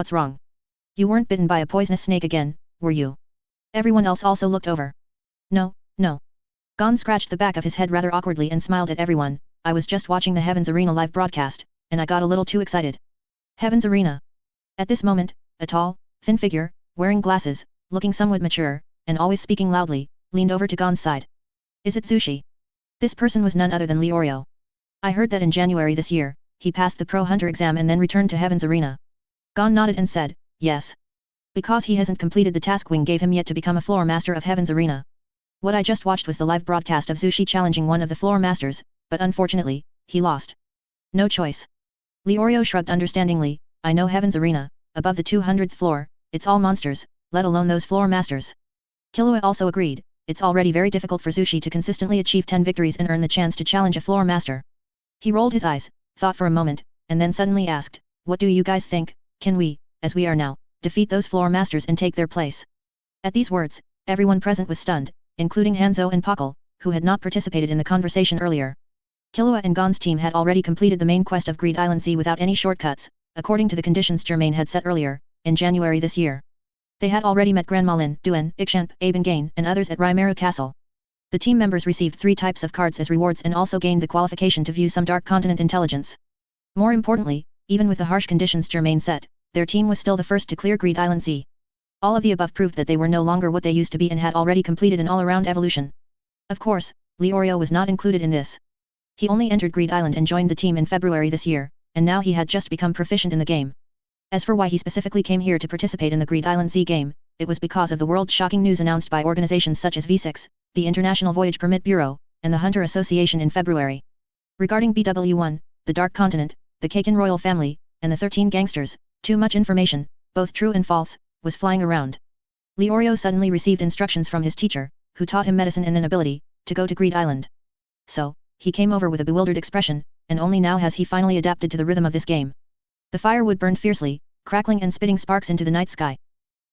What's wrong? You weren't bitten by a poisonous snake again, were you? Everyone else also looked over. No, no. Gon scratched the back of his head rather awkwardly and smiled at everyone. I was just watching the Heaven's Arena live broadcast, and I got a little too excited. Heaven's Arena. At this moment, a tall, thin figure, wearing glasses, looking somewhat mature, and always speaking loudly, leaned over to Gon's side. Is it Zushi? This person was none other than Leorio. I heard that in January this year, he passed the Pro Hunter exam and then returned to Heaven's Arena. Gon nodded and said, yes. Because he hasn't completed the task Wing gave him yet to become a floor master of Heaven's Arena. What I just watched was the live broadcast of Zushi challenging one of the floor masters, but unfortunately, he lost. No choice. Leorio shrugged understandingly, I know Heaven's Arena, above the 200th floor, it's all monsters, let alone those floor masters. Killua also agreed, it's already very difficult for Zushi to consistently achieve 10 victories and earn the chance to challenge a floor master. He rolled his eyes, thought for a moment, and then suddenly asked, what do you guys think, can we, as we are now, defeat those floor masters and take their place? At these words, everyone present was stunned, including Hanzo and Pakal, who had not participated in the conversation earlier. Killua and Gon's team had already completed the main quest of Greed Island Z without any shortcuts, according to the conditions Germain had set earlier, in January this year. They had already met Grandma Lin, Duan, Ixchanp, Abengain, and others at Raimeru Castle. The team members received 3 types of cards as rewards and also gained the qualification to view some Dark Continent intelligence. More importantly, even with the harsh conditions Germain set, their team was still the first to clear Greed Island Z. All of the above proved that they were no longer what they used to be and had already completed an all-around evolution. Of course, Leorio was not included in this. He only entered Greed Island and joined the team in February this year, and now he had just become proficient in the game. As for why he specifically came here to participate in the Greed Island Z game, it was because of the world-shocking news announced by organizations such as V6, the International Voyage Permit Bureau, and the Hunter Association in February. Regarding BW1, the Dark Continent, the Kaken royal family, and the 13 gangsters, too much information, both true and false, was flying around. Leorio suddenly received instructions from his teacher, who taught him medicine and an ability, to go to Greed Island. So, he came over with a bewildered expression, and only now has he finally adapted to the rhythm of this game. The firewood burned fiercely, crackling and spitting sparks into the night sky.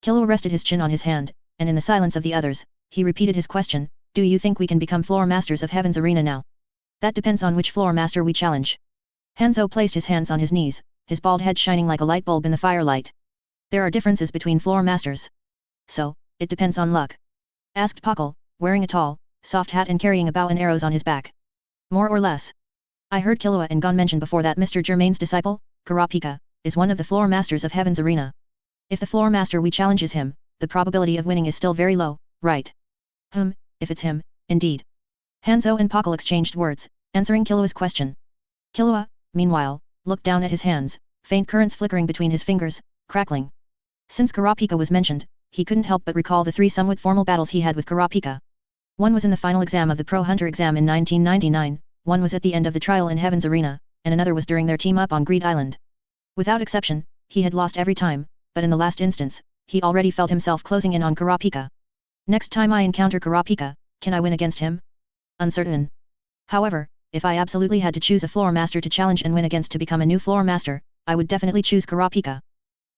Killua rested his chin on his hand, and in the silence of the others, he repeated his question, do you think we can become floor masters of Heaven's Arena now? That depends on which floor master we challenge. Hanzo placed his hands on his knees, his bald head shining like a light bulb in the firelight. There are differences between floor masters. So, it depends on luck. Asked Pakal, wearing a tall, soft hat and carrying a bow and arrows on his back. More or less. I heard Killua and Gon mention before that Mr. Germain's disciple, Kurapika, is one of the floor masters of Heaven's Arena. If the floor master we challenge is him, the probability of winning is still very low, right? If it's him, indeed. Hanzo and Pakal exchanged words, answering Killua's question. Killua, meanwhile, looked down at his hands, faint currents flickering between his fingers, crackling. Since Kurapika was mentioned, he couldn't help but recall the 3 somewhat formal battles he had with Kurapika. One was in the final exam of the Pro Hunter exam in 1999, one was at the end of the trial in Heaven's Arena, and another was during their team up on Greed Island. Without exception, he had lost every time, but in the last instance, he already felt himself closing in on Kurapika. Next time I encounter Kurapika, can I win against him? Uncertain. However, if I absolutely had to choose a floor master to challenge and win against to become a new floor master, I would definitely choose Kurapika.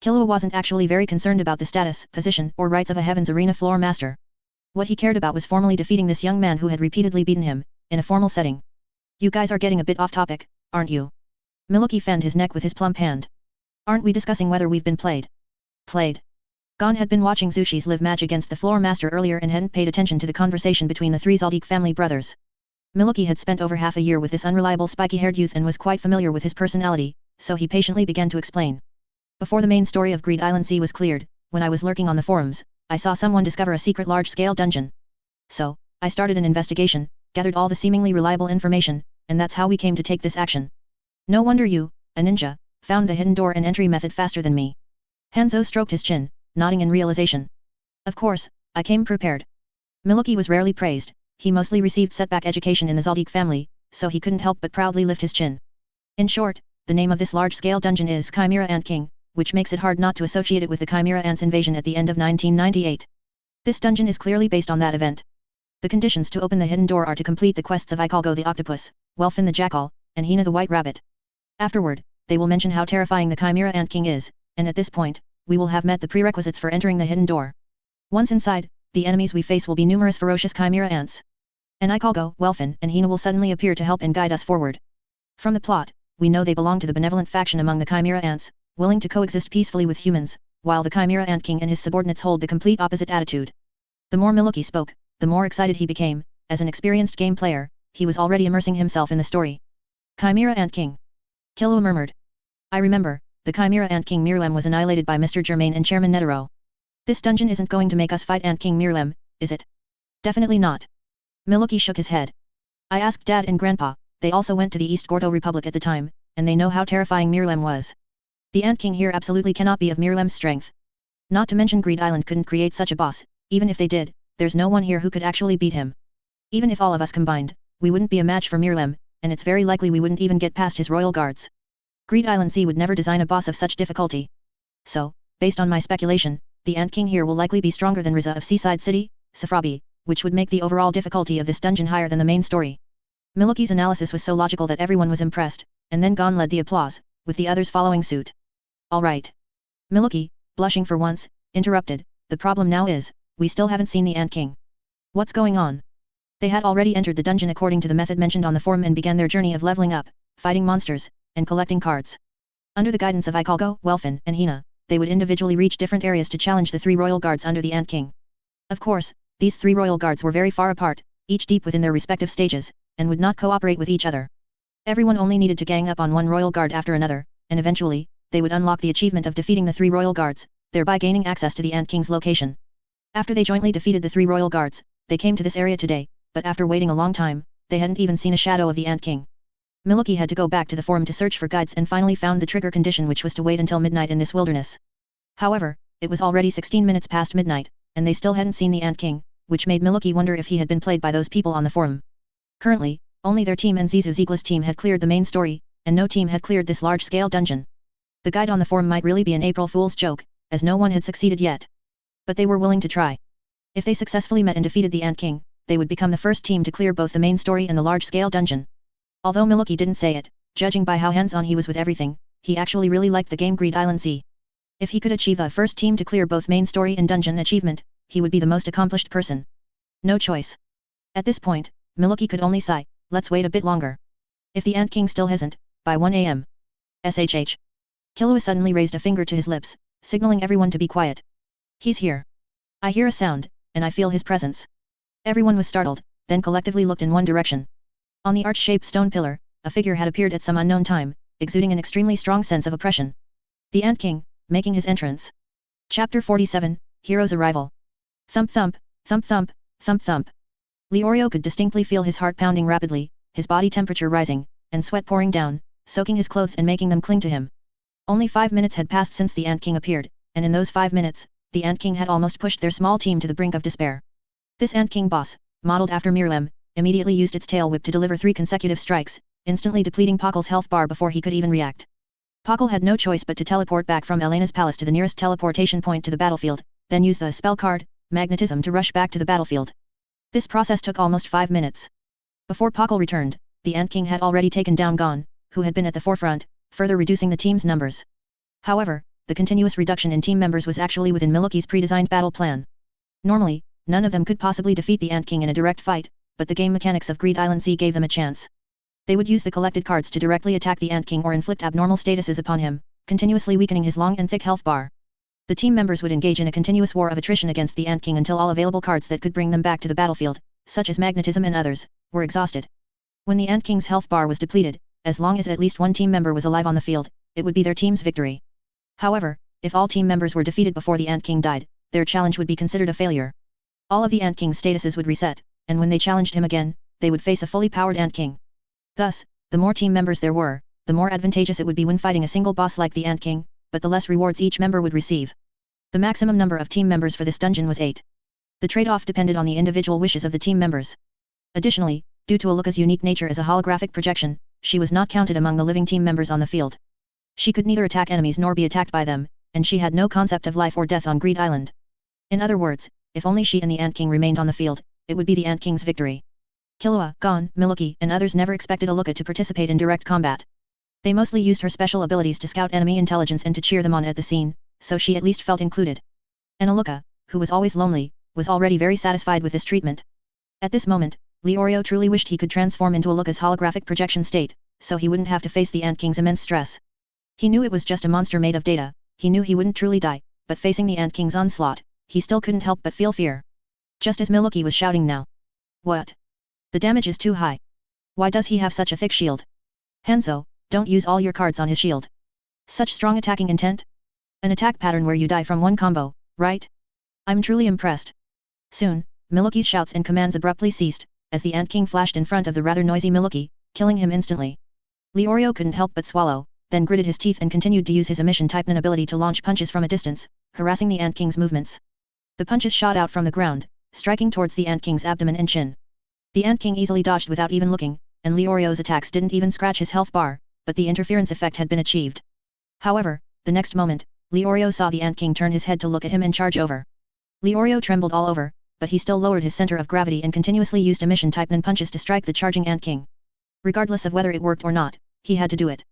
Killua wasn't actually very concerned about the status, position, or rights of a Heaven's Arena floor master. What he cared about was formally defeating this young man who had repeatedly beaten him, in a formal setting. You guys are getting a bit off topic, aren't you? Milwaukee fanned his neck with his plump hand. Aren't we discussing whether we've been played? Played. Gon had been watching Zushi's live match against the floor master earlier and hadn't paid attention to the conversation between the 3 Zaldik family brothers. Milwaukee had spent over half a year with this unreliable spiky-haired youth and was quite familiar with his personality, so he patiently began to explain. Before the main story of Greed Island Z was cleared, when I was lurking on the forums, I saw someone discover a secret large-scale dungeon. So, I started an investigation, gathered all the seemingly reliable information, and that's how we came to take this action. No wonder you, a ninja, found the hidden door and entry method faster than me. Hanzo stroked his chin, nodding in realization. Of course, I came prepared. Milwaukee was rarely praised, he mostly received setback education in the Zaldik family, so he couldn't help but proudly lift his chin. In short, the name of this large-scale dungeon is Chimera Ant King, which makes it hard not to associate it with the Chimera Ants invasion at the end of 1998. This dungeon is clearly based on that event. The conditions to open the hidden door are to complete the quests of Ikalgo the Octopus, Welfin the Jackal, and Hina the White Rabbit. Afterward, they will mention how terrifying the Chimera Ant King is, and at this point, we will have met the prerequisites for entering the hidden door. Once inside, the enemies we face will be numerous ferocious Chimera Ants. And Ikalgo, Welfin, and Hina will suddenly appear to help and guide us forward. From the plot, we know they belong to the benevolent faction among the Chimera Ants, willing to coexist peacefully with humans, while the Chimera Ant King and his subordinates hold the complete opposite attitude. The more Milwaukee spoke, the more excited he became. As an experienced game player, he was already immersing himself in the story. Chimera Ant King. Killua murmured. I remember, the Chimera Ant King Mirlem was annihilated by Mr. Germain and Chairman Netero. This dungeon isn't going to make us fight Ant King Mirlem, is it? Definitely not. Milwaukee shook his head. I asked Dad and Grandpa, they also went to the East Gordo Republic at the time, and they know how terrifying Mirlem was. The Ant King here absolutely cannot be of Mirlem's strength. Not to mention Greed Island couldn't create such a boss, even if they did, there's no one here who could actually beat him. Even if all of us combined, we wouldn't be a match for Mirlem, and it's very likely we wouldn't even get past his royal guards. Greed Island Z would never design a boss of such difficulty. So, based on my speculation, the Ant King here will likely be stronger than Riza of Seaside City, Safrabi, which would make the overall difficulty of this dungeon higher than the main story. Milwaukee's analysis was so logical that everyone was impressed, and then Gon led the applause, with the others following suit. Alright. Milwaukee, blushing for once, interrupted, the problem now is, we still haven't seen the Ant King. What's going on? They had already entered the dungeon according to the method mentioned on the forum and began their journey of leveling up, fighting monsters, and collecting cards. Under the guidance of Ikalgo, Welfin, and Hina, they would individually reach different areas to challenge the 3 royal guards under the Ant King. Of course, these 3 royal guards were very far apart, each deep within their respective stages, and would not cooperate with each other. Everyone only needed to gang up on one royal guard after another, and eventually, they would unlock the achievement of defeating the 3 royal guards, thereby gaining access to the Ant King's location. After they jointly defeated the 3 royal guards, they came to this area today, but after waiting a long time, they hadn't even seen a shadow of the Ant King. Milwaukee had to go back to the forum to search for guides and finally found the trigger condition, which was to wait until midnight in this wilderness. However, it was already 16 minutes past midnight, and they still hadn't seen the Ant King, which made Milwaukee wonder if he had been played by those people on the forum. Currently, only their team and Zizu Ziegler's team had cleared the main story, and no team had cleared this large-scale dungeon. The guide on the forum might really be an April Fool's joke, as no one had succeeded yet. But they were willing to try. If they successfully met and defeated the Ant King, they would become the first team to clear both the main story and the large-scale dungeon. Although Milwaukee didn't say it, judging by how hands-on he was with everything, he actually really liked the game Greed Island Z. If he could achieve the first team to clear both main story and dungeon achievement, he would be the most accomplished person. No choice. At this point, Milwaukee could only sigh, let's wait a bit longer. If the Ant King still hasn't, by 1 AM. HxH. Killua suddenly raised a finger to his lips, signaling everyone to be quiet. He's here. I hear a sound, and I feel his presence. Everyone was startled, then collectively looked in one direction. On the arch-shaped stone pillar, a figure had appeared at some unknown time, exuding an extremely strong sense of oppression. The Ant King, making his entrance. Chapter 47, Hero's Arrival. Thump thump, thump thump, thump thump. Leorio could distinctly feel his heart pounding rapidly, his body temperature rising, and sweat pouring down, soaking his clothes and making them cling to him. Only 5 minutes had passed since the Ant King appeared, and in those 5 minutes, the Ant King had almost pushed their small team to the brink of despair. This Ant King boss, modeled after Mirlem, immediately used its tail whip to deliver 3 consecutive strikes, instantly depleting Pockle's health bar before he could even react. Pockle had no choice but to teleport back from Elena's palace to the nearest teleportation point to the battlefield, then use the spell card, Magnetism, to rush back to the battlefield. This process took almost 5 minutes. Before Pockle returned, the Ant King had already taken down Gon, who had been at the forefront, further reducing the team's numbers. However, the continuous reduction in team members was actually within Milwaukee's pre-designed battle plan. Normally, none of them could possibly defeat the Ant King in a direct fight, but the game mechanics of Greed Island Z gave them a chance. They would use the collected cards to directly attack the Ant King or inflict abnormal statuses upon him, continuously weakening his long and thick health bar. The team members would engage in a continuous war of attrition against the Ant King until all available cards that could bring them back to the battlefield, such as Magnetism and others, were exhausted. When the Ant King's health bar was depleted, as long as at least one team member was alive on the field, it would be their team's victory. However, if all team members were defeated before the Ant King died, their challenge would be considered a failure. All of the Ant King's statuses would reset, and when they challenged him again, they would face a fully powered Ant King. Thus, the more team members there were, the more advantageous it would be when fighting a single boss like the Ant King, but the less rewards each member would receive. The maximum number of team members for this dungeon was 8. The trade-off depended on the individual wishes of the team members. Additionally, due to Aluka's unique nature as a holographic projection, she was not counted among the living team members on the field. She could neither attack enemies nor be attacked by them, and she had no concept of life or death on Greed Island. In other words, if only she and the Ant King remained on the field, it would be the Ant King's victory. Killua, Gon, Milwaukee, and others never expected Aluka to participate in direct combat. They mostly used her special abilities to scout enemy intelligence and to cheer them on at the scene, so she at least felt included. And Aluka, who was always lonely, was already very satisfied with this treatment. At this moment, Leorio truly wished he could transform into Aluka's holographic projection state, so he wouldn't have to face the Ant King's immense stress. He knew it was just a monster made of data, he knew he wouldn't truly die, but facing the Ant King's onslaught, he still couldn't help but feel fear. Just as Milwaukee was shouting now. What? The damage is too high. Why does he have such a thick shield? Hanzo, don't use all your cards on his shield. Such strong attacking intent? An attack pattern where you die from one combo, right? I'm truly impressed. Soon, Milwaukee's shouts and commands abruptly ceased, as the Ant King flashed in front of the rather noisy Milwaukee, killing him instantly. Leorio couldn't help but swallow, then gritted his teeth and continued to use his emission-type Nin ability to launch punches from a distance, harassing the Ant King's movements. The punches shot out from the ground, striking towards the Ant King's abdomen and chin. The Ant King easily dodged without even looking, and Leorio's attacks didn't even scratch his health bar, but the interference effect had been achieved. However, the next moment, Leorio saw the Ant King turn his head to look at him and charge over. Leorio trembled all over, but he still lowered his center of gravity and continuously used emission-type Nin punches to strike the charging Ant King. Regardless of whether it worked or not, he had to do it.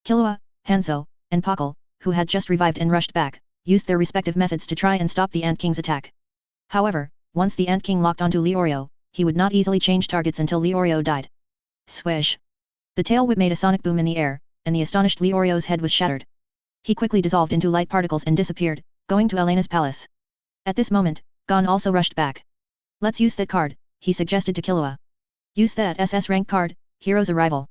Killua, Hanzo, and Pakal, who had just revived and rushed back, used their respective methods to try and stop the Ant King's attack. However, once the Ant King locked onto Leorio, he would not easily change targets until Leorio died. Swish! The tail whip made a sonic boom in the air, and the astonished Leorio's head was shattered. He quickly dissolved into light particles and disappeared, going to Elena's palace. At this moment, Gon also rushed back. Let's use that card, he suggested to Killua. Use that SS rank card, Hero's Arrival.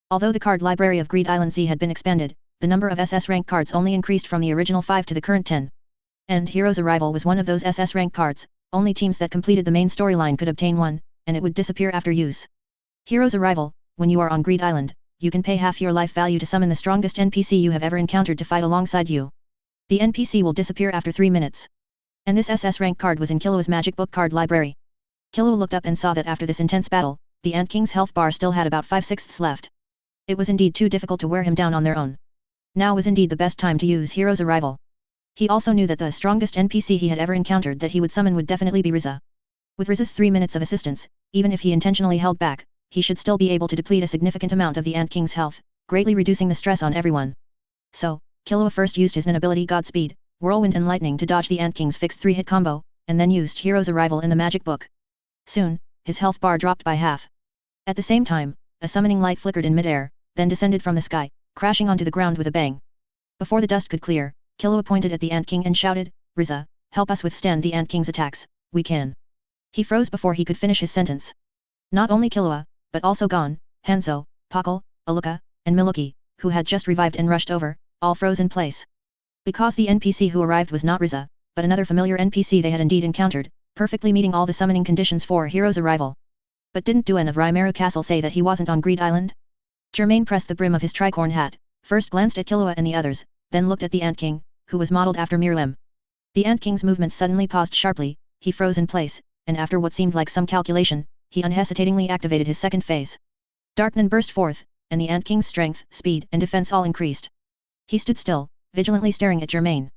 Although the card library of Greed Island Z had been expanded, the number of SS rank cards only increased from the original 5 to the current 10. And Hero's Arrival was one of those SS rank cards, only teams that completed the main storyline could obtain one, and it would disappear after use. Hero's Arrival, when you are on Greed Island, you can pay half your life value to summon the strongest NPC you have ever encountered to fight alongside you. The NPC will disappear after 3 minutes. And this SS rank card was in Killua's magic book card library. Killua looked up and saw that after this intense battle, the Ant King's health bar still had about 5/6 left. It was indeed too difficult to wear him down on their own. Now was indeed the best time to use Hero's Arrival. He also knew that the strongest NPC he had ever encountered that he would summon would definitely be Riza. With Riza's 3 minutes of assistance, even if he intentionally held back, he should still be able to deplete a significant amount of the Ant King's health, greatly reducing the stress on everyone. So, Killua first used his Nin ability Godspeed, Whirlwind and Lightning to dodge the Ant King's fixed 3-hit combo, and then used Hero's Arrival in the magic book. Soon, his health bar dropped by half. At the same time, a summoning light flickered in midair, then descended from the sky, crashing onto the ground with a bang. Before the dust could clear, Killua pointed at the Ant King and shouted, Riza, help us withstand the Ant King's attacks, we can. He froze before he could finish his sentence. Not only Killua, but also Gon, Hanzo, Pakal, Aluka, and Milwaukee, who had just revived and rushed over, all froze in place. Because the NPC who arrived was not Riza, but another familiar NPC they had indeed encountered, perfectly meeting all the summoning conditions for Hero's Arrival. But didn't Duan of Raimeru Castle say that he wasn't on Greed Island? Germain pressed the brim of his tricorn hat, first glanced at Killua and the others, then looked at the Ant King, who was modeled after Miruem. The Ant King's movements suddenly paused sharply, he froze in place, and after what seemed like some calculation, he unhesitatingly activated his second phase. Darknin burst forth, and the Ant King's strength, speed, and defense all increased. He stood still, vigilantly staring at Germain.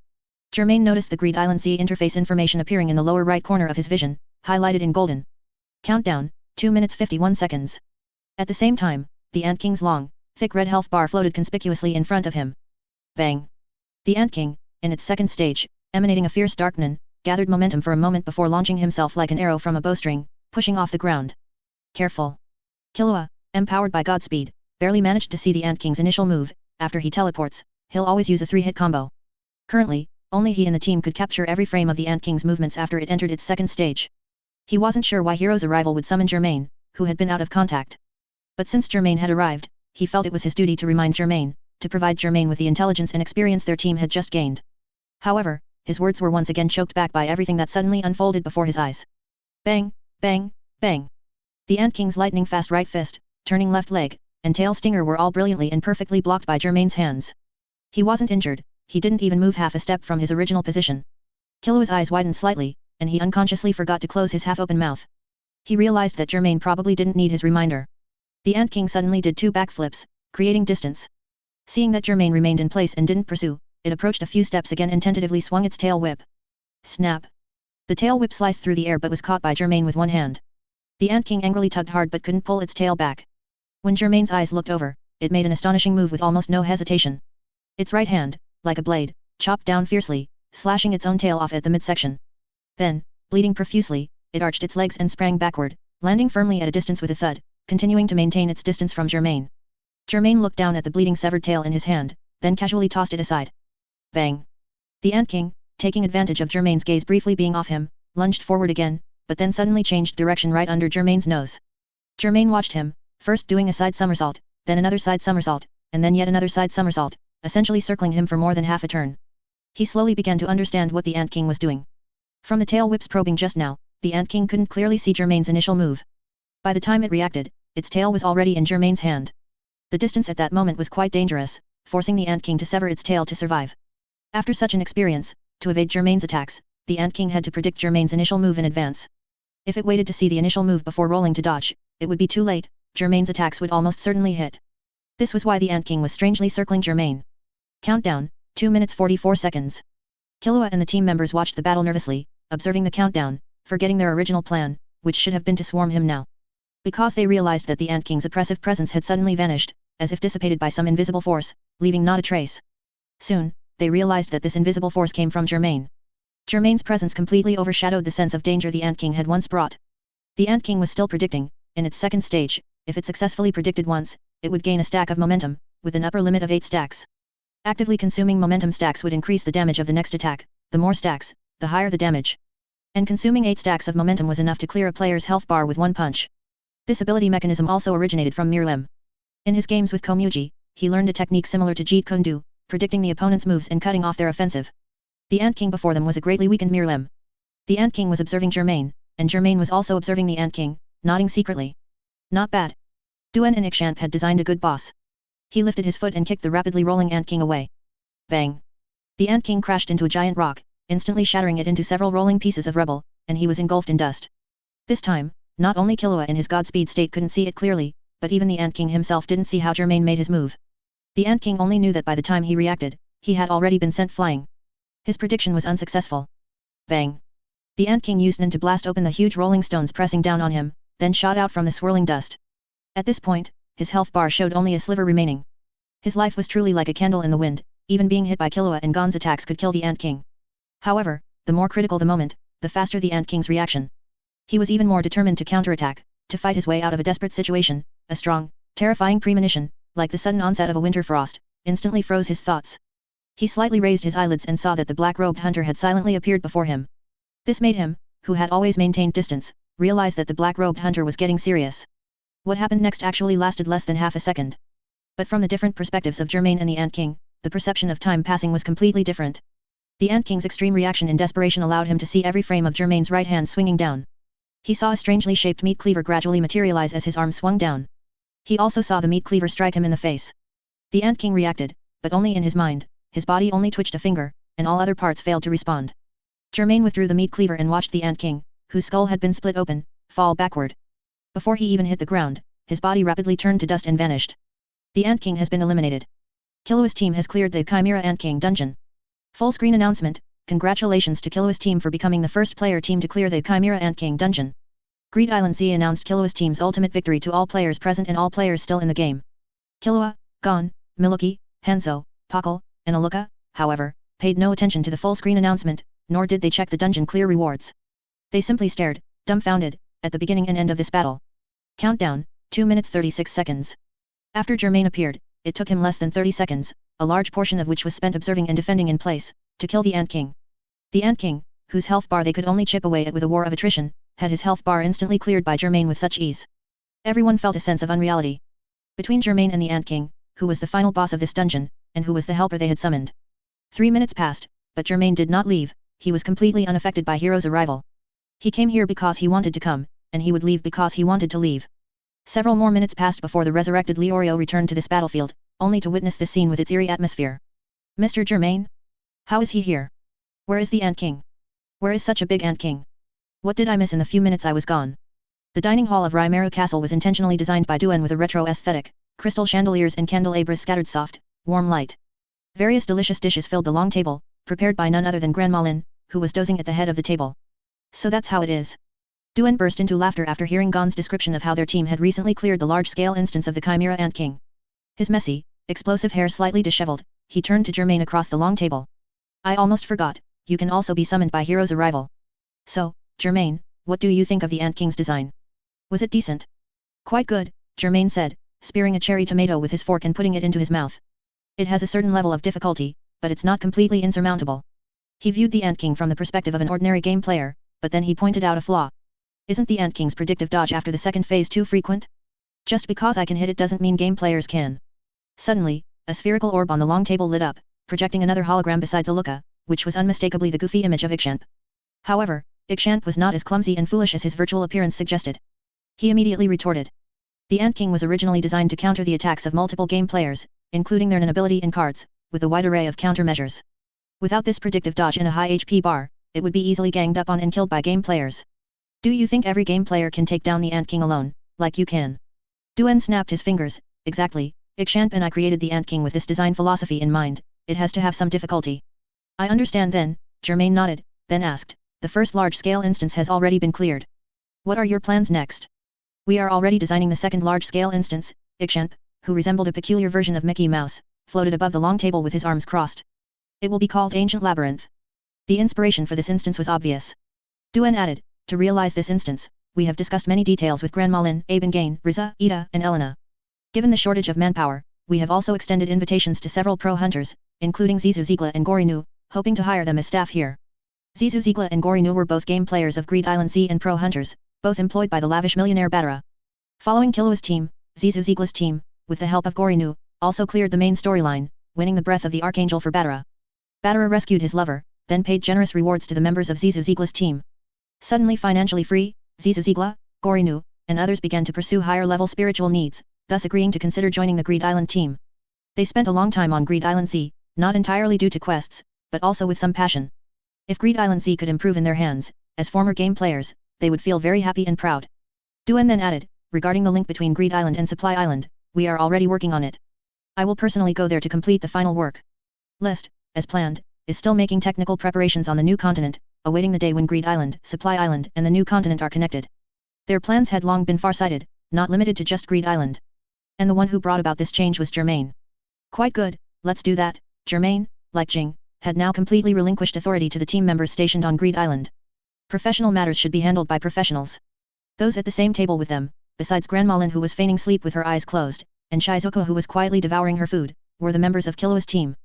Germain noticed the Greed Island Z interface information appearing in the lower right corner of his vision, highlighted in golden. Countdown, 2 minutes 51 seconds. At the same time, the Ant King's long, thick red health bar floated conspicuously in front of him. Bang! The Ant King, in its second stage, emanating a fierce Darknin, gathered momentum for a moment before launching himself like an arrow from a bowstring, pushing off the ground. Careful! Killua, empowered by Godspeed, barely managed to see the Ant King's initial move. After he teleports, he'll always use a 3-hit combo. Currently, only he and the team could capture every frame of the Ant King's movements after it entered its second stage. He wasn't sure why Hero's Arrival would summon Germain, who had been out of contact. But since Germain had arrived, he felt it was his duty to remind Germain, to provide Germain with the intelligence and experience their team had just gained. However, his words were once again choked back by everything that suddenly unfolded before his eyes. Bang, bang, bang. The Ant King's lightning-fast right fist, turning left leg, and tail stinger were all brilliantly and perfectly blocked by Germain's hands. He wasn't injured, he didn't even move half a step from his original position. Killua's eyes widened slightly, and he unconsciously forgot to close his half-open mouth. He realized that Germain probably didn't need his reminder. The Ant King suddenly did 2 backflips, creating distance. Seeing that Germain remained in place and didn't pursue, it approached a few steps again and tentatively swung its tail whip. Snap! The tail whip sliced through the air but was caught by Germain with one hand. The Ant King angrily tugged hard but couldn't pull its tail back. When Germain's eyes looked over, it made an astonishing move with almost no hesitation. Its right hand, like a blade, chopped down fiercely, slashing its own tail off at the midsection. Then, bleeding profusely, it arched its legs and sprang backward, landing firmly at a distance with a thud, continuing to maintain its distance from Germain. Germain looked down at the bleeding severed tail in his hand, then casually tossed it aside. Bang! The Ant King, taking advantage of Germain's gaze briefly being off him, lunged forward again, but then suddenly changed direction right under Germain's nose. Germain watched him, first doing a side somersault, then another side somersault, and then yet another side somersault, essentially circling him for more than half a turn. He slowly began to understand what the Ant King was doing. From the tail whips probing just now, the Ant King couldn't clearly see Germain's initial move. By the time it reacted, its tail was already in Germain's hand. The distance at that moment was quite dangerous, forcing the Ant King to sever its tail to survive. After such an experience, to evade Germain's attacks, the Ant King had to predict Germain's initial move in advance. If it waited to see the initial move before rolling to dodge, it would be too late, Germain's attacks would almost certainly hit. This was why the Ant King was strangely circling Germain. Countdown, 2 minutes 44 seconds. Killua and the team members watched the battle nervously, observing the countdown, forgetting their original plan, which should have been to swarm him now. Because they realized that the Ant King's oppressive presence had suddenly vanished, as if dissipated by some invisible force, leaving not a trace. Soon, they realized that this invisible force came from Germain. Germain's presence completely overshadowed the sense of danger the Ant King had once brought. The Ant King was still predicting, in its second stage, if it successfully predicted once, it would gain a stack of momentum, with an upper limit of 8 stacks. Actively consuming momentum stacks would increase the damage of the next attack, the more stacks, the higher the damage. And consuming 8 stacks of momentum was enough to clear a player's health bar with one punch. This ability mechanism also originated from Mirlim. In his games with Komuji, he learned a technique similar to Jeet Kune Do, predicting the opponent's moves and cutting off their offensive. The Ant King before them was a greatly weakened Mirlim. The Ant King was observing Germain, and Germain was also observing the Ant King, nodding secretly. Not bad. Duan and HxH had designed a good boss. He lifted his foot and kicked the rapidly rolling Ant King away. Bang! The Ant King crashed into a giant rock, instantly shattering it into several rolling pieces of rubble, and he was engulfed in dust. This time, not only Killua in his Godspeed state couldn't see it clearly, but even the Ant King himself didn't see how Germain made his move. The Ant King only knew that by the time he reacted, he had already been sent flying. His prediction was unsuccessful. Bang! The Ant King used Nen to blast open the huge rolling stones pressing down on him, then shot out from the swirling dust. At this point, his health bar showed only a sliver remaining. His life was truly like a candle in the wind, even being hit by Killua and Gon's attacks could kill the Ant King. However, the more critical the moment, the faster the Ant King's reaction. He was even more determined to counterattack, to fight his way out of a desperate situation. A strong, terrifying premonition, like the sudden onset of a winter frost, instantly froze his thoughts. He slightly raised his eyelids and saw that the black-robed hunter had silently appeared before him. This made him, who had always maintained distance, realize that the black-robed hunter was getting serious. What happened next actually lasted less than half a second. But from the different perspectives of Germain and the Ant King, the perception of time passing was completely different. The Ant King's extreme reaction in desperation allowed him to see every frame of Germain's right hand swinging down. He saw a strangely shaped meat cleaver gradually materialize as his arm swung down. He also saw the meat cleaver strike him in the face. The Ant King reacted, but only in his mind. His body only twitched a finger, and all other parts failed to respond. Germain withdrew the meat cleaver and watched the Ant King, whose skull had been split open, fall backward. Before he even hit the ground, his body rapidly turned to dust and vanished. The Ant King has been eliminated. Killua's team has cleared the Chimera Ant King dungeon. Full screen announcement. Congratulations to Killua's team for becoming the first player team to clear the Chimera Ant King dungeon. Greed Island Z announced Killua's team's ultimate victory to all players present and all players still in the game. Killua, Gon, Miluki, Hanzo, Pakal, and Aluka, however, paid no attention to the full screen announcement, nor did they check the dungeon clear rewards. They simply stared, dumbfounded, at the beginning and end of this battle. Countdown, 2 minutes 36 seconds. After Germain appeared, it took him less than 30 seconds, a large portion of which was spent observing and defending in place, to kill the Ant King. The Ant King, whose health bar they could only chip away at with a war of attrition, had his health bar instantly cleared by Germain with such ease. Everyone felt a sense of unreality. Between Germain and the Ant King, who was the final boss of this dungeon, and who was the helper they had summoned. 3 minutes passed, but Germain did not leave. He was completely unaffected by Hero's arrival. He came here because he wanted to come, and he would leave because he wanted to leave. Several more minutes passed before the resurrected Leorio returned to this battlefield, only to witness this scene with its eerie atmosphere. Mr. Germain? How is he here? Where is the Ant King? Where is such a big Ant King? What did I miss in the few minutes I was gone? The dining hall of Raimeru Castle was intentionally designed by Duan with a retro aesthetic, crystal chandeliers and candelabras scattered soft, warm light. Various delicious dishes filled the long table, prepared by none other than Grandma Lin, who was dozing at the head of the table. So that's how it is. Duan burst into laughter after hearing Gon's description of how their team had recently cleared the large-scale instance of the Chimera Ant King. His messy, explosive hair slightly disheveled, he turned to Germain across the long table. I almost forgot, you can also be summoned by Hero's arrival. So, Germain, what do you think of the Ant King's design? Was it decent? Quite good, Germain said, spearing a cherry tomato with his fork and putting it into his mouth. It has a certain level of difficulty, but it's not completely insurmountable. He viewed the Ant King from the perspective of an ordinary game player, but then he pointed out a flaw. Isn't the Ant King's predictive dodge after the second phase too frequent? Just because I can hit it doesn't mean game players can. Suddenly, a spherical orb on the long table lit up, projecting another hologram besides Aluka, which was unmistakably the goofy image of HxH. However, HxH was not as clumsy and foolish as his virtual appearance suggested. He immediately retorted. The Ant King was originally designed to counter the attacks of multiple game players, including their non-ability and cards, with a wide array of countermeasures. Without this predictive dodge and a high HP bar, it would be easily ganged up on and killed by game players. Do you think every game player can take down the Ant King alone, like you can? Duen snapped his fingers. Exactly, HxH and I created the Ant King with this design philosophy in mind. It has to have some difficulty. I understand then, Germain nodded, then asked, the first large-scale instance has already been cleared. What are your plans next? We are already designing the second large-scale instance. HxH, who resembled a peculiar version of Mickey Mouse, floated above the long table with his arms crossed. It will be called Ancient Labyrinth. The inspiration for this instance was obvious. Duen added, to realize this instance, we have discussed many details with Grandma Lin, Aben, Riza, Ida, and Elena. Given the shortage of manpower, we have also extended invitations to several pro hunters, including Zizu Ziegler and Gorinu, hoping to hire them as staff here. Zizu Ziegler and Gorinu were both game players of Greed Island Z and pro hunters, both employed by the lavish millionaire Batara. Following Killua's team, Zizu Ziegler's team, with the help of Gorinu, also cleared the main storyline, winning the breath of the Archangel for Batara. Batara rescued his lover, then paid generous rewards to the members of Zizu Ziegler's team. Suddenly financially free, Zizu Ziegler, Gorinu, and others began to pursue higher-level spiritual needs, thus agreeing to consider joining the Greed Island team. They spent a long time on Greed Island Z, not entirely due to quests, but also with some passion. If Greed Island Z could improve in their hands, as former game players, they would feel very happy and proud. Duen then added, regarding the link between Greed Island and Supply Island, we are already working on it. I will personally go there to complete the final work. List, as planned, is still making technical preparations on the new continent, awaiting the day when Greed Island, Supply Island, and the new continent are connected. Their plans had long been far-sighted, not limited to just Greed Island. And the one who brought about this change was Germain. Quite good, let's do that. Germain, like Jing, had now completely relinquished authority to the team members stationed on Greed Island. Professional matters should be handled by professionals. Those at the same table with them, besides Grandma Lin who was feigning sleep with her eyes closed, and Shizuko who was quietly devouring her food, were the members of Killua's team.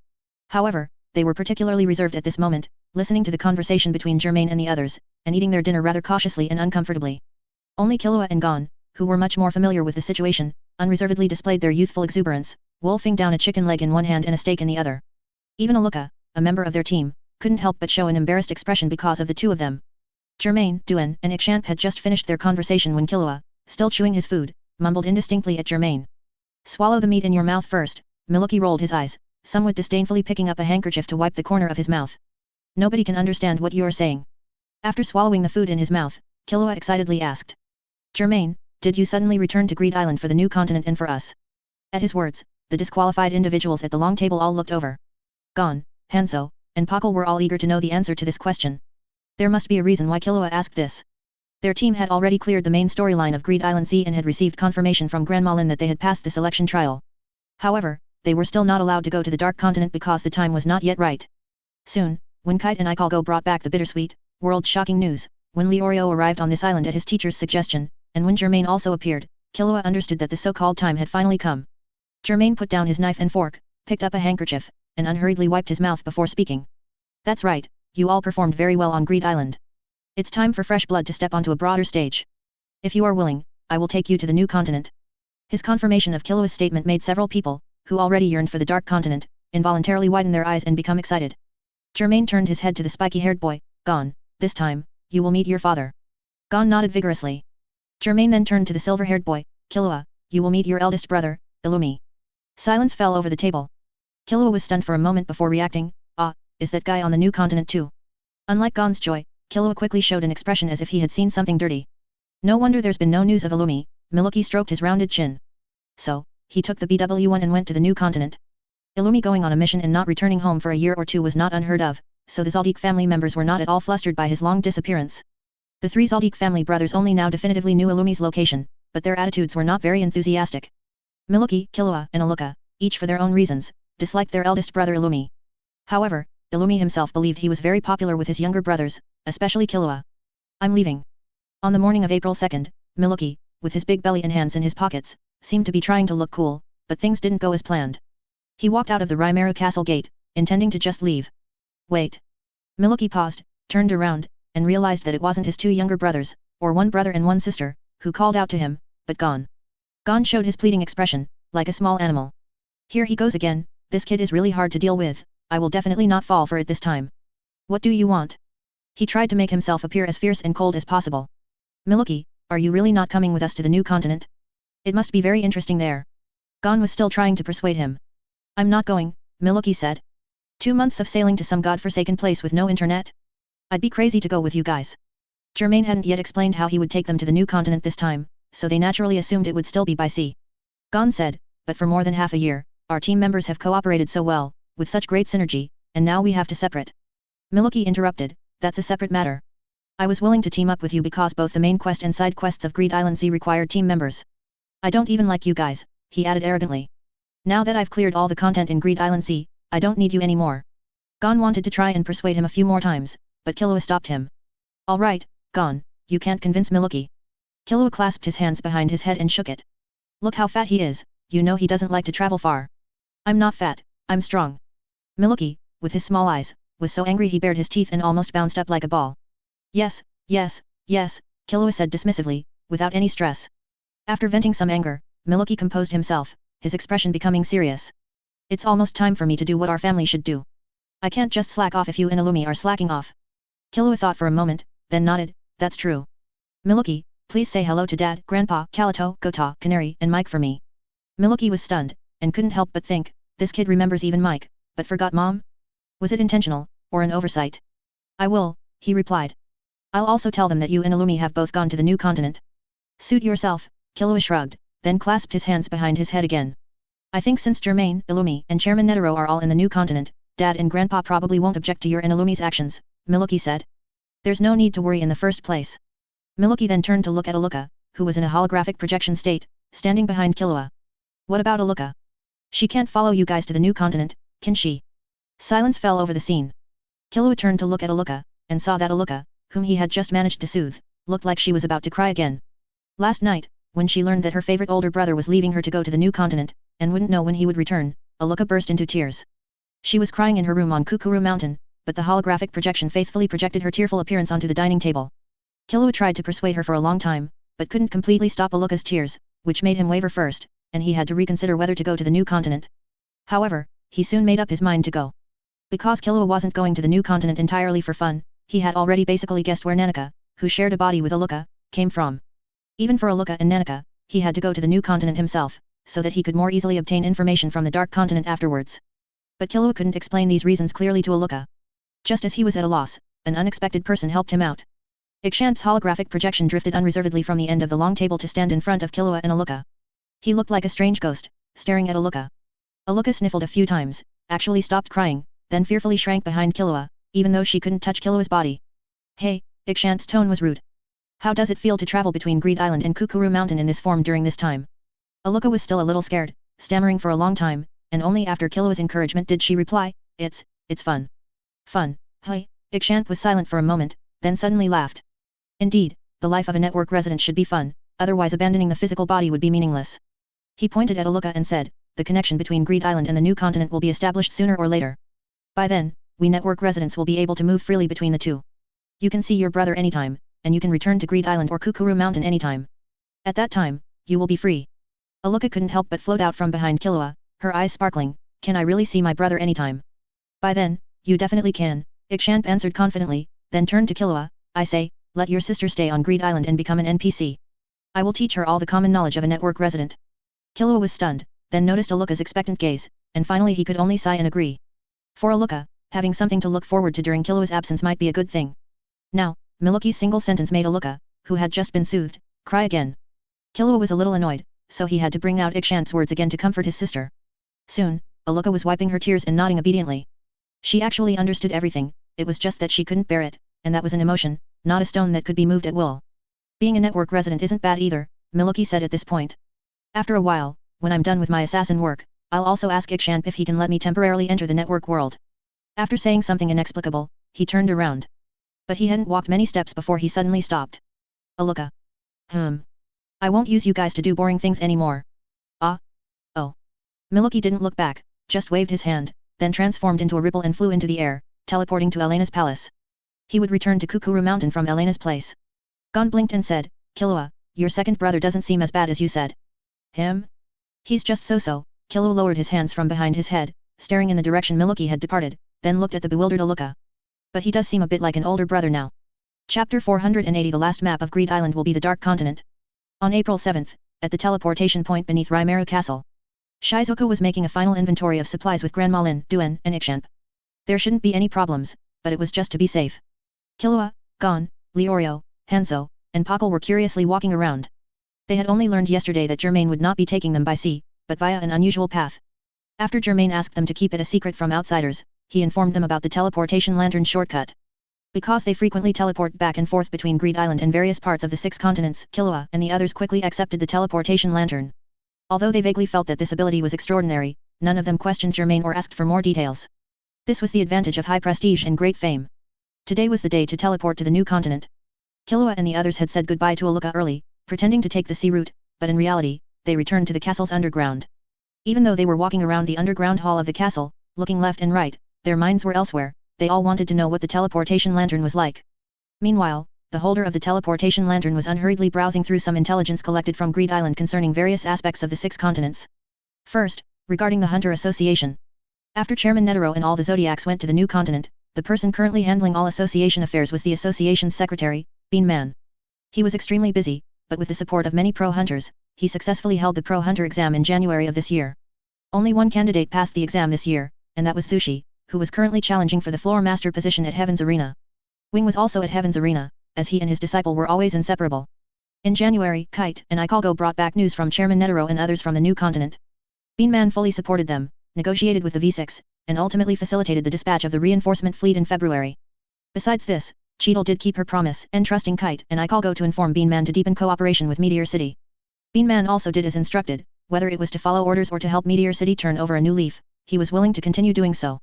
However, they were particularly reserved at this moment, listening to the conversation between Germain and the others, and eating their dinner rather cautiously and uncomfortably. Only Killua and Gon, who were much more familiar with the situation, unreservedly displayed their youthful exuberance, wolfing down a chicken leg in one hand and a steak in the other. Even Aluka, a member of their team, couldn't help but show an embarrassed expression because of the two of them. Germain, Duen, and HxH had just finished their conversation when Killua, still chewing his food, mumbled indistinctly at Germain. Swallow the meat in your mouth first. Milwaukee rolled his eyes, somewhat disdainfully picking up a handkerchief to wipe the corner of his mouth. Nobody can understand what you are saying. After swallowing the food in his mouth, Killua excitedly asked. Germain, did you suddenly return to Greed Island for the new continent and for us? At his words, the disqualified individuals at the long table all looked over. Gon, Hanzo, and Pakal were all eager to know the answer to this question. There must be a reason why Killua asked this. Their team had already cleared the main storyline of Greed Island Z and had received confirmation from Grandma Lin that they had passed the selection trial. However, they were still not allowed to go to the Dark Continent because the time was not yet right. Soon, when Kite and Ikalgo brought back the bittersweet, world-shocking news, when Leorio arrived on this island at his teacher's suggestion, and when Germain also appeared, Killua understood that the so-called time had finally come. Germain put down his knife and fork, picked up a handkerchief, and unhurriedly wiped his mouth before speaking. That's right, you all performed very well on Greed Island. It's time for fresh blood to step onto a broader stage. If you are willing, I will take you to the new continent. His confirmation of Killua's statement made several people, who already yearned for the Dark Continent, involuntarily widen their eyes and become excited. Germain turned his head to the spiky-haired boy. Gon, this time, you will meet your father. Gon nodded vigorously. Germain then turned to the silver-haired boy. Killua, you will meet your eldest brother, Illumi. Silence fell over the table. Killua was stunned for a moment before reacting. Ah, is that guy on the new continent too? Unlike Gon's joy, Killua quickly showed an expression as if he had seen something dirty. No wonder there's been no news of Illumi. Milwaukee stroked his rounded chin. So, he took the BW1 and went to the new continent. Illumi going on a mission and not returning home for a year or two was not unheard of, so the Zaldik family members were not at all flustered by his long disappearance. The three Zaldik family brothers only now definitively knew Illumi's location, but their attitudes were not very enthusiastic. Milwaukee, Killua, and Aluka, each for their own reasons, disliked their eldest brother Illumi. However, Illumi himself believed he was very popular with his younger brothers, especially Killua. I'm leaving. On the morning of April 2nd, Milwaukee, with his big belly and hands in his pockets, seemed to be trying to look cool, but things didn't go as planned. He walked out of the Rimaru castle gate, intending to just leave. Wait. Milwaukee paused, turned around, and realized that it wasn't his two younger brothers, or one brother and one sister, who called out to him, but Gon. Gon showed his pleading expression, like a small animal. Here he goes again, this kid is really hard to deal with, I will definitely not fall for it this time. What do you want? He tried to make himself appear as fierce and cold as possible. Milwaukee, are you really not coming with us to the new continent? It must be very interesting there. Gon was still trying to persuade him. I'm not going, Milwaukee said. 2 months of sailing to some godforsaken place with no internet? I'd be crazy to go with you guys. Germain hadn't yet explained how he would take them to the new continent this time, so they naturally assumed it would still be by sea. Gon said, but for more than half a year, our team members have cooperated so well, with such great synergy, and now we have to separate. Milwaukee interrupted, that's a separate matter. I was willing to team up with you because both the main quest and side quests of Greed Island Z required team members. I don't even like you guys, he added arrogantly. Now that I've cleared all the content in Greed Island Z, I don't need you anymore. Gon wanted to try and persuade him a few more times, but Killua stopped him. Alright, Gon, you can't convince Milwaukee. Killua clasped his hands behind his head and shook it. Look how fat he is, you know he doesn't like to travel far. I'm not fat, I'm strong. Milwaukee, with his small eyes, was so angry he bared his teeth and almost bounced up like a ball. Yes, yes, yes, Killua said dismissively, without any stress. After venting some anger, Milwaukee composed himself, his expression becoming serious. It's almost time for me to do what our family should do. I can't just slack off if you and Illumi are slacking off. Killua thought for a moment, then nodded, that's true. Milwaukee, please say hello to Dad, Grandpa, Kalito, Gota, Canary, and Mike for me. Milwaukee was stunned, and couldn't help but think, this kid remembers even Mike, but forgot Mom? Was it intentional, or an oversight? I will, he replied. I'll also tell them that you and Illumi have both gone to the new continent. Suit yourself, Killua shrugged, then clasped his hands behind his head again. I think since Germain, Illumi, and Chairman Netero are all in the new continent, Dad and Grandpa probably won't object to your and Illumi's actions, Milwaukee said. There's no need to worry in the first place. Milwaukee then turned to look at Aluka, who was in a holographic projection state, standing behind Killua. What about Aluka? She can't follow you guys to the new continent, can she? Silence fell over the scene. Killua turned to look at Aluka, and saw that Aluka, whom he had just managed to soothe, looked like she was about to cry again. Last night, when she learned that her favorite older brother was leaving her to go to the new continent, and wouldn't know when he would return, Aluka burst into tears. She was crying in her room on Kukuru Mountain, but the holographic projection faithfully projected her tearful appearance onto the dining table. Killua tried to persuade her for a long time, but couldn't completely stop Aluka's tears, which made him waver first, and he had to reconsider whether to go to the new continent. However, he soon made up his mind to go. Because Killua wasn't going to the new continent entirely for fun, he had already basically guessed where Nanika, who shared a body with Aluka, came from. Even for Aluka and Nanika, he had to go to the new continent himself, so that he could more easily obtain information from the Dark Continent afterwards. But Killua couldn't explain these reasons clearly to Aluka. Just as he was at a loss, an unexpected person helped him out. HxH's holographic projection drifted unreservedly from the end of the long table to stand in front of Killua and Aluka. He looked like a strange ghost, staring at Aluka. Aluka sniffled a few times, actually stopped crying, then fearfully shrank behind Killua, even though she couldn't touch Killua's body. Hey, HxH's tone was rude. How does it feel to travel between Greed Island and Kukuru Mountain in this form during this time? Aluka was still a little scared, stammering for a long time, and only after Killua's encouragement did she reply, it's fun. Fun, hi. HxH was silent for a moment, then suddenly laughed. Indeed, the life of a network resident should be fun, otherwise abandoning the physical body would be meaningless. He pointed at Aluka and said, the connection between Greed Island and the new continent will be established sooner or later. By then, we network residents will be able to move freely between the two. You can see your brother anytime, and you can return to Greed Island or Kukuru Mountain anytime. At that time, you will be free. Aluka couldn't help but float out from behind Killua, her eyes sparkling, can I really see my brother anytime? By then, you definitely can, HxH answered confidently, then turned to Killua, I say, let your sister stay on Greed Island and become an NPC. I will teach her all the common knowledge of a network resident. Killua was stunned, then noticed Aluka's expectant gaze, and finally he could only sigh and agree. For Aluka, having something to look forward to during Killua's absence might be a good thing. Now, Milwaukee's single sentence made Aluka, who had just been soothed, cry again. Killua was a little annoyed, so he had to bring out HxH's words again to comfort his sister. Soon, Aluka was wiping her tears and nodding obediently. She actually understood everything, it was just that she couldn't bear it, and that was an emotion, not a stone that could be moved at will. Being a network resident isn't bad either, Milwaukee said at this point. After a while, when I'm done with my assassin work, I'll also ask HxH if he can let me temporarily enter the network world. After saying something inexplicable, he turned around. But he hadn't walked many steps before he suddenly stopped. Aluka. I won't use you guys to do boring things anymore. Ah. Oh. Milwaukee didn't look back, just waved his hand, then transformed into a ripple and flew into the air, teleporting to Elena's palace. He would return to Kukuru Mountain from Elena's place. Gon blinked and said, Killua, your second brother doesn't seem as bad as you said. Him? He's just so-so. Killua lowered his hands from behind his head, staring in the direction Miluki had departed, then looked at the bewildered Aluka. But he does seem a bit like an older brother now. Chapter 480. The last map of Greed Island will be the Dark Continent. On April 7th, at the teleportation point beneath Raimeru Castle, Shizuku was making a final inventory of supplies with Grandma Lin, Duen, and HxH. There shouldn't be any problems, but it was just to be safe. Killua, Gon, Leorio, Hanzo, and Pakal were curiously walking around. They had only learned yesterday that Germain would not be taking them by sea, but via an unusual path. After Germain asked them to keep it a secret from outsiders, he informed them about the teleportation lantern shortcut. Because they frequently teleport back and forth between Greed Island and various parts of the 6 continents, Killua and the others quickly accepted the teleportation lantern. Although they vaguely felt that this ability was extraordinary, none of them questioned Germain or asked for more details. This was the advantage of high prestige and great fame. Today was the day to teleport to the new continent. Killua and the others had said goodbye to Aluka early, pretending to take the sea route, but in reality, they returned to the castle's underground. Even though they were walking around the underground hall of the castle, looking left and right, their minds were elsewhere. They all wanted to know what the teleportation lantern was like. Meanwhile, the holder of the teleportation lantern was unhurriedly browsing through some intelligence collected from Greed Island concerning various aspects of the 6 continents. First, regarding the Hunter Association. After Chairman Netero and all the Zodiacs went to the new continent, the person currently handling all association affairs was the association's secretary, Bean Man. He was extremely busy, but with the support of many pro-hunters, he successfully held the pro-hunter exam in January of this year. Only one candidate passed the exam this year, and that was Sushi, who was currently challenging for the floor master position at Heaven's Arena. Wing was also at Heaven's Arena, as he and his disciple were always inseparable. In January, Kite and Ikalgo brought back news from Chairman Netero and others from the new continent. Bean Man fully supported them, negotiated with the V6, and ultimately facilitated the dispatch of the reinforcement fleet in February. Besides this, Cheadle did keep her promise, entrusting Kite and Ikalgo to inform Bean Man to deepen cooperation with Meteor City. Bean Man also did as instructed, whether it was to follow orders or to help Meteor City turn over a new leaf, he was willing to continue doing so.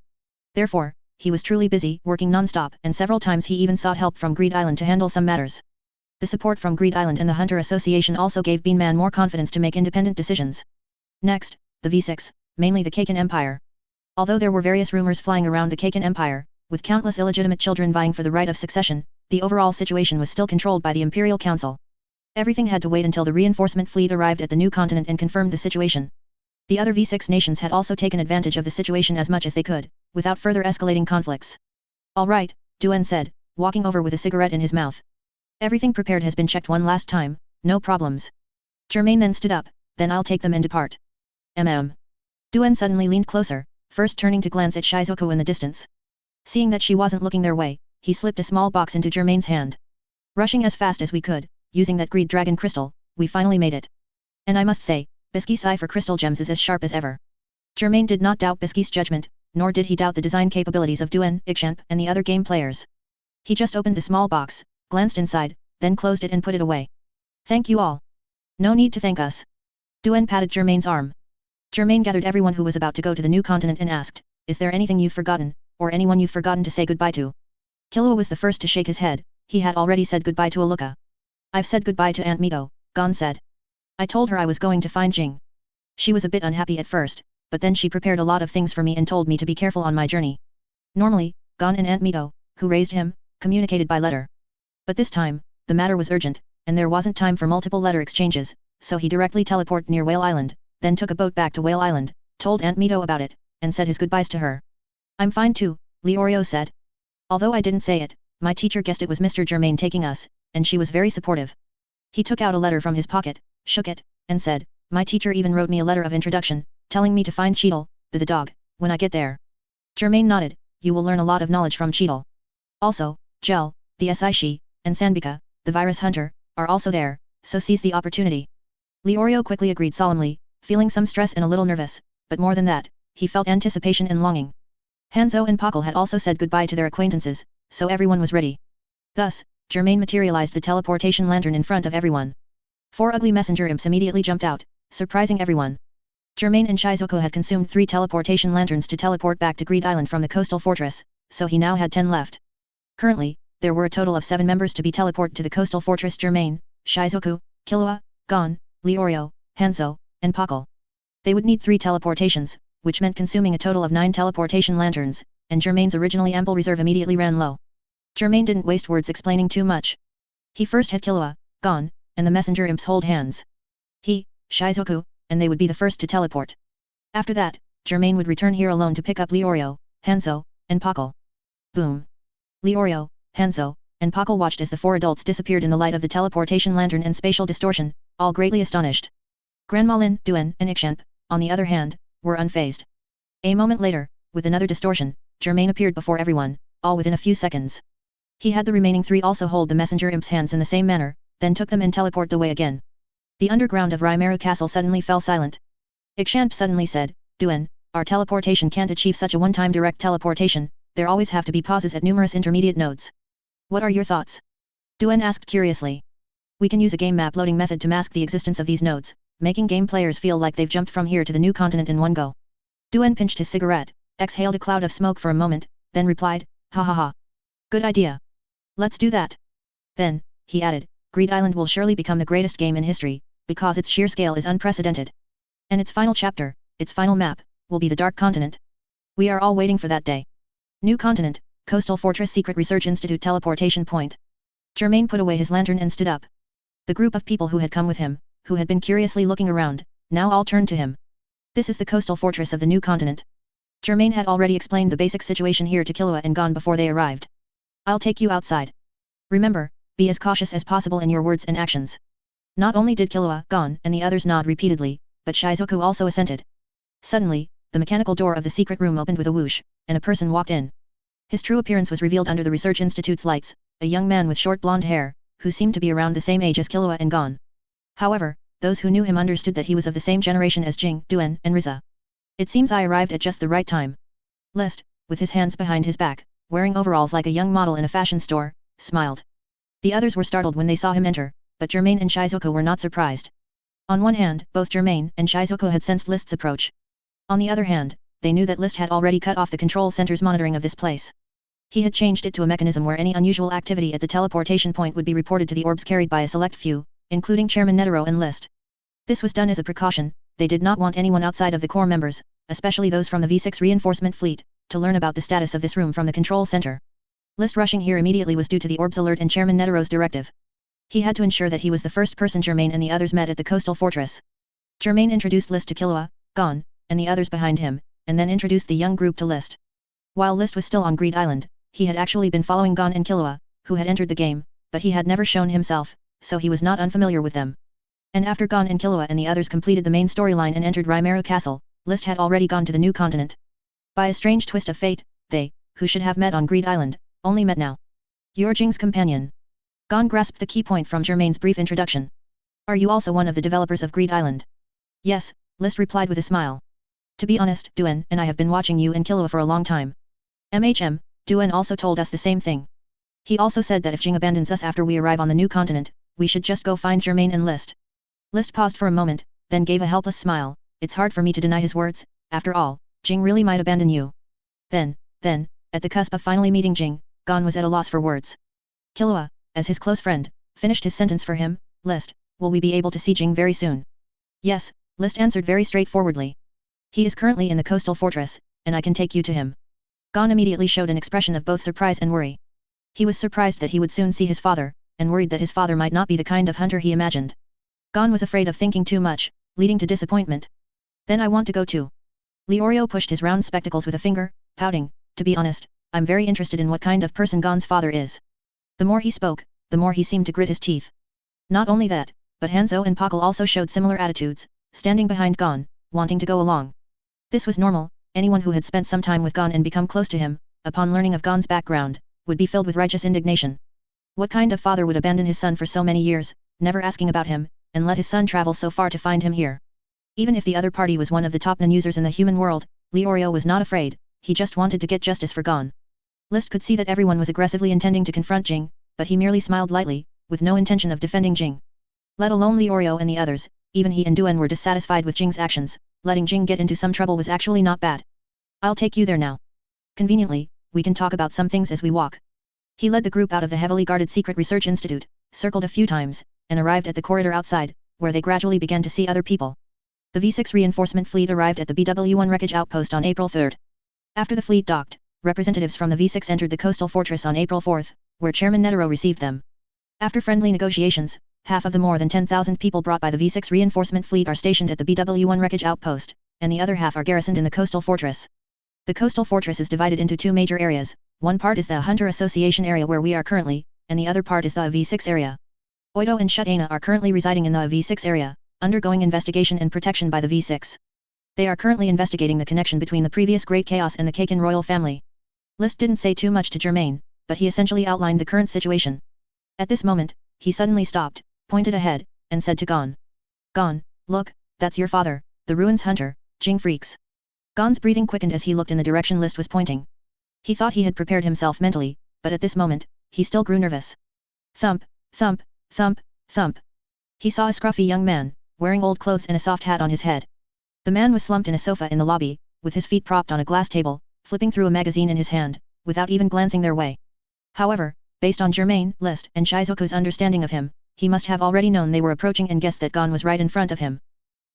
Therefore, he was truly busy, working non-stop, and several times he even sought help from Greed Island to handle some matters. The support from Greed Island and the Hunter Association also gave Bean Man more confidence to make independent decisions. Next, the V6, mainly the Kaken Empire. Although there were various rumors flying around the Kaken Empire, with countless illegitimate children vying for the right of succession, the overall situation was still controlled by the Imperial Council. Everything had to wait until the reinforcement fleet arrived at the new continent and confirmed the situation. The other V6 nations had also taken advantage of the situation as much as they could, without further escalating conflicts. All right, Duen said, walking over with a cigarette in his mouth. Everything prepared has been checked one last time, no problems. Germain then stood up, then I'll take them and depart. Duen suddenly leaned closer, first turning to glance at Shizuku in the distance. Seeing that she wasn't looking their way, he slipped a small box into Germain's hand. Rushing as fast as we could, using that Greed Dragon crystal, we finally made it. And I must say, HxH for crystal gems is as sharp as ever. Germain did not doubt HxH's judgment, nor did he doubt the design capabilities of Duen, HxH, and the other game players. He just opened the small box, glanced inside, then closed it and put it away. Thank you all. No need to thank us. Duen patted Germain's arm. Germain gathered everyone who was about to go to the new continent and asked, is there anything you've forgotten, or anyone you've forgotten to say goodbye to? Killua was the first to shake his head, he had already said goodbye to Aluka. I've said goodbye to Aunt Mito, Gon said. I told her I was going to find Jing. She was a bit unhappy at first, but then she prepared a lot of things for me and told me to be careful on my journey. Normally, Gon and Aunt Mito, who raised him, communicated by letter. But this time, the matter was urgent, and there wasn't time for multiple letter exchanges, so he directly teleported near Whale Island, then took a boat back to Whale Island, told Aunt Mito about it, and said his goodbyes to her. I'm fine too, Leorio said. Although I didn't say it, my teacher guessed it was Mr. Germain taking us, and she was very supportive. He took out a letter from his pocket, shook it, and said, my teacher even wrote me a letter of introduction, telling me to find Cheadle, the dog, when I get there. Germain nodded, you will learn a lot of knowledge from Cheadle. Also, Gel, the SI and Sanbika, the virus hunter, are also there, so seize the opportunity. Leorio quickly agreed solemnly, feeling some stress and a little nervous, but more than that, he felt anticipation and longing. Hanzo and Pakal had also said goodbye to their acquaintances, so everyone was ready. Thus, Germain materialized the teleportation lantern in front of everyone. 4 ugly messenger imps immediately jumped out, surprising everyone. Germain and Shizuku had consumed 3 teleportation lanterns to teleport back to Greed Island from the coastal fortress, so he now had 10 left. Currently, there were a total of 7 members to be teleported to the coastal fortress: Germain, Shizuku, Killua, Gon, Leorio, Hanzo, and Pakal. They would need 3 teleportations, which meant consuming a total of 9 teleportation lanterns, and Germain's originally ample reserve immediately ran low. Germain didn't waste words explaining too much. He first had Killua, Gon, and the messenger imps hold hands. He, Shizuku, and they would be the first to teleport. After that, Germain would return here alone to pick up Leorio, Hanzo, and Pakal. Boom. Leorio, Hanzo, and Pakal watched as the 4 adults disappeared in the light of the teleportation lantern and spatial distortion, all greatly astonished. Grandma Lin, Duan, and Ixchanp, on the other hand, were unfazed. A moment later, with another distortion, Germain appeared before everyone, all within a few seconds. He had the remaining 3 also hold the messenger imp's hands in the same manner, then took them and teleported away again. The underground of Raimeru Castle suddenly fell silent. Ixchanp suddenly said, Duan, our teleportation can't achieve such a one-time direct teleportation, there always have to be pauses at numerous intermediate nodes. What are your thoughts? Duan asked curiously. We can use a game map loading method to mask the existence of these nodes, making game players feel like they've jumped from here to the new continent in one go. Duan pinched his cigarette, exhaled a cloud of smoke for a moment, then replied, ha ha ha. Good idea. Let's do that. Then, he added, Greed Island will surely become the greatest game in history, because its sheer scale is unprecedented. And its final chapter, its final map, will be the Dark Continent. We are all waiting for that day. New Continent, Coastal Fortress Secret Research Institute Teleportation Point. Germain put away his lantern and stood up. The group of people who had come with him, who had been curiously looking around, now all turned to him. This is the coastal fortress of the New Continent. Germain had already explained the basic situation here to Killua and Gon before they arrived. I'll take you outside. Remember, be as cautious as possible in your words and actions. Not only did Killua, Gon, and the others nod repeatedly, but Shizuku also assented. Suddenly, the mechanical door of the secret room opened with a whoosh, and a person walked in. His true appearance was revealed under the Research Institute's lights, a young man with short blonde hair, who seemed to be around the same age as Killua and Gon. However, those who knew him understood that he was of the same generation as Jing, Duan, and Riza. It seems I arrived at just the right time. List, with his hands behind his back, wearing overalls like a young model in a fashion store, smiled. The others were startled when they saw him enter, but Germain and Shizuku were not surprised. On one hand, both Germain and Shizuku had sensed List's approach. On the other hand, they knew that List had already cut off the control center's monitoring of this place. He had changed it to a mechanism where any unusual activity at the teleportation point would be reported to the orbs carried by a select few, including Chairman Netero and List. This was done as a precaution. They did not want anyone outside of the core members, especially those from the V6 reinforcement fleet, to learn about the status of this room from the control center. List rushing here immediately was due to the orbs alert and Chairman Netero's directive. He had to ensure that he was the first person Germain and the others met at the coastal fortress. Germain introduced List to Killua, Gon, and the others behind him, and then introduced the young group to List. While List was still on Greed Island, he had actually been following Gon and Killua, who had entered the game, but he had never shown himself, so he was not unfamiliar with them. And after Gon and Killua and the others completed the main storyline and entered Raimeru Castle, List had already gone to the new continent. By a strange twist of fate, they, who should have met on Greed Island, only met now. You're Jing's companion. Gon grasped the key point from Germain's brief introduction. Are you also one of the developers of Greed Island? Yes, List replied with a smile. To be honest, Duan and I have been watching you and Killua for a long time. Duan also told us the same thing. He also said that if Jing abandons us after we arrive on the new continent, we should just go find Germain and List. List paused for a moment, then gave a helpless smile. It's hard for me to deny his words, after all, Jing really might abandon you. Then, at the cusp of finally meeting Jing, Gon was at a loss for words. Killua, as his close friend, finished his sentence for him. List, will we be able to see Jing very soon? Yes, List answered very straightforwardly. He is currently in the coastal fortress, and I can take you to him. Gon immediately showed an expression of both surprise and worry. He was surprised that he would soon see his father, and worried that his father might not be the kind of hunter he imagined. Gon was afraid of thinking too much, leading to disappointment. Then I want to go too. Leorio pushed his round spectacles with a finger, pouting, to be honest, I'm very interested in what kind of person Gon's father is. The more he spoke, the more he seemed to grit his teeth. Not only that, but Hanzo and Pakal also showed similar attitudes, standing behind Gon, wanting to go along. This was normal. Anyone who had spent some time with Gon and become close to him, upon learning of Gon's background, would be filled with righteous indignation. What kind of father would abandon his son for so many years, never asking about him, and let his son travel so far to find him here? Even if the other party was one of the top non-users in the human world, Leorio was not afraid, he just wanted to get justice for Gon. List could see that everyone was aggressively intending to confront Jing, but he merely smiled lightly, with no intention of defending Jing. Let alone Leorio and the others, even he and Duan were dissatisfied with Jing's actions. Letting Jing get into some trouble was actually not bad. I'll take you there now. Conveniently, we can talk about some things as we walk. He led the group out of the heavily guarded Secret Research Institute, circled a few times, and arrived at the corridor outside, where they gradually began to see other people. The V6 reinforcement fleet arrived at the BW-1 wreckage outpost on April 3. After the fleet docked, representatives from the V6 entered the coastal fortress on April 4, where Chairman Netero received them. After friendly negotiations, half of the more than 10,000 people brought by the V6 reinforcement fleet are stationed at the BW-1 wreckage outpost, and the other half are garrisoned in the coastal fortress. The coastal fortress is divided into two major areas. One part is the Hunter Association area where we are currently, and the other part is the V6 area. Oito and Shutana are currently residing in the V6 area, undergoing investigation and protection by the V6. They are currently investigating the connection between the previous Great Chaos and the Kaken royal family. List didn't say too much to Germain, but he essentially outlined the current situation. At this moment, he suddenly stopped, pointed ahead, and said to Gon. Gon, look, that's your father, the ruins hunter, Jing Freaks. Gon's breathing quickened as he looked in the direction List was pointing. He thought he had prepared himself mentally, but at this moment, he still grew nervous. Thump, thump, thump, thump. He saw a scruffy young man, wearing old clothes and a soft hat on his head. The man was slumped in a sofa in the lobby, with his feet propped on a glass table, flipping through a magazine in his hand, without even glancing their way. However, based on Germain, List, and Shizuku's understanding of him, he must have already known they were approaching and guessed that Gon was right in front of him.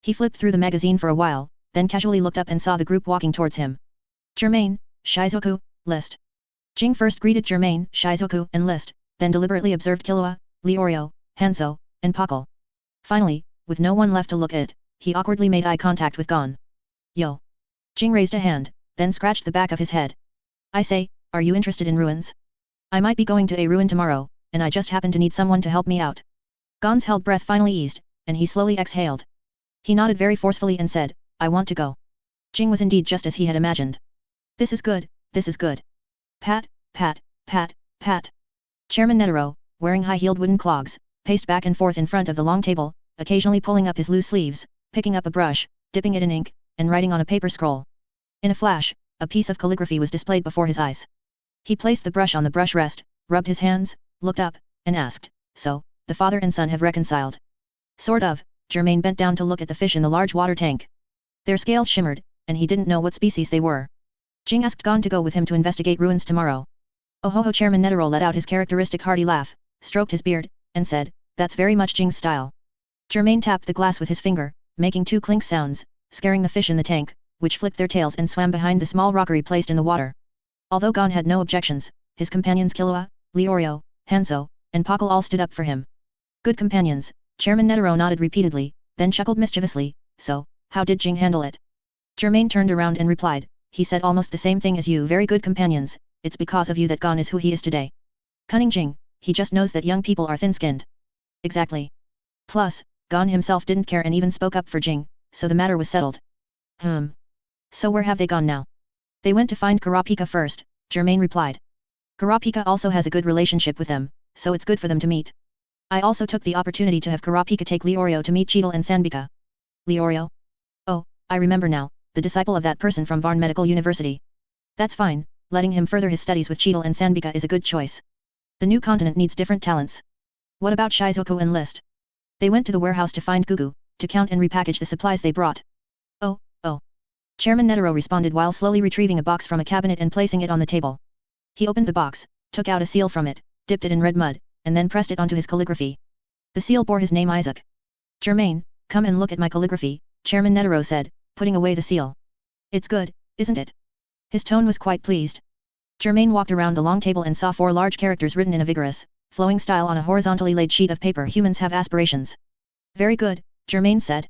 He flipped through the magazine for a while, then casually looked up and saw the group walking towards him. Germain, Shizuku, List. Jing first greeted Germain, Shizuku, and List, then deliberately observed Killua, Leorio, Hanzo, and Pakal. Finally, with no one left to look at, he awkwardly made eye contact with Gon. Yo. Jing raised a hand, then scratched the back of his head. I say, are you interested in ruins? I might be going to a ruin tomorrow, and I just happen to need someone to help me out. Gon's held breath finally eased, and he slowly exhaled. He nodded very forcefully and said, I want to go. Jing was indeed just as he had imagined. This is good, this is good. Pat, pat, pat, pat. Chairman Netero, wearing high-heeled wooden clogs, paced back and forth in front of the long table, occasionally pulling up his loose sleeves, picking up a brush, dipping it in ink, and writing on a paper scroll. In a flash, a piece of calligraphy was displayed before his eyes. He placed the brush on the brush rest, rubbed his hands, looked up, and asked, so, the father and son have reconciled? Sort of. Germain bent down to look at the fish in the large water tank. Their scales shimmered, and he didn't know what species they were. Jing asked Gon to go with him to investigate ruins tomorrow. Oh ho ho! Chairman Netero let out his characteristic hearty laugh, stroked his beard, and said, that's very much Jing's style. Germain tapped the glass with his finger, making two clink sounds, scaring the fish in the tank, which flicked their tails and swam behind the small rockery placed in the water. Although Gon had no objections, his companions Killua, Leorio, Hanzo, and Pakal all stood up for him. Good companions, Chairman Netero nodded repeatedly, then chuckled mischievously, so, how did Jing handle it? Germain turned around and replied, he said almost the same thing as you. Very good companions, it's because of you that Gon is who he is today. Cunning Jing, he just knows that young people are thin-skinned. Exactly. Plus, Gon himself didn't care and even spoke up for Jing, so the matter was settled. So where have they gone now? They went to find Kurapika first, Germain replied. Kurapika also has a good relationship with them, so it's good for them to meet. I also took the opportunity to have Kurapika take Leorio to meet Cheetal and Sanbika. Leorio? Oh, I remember now, the disciple of that person from Varn Medical University. That's fine, letting him further his studies with Cheetal and Sanbika is a good choice. The new continent needs different talents. What about Shizuku and List? They went to the warehouse to find Gugu, to count and repackage the supplies they brought. Oh. Chairman Netero responded while slowly retrieving a box from a cabinet and placing it on the table. He opened the box, took out a seal from it, dipped it in red mud, and then pressed it onto his calligraphy. The seal bore his name Isaac. Germain, come and look at my calligraphy, Chairman Netero said, putting away the seal. It's good, isn't it? His tone was quite pleased. Germain walked around the long table and saw 4 large characters written in a vigorous, flowing style on a horizontally laid sheet of paper. Humans have aspirations. Very good, Germain said.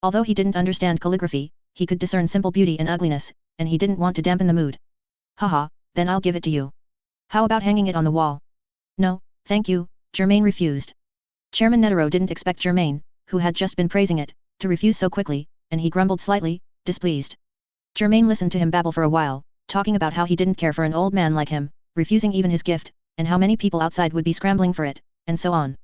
Although he didn't understand calligraphy, he could discern simple beauty and ugliness, and he didn't want to dampen the mood. Haha, then I'll give it to you. How about hanging it on the wall? No, thank you, Germain refused. Chairman Netero didn't expect Germain, who had just been praising it, to refuse so quickly, and he grumbled slightly, displeased. Germain listened to him babble for a while, talking about how he didn't care for an old man like him, refusing even his gift, and how many people outside would be scrambling for it, and so on.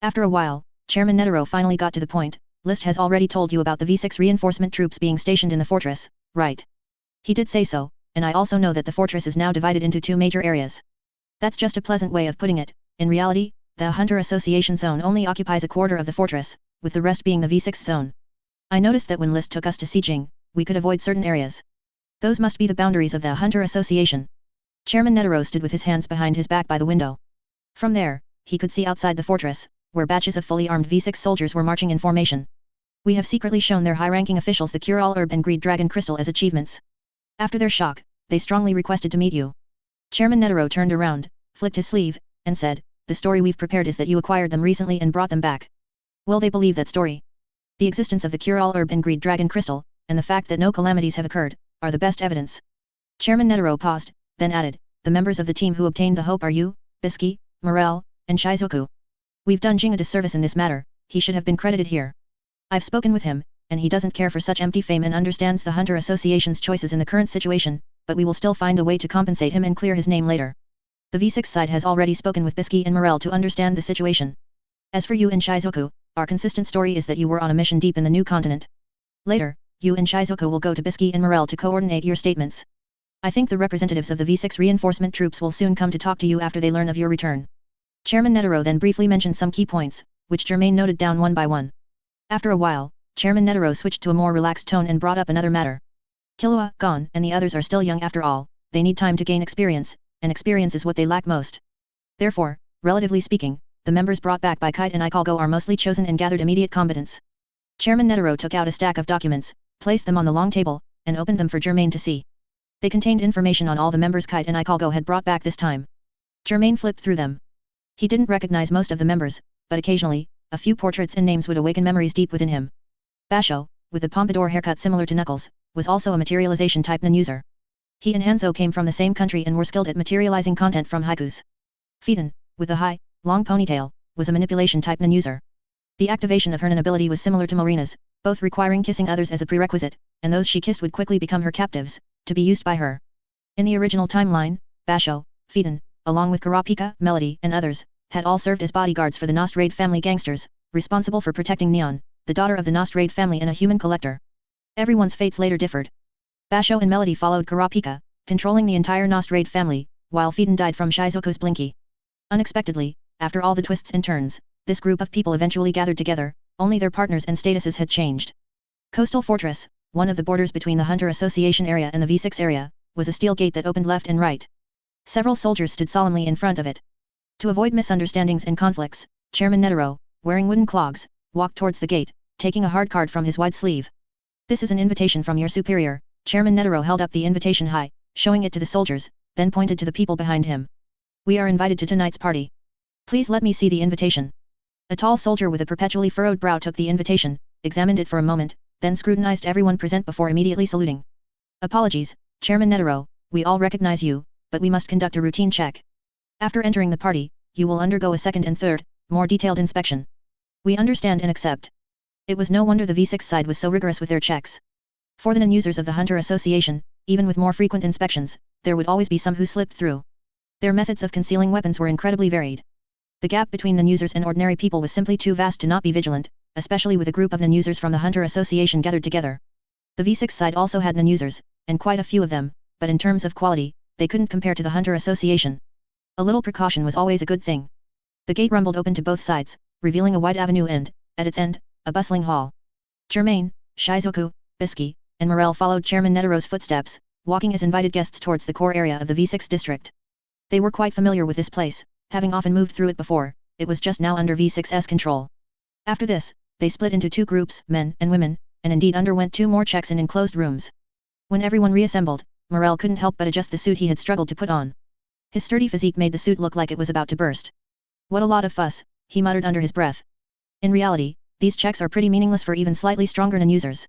After a while, Chairman Netero finally got to the point. List has already told you about the V6 reinforcement troops being stationed in the fortress, right? He did say so, and I also know that the fortress is now divided into 2 major areas. That's just a pleasant way of putting it. In reality, the Hunter Association zone only occupies a quarter of the fortress, with the rest being the V6 zone. I noticed that when List took us to Sijing, we could avoid certain areas. Those must be the boundaries of the Hunter Association. Chairman Netero stood with his hands behind his back by the window. From there, he could see outside the fortress, where batches of fully armed V6 soldiers were marching in formation. We have secretly shown their high-ranking officials the cure-all herb and greed dragon crystal as achievements. After their shock, they strongly requested to meet you. Chairman Netero turned around, flicked his sleeve, and said, the story we've prepared is that you acquired them recently and brought them back. Will they believe that story? The existence of the cure-all herb and greed dragon crystal, and the fact that no calamities have occurred, are the best evidence. Chairman Netero paused, then added, the members of the team who obtained the hope are you, Bisky, Morel, and Shizuku. We've done Jing a disservice in this matter, he should have been credited here. I've spoken with him, and he doesn't care for such empty fame and understands the Hunter Association's choices in the current situation, but we will still find a way to compensate him and clear his name later. The V6 side has already spoken with Bisky and Morel to understand the situation. As for you and Shizuku, our consistent story is that you were on a mission deep in the new continent. Later, you and Shizuku will go to Bisky and Morel to coordinate your statements. I think the representatives of the V6 reinforcement troops will soon come to talk to you after they learn of your return. Chairman Netero then briefly mentioned some key points, which Germain noted down one by one. After a while, Chairman Netero switched to a more relaxed tone and brought up another matter. Killua, gone, and the others are still young after all, they need time to gain experience, and experience is what they lack most. Therefore, relatively speaking, the members brought back by Kite and Ikalgo are mostly chosen and gathered immediate competence. Chairman Netero took out a stack of documents, placed them on the long table, and opened them for Germain to see. They contained information on all the members Kite and Ikalgo had brought back this time. Germain flipped through them. He didn't recognize most of the members, but occasionally, a few portraits and names would awaken memories deep within him. Basho, with the pompadour haircut similar to Knuckles, was also a materialization type Nen user. He and Hanzo came from the same country and were skilled at materializing content from haikus. Phaeton, with the high, long ponytail, was a manipulation type Nen user. The activation of her Nen ability was similar to Marina's, both requiring kissing others as a prerequisite, and those she kissed would quickly become her captives, to be used by her. In the original timeline, Basho, Phaeton, along with Kurapika, Melody, and others, had all served as bodyguards for the Nostrade family gangsters, responsible for protecting Neon, the daughter of the Nostrade family and a human collector. Everyone's fates later differed. Basho and Melody followed Kurapika, controlling the entire Nostrade family, while Phaeton died from Shizuku's Blinky. Unexpectedly, after all the twists and turns, this group of people eventually gathered together, only their partners and statuses had changed. Coastal Fortress, one of the borders between the Hunter Association area and the V6 area, was a steel gate that opened left and right. Several soldiers stood solemnly in front of it. To avoid misunderstandings and conflicts, Chairman Netero, wearing wooden clogs, walked towards the gate, taking a hard card from his wide sleeve. This is an invitation from your superior. Chairman Netero held up the invitation high, showing it to the soldiers, then pointed to the people behind him. We are invited to tonight's party. Please let me see the invitation. A tall soldier with a perpetually furrowed brow took the invitation, examined it for a moment, then scrutinized everyone present before immediately saluting. Apologies, Chairman Netero, we all recognize you, but we must conduct a routine check. After entering the party, you will undergo a second and third, more detailed inspection. We understand and accept. It was no wonder the V6 side was so rigorous with their checks. For the non-users of the Hunter Association, even with more frequent inspections, there would always be some who slipped through. Their methods of concealing weapons were incredibly varied. The gap between non-users and ordinary people was simply too vast to not be vigilant, especially with a group of non-users from the Hunter Association gathered together. The V6 side also had non-users, and quite a few of them, but in terms of quality, they couldn't compare to the Hunter Association. A little precaution was always a good thing. The gate rumbled open to both sides, revealing a wide avenue and, at its end, a bustling hall. Germain, Shizuku, Bisky, and Morel followed Chairman Netero's footsteps, walking as invited guests towards the core area of the V6 district. They were quite familiar with this place, having often moved through it before. It was just now under V6's control. After this, they split into two groups, men and women, and indeed underwent 2 more checks in enclosed rooms. When everyone reassembled, Morel couldn't help but adjust the suit he had struggled to put on. His sturdy physique made the suit look like it was about to burst. What a lot of fuss, he muttered under his breath. In reality, these checks are pretty meaningless for even slightly stronger non-users.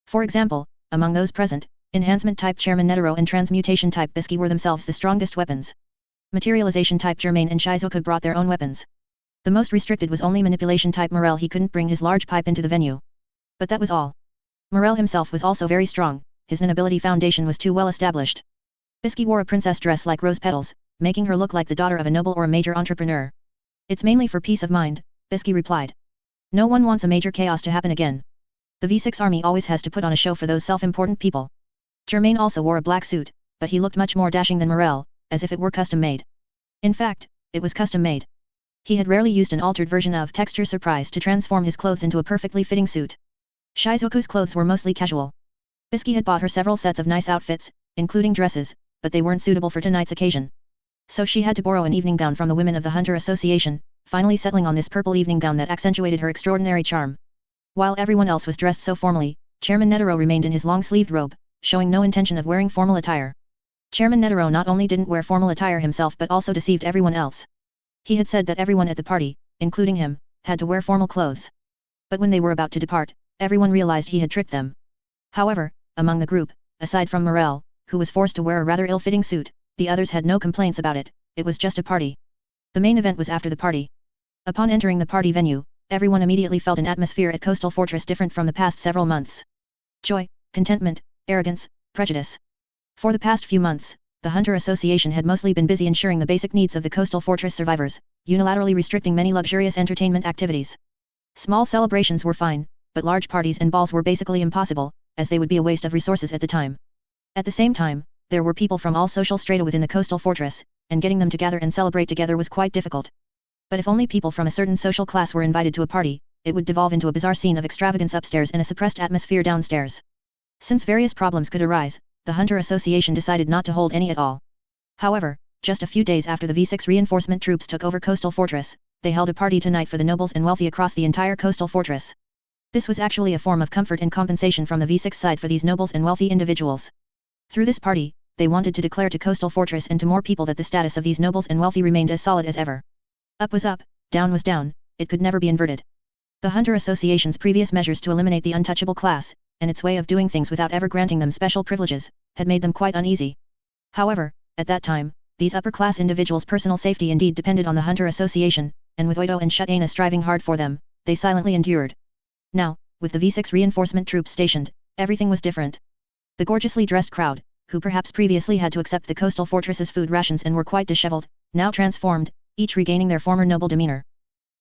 For example, among those present, Enhancement-type Chairman Netero and Transmutation-type Bisky were themselves the strongest weapons. Materialization-type Germain and Shizuku brought their own weapons. The most restricted was only Manipulation-type Morel. He couldn't bring his large pipe into the venue. But that was all. Morel himself was also very strong, his non-ability foundation was too well established. Bisky wore a princess dress like rose petals, making her look like the daughter of a noble or a major entrepreneur. It's mainly for peace of mind, Bisky replied. No one wants a major chaos to happen again. The V6 army always has to put on a show for those self-important people. Germain also wore a black suit, but he looked much more dashing than Morel, as if it were custom-made. In fact, it was custom-made. He had rarely used an altered version of Texture Surprise to transform his clothes into a perfectly fitting suit. Shizuku's clothes were mostly casual. Bisky had bought her several sets of nice outfits, including dresses, but they weren't suitable for tonight's occasion. So she had to borrow an evening gown from the women of the Hunter Association, finally settling on this purple evening gown that accentuated her extraordinary charm. While everyone else was dressed so formally, Chairman Netero remained in his long-sleeved robe, showing no intention of wearing formal attire. Chairman Netero not only didn't wear formal attire himself but also deceived everyone else. He had said that everyone at the party, including him, had to wear formal clothes. But when they were about to depart, everyone realized he had tricked them. However, among the group, aside from Morel, who was forced to wear a rather ill-fitting suit, the others had no complaints about it. It was just a party. The main event was after the party. Upon entering the party venue, everyone immediately felt an atmosphere at Coastal Fortress different from the past several months. Joy, contentment, arrogance, prejudice. For the past few months, the Hunter Association had mostly been busy ensuring the basic needs of the Coastal Fortress survivors, unilaterally restricting many luxurious entertainment activities. Small celebrations were fine, but large parties and balls were basically impossible, as they would be a waste of resources at the time. At the same time, there were people from all social strata within the Coastal Fortress, and getting them to gather and celebrate together was quite difficult. But if only people from a certain social class were invited to a party, it would devolve into a bizarre scene of extravagance upstairs and a suppressed atmosphere downstairs. Since various problems could arise, the Hunter Association decided not to hold any at all. However, just a few days after the V6 reinforcement troops took over Coastal Fortress, they held a party tonight for the nobles and wealthy across the entire Coastal Fortress. This was actually a form of comfort and compensation from the V6 side for these nobles and wealthy individuals. Through this party, they wanted to declare to Coastal Fortress and to more people that the status of these nobles and wealthy remained as solid as ever. Up was up, down was down, it could never be inverted. The Hunter Association's previous measures to eliminate the untouchable class, and its way of doing things without ever granting them special privileges, had made them quite uneasy. However, at that time, these upper-class individuals' personal safety indeed depended on the Hunter Association, and with Oito and HxH striving hard for them, they silently endured. Now, with the V6 reinforcement troops stationed, everything was different. The gorgeously dressed crowd, who perhaps previously had to accept the Coastal Fortress's food rations and were quite disheveled, now transformed, each regaining their former noble demeanor.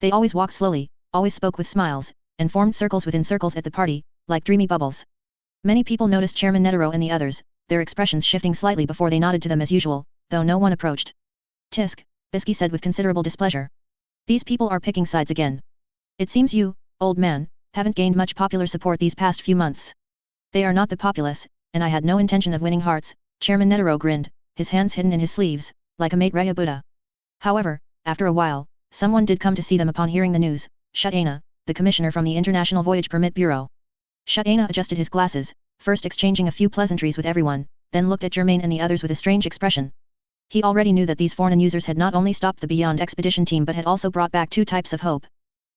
They always walked slowly, always spoke with smiles, and formed circles within circles at the party, like dreamy bubbles. Many people noticed Chairman Netero and the others, their expressions shifting slightly before they nodded to them as usual, though no one approached. Tisk, Bisky said with considerable displeasure. These people are picking sides again. It seems you, old man, haven't gained much popular support these past few months. They are not the populace, and I had no intention of winning hearts, Chairman Netero grinned, his hands hidden in his sleeves, like a mate Raya Buddha. However, after a while, someone did come to see them upon hearing the news, HxH, the commissioner from the International Voyage Permit Bureau. HxH adjusted his glasses, first exchanging a few pleasantries with everyone, then looked at Germain and the others with a strange expression. He already knew that these foreign users had not only stopped the Beyond expedition team but had also brought back two types of hope.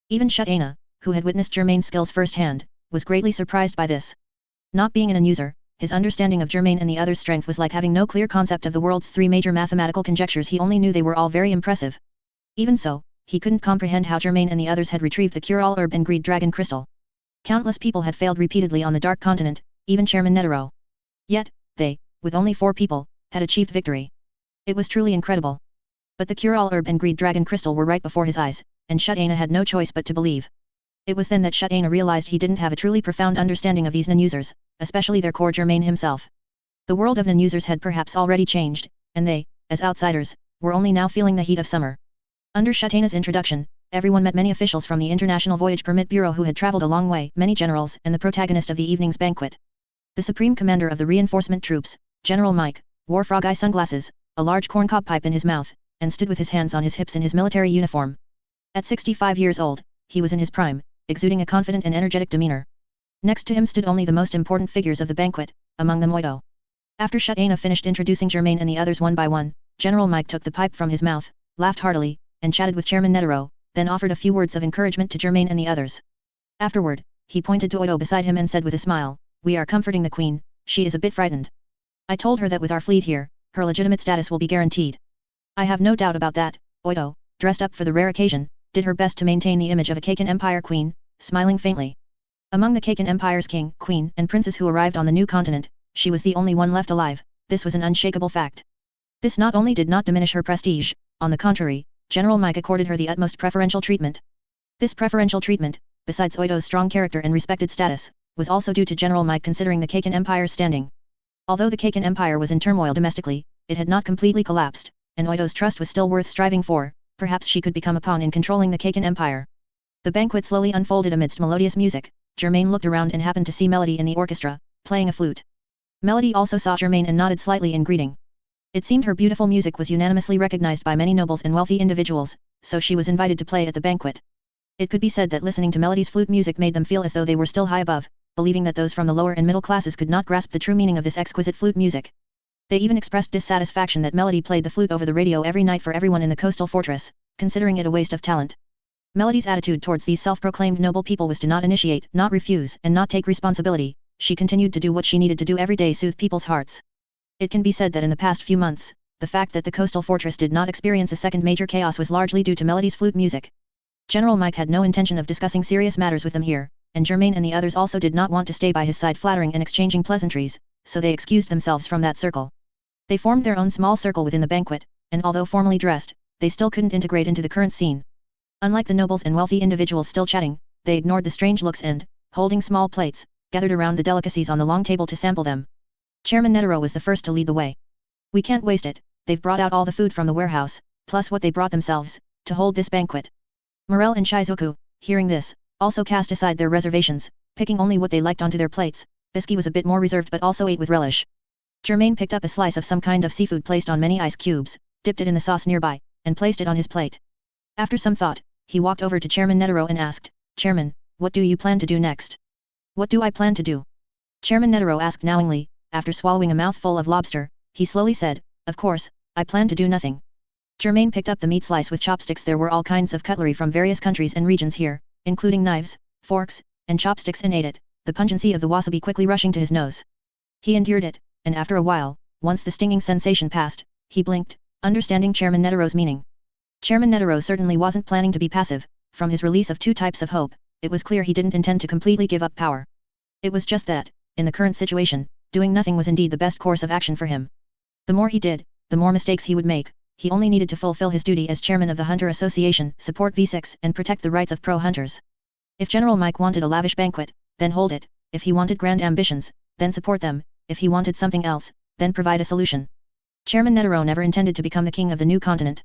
Even HxH, who had witnessed Germain's skills firsthand, was greatly surprised by this. Not being an user, his understanding of Germain and the others' strength was like having no clear concept of the world's three major mathematical conjectures. He only knew they were all very impressive. Even so, he couldn't comprehend how Germain and the others had retrieved the cure-all herb and greed dragon crystal. Countless people had failed repeatedly on the Dark Continent, even Chairman Netero. Yet, they, with only 4 people, had achieved victory. It was truly incredible. But the cure-all herb and greed dragon crystal were right before his eyes, and HxH had no choice but to believe. It was then that HxH realized he didn't have a truly profound understanding of these non-users, especially their core Germain himself. The world of non-users had perhaps already changed, and they, as outsiders, were only now feeling the heat of summer. Under HxH's introduction, everyone met many officials from the International Voyage Permit Bureau who had traveled a long way, many generals and the protagonist of the evening's banquet. The supreme commander of the reinforcement troops, General Mike, wore frog-eye sunglasses, a large corncob pipe in his mouth, and stood with his hands on his hips in his military uniform. At 65 years old, he was in his prime, exuding a confident and energetic demeanor. Next to him stood only the most important figures of the banquet, among them Oito. After HxH finished introducing Germain and the others one by one, General Mike took the pipe from his mouth, laughed heartily, and chatted with Chairman Netero, then offered a few words of encouragement to Germain and the others. Afterward, he pointed to Oito beside him and said with a smile, "We are comforting the Queen, she is a bit frightened. I told her that with our fleet here, her legitimate status will be guaranteed." "I have no doubt about that." Oito, dressed up for the rare occasion, did her best to maintain the image of a Kaken Empire queen, smiling faintly. Among the Kaken Empire's king, queen, and princes who arrived on the new continent, she was the only one left alive. This was an unshakable fact. This not only did not diminish her prestige, on the contrary, General Mike accorded her the utmost preferential treatment. This preferential treatment, besides Oito's strong character and respected status, was also due to General Mike considering the Kaken Empire's standing. Although the Kaken Empire was in turmoil domestically, it had not completely collapsed, and Oito's trust was still worth striving for. Perhaps she could become a pawn in controlling the Kaken Empire. The banquet slowly unfolded amidst melodious music. Germain looked around and happened to see Melody in the orchestra, playing a flute. Melody also saw Germain and nodded slightly in greeting. It seemed her beautiful music was unanimously recognized by many nobles and wealthy individuals, so she was invited to play at the banquet. It could be said that listening to Melody's flute music made them feel as though they were still high above, believing that those from the lower and middle classes could not grasp the true meaning of this exquisite flute music. They even expressed dissatisfaction that Melody played the flute over the radio every night for everyone in the coastal fortress, considering it a waste of talent. Melody's attitude towards these self-proclaimed noble people was to not initiate, not refuse, and not take responsibility. She continued to do what she needed to do every day, soothe people's hearts. It can be said that in the past few months, the fact that the coastal fortress did not experience a second major chaos was largely due to Melody's flute music. General Mike had no intention of discussing serious matters with them here, and Germain and the others also did not want to stay by his side flattering and exchanging pleasantries, so they excused themselves from that circle. They formed their own small circle within the banquet, and although formally dressed, they still couldn't integrate into the current scene. Unlike the nobles and wealthy individuals still chatting, they ignored the strange looks and, holding small plates, gathered around the delicacies on the long table to sample them. Chairman Netero was the first to lead the way. We can't waste it, they've brought out all the food from the warehouse, plus what they brought themselves, to hold this banquet. Morel and Shizuku, hearing this, also cast aside their reservations, picking only what they liked onto their plates. Bisky was a bit more reserved but also ate with relish. Germain picked up a slice of some kind of seafood placed on many ice cubes, dipped it in the sauce nearby, and placed it on his plate. After some thought, he walked over to Chairman Netero and asked, "Chairman, what do you plan to do next?" "What do I plan to do?" Chairman Netero asked knowingly. After swallowing a mouthful of lobster, he slowly said, "Of course, I plan to do nothing." Germain picked up the meat slice with chopsticks. There were all kinds of cutlery from various countries and regions here, including knives, forks, and chopsticks, and ate it, the pungency of the wasabi quickly rushing to his nose. He endured it, and after a while, once the stinging sensation passed, he blinked, understanding Chairman Netero's meaning. Chairman Netero certainly wasn't planning to be passive. From his release of 2 types of hope, it was clear he didn't intend to completely give up power. It was just that, in the current situation, doing nothing was indeed the best course of action for him. The more he did, the more mistakes he would make. He only needed to fulfill his duty as chairman of the Hunter Association, support V6 and protect the rights of pro-hunters. If General Mike wanted a lavish banquet, then hold it. If he wanted grand ambitions, then support them. If he wanted something else, then provide a solution. Chairman Netero never intended to become the king of the new continent.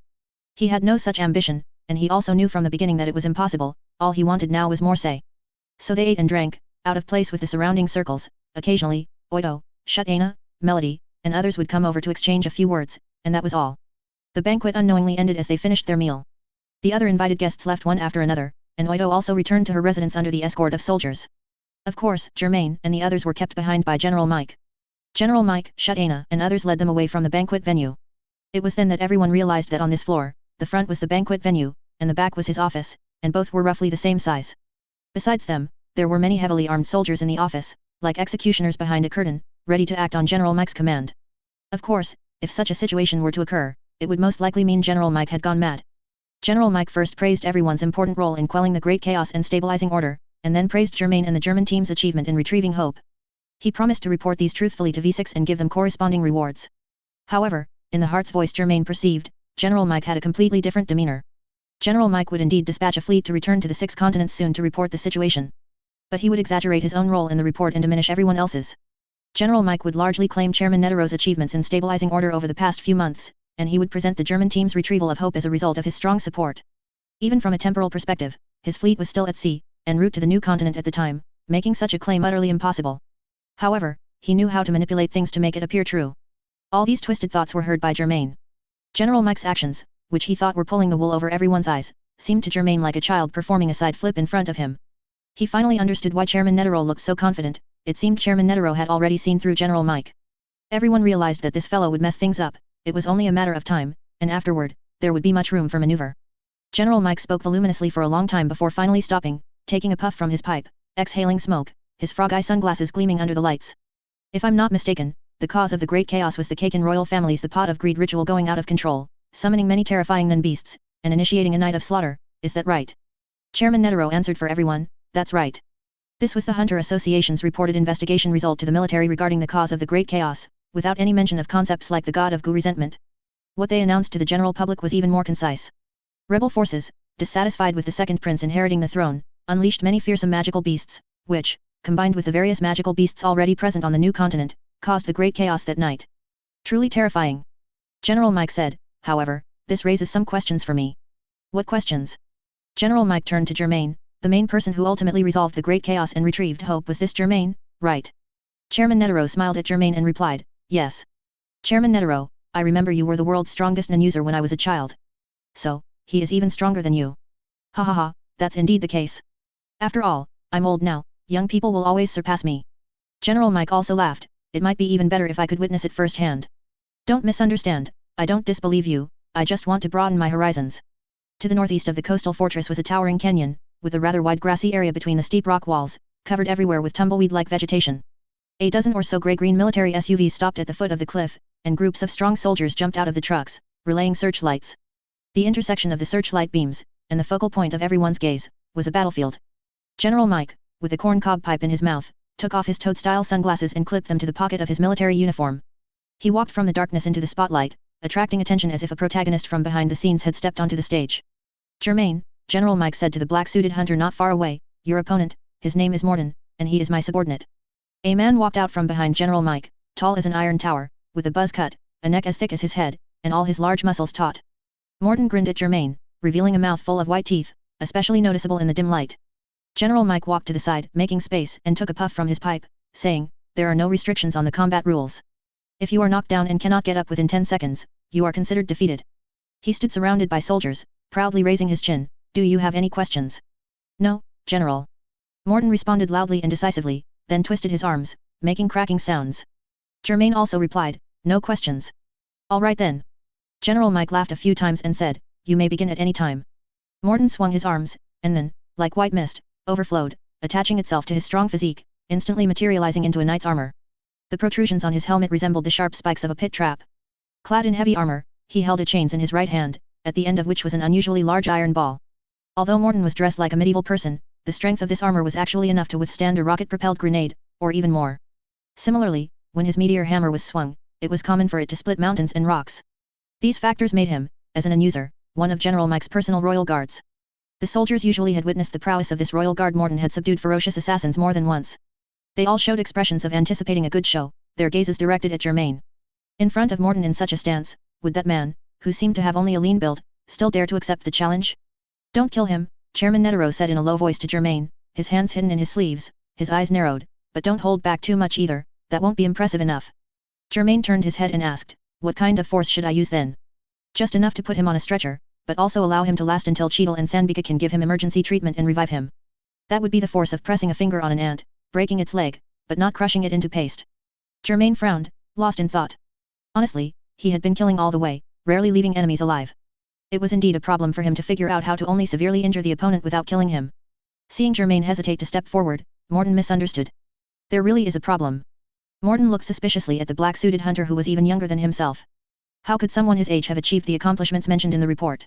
He had no such ambition, and he also knew from the beginning that it was impossible. All he wanted now was more say. So they ate and drank, out of place with the surrounding circles. Occasionally, Oito, Shutana, Melody, and others would come over to exchange a few words, and that was all. The banquet unknowingly ended as they finished their meal. The other invited guests left one after another, and Oito also returned to her residence under the escort of soldiers. Of course, Germain and the others were kept behind by General Mike. General Mike, Shutana, and others led them away from the banquet venue. It was then that everyone realized that on this floor, the front was the banquet venue, and the back was his office, and both were roughly the same size. Besides them, there were many heavily armed soldiers in the office, like executioners behind a curtain, ready to act on General Mike's command. Of course, if such a situation were to occur, it would most likely mean General Mike had gone mad. General Mike first praised everyone's important role in quelling the great chaos and stabilizing order, and then praised Germain and the German team's achievement in retrieving hope. He promised to report these truthfully to V6 and give them corresponding rewards. However, in the heart's voice Germain perceived, General Mike had a completely different demeanor. General Mike would indeed dispatch a fleet to return to the 6 continents soon to report the situation. But he would exaggerate his own role in the report and diminish everyone else's. General Mike would largely claim Chairman Netero's achievements in stabilizing order over the past few months, and he would present the German team's retrieval of hope as a result of his strong support. Even from a temporal perspective, his fleet was still at sea, en route to the new continent at the time, making such a claim utterly impossible. However, he knew how to manipulate things to make it appear true. All these twisted thoughts were heard by Germain. General Mike's actions, which he thought were pulling the wool over everyone's eyes, seemed to Germain like a child performing a side flip in front of him. He finally understood why Chairman Netero looked so confident. It seemed Chairman Netero had already seen through General Mike. Everyone realized that this fellow would mess things up. It was only a matter of time, and afterward, there would be much room for maneuver. General Mike spoke voluminously for a long time before finally stopping, taking a puff from his pipe, exhaling smoke, his frog-eye sunglasses gleaming under the lights. "If I'm not mistaken, the cause of the great chaos was the Kaken royal family's the pot of greed ritual going out of control, summoning many terrifying nun-beasts, and initiating a night of slaughter, is that right?" Chairman Netero answered for everyone, "That's right." This was the Hunter Association's reported investigation result to the military regarding the cause of the great chaos, without any mention of concepts like the god of Gu resentment. What they announced to the general public was even more concise. Rebel forces, dissatisfied with the second prince inheriting the throne, unleashed many fearsome magical beasts, which, combined with the various magical beasts already present on the new continent, caused the great chaos that night. Truly terrifying. General Mike said, "However, this raises some questions for me." "What questions?" General Mike turned to Germain. The main person who ultimately resolved the great chaos and retrieved hope was this Germain, right? Chairman Netero smiled at Germain and replied, "Yes." "Chairman Netero, I remember you were the world's strongest nun user when I was a child. So, he is even stronger than you." "Ha ha ha," that's indeed the case. After all, I'm old now, young people will always surpass me. General Mike also laughed, it might be even better if I could witness it firsthand. Don't misunderstand, I don't disbelieve you, I just want to broaden my horizons. To the northeast of the coastal fortress was a towering canyon, with a rather wide grassy area between the steep rock walls, covered everywhere with tumbleweed-like vegetation. A dozen or so grey-green military SUVs stopped at the foot of the cliff, and groups of strong soldiers jumped out of the trucks, relaying searchlights. The intersection of the searchlight beams, and the focal point of everyone's gaze, was a battlefield. General Mike, with a corncob pipe in his mouth, took off his toad-style sunglasses and clipped them to the pocket of his military uniform. He walked from the darkness into the spotlight, attracting attention as if a protagonist from behind the scenes had stepped onto the stage. Germain, General Mike said to the black-suited hunter not far away, your opponent, his name is Morden, and he is my subordinate. A man walked out from behind General Mike, tall as an iron tower, with a buzz cut, a neck as thick as his head, and all his large muscles taut. Morden grinned at Germain, revealing a mouth full of white teeth, especially noticeable in the dim light. General Mike walked to the side, making space, and took a puff from his pipe, saying, there are no restrictions on the combat rules. If you are knocked down and cannot get up within 10 seconds, you are considered defeated. He stood surrounded by soldiers, proudly raising his chin, do you have any questions? No, General. Morden responded loudly and decisively, then twisted his arms, making cracking sounds. Germain also replied, no questions. All right then. General Mike laughed a few times and said, you may begin at any time. Morden swung his arms, and then, like white mist, overflowed, attaching itself to his strong physique, instantly materializing into a knight's armor. The protrusions on his helmet resembled the sharp spikes of a pit trap. Clad in heavy armor, he held a chains in his right hand, at the end of which was an unusually large iron ball. Although Morden was dressed like a medieval person, the strength of this armor was actually enough to withstand a rocket-propelled grenade, or even more. Similarly, when his meteor hammer was swung, it was common for it to split mountains and rocks. These factors made him, as an user, one of General Mike's personal royal guards. The soldiers usually had witnessed the prowess of this royal guard. Morden had subdued ferocious assassins more than once. They all showed expressions of anticipating a good show, their gazes directed at Germain. In front of Morden in such a stance, would that man, who seemed to have only a lean build, still dare to accept the challenge? Don't kill him, Chairman Netero said in a low voice to Germain, his hands hidden in his sleeves, his eyes narrowed, but don't hold back too much either, that won't be impressive enough. Germain turned his head and asked, what kind of force should I use then? Just enough to put him on a stretcher, but also allow him to last until Cheadle and Sandbika can give him emergency treatment and revive him. That would be the force of pressing a finger on an ant, breaking its leg, but not crushing it into paste. Germain frowned, lost in thought. Honestly, he had been killing all the way, rarely leaving enemies alive. It was indeed a problem for him to figure out how to only severely injure the opponent without killing him. Seeing Germain hesitate to step forward, Morden misunderstood. There really is a problem. Morden looked suspiciously at the black-suited hunter who was even younger than himself. How could someone his age have achieved the accomplishments mentioned in the report?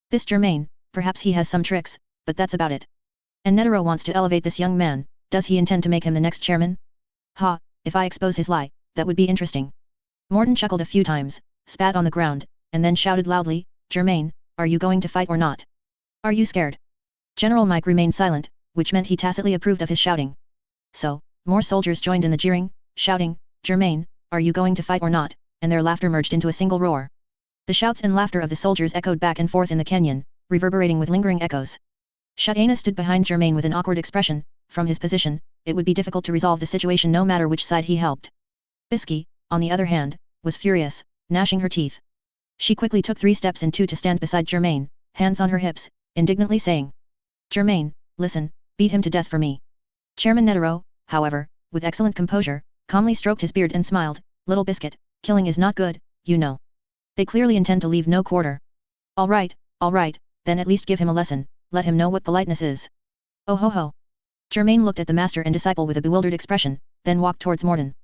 This Germain, perhaps he has some tricks, but that's about it. And Netero wants to elevate this young man, does he intend to make him the next chairman? Ha, if I expose his lie, that would be interesting. Morden chuckled a few times, spat on the ground, and then shouted loudly, Germain, are you going to fight or not? Are you scared? General Mike remained silent, which meant he tacitly approved of his shouting. So, more soldiers joined in the jeering, shouting, Germain, are you going to fight or not, and their laughter merged into a single roar. The shouts and laughter of the soldiers echoed back and forth in the canyon, reverberating with lingering echoes. Shutana stood behind Germain with an awkward expression. From his position, it would be difficult to resolve the situation no matter which side he helped. Bisky, on the other hand, was furious, gnashing her teeth. She quickly took 3 steps and 2 to stand beside Germain, hands on her hips, indignantly saying, Germain, listen, beat him to death for me. Chairman Netero, however, with excellent composure, calmly stroked his beard and smiled, little biscuit, killing is not good, you know. They clearly intend to leave no quarter. All right, then at least give him a lesson, let him know what politeness is. Oh ho ho. Germain looked at the master and disciple with a bewildered expression, then walked towards Morden.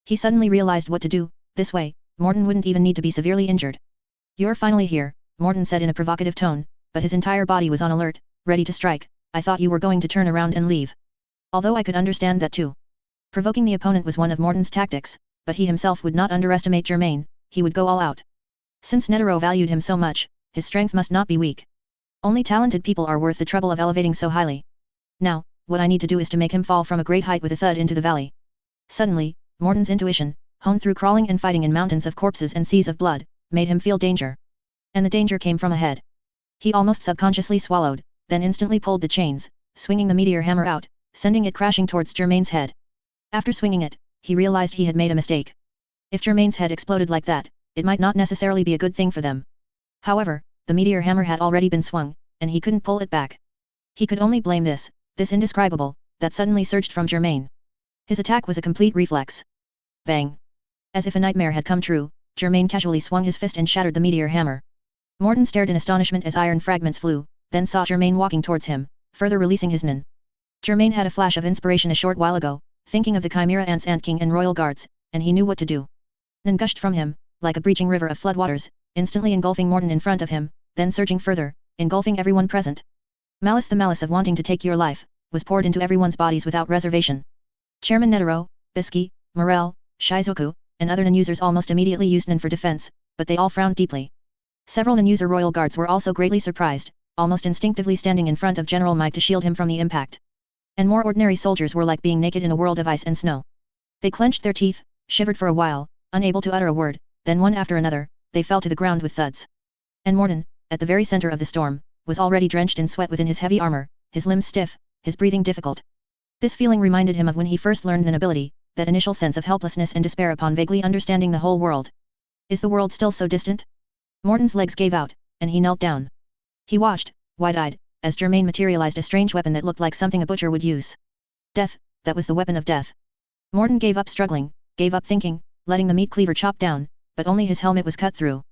He suddenly realized what to do, this way, Morden wouldn't even need to be severely injured. You're finally here, Morden said in a provocative tone, but his entire body was on alert, ready to strike. I thought you were going to turn around and leave. Although I could understand that too. Provoking the opponent was one of Morden's tactics, but he himself would not underestimate Germain, he would go all out. Since Netero valued him so much, his strength must not be weak. Only talented people are worth the trouble of elevating so highly. Now, what I need to do is to make him fall from a great height with a thud into the valley. Suddenly, Morden's intuition, honed through crawling and fighting in mountains of corpses and seas of blood, made him feel danger. And the danger came from ahead. He almost subconsciously swallowed, then instantly pulled the chains, swinging the meteor hammer out, sending it crashing towards Germain's head. After swinging it, he realized he had made a mistake. If Germain's head exploded like that, it might not necessarily be a good thing for them. However, the meteor hammer had already been swung, and he couldn't pull it back. He could only blame this indescribable, that suddenly surged from Germain. His attack was a complete reflex. Bang! As if a nightmare had come true, Germain casually swung his fist and shattered the meteor hammer. Morden stared in astonishment as iron fragments flew, then saw Germain walking towards him, further releasing his nin. Germain had a flash of inspiration a short while ago, thinking of the Chimera Ant's Ant King and royal guards, and he knew what to do. Nin gushed from him, like a breaching river of floodwaters, instantly engulfing Morden in front of him, then surging further, engulfing everyone present. Malice, the malice of wanting to take your life, was poured into everyone's bodies without reservation. Chairman Netero, Bisky, Morel, Shizuku, and other nin-users almost immediately used nin for defense, but they all frowned deeply. Several nin-user royal guards were also greatly surprised, almost instinctively standing in front of General Mike to shield him from the impact. And more ordinary soldiers were like being naked in a world of ice and snow. They clenched their teeth, shivered for a while, unable to utter a word, then one after another, they fell to the ground with thuds. And Morden, at the very center of the storm, was already drenched in sweat within his heavy armor, his limbs stiff, his breathing difficult. This feeling reminded him of when he first learned an ability, that initial sense of helplessness and despair upon vaguely understanding the whole world. Is the world still so distant? Morden's legs gave out, and he knelt down. He watched, wide-eyed, as Germain materialized a strange weapon that looked like something a butcher would use. Death, that was the weapon of death. Morden gave up struggling, gave up thinking, letting the meat cleaver chop down, but only his helmet was cut through.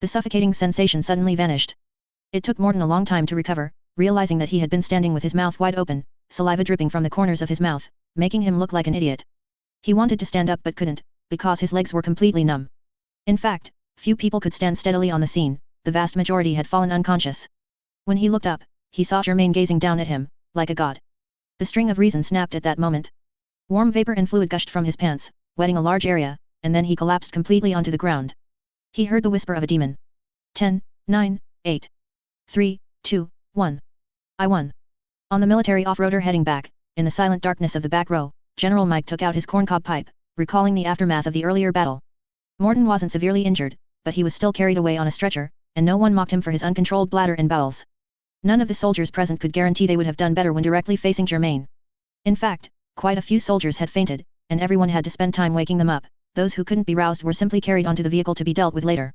The suffocating sensation suddenly vanished. It took Morden a long time to recover, realizing that he had been standing with his mouth wide open, saliva dripping from the corners of his mouth, making him look like an idiot. He wanted to stand up but couldn't, because his legs were completely numb. In fact, few people could stand steadily on the scene, the vast majority had fallen unconscious. When he looked up, he saw Germain gazing down at him, like a god. The string of reason snapped at that moment. Warm vapor and fluid gushed from his pants, wetting a large area, and then he collapsed completely onto the ground. He heard the whisper of a demon. 10, 9, 8, 3, 2, 1. I won. On the military off-roader heading back, in the silent darkness of the back row, General Mike took out his corncob pipe, recalling the aftermath of the earlier battle. Morden wasn't severely injured, but he was still carried away on a stretcher, and no one mocked him for his uncontrolled bladder and bowels. None of the soldiers present could guarantee they would have done better when directly facing Germain. In fact, quite a few soldiers had fainted, and everyone had to spend time waking them up. Those who couldn't be roused were simply carried onto the vehicle to be dealt with later.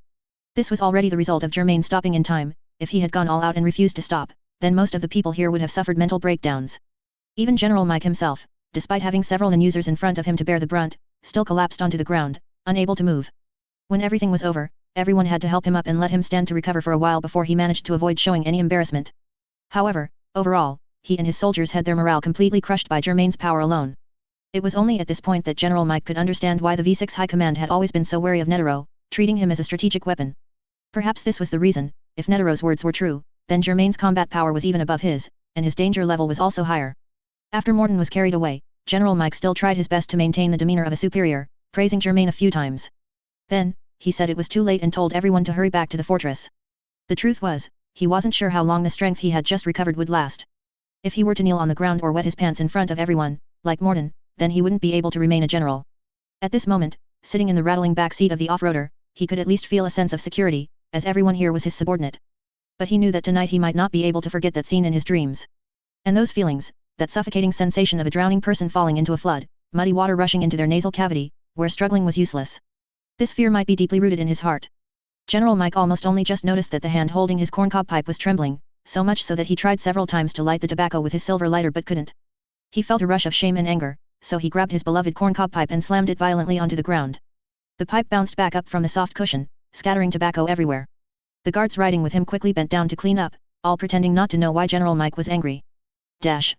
This was already the result of Germain stopping in time. If he had gone all out and refused to stop, then most of the people here would have suffered mental breakdowns. Even General Mike himself, despite having several nin-users in front of him to bear the brunt, still collapsed onto the ground, unable to move. When everything was over, everyone had to help him up and let him stand to recover for a while before he managed to avoid showing any embarrassment. However, overall, he and his soldiers had their morale completely crushed by Germain's power alone. It was only at this point that General Mike could understand why the V6 High Command had always been so wary of Netero, treating him as a strategic weapon. Perhaps this was the reason. If Netero's words were true, then Germain's combat power was even above his, and his danger level was also higher. After Morden was carried away, General Mike still tried his best to maintain the demeanor of a superior, praising Germain a few times. Then, he said it was too late and told everyone to hurry back to the fortress. The truth was, he wasn't sure how long the strength he had just recovered would last. If he were to kneel on the ground or wet his pants in front of everyone, like Morden, then he wouldn't be able to remain a general. At this moment, sitting in the rattling back seat of the off-roader, he could at least feel a sense of security, as everyone here was his subordinate. But he knew that tonight he might not be able to forget that scene in his dreams. And those feelings, that suffocating sensation of a drowning person falling into a flood, muddy water rushing into their nasal cavity, where struggling was useless. This fear might be deeply rooted in his heart. General Mike almost only just noticed that the hand holding his corncob pipe was trembling, so much so that he tried several times to light the tobacco with his silver lighter but couldn't. He felt a rush of shame and anger, so he grabbed his beloved corncob pipe and slammed it violently onto the ground. The pipe bounced back up from the soft cushion, scattering tobacco everywhere. The guards riding with him quickly bent down to clean up, all pretending not to know why General Mike was angry. Dash.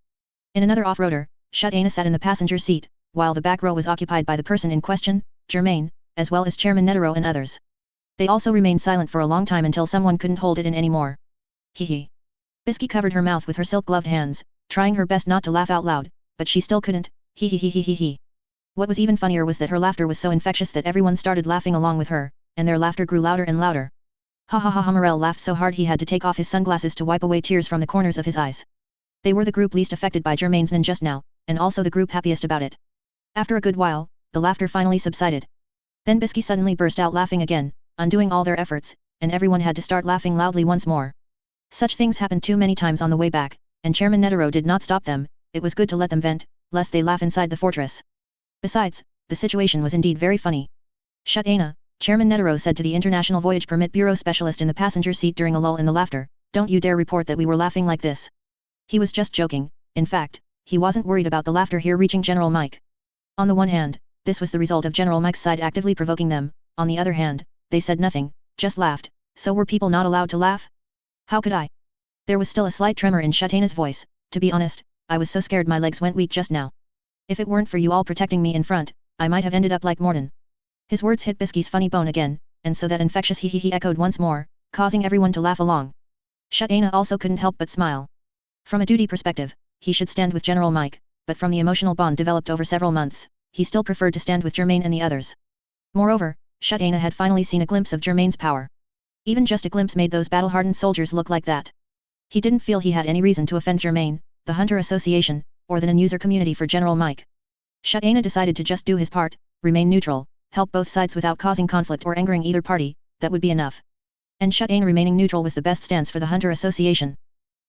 In another off-roader, HxH sat in the passenger seat, while the back row was occupied by the person in question, Germain, as well as Chairman Netero and others. They also remained silent for a long time until someone couldn't hold it in anymore. Hee. Bisky covered her mouth with her silk-gloved hands, trying her best not to laugh out loud, but she still couldn't. Hee. What was even funnier was that her laughter was so infectious that everyone started laughing along with her, and their laughter grew louder and louder. Ha. Morel laughed so hard he had to take off his sunglasses to wipe away tears from the corners of his eyes. They were the group least affected by Germain's nin just now, and also the group happiest about it. After a good while, the laughter finally subsided. Then Bisky suddenly burst out laughing again, undoing all their efforts, and everyone had to start laughing loudly once more. Such things happened too many times on the way back, and Chairman Netero did not stop them. It was good to let them vent, lest they laugh inside the fortress. Besides, the situation was indeed very funny. HxH, Chairman Netero said to the International Voyage Permit Bureau specialist in the passenger seat during a lull in the laughter, "Don't you dare report that we were laughing like this. He was just joking. In fact, he wasn't worried about the laughter here reaching General Mike. On the one hand, this was the result of General Mike's side actively provoking them, on the other hand, they said nothing, just laughed. So were people not allowed to laugh? How could I? There was still a slight tremor in Shatana's voice. To be honest, I was so scared my legs went weak just now. If it weren't for you all protecting me in front, I might have ended up like Morden. His words hit Bisky's funny bone again, and so that infectious hee echoed once more, causing everyone to laugh along. Shatana also couldn't help but smile. From a duty perspective, he should stand with General Mike, but from the emotional bond developed over several months, he still preferred to stand with Germain and the others. Moreover, Shatana had finally seen a glimpse of Germain's power. Even just a glimpse made those battle-hardened soldiers look like that. He didn't feel he had any reason to offend Germain, the Hunter Association, or the non-user community for General Mike. Shatana decided to just do his part, remain neutral, help both sides without causing conflict or angering either party, that would be enough. And Shatana remaining neutral was the best stance for the Hunter Association.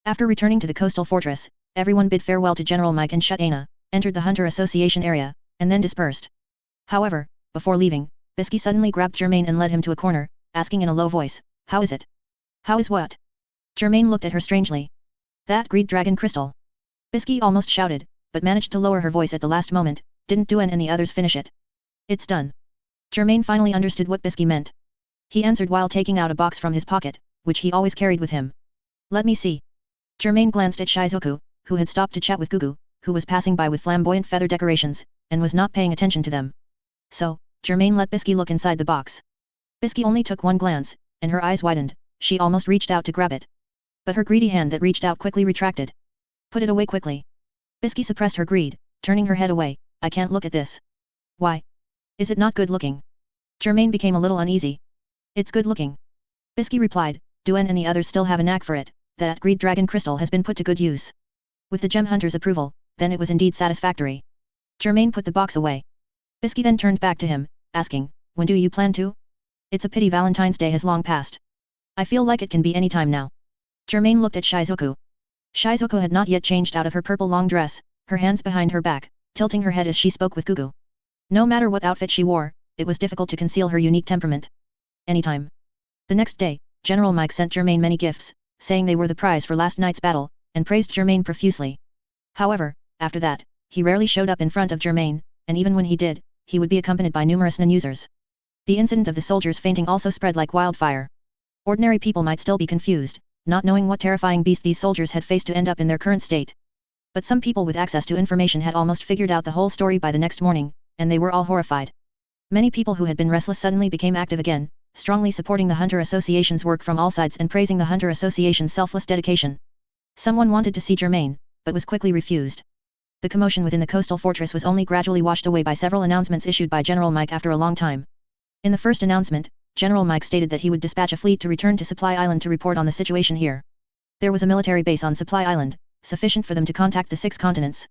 After returning to the coastal fortress, everyone bid farewell to General Mike and Shatana, entered the Hunter Association area, and then dispersed. However, before leaving, Bisky suddenly grabbed Germain and led him to a corner, asking in a low voice, "How is it?" "How is what?" Germain looked at her strangely. "That greed dragon crystal." Bisky almost shouted, but managed to lower her voice at the last moment. Didn't Duan and the others finish it? "It's done." Germain finally understood what Bisky meant. He answered while taking out a box from his pocket, which he always carried with him. "Let me see." Germain glanced at Shizuku, who had stopped to chat with Gugu, who was passing by with flamboyant feather decorations, and was not paying attention to them. So, Germain let Bisky look inside the box. Bisky only took one glance, and her eyes widened. She almost reached out to grab it. But her greedy hand that reached out quickly retracted. "Put it away quickly." Bisky suppressed her greed, turning her head away. "I can't look at this." "Why? Is it not good looking?" Germain became a little uneasy. "It's good looking." Bisky replied, "Duan and the others still have a knack for it. That greed dragon crystal has been put to good use." With the gem hunter's approval, then it was indeed satisfactory. Germain put the box away. Bisky then turned back to him, asking, "When do you plan to?" "It's a pity Valentine's Day has long passed. I feel like it can be any time now." Germain looked at Shizuku. Shizuku had not yet changed out of her purple long dress, her hands behind her back, tilting her head as she spoke with Gugu. No matter what outfit she wore, it was difficult to conceal her unique temperament. Anytime. The next day, General Mike sent Germain many gifts, saying they were the prize for last night's battle, and praised Germain profusely. However, after that, he rarely showed up in front of Germain, and even when he did, he would be accompanied by numerous non-users. The incident of the soldiers fainting also spread like wildfire. Ordinary people might still be confused, not knowing what terrifying beast these soldiers had faced to end up in their current state. But some people with access to information had almost figured out the whole story by the next morning, and they were all horrified. Many people who had been restless suddenly became active again, strongly supporting the Hunter Association's work from all sides and praising the Hunter Association's selfless dedication. Someone wanted to see Germain, but was quickly refused. The commotion within the coastal fortress was only gradually washed away by several announcements issued by General Mike after a long time. In the first announcement, General Mike stated that he would dispatch a fleet to return to Supply Island to report on the situation here. There was a military base on Supply Island, sufficient for them to contact the 6 continents.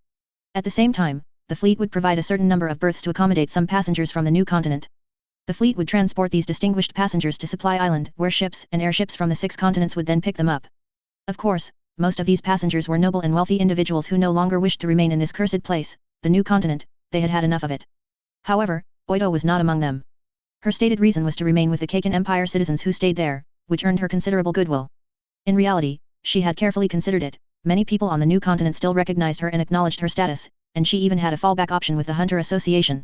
At the same time, the fleet would provide a certain number of berths to accommodate some passengers from the new continent. The fleet would transport these distinguished passengers to Supply Island, where ships and airships from the 6 continents would then pick them up. Of course, most of these passengers were noble and wealthy individuals who no longer wished to remain in this cursed place, the new continent. They had had enough of it. However, Oito was not among them. Her stated reason was to remain with the Kaken Empire citizens who stayed there, which earned her considerable goodwill. In reality, she had carefully considered it. Many people on the new continent still recognized her and acknowledged her status, and she even had a fallback option with the Hunter Association.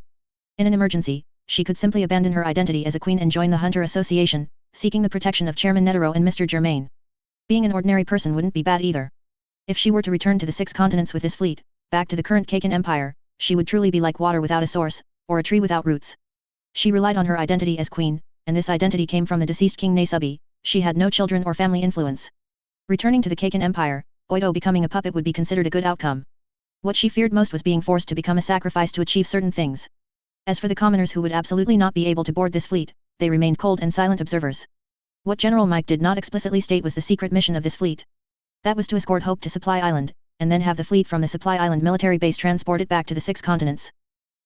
In an emergency, she could simply abandon her identity as a queen and join the Hunter Association, seeking the protection of Chairman Netero and Mr. Germain. Being an ordinary person wouldn't be bad either. If she were to return to the 6 continents with this fleet, back to the current Kaken Empire, she would truly be like water without a source, or a tree without roots. She relied on her identity as queen, and this identity came from the deceased King Nasubi. She had no children or family influence. Returning to the Kaken Empire, Oito becoming a puppet would be considered a good outcome. What she feared most was being forced to become a sacrifice to achieve certain things. As for the commoners who would absolutely not be able to board this fleet, they remained cold and silent observers. What General Mike did not explicitly state was the secret mission of this fleet. That was to escort Hope to Supply Island, and then have the fleet from the Supply Island military base transported back to the 6 continents.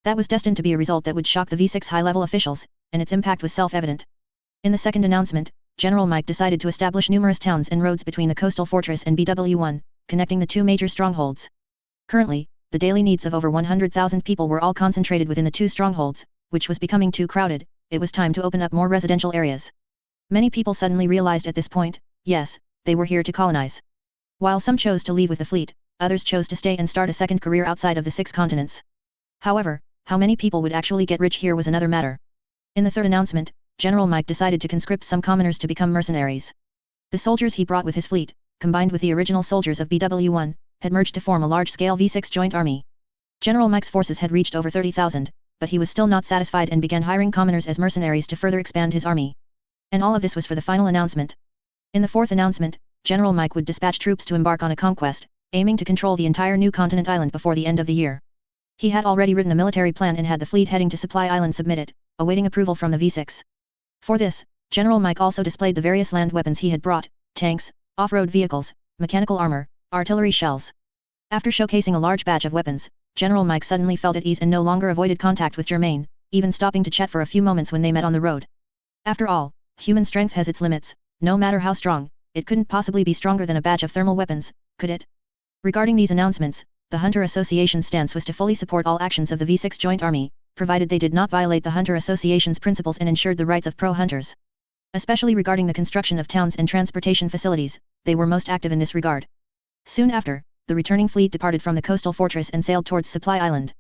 That was destined to be a result that would shock the V6 high-level officials, and its impact was self-evident. In the second announcement, General Mike decided to establish numerous towns and roads between the coastal fortress and BW1, connecting the 2 major strongholds. Currently, the daily needs of over 100,000 people were all concentrated within the 2 strongholds, which was becoming too crowded. It was time to open up more residential areas. Many people suddenly realized at this point, yes, they were here to colonize. While some chose to leave with the fleet, others chose to stay and start a second career outside of the 6 continents. However, how many people would actually get rich here was another matter. In the third announcement, General Mike decided to conscript some commoners to become mercenaries. The soldiers he brought with his fleet, combined with the original soldiers of BW1, had merged to form a large-scale V6 joint army. General Mike's forces had reached over 30,000, but he was still not satisfied and began hiring commoners as mercenaries to further expand his army. And all of this was for the final announcement. In the fourth announcement, General Mike would dispatch troops to embark on a conquest, aiming to control the entire new continent island before the end of the year. He had already written a military plan and had the fleet heading to Supply Island submit it, awaiting approval from the V6. For this, General Mike also displayed the various land weapons he had brought, tanks, off-road vehicles, mechanical armor, artillery shells. After showcasing a large batch of weapons, General Mike suddenly felt at ease and no longer avoided contact with Germain, even stopping to chat for a few moments when they met on the road. After all, human strength has its limits, no matter how strong, it couldn't possibly be stronger than a batch of thermal weapons, could it? Regarding these announcements, the Hunter Association's stance was to fully support all actions of the V6 Joint Army, provided they did not violate the Hunter Association's principles and ensured the rights of pro-hunters. Especially regarding the construction of towns and transportation facilities, they were most active in this regard. Soon after, the returning fleet departed from the coastal fortress and sailed towards Supply Island.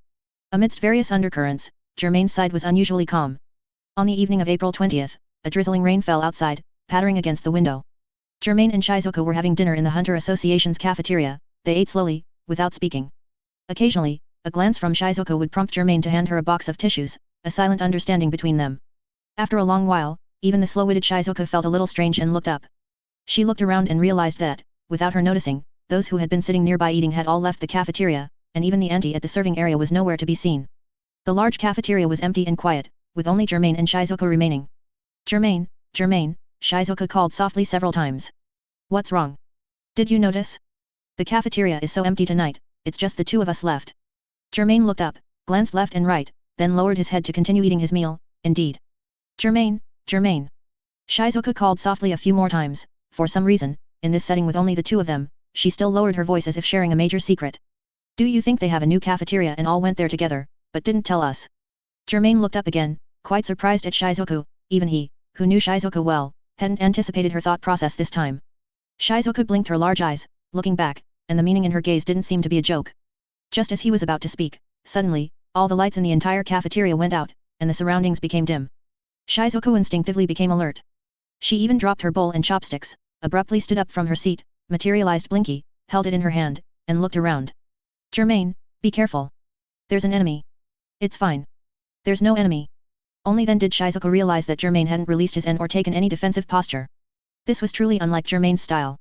Amidst various undercurrents, Germain's side was unusually calm. On the evening of April 20th, a drizzling rain fell outside, pattering against the window. Germain and Shizuku were having dinner in the Hunter Association's cafeteria. They ate slowly, without speaking. Occasionally, a glance from Shizuku would prompt Germain to hand her a box of tissues, a silent understanding between them. After a long while, even the slow-witted Shizuku felt a little strange and looked up. She looked around and realized that, without her noticing, those who had been sitting nearby eating had all left the cafeteria, and even the auntie at the serving area was nowhere to be seen. The large cafeteria was empty and quiet, with only Germain and Shizuku remaining. Germain, Germain, Shizuku called softly several times. What's wrong? Did you notice? The cafeteria is so empty tonight, it's just the two of us left. Germain looked up, glanced left and right, then lowered his head to continue eating his meal. Indeed. Germain, Germain. Shizuku called softly a few more times. For some reason, in this setting with only the two of them, she still lowered her voice as if sharing a major secret. Do you think they have a new cafeteria and all went there together, but didn't tell us? Germain looked up again, quite surprised at Shizuku. Even he, who knew Shizuku well, hadn't anticipated her thought process this time. Shizuku blinked her large eyes, looking back, and the meaning in her gaze didn't seem to be a joke. Just as he was about to speak, suddenly, all the lights in the entire cafeteria went out, and the surroundings became dim. Shizuku instinctively became alert. She even dropped her bowl and chopsticks, abruptly stood up from her seat, materialized Blinky, held it in her hand, and looked around. Germain, be careful. There's an enemy. It's fine. There's no enemy. Only then did Shizuku realize that Germain hadn't released his N or taken any defensive posture. This was truly unlike Germain's style.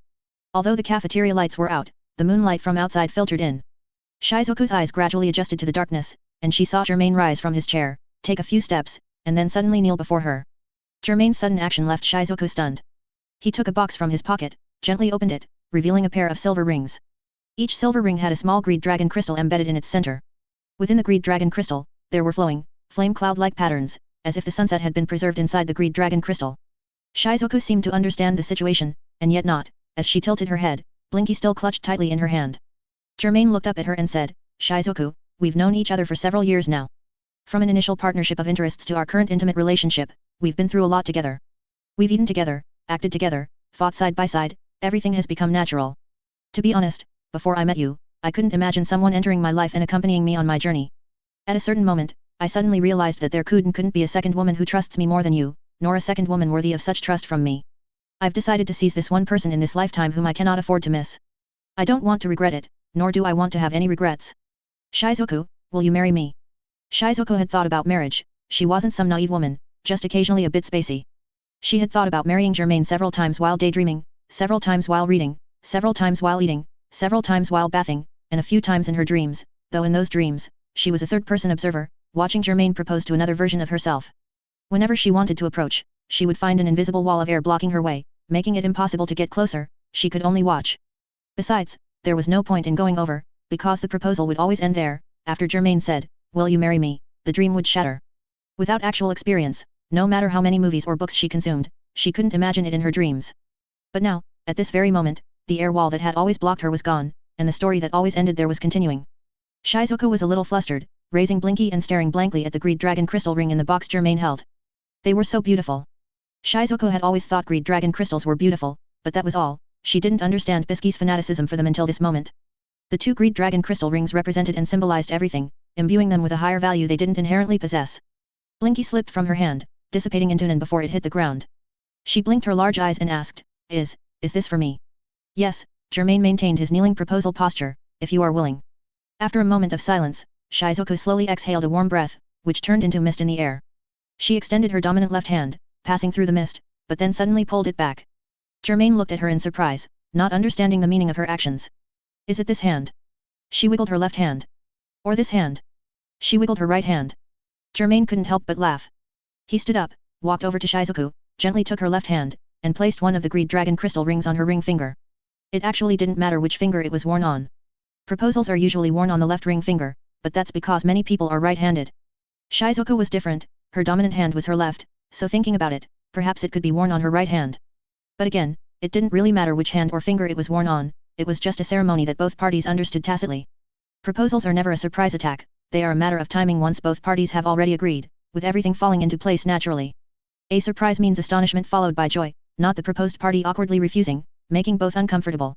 Although the cafeteria lights were out, the moonlight from outside filtered in. Shizuku's eyes gradually adjusted to the darkness, and she saw Germain rise from his chair, take a few steps, and then suddenly kneel before her. Germain's sudden action left Shizuku stunned. He took a box from his pocket, gently opened it, revealing a pair of silver rings. Each silver ring had a small greed dragon crystal embedded in its center. Within the greed dragon crystal, there were flowing, flame cloud-like patterns, as if the sunset had been preserved inside the greed dragon crystal. Shizuku seemed to understand the situation, and yet not. As she tilted her head, Blinky still clutched tightly in her hand. Germain looked up at her and said, Shizuku, we've known each other for several years now. From an initial partnership of interests to our current intimate relationship, we've been through a lot together. We've eaten together, acted together, fought side by side, everything has become natural. To be honest, before I met you, I couldn't imagine someone entering my life and accompanying me on my journey. At a certain moment, I suddenly realized that there couldn't be a second woman who trusts me more than you, nor a second woman worthy of such trust from me. I've decided to seize this one person in this lifetime whom I cannot afford to miss. I don't want to regret it, nor do I want to have any regrets. Shizuku, will you marry me? Shizuku had thought about marriage. She wasn't some naive woman, just occasionally a bit spacey. She had thought about marrying Germain several times while daydreaming, several times while reading, several times while eating, several times while bathing, and a few times in her dreams, though in those dreams, she was a third-person observer, watching Germain propose to another version of herself. Whenever she wanted to approach, she would find an invisible wall of air blocking her way, making it impossible to get closer. She could only watch. Besides, there was no point in going over, because the proposal would always end there. After Germain said, will you marry me, the dream would shatter. Without actual experience, no matter how many movies or books she consumed, she couldn't imagine it in her dreams. But now, at this very moment, the air wall that had always blocked her was gone, and the story that always ended there was continuing. Shizuku was a little flustered, raising Blinky and staring blankly at the greed dragon crystal ring in the box Germain held. They were so beautiful. Shizuku had always thought greed dragon crystals were beautiful, but that was all. she didn't understand Bisky's fanaticism for them until this moment. The two greed dragon crystal rings represented and symbolized everything, imbuing them with a higher value they didn't inherently possess. Blinky slipped from her hand, dissipating into none before it hit the ground. She blinked her large eyes and asked, Is this for me? Yes, Germain maintained his kneeling proposal posture, if you are willing. After a moment of silence, Shizuku slowly exhaled a warm breath, which turned into mist in the air. She extended her dominant left hand, passing through the mist, but then suddenly pulled it back. Germain looked at her in surprise, not understanding the meaning of her actions. Is it this hand? She wiggled her left hand. Or this hand? She wiggled her right hand. Germain couldn't help but laugh. He stood up, walked over to Shizuku, gently took her left hand, and placed one of the greed dragon crystal rings on her ring finger. It actually didn't matter which finger it was worn on. Proposals are usually worn on the left ring finger, but that's because many people are right-handed. Shizuku was different, her dominant hand was her left, so thinking about it, perhaps it could be worn on her right hand. But again, it didn't really matter which hand or finger it was worn on, it was just a ceremony that both parties understood tacitly. Proposals are never a surprise attack, they are a matter of timing once both parties have already agreed, with everything falling into place naturally. A surprise means astonishment followed by joy, not the proposed party awkwardly refusing, making both uncomfortable.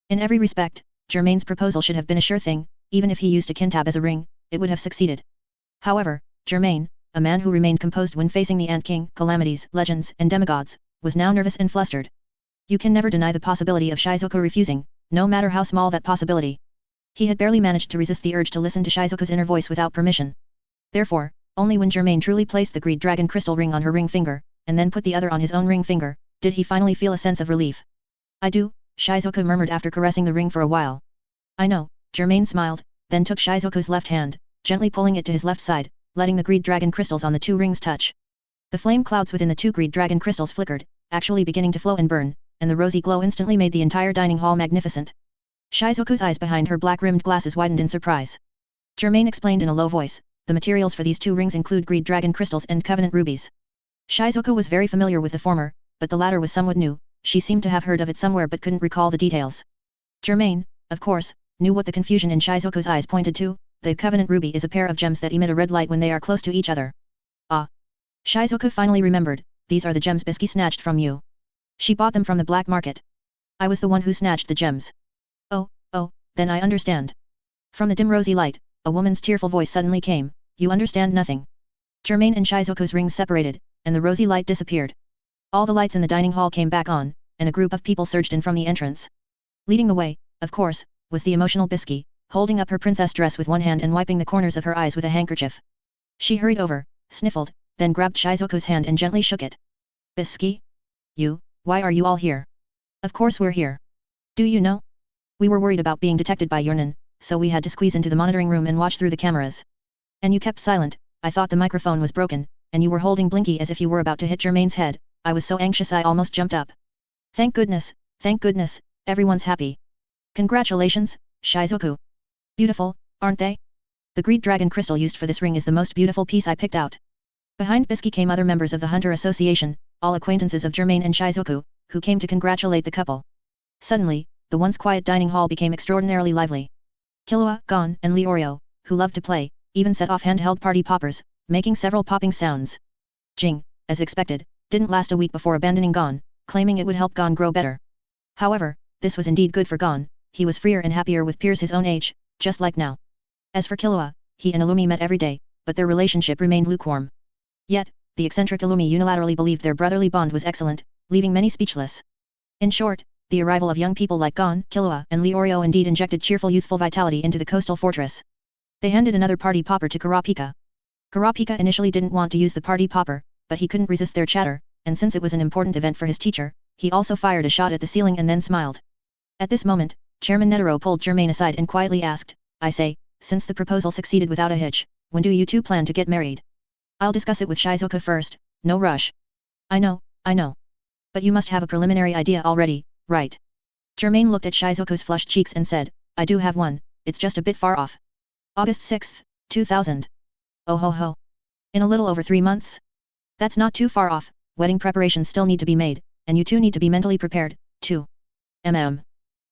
In every respect, Germain's proposal should have been a sure thing, even if he used a kintab as a ring, it would have succeeded. However, Germain, a man who remained composed when facing the Ant King, calamities, legends, and demigods, was now nervous and flustered. You can never deny the possibility of Shizuku refusing, no matter how small that possibility. He had barely managed to resist the urge to listen to Shizuku's inner voice without permission. Therefore, only when Germain truly placed the greed dragon crystal ring on her ring finger, and then put the other on his own ring finger, did he finally feel a sense of relief. I do, Shizuku murmured after caressing the ring for a while. I know, Germain smiled, then took Shizuku's left hand, gently pulling it to his left side, letting the greed dragon crystals on the two rings touch. The flame clouds within the two greed dragon crystals flickered, actually beginning to flow and burn, and the rosy glow instantly made the entire dining hall magnificent. Shizuku's eyes behind her black-rimmed glasses widened in surprise. Germain explained in a low voice, the materials for these two rings include greed dragon crystals and covenant rubies. Shizuku was very familiar with the former, but the latter was somewhat new, she seemed to have heard of it somewhere but couldn't recall the details. Germain, of course, knew what the confusion in Shizuku's eyes pointed to, the covenant ruby is a pair of gems that emit a red light when they are close to each other. Ah! Shizuku finally remembered, these are the gems Bisky snatched from you. She bought them from the black market. I was the one who snatched the gems. Oh, then I understand. From the dim rosy light, a woman's tearful voice suddenly came, you understand nothing. Germain and Shizuku's rings separated, and the rosy light disappeared. All the lights in the dining hall came back on, and a group of people surged in from the entrance. Leading the way, of course, was the emotional Bisky, holding up her princess dress with one hand and wiping the corners of her eyes with a handkerchief. She hurried over, sniffled, then grabbed Shizuku's hand and gently shook it. Bisky? Why are you all here? Of course we're here. Do you know? We were worried about being detected by Yernan, so we had to squeeze into the monitoring room and watch through the cameras. And you kept silent, I thought the microphone was broken, and you were holding Blinky as if you were about to hit Germain's head, I was so anxious I almost jumped up. Thank goodness, everyone's happy. Congratulations, Shizuku. Beautiful, aren't they? The greed dragon crystal used for this ring is the most beautiful piece I picked out. Behind Bisky came other members of the Hunter Association, all acquaintances of Germain and Shizuku, who came to congratulate the couple. Suddenly, the once quiet dining hall became extraordinarily lively. Killua, Gon, and Leorio, who loved to play, even set off handheld party poppers, making several popping sounds. Jing, as expected, didn't last a week before abandoning Gon, claiming it would help Gon grow better. However, this was indeed good for Gon, he was freer and happier with peers his own age, just like now. As for Killua, he and Illumi met every day, but their relationship remained lukewarm. Yet, the eccentric Illumi unilaterally believed their brotherly bond was excellent, leaving many speechless. In short, the arrival of young people like Gon, Killua, and Leorio indeed injected cheerful youthful vitality into the coastal fortress. They handed another party popper to Kurapika. Kurapika initially didn't want to use the party popper, but he couldn't resist their chatter, and since it was an important event for his teacher, he also fired a shot at the ceiling and then smiled. At this moment, Chairman Netero pulled Germain aside and quietly asked, I say, since the proposal succeeded without a hitch, when do you two plan to get married? I'll discuss it with Shizuku first, no rush. I know. But you must have a preliminary idea already, right? Germain looked at Shizuku's flushed cheeks and said, I do have one, it's just a bit far off. August 6th, 2000. Oh ho ho. In a little over 3 months? That's not too far off, wedding preparations still need to be made, and you two need to be mentally prepared, too.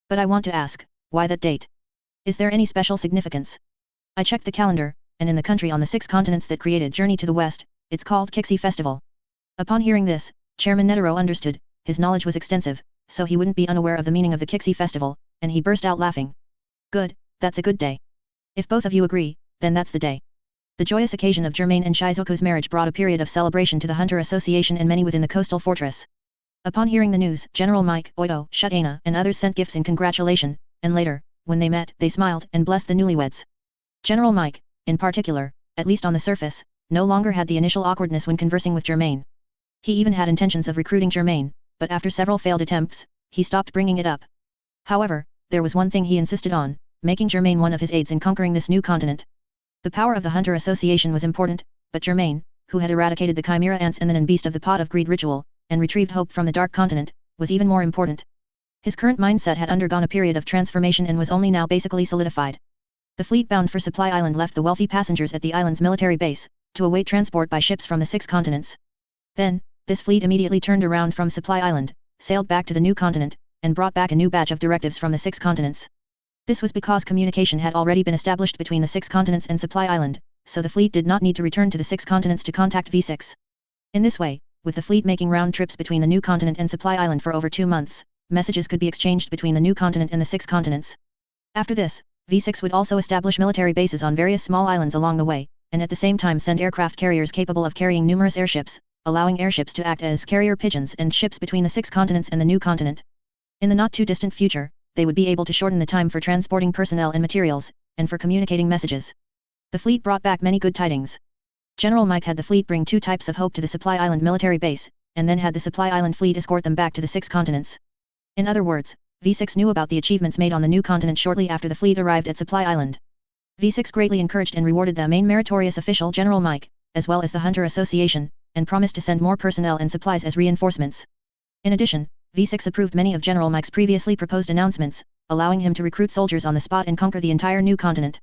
But I want to ask, why that date? Is there any special significance? I checked the calendar, and in the country on the 6 continents that created Journey to the West, it's called HxH Festival. Upon hearing this, Chairman Netero understood, his knowledge was extensive, so he wouldn't be unaware of the meaning of the HxH festival, and he burst out laughing. Good, that's a good day. If both of you agree, then that's the day. The joyous occasion of Germain and Shizuko's marriage brought a period of celebration to the Hunter Association and many within the coastal fortress. Upon hearing the news, General Mike, Oito, Shutana, and others sent gifts in congratulation, and later, when they met, they smiled and blessed the newlyweds. General Mike, in particular, at least on the surface, no longer had the initial awkwardness when conversing with Germain. He even had intentions of recruiting Germain, but after several failed attempts, he stopped bringing it up. However, there was one thing he insisted on, making Germain one of his aides in conquering this new continent. The power of the Hunter Association was important, but Germain, who had eradicated the Chimera ants and the Beast of the Pot of Greed ritual, and retrieved hope from the Dark Continent, was even more important. His current mindset had undergone a period of transformation and was only now basically solidified. The fleet bound for Supply Island left the wealthy passengers at the island's military base, to await transport by ships from the 6 continents. Then, this fleet immediately turned around from Supply Island, sailed back to the new continent, and brought back a new batch of directives from the 6 continents. This was because communication had already been established between the 6 continents and Supply Island, so the fleet did not need to return to the 6 continents to contact V6. In this way, with the fleet making round trips between the new continent and Supply Island for over 2 months, messages could be exchanged between the new continent and the 6 continents. After this, V6 would also establish military bases on various small islands along the way, and at the same time send aircraft carriers capable of carrying numerous airships, allowing airships to act as carrier pigeons and ships between the 6 continents and the new continent. In the not-too-distant future, they would be able to shorten the time for transporting personnel and materials, and for communicating messages. The fleet brought back many good tidings. General Mike had the fleet bring 2 types of hope to the Supply Island military base, and then had the Supply Island fleet escort them back to the 6 continents. In other words, V6 knew about the achievements made on the new continent shortly after the fleet arrived at Supply Island. V6 greatly encouraged and rewarded the main meritorious official General Mike, as well as the Hunter Association, and promised to send more personnel and supplies as reinforcements. In addition, V6 approved many of General Mike's previously proposed announcements, allowing him to recruit soldiers on the spot and conquer the entire new continent.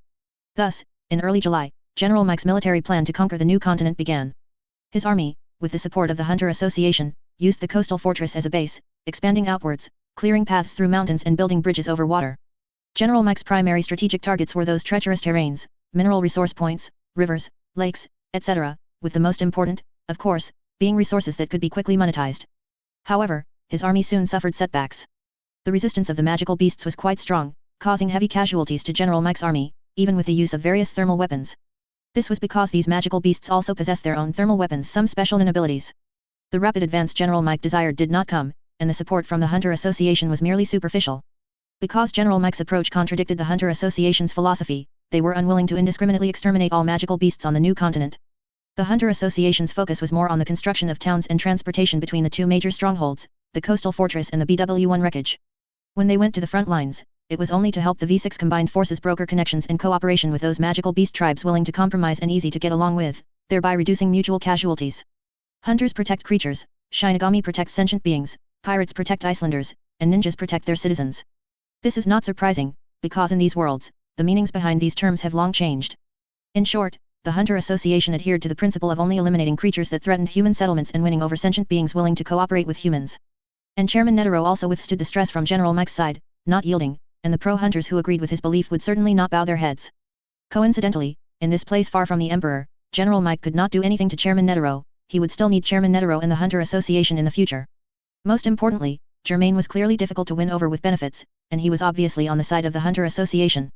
Thus, in early July, General Mike's military plan to conquer the new continent began. His army, with the support of the Hunter Association, used the coastal fortress as a base, expanding outwards, clearing paths through mountains and building bridges over water. General Mike's primary strategic targets were those treacherous terrains, mineral resource points, rivers, lakes, etc., with the most important, of course, being resources that could be quickly monetized. However, his army soon suffered setbacks. The resistance of the magical beasts was quite strong, causing heavy casualties to General Mike's army, even with the use of various thermal weapons. This was because these magical beasts also possessed their own thermal weapons, some special abilities. The rapid advance General Mike desired did not come, and the support from the Hunter Association was merely superficial. Because General Mike's approach contradicted the Hunter Association's philosophy, they were unwilling to indiscriminately exterminate all magical beasts on the new continent. The Hunter Association's focus was more on the construction of towns and transportation between the 2 major strongholds, the coastal fortress and the BW1 wreckage. When they went to the front lines, it was only to help the V6 combined forces broker connections and cooperation with those magical beast tribes willing to compromise and easy to get along with, thereby reducing mutual casualties. Hunters protect creatures, Shinigami protect sentient beings, pirates protect Icelanders, and ninjas protect their citizens. This is not surprising, because in these worlds, the meanings behind these terms have long changed. In short, the Hunter Association adhered to the principle of only eliminating creatures that threatened human settlements and winning over sentient beings willing to cooperate with humans. And Chairman Netero also withstood the stress from General Mike's side, not yielding, and the pro-hunters who agreed with his belief would certainly not bow their heads. Coincidentally, in this place far from the Emperor, General Mike could not do anything to Chairman Netero, he would still need Chairman Netero and the Hunter Association in the future. Most importantly, Germain was clearly difficult to win over with benefits, and he was obviously on the side of the Hunter Association.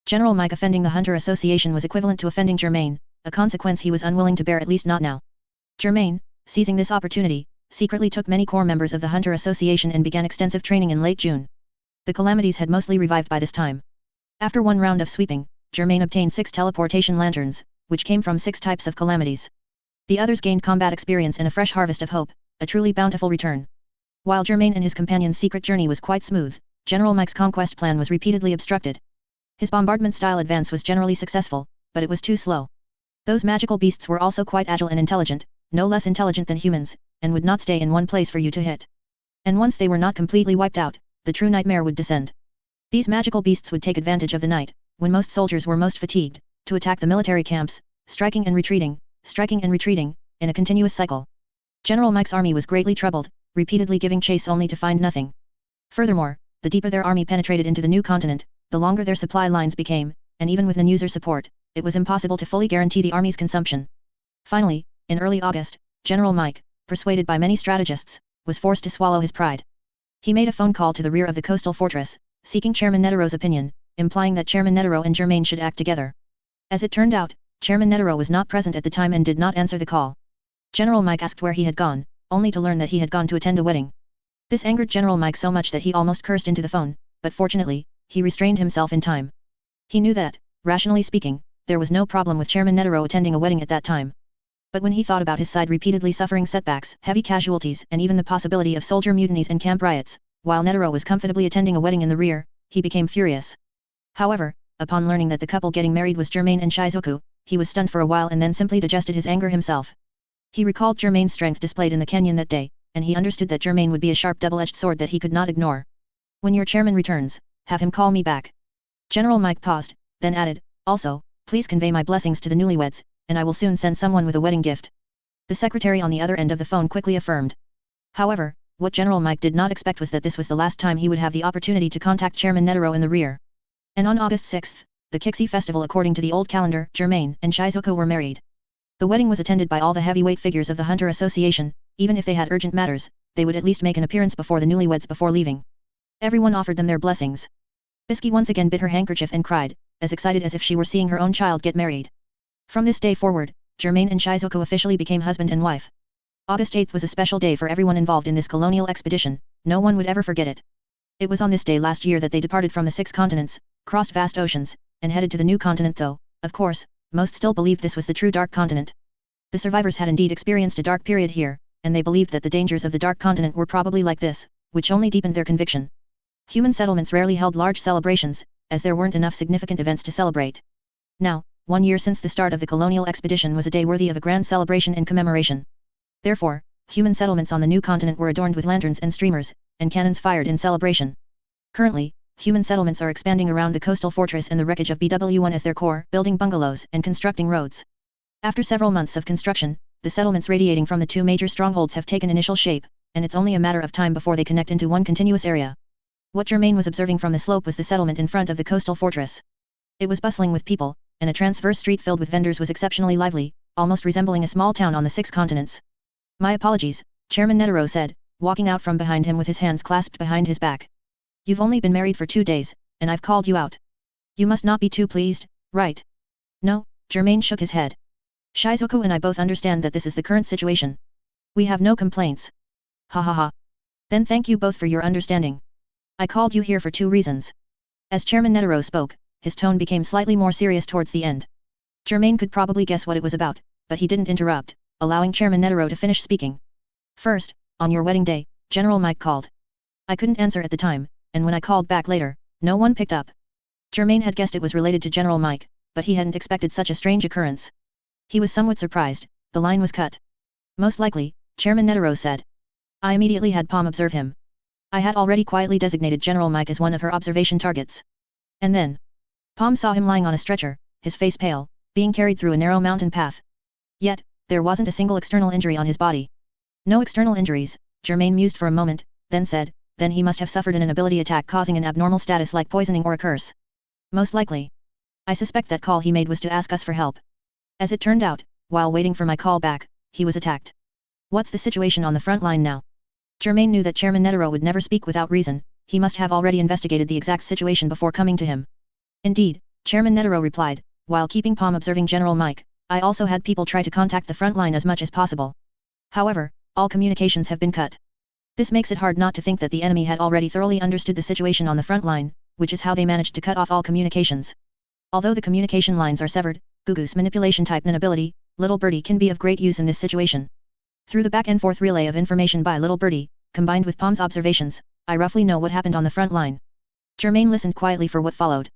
General Mike offending the Hunter Association was equivalent to offending Germain, a consequence he was unwilling to bear, at least not now. Germain, seizing this opportunity, secretly took many core members of the Hunter Association and began extensive training in late June. The calamities had mostly revived by this time. After one round of sweeping, Germain obtained 6 teleportation lanterns, which came from 6 types of calamities. The others gained combat experience and a fresh harvest of hope, a truly bountiful return. While Germain and his companion's secret journey was quite smooth, General Mike's conquest plan was repeatedly obstructed. His bombardment-style advance was generally successful, but it was too slow. Those magical beasts were also quite agile and intelligent, no less intelligent than humans, and would not stay in one place for you to hit. And once they were not completely wiped out, the true nightmare would descend. These magical beasts would take advantage of the night, when most soldiers were most fatigued, to attack the military camps, striking and retreating, in a continuous cycle. General Mike's army was greatly troubled, repeatedly giving chase only to find nothing. Furthermore, the deeper their army penetrated into the new continent, the longer their supply lines became, and even with non-user support, it was impossible to fully guarantee the army's consumption. Finally, in early August, General Mike, persuaded by many strategists, was forced to swallow his pride. He made a phone call to the rear of the coastal fortress, seeking Chairman Netero's opinion, implying that Chairman Netero and Germain should act together. As it turned out, Chairman Netero was not present at the time and did not answer the call. General Mike asked where he had gone, only to learn that he had gone to attend a wedding. This angered General Mike so much that he almost cursed into the phone, but fortunately, he restrained himself in time. He knew that, rationally speaking, there was no problem with Chairman Netero attending a wedding at that time. But when he thought about his side repeatedly suffering setbacks, heavy casualties and even the possibility of soldier mutinies and camp riots, while Netero was comfortably attending a wedding in the rear, he became furious. However, upon learning that the couple getting married was Germain and Shizuku, he was stunned for a while and then simply digested his anger himself. He recalled Germain's strength displayed in the canyon that day, and he understood that Germain would be a sharp double-edged sword that he could not ignore. When your chairman returns, have him call me back. General Mike paused, then added, also, please convey my blessings to the newlyweds, and I will soon send someone with a wedding gift. The secretary on the other end of the phone quickly affirmed. However, what General Mike did not expect was that this was the last time he would have the opportunity to contact Chairman Netero in the rear. And on August 6th, the HxH festival according to the old calendar, Germain and Shizuku were married. The wedding was attended by all the heavyweight figures of the Hunter Association. Even if they had urgent matters, they would at least make an appearance before the newlyweds before leaving. Everyone offered them their blessings. Bisky once again bit her handkerchief and cried, as excited as if she were seeing her own child get married. From this day forward, Germain and Shizuku officially became husband and wife. August 8th was a special day for everyone involved in this colonial expedition, no one would ever forget it. It was on this day last year that they departed from the 6 continents, crossed vast oceans, and headed to the new continent though, of course, most still believed this was the true Dark Continent. The survivors had indeed experienced a dark period here, and they believed that the dangers of the Dark Continent were probably like this, which only deepened their conviction. Human settlements rarely held large celebrations, as there weren't enough significant events to celebrate. Now, 1 year since the start of the colonial expedition was a day worthy of a grand celebration and commemoration. Therefore, human settlements on the new continent were adorned with lanterns and streamers, and cannons fired in celebration. Currently, human settlements are expanding around the coastal fortress and the wreckage of BW1 as their core, building bungalows and constructing roads. After several months of construction, the settlements radiating from the 2 major strongholds have taken initial shape, and it's only a matter of time before they connect into one continuous area. What Germain was observing from the slope was the settlement in front of the coastal fortress. It was bustling with people, and a transverse street filled with vendors was exceptionally lively, almost resembling a small town on the 6 continents. My apologies, Chairman Netero said, walking out from behind him with his hands clasped behind his back. You've only been married for 2 days, and I've called you out. You must not be too pleased, right? No, Germain shook his head. Shizuku and I both understand that this is the current situation. We have no complaints. Ha ha ha. Then thank you both for your understanding. I called you here for 2 reasons. As Chairman Netero spoke, his tone became slightly more serious towards the end. Germain could probably guess what it was about, but he didn't interrupt, allowing Chairman Netero to finish speaking. First, on your wedding day, General Mike called. I couldn't answer at the time, and when I called back later, no one picked up. Germain had guessed it was related to General Mike, but he hadn't expected such a strange occurrence. He was somewhat surprised. The line was cut. Most likely, Chairman Netero said. I immediately had Palm observe him. I had already quietly designated General Mike as one of her observation targets. And then, Palm saw him lying on a stretcher, his face pale, being carried through a narrow mountain path. Yet, there wasn't a single external injury on his body. No external injuries, Germain mused for a moment, then said, then he must have suffered an inability attack causing an abnormal status like poisoning or a curse. Most likely. I suspect that call he made was to ask us for help. As it turned out, while waiting for my call back, he was attacked. What's the situation on the front line now? Germain knew that Chairman Netero would never speak without reason, he must have already investigated the exact situation before coming to him. Indeed, Chairman Netero replied, while keeping Palm observing General Mike, I also had people try to contact the front line as much as possible. However, all communications have been cut. This makes it hard not to think that the enemy had already thoroughly understood the situation on the front line, which is how they managed to cut off all communications. Although the communication lines are severed, Gugu's manipulation type ability, Little Birdie can be of great use in this situation. Through the back and forth relay of information by Little Birdie, combined with Palm's observations, I roughly know what happened on the front line. Germain listened quietly for what followed.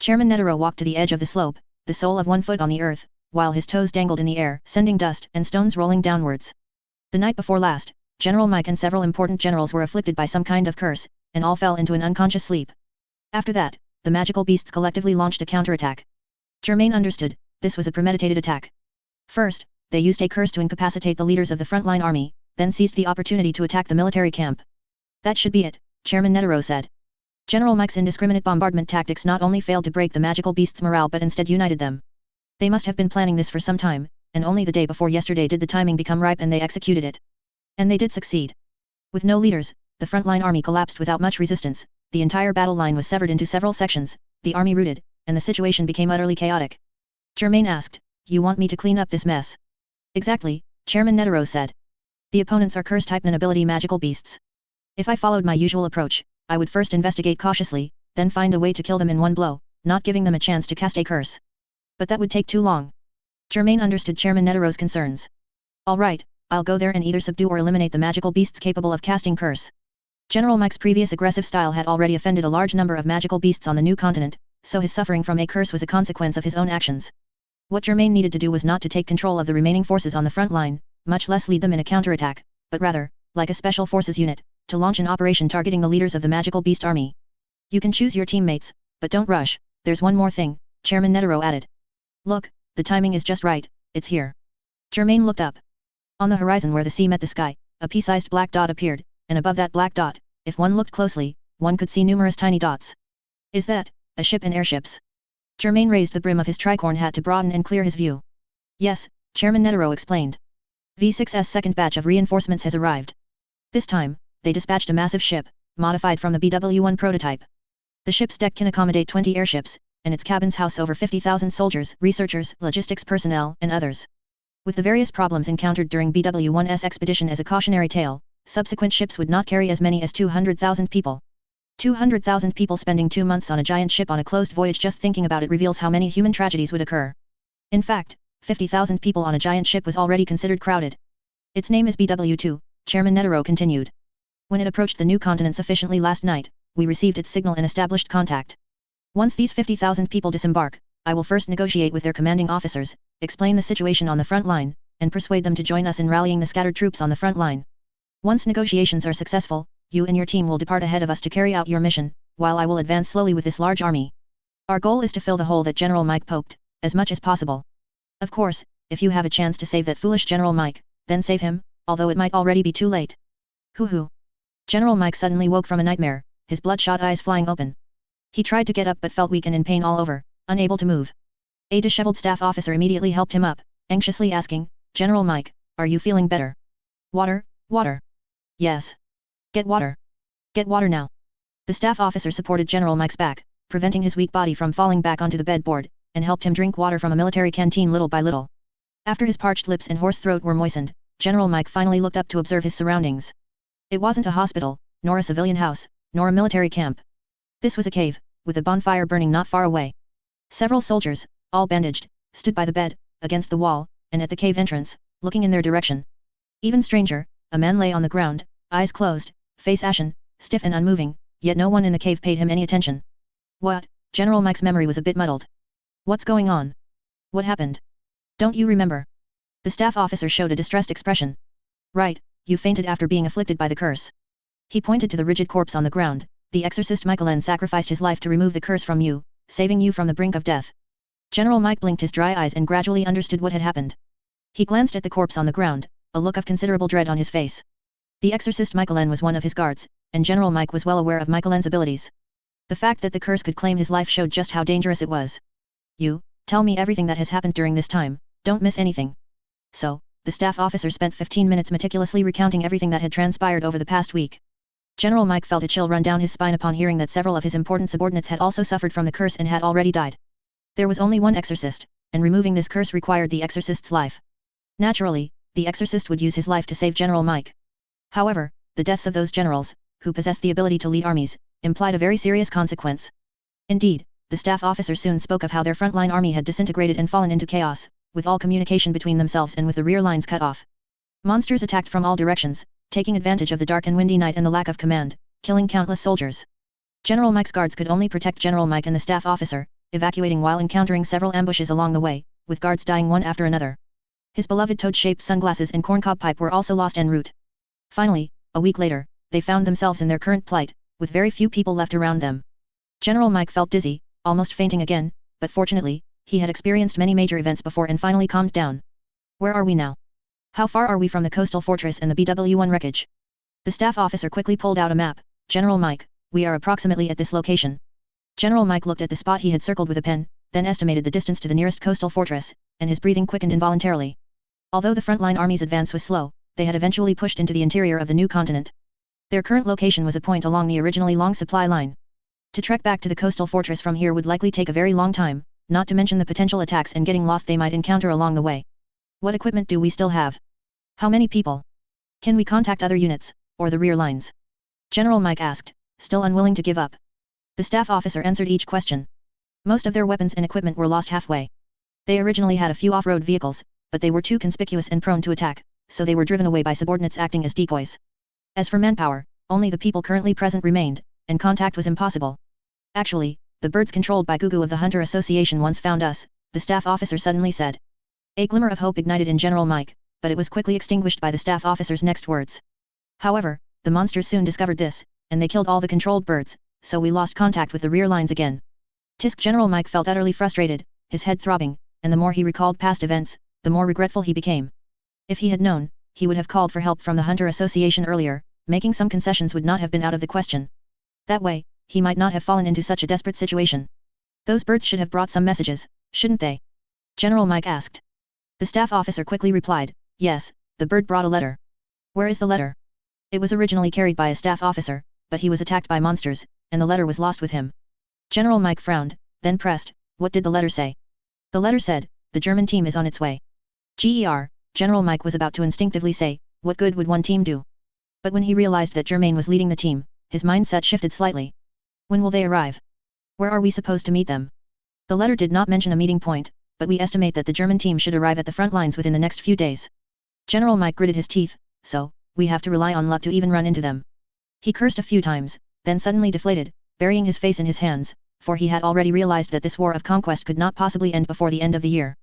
Chairman Netero walked to the edge of the slope, the sole of 1 foot on the earth, while his toes dangled in the air, sending dust and stones rolling downwards. The night before last, General Mike and several important generals were afflicted by some kind of curse, and all fell into an unconscious sleep. After that, the magical beasts collectively launched a counterattack. Germain understood, this was a premeditated attack. First, they used a curse to incapacitate the leaders of the frontline army, then seized the opportunity to attack the military camp. That should be it, Chairman Netero said. General Mike's indiscriminate bombardment tactics not only failed to break the magical beasts' morale but instead united them. They must have been planning this for some time, and only the day before yesterday did the timing become ripe and they executed it. And they did succeed. With no leaders, the frontline army collapsed without much resistance, the entire battle line was severed into several sections, the army routed, and the situation became utterly chaotic. Germain asked, "You want me to clean up this mess?" "Exactly," Chairman Netero said. "The opponents are curse-type non-ability magical beasts. If I followed my usual approach, I would first investigate cautiously, then find a way to kill them in one blow, not giving them a chance to cast a curse. But that would take too long." Germain understood Chairman Netero's concerns. "Alright, I'll go there and either subdue or eliminate the magical beasts capable of casting curse." General Mike's previous aggressive style had already offended a large number of magical beasts on the new continent, so his suffering from a curse was a consequence of his own actions. What Germain needed to do was not to take control of the remaining forces on the front line, much less lead them in a counterattack, but rather, like a special forces unit, to launch an operation targeting the leaders of the magical beast army. "You can choose your teammates, but don't rush, there's one more thing," Chairman Netero added. "Look, the timing is just right, it's here." Germain looked up. On the horizon where the sea met the sky, a pea-sized black dot appeared, and above that black dot, if one looked closely, one could see numerous tiny dots. "Is that a ship and airships?" Germain raised the brim of his tricorn hat to broaden and clear his view. "Yes," Chairman Netero explained. "V6's second batch of reinforcements has arrived. This time, they dispatched a massive ship, modified from the BW-1 prototype. The ship's deck can accommodate 20 airships, and its cabins house over 50,000 soldiers, researchers, logistics personnel, and others. With the various problems encountered during BW-1's expedition as a cautionary tale, subsequent ships would not carry as many as 200,000 people. 200,000 people spending 2 months on a giant ship on a closed voyage, just thinking about it reveals how many human tragedies would occur. In fact, 50,000 people on a giant ship was already considered crowded. Its name is BW-2, Chairman Netero continued. When it approached the new continent sufficiently last night, we received its signal and established contact. Once these 50,000 people disembark, I will first negotiate with their commanding officers, explain the situation on the front line, and persuade them to join us in rallying the scattered troops on the front line. Once negotiations are successful, you and your team will depart ahead of us to carry out your mission, while I will advance slowly with this large army. Our goal is to fill the hole that General Mike poked, as much as possible. Of course, if you have a chance to save that foolish General Mike, then save him, although it might already be too late." "Hoo-hoo." General Mike suddenly woke from a nightmare, his bloodshot eyes flying open. He tried to get up but felt weak and in pain all over, unable to move. A disheveled staff officer immediately helped him up, anxiously asking, "General Mike, are you feeling better?" "Water, water." "Yes. Get water. Get water now." The staff officer supported General Mike's back, preventing his weak body from falling back onto the bedboard, and helped him drink water from a military canteen little by little. After his parched lips and hoarse throat were moistened, General Mike finally looked up to observe his surroundings. It wasn't a hospital, nor a civilian house, nor a military camp. This was a cave, with a bonfire burning not far away. Several soldiers, all bandaged, stood by the bed, against the wall, and at the cave entrance, looking in their direction. Even stranger, a man lay on the ground, eyes closed, face ashen, stiff and unmoving, yet no one in the cave paid him any attention. "What?" General Mike's memory was a bit muddled. "What's going on? What happened? Don't you remember?" The staff officer showed a distressed expression. "Right, you fainted after being afflicted by the curse." He pointed to the rigid corpse on the ground. "The exorcist Michaelin sacrificed his life to remove the curse from you, saving you from the brink of death." General Mike blinked his dry eyes and gradually understood what had happened. He glanced at the corpse on the ground, a look of considerable dread on his face. The exorcist Michaelin was one of his guards, and General Mike was well aware of Michaelin's abilities. The fact that the curse could claim his life showed just how dangerous it was. "You, tell me everything that has happened during this time, don't miss anything." So, the staff officer spent 15 minutes meticulously recounting everything that had transpired over the past week. General Mike felt a chill run down his spine upon hearing that several of his important subordinates had also suffered from the curse and had already died. There was only one exorcist, and removing this curse required the exorcist's life. Naturally, the exorcist would use his life to save General Mike. However, the deaths of those generals, who possessed the ability to lead armies, implied a very serious consequence. Indeed, the staff officer soon spoke of how their frontline army had disintegrated and fallen into chaos, with all communication between themselves and with the rear lines cut off. Monsters attacked from all directions, taking advantage of the dark and windy night and the lack of command, killing countless soldiers. General Mike's guards could only protect General Mike and the staff officer, evacuating while encountering several ambushes along the way, with guards dying one after another. His beloved toad-shaped sunglasses and corncob pipe were also lost en route. Finally, a week later, they found themselves in their current plight, with very few people left around them. General Mike felt dizzy, almost fainting again, but fortunately, he had experienced many major events before and finally calmed down. "Where are we now? How far are we from the coastal fortress and the BW-1 wreckage?" The staff officer quickly pulled out a map. "General Mike, we are approximately at this location." General Mike looked at the spot he had circled with a pen, then estimated the distance to the nearest coastal fortress, and his breathing quickened involuntarily. Although the frontline army's advance was slow, they had eventually pushed into the interior of the new continent. Their current location was a point along the originally long supply line. To trek back to the coastal fortress from here would likely take a very long time, not to mention the potential attacks and getting lost they might encounter along the way. What equipment do we still have? How many people? Can we contact other units, or the rear lines? General Mike asked, still unwilling to give up. The staff officer answered each question. Most of their weapons and equipment were lost halfway. They originally had a few off-road vehicles, but they were too conspicuous and prone to attack, so they were driven away by subordinates acting as decoys. As for manpower, only the people currently present remained, and contact was impossible. Actually, the birds controlled by Gugu of the Hunter Association once found us, the staff officer suddenly said. A glimmer of hope ignited in General Mike, but it was quickly extinguished by the staff officer's next words. However, the monsters soon discovered this, and they killed all the controlled birds, so we lost contact with the rear lines again. Tisk. General Mike felt utterly frustrated, his head throbbing, and the more he recalled past events, the more regretful he became. If he had known, he would have called for help from the Hunter Association earlier, making some concessions would not have been out of the question. That way, he might not have fallen into such a desperate situation. Those birds should have brought some messages, shouldn't they? General Mike asked. The staff officer quickly replied, yes, the bird brought a letter. Where is the letter? It was originally carried by a staff officer, but he was attacked by monsters, and the letter was lost with him. General Mike frowned, then pressed, what did the letter say? The letter said, the German team is on its way. General Mike was about to instinctively say, what good would one team do? But when he realized that Germain was leading the team, his mindset shifted slightly. When will they arrive? Where are we supposed to meet them? The letter did not mention a meeting point, but we estimate that the German team should arrive at the front lines within the next few days. General Mike gritted his teeth, so, we have to rely on luck to even run into them. He cursed a few times, then suddenly deflated, burying his face in his hands, for he had already realized that this war of conquest could not possibly end before the end of the year.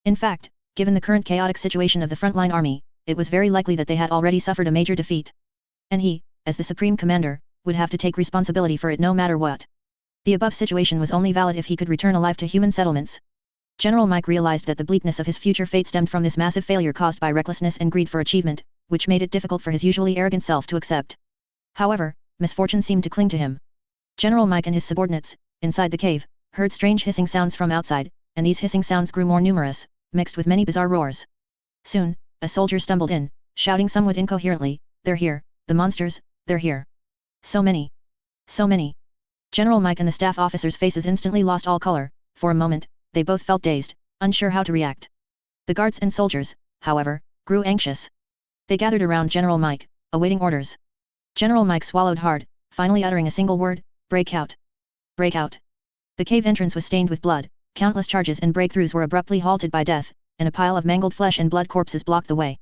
In fact, given the current chaotic situation of the frontline army, it was very likely that they had already suffered a major defeat. And he, as the supreme commander, would have to take responsibility for it no matter what. The above situation was only valid if he could return alive to human settlements. General Mike realized that the bleakness of his future fate stemmed from this massive failure caused by recklessness and greed for achievement, which made it difficult for his usually arrogant self to accept. However, misfortune seemed to cling to him. General Mike and his subordinates, inside the cave, heard strange hissing sounds from outside, and these hissing sounds grew more numerous, mixed with many bizarre roars. Soon, a soldier stumbled in, shouting somewhat incoherently, they're here, the monsters, they're here. So many. So many. General Mike and the staff officers' faces instantly lost all color. For a moment, they both felt dazed, unsure how to react. The guards and soldiers, however, grew anxious. They gathered around General Mike, awaiting orders. General Mike swallowed hard, finally uttering a single word, break out. Break out. The cave entrance was stained with blood, countless charges and breakthroughs were abruptly halted by death, and a pile of mangled flesh and blood corpses blocked the way.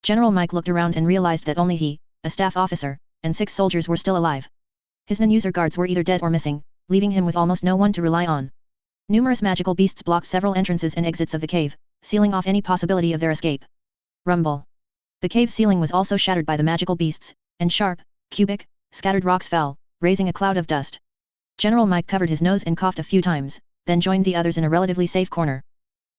General Mike looked around and realized that only he, a staff officer, and 6 soldiers were still alive. His non-user guards were either dead or missing, leaving him with almost no one to rely on. Numerous magical beasts blocked several entrances and exits of the cave, sealing off any possibility of their escape. Rumble. The cave ceiling was also shattered by the magical beasts, and sharp, cubic, scattered rocks fell, raising a cloud of dust. General Mike covered his nose and coughed a few times, then joined the others in a relatively safe corner.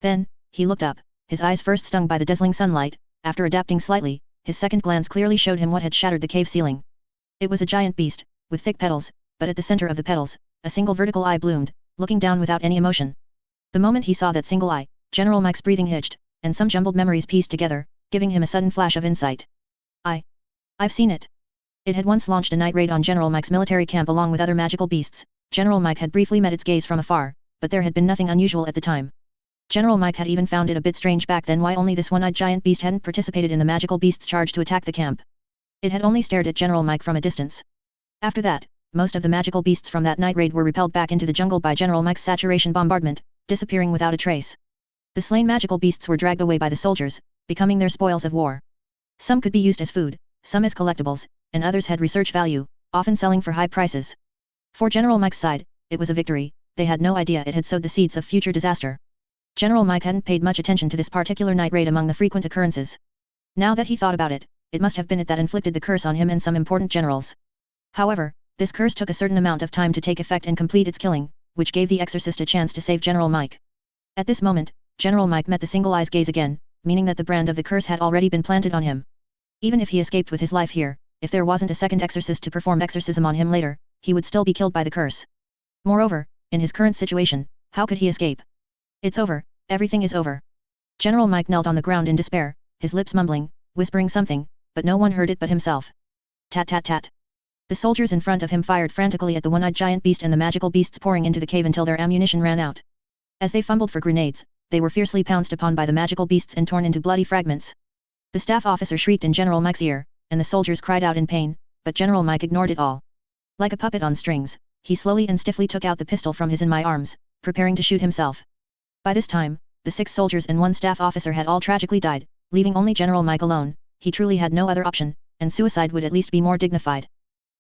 Then, he looked up, his eyes first stung by the dazzling sunlight. After adapting slightly, his second glance clearly showed him what had shattered the cave ceiling. It was a giant beast, with thick petals, but at the center of the petals, a single vertical eye bloomed, looking down without any emotion. The moment he saw that single eye, General Mike's breathing hitched, and some jumbled memories pieced together, giving him a sudden flash of insight. I've seen it. It had once launched a night raid on General Mike's military camp along with other magical beasts. General Mike had briefly met its gaze from afar, but there had been nothing unusual at the time. General Mike had even found it a bit strange back then why only this one-eyed giant beast hadn't participated in the magical beast's charge to attack the camp. It had only stared at General Mike from a distance. After that, most of the magical beasts from that night raid were repelled back into the jungle by General Mike's saturation bombardment, disappearing without a trace. The slain magical beasts were dragged away by the soldiers, becoming their spoils of war. Some could be used as food, some as collectibles, and others had research value, often selling for high prices. For General Mike's side, it was a victory. They had no idea it had sowed the seeds of future disaster. General Mike hadn't paid much attention to this particular night raid among the frequent occurrences. Now that he thought about it, it must have been it that inflicted the curse on him and some important generals. However, this curse took a certain amount of time to take effect and complete its killing, which gave the exorcist a chance to save General Mike. At this moment, General Mike met the single eye's gaze again, meaning that the brand of the curse had already been planted on him. Even if he escaped with his life here, if there wasn't a second exorcist to perform exorcism on him later, he would still be killed by the curse. Moreover, in his current situation, how could he escape? It's over, everything is over. General Mike knelt on the ground in despair, his lips mumbling, whispering something, but no one heard it but himself. Tat tat tat. The soldiers in front of him fired frantically at the one-eyed giant beast and the magical beasts pouring into the cave until their ammunition ran out. As they fumbled for grenades, they were fiercely pounced upon by the magical beasts and torn into bloody fragments. The staff officer shrieked in General Mike's ear, and the soldiers cried out in pain, but General Mike ignored it all. Like a puppet on strings, he slowly and stiffly took out the pistol from his in my arms, preparing to shoot himself. By this time, the 6 soldiers and 1 staff officer had all tragically died, leaving only General Mike alone. He truly had no other option, and suicide would at least be more dignified.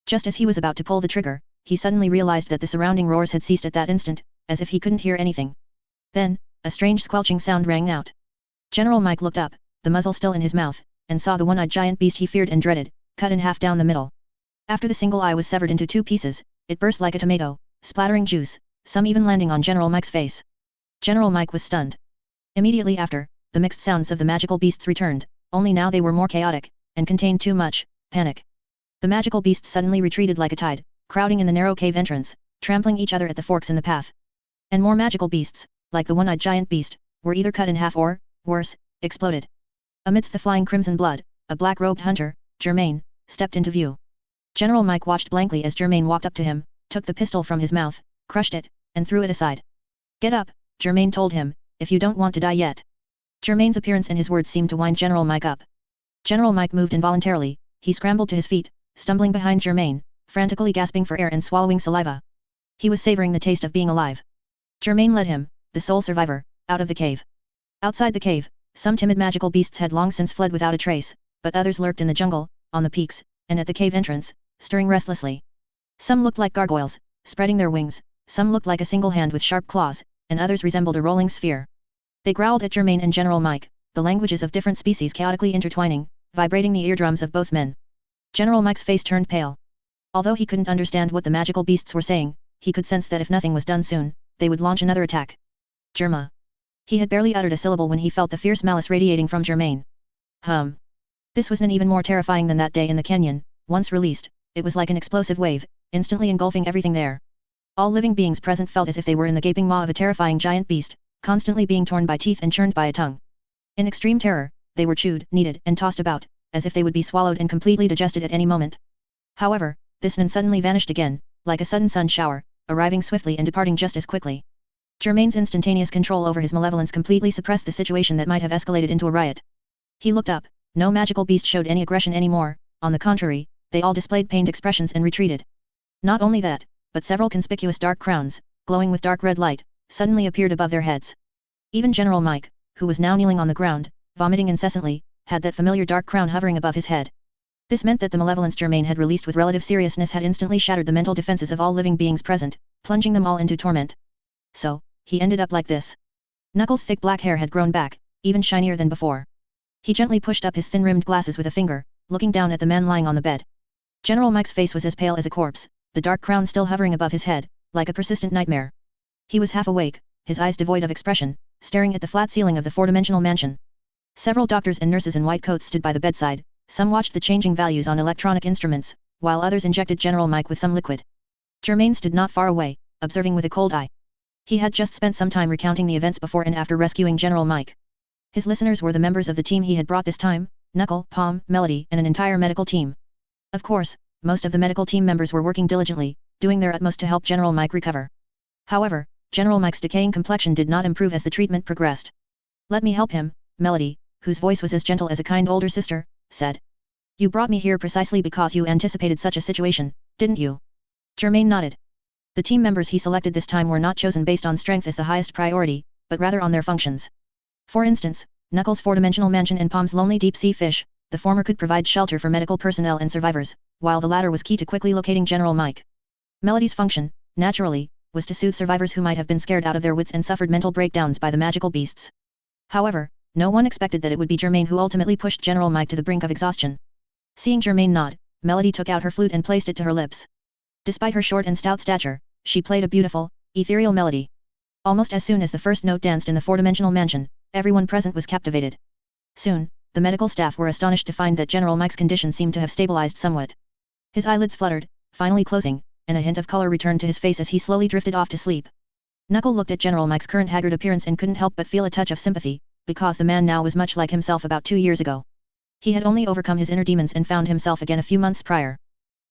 Just as he was about to pull the trigger, he suddenly realized that the surrounding roars had ceased at that instant, as if he couldn't hear anything. Then, a strange squelching sound rang out. General Mike looked up, the muzzle still in his mouth, and saw the one-eyed giant beast he feared and dreaded, cut in half down the middle. After the single eye was severed into 2 pieces, it burst like a tomato, splattering juice, some even landing on General Mike's face. General Mike was stunned. Immediately after, the mixed sounds of the magical beasts returned, only now they were more chaotic, and contained too much panic. The magical beasts suddenly retreated like a tide, crowding in the narrow cave entrance, trampling each other at the forks in the path. And more magical beasts, like the one-eyed giant beast, were either cut in half or, worse, exploded. Amidst the flying crimson blood, a black-robed hunter, Germain, stepped into view. General Mike watched blankly as Germain walked up to him, took the pistol from his mouth, crushed it, and threw it aside. "Get up," Germain told him, "if you don't want to die yet." Germain's appearance and his words seemed to wind General Mike up. General Mike moved involuntarily, he scrambled to his feet, stumbling behind Germain, frantically gasping for air and swallowing saliva. He was savoring the taste of being alive. Germain led him, the sole survivor, out of the cave. Outside the cave, some timid magical beasts had long since fled without a trace, but others lurked in the jungle, on the peaks, and at the cave entrance, stirring restlessly. Some looked like gargoyles, spreading their wings, some looked like a single hand with sharp claws, and others resembled a rolling sphere. They growled at Germain and General Mike, the languages of different species chaotically intertwining, vibrating the eardrums of both men. General Mike's face turned pale. Although he couldn't understand what the magical beasts were saying, he could sense that if nothing was done soon, they would launch another attack. Germa. He had barely uttered a syllable when he felt the fierce malice radiating from Germain. This was even more terrifying than that day in the canyon. Once released, it was like an explosive wave, instantly engulfing everything there. All living beings present felt as if they were in the gaping maw of a terrifying giant beast, constantly being torn by teeth and churned by a tongue. In extreme terror, they were chewed, kneaded, and tossed about, as if they would be swallowed and completely digested at any moment. However, this suddenly vanished again, like a sudden sun shower, arriving swiftly and departing just as quickly. Germain's instantaneous control over his malevolence completely suppressed the situation that might have escalated into a riot. He looked up, no magical beast showed any aggression anymore, on the contrary, they all displayed pained expressions and retreated. Not only that, but several conspicuous dark crowns, glowing with dark red light, suddenly appeared above their heads. Even General Mike, who was now kneeling on the ground, vomiting incessantly, had that familiar dark crown hovering above his head. This meant that the malevolence Germain had released with relative seriousness had instantly shattered the mental defenses of all living beings present, plunging them all into torment. So, he ended up like this. Knuckles' thick black hair had grown back, even shinier than before. He gently pushed up his thin-rimmed glasses with a finger, looking down at the man lying on the bed. General Mike's face was as pale as a corpse, the dark crown still hovering above his head, like a persistent nightmare. He was half awake, his eyes devoid of expression, staring at the flat ceiling of the four-dimensional mansion. Several doctors and nurses in white coats stood by the bedside, some watched the changing values on electronic instruments, while others injected General Mike with some liquid. Germain stood not far away, observing with a cold eye. He had just spent some time recounting the events before and after rescuing General Mike. His listeners were the members of the team he had brought this time, Knuckle, Palm, Melody, and an entire medical team. Of course, most of the medical team members were working diligently, doing their utmost to help General Mike recover. However, General Mike's decaying complexion did not improve as the treatment progressed. "Let me help him," Melody, whose voice was as gentle as a kind older sister, said. "You brought me here precisely because you anticipated such a situation, didn't you?" Germain nodded. The team members he selected this time were not chosen based on strength as the highest priority, but rather on their functions. For instance, Knuckles' four-dimensional mansion and Palm's lonely deep-sea fish, the former could provide shelter for medical personnel and survivors, while the latter was key to quickly locating General Mike. Melody's function, naturally, was to soothe survivors who might have been scared out of their wits and suffered mental breakdowns by the magical beasts. However, no one expected that it would be Germain who ultimately pushed General Mike to the brink of exhaustion. Seeing Germain nod, Melody took out her flute and placed it to her lips. Despite her short and stout stature, she played a beautiful, ethereal melody. Almost as soon as the first note danced in the four-dimensional mansion, everyone present was captivated. Soon, the medical staff were astonished to find that General Mike's condition seemed to have stabilized somewhat. His eyelids fluttered, finally closing, and a hint of color returned to his face as he slowly drifted off to sleep. Knuckle looked at General Mike's current haggard appearance and couldn't help but feel a touch of sympathy, because the man now was much like himself about 2 years ago. He had only overcome his inner demons and found himself again a few months prior.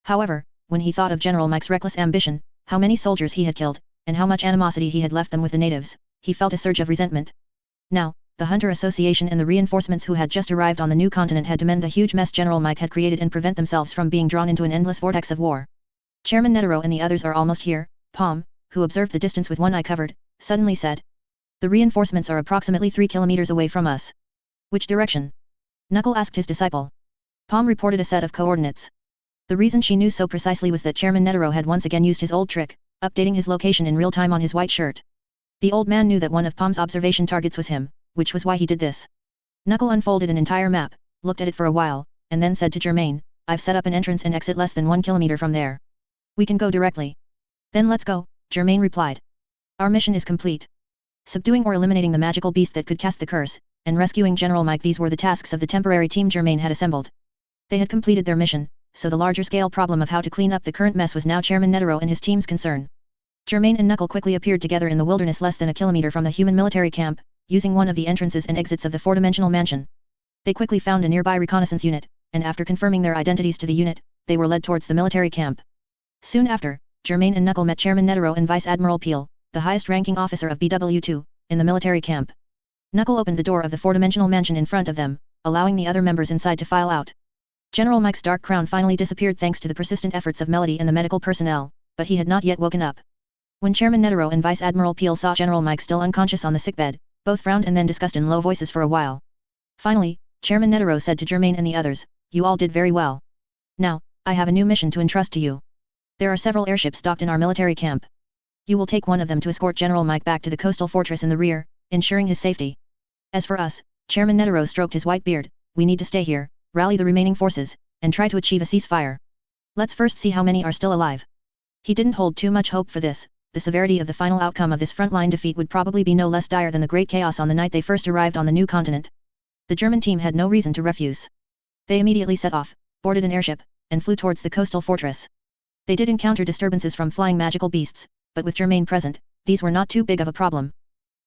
However, when he thought of General Mike's reckless ambition, how many soldiers he had killed, and how much animosity he had left them with the natives, he felt a surge of resentment. Now, the Hunter Association and the reinforcements who had just arrived on the new continent had to mend the huge mess General Mike had created and prevent themselves from being drawn into an endless vortex of war. Chairman Netero and the others are almost here, Palm, who observed the distance with one eye covered, suddenly said. The reinforcements are approximately 3 kilometers away from us. Which direction? Knuckle asked his disciple. Palm reported a set of coordinates. The reason she knew so precisely was that Chairman Netero had once again used his old trick, updating his location in real time on his white shirt. The old man knew that one of Palm's observation targets was him, which was why he did this. Knuckle unfolded an entire map, looked at it for a while, and then said to Germain, I've set up an entrance and exit less than 1 kilometer from there. We can go directly. Then let's go, Germain replied. Our mission is complete. Subduing or eliminating the magical beast that could cast the curse, and rescuing General Mike, these were the tasks of the temporary team Germain had assembled. They had completed their mission, so the larger scale problem of how to clean up the current mess was now Chairman Netero and his team's concern. Germain and Knuckle quickly appeared together in the wilderness less than a kilometer from the human military camp, using one of the entrances and exits of the four-dimensional mansion. They quickly found a nearby reconnaissance unit, and after confirming their identities to the unit, they were led towards the military camp. Soon after, Germain and Knuckle met Chairman Netero and Vice Admiral Peel, the highest-ranking officer of BW2, in the military camp. Knuckle opened the door of the four-dimensional mansion in front of them, allowing the other members inside to file out. General Mike's dark crown finally disappeared thanks to the persistent efforts of Melody and the medical personnel, but he had not yet woken up. When Chairman Netero and Vice Admiral Peel saw General Mike still unconscious on the sickbed, both frowned and then discussed in low voices for a while. Finally, Chairman Netero said to Germain and the others, You all did very well. Now, I have a new mission to entrust to you. There are several airships docked in our military camp. You will take one of them to escort General Mike back to the coastal fortress in the rear, ensuring his safety. As for us, Chairman Netero stroked his white beard, we need to stay here, rally the remaining forces, and try to achieve a ceasefire. Let's first see how many are still alive. He didn't hold too much hope for this. The severity of the final outcome of this frontline defeat would probably be no less dire than the great chaos on the night they first arrived on the new continent. The German team had no reason to refuse. They immediately set off, boarded an airship, and flew towards the coastal fortress. They did encounter disturbances from flying magical beasts, but with Germain present, these were not too big of a problem.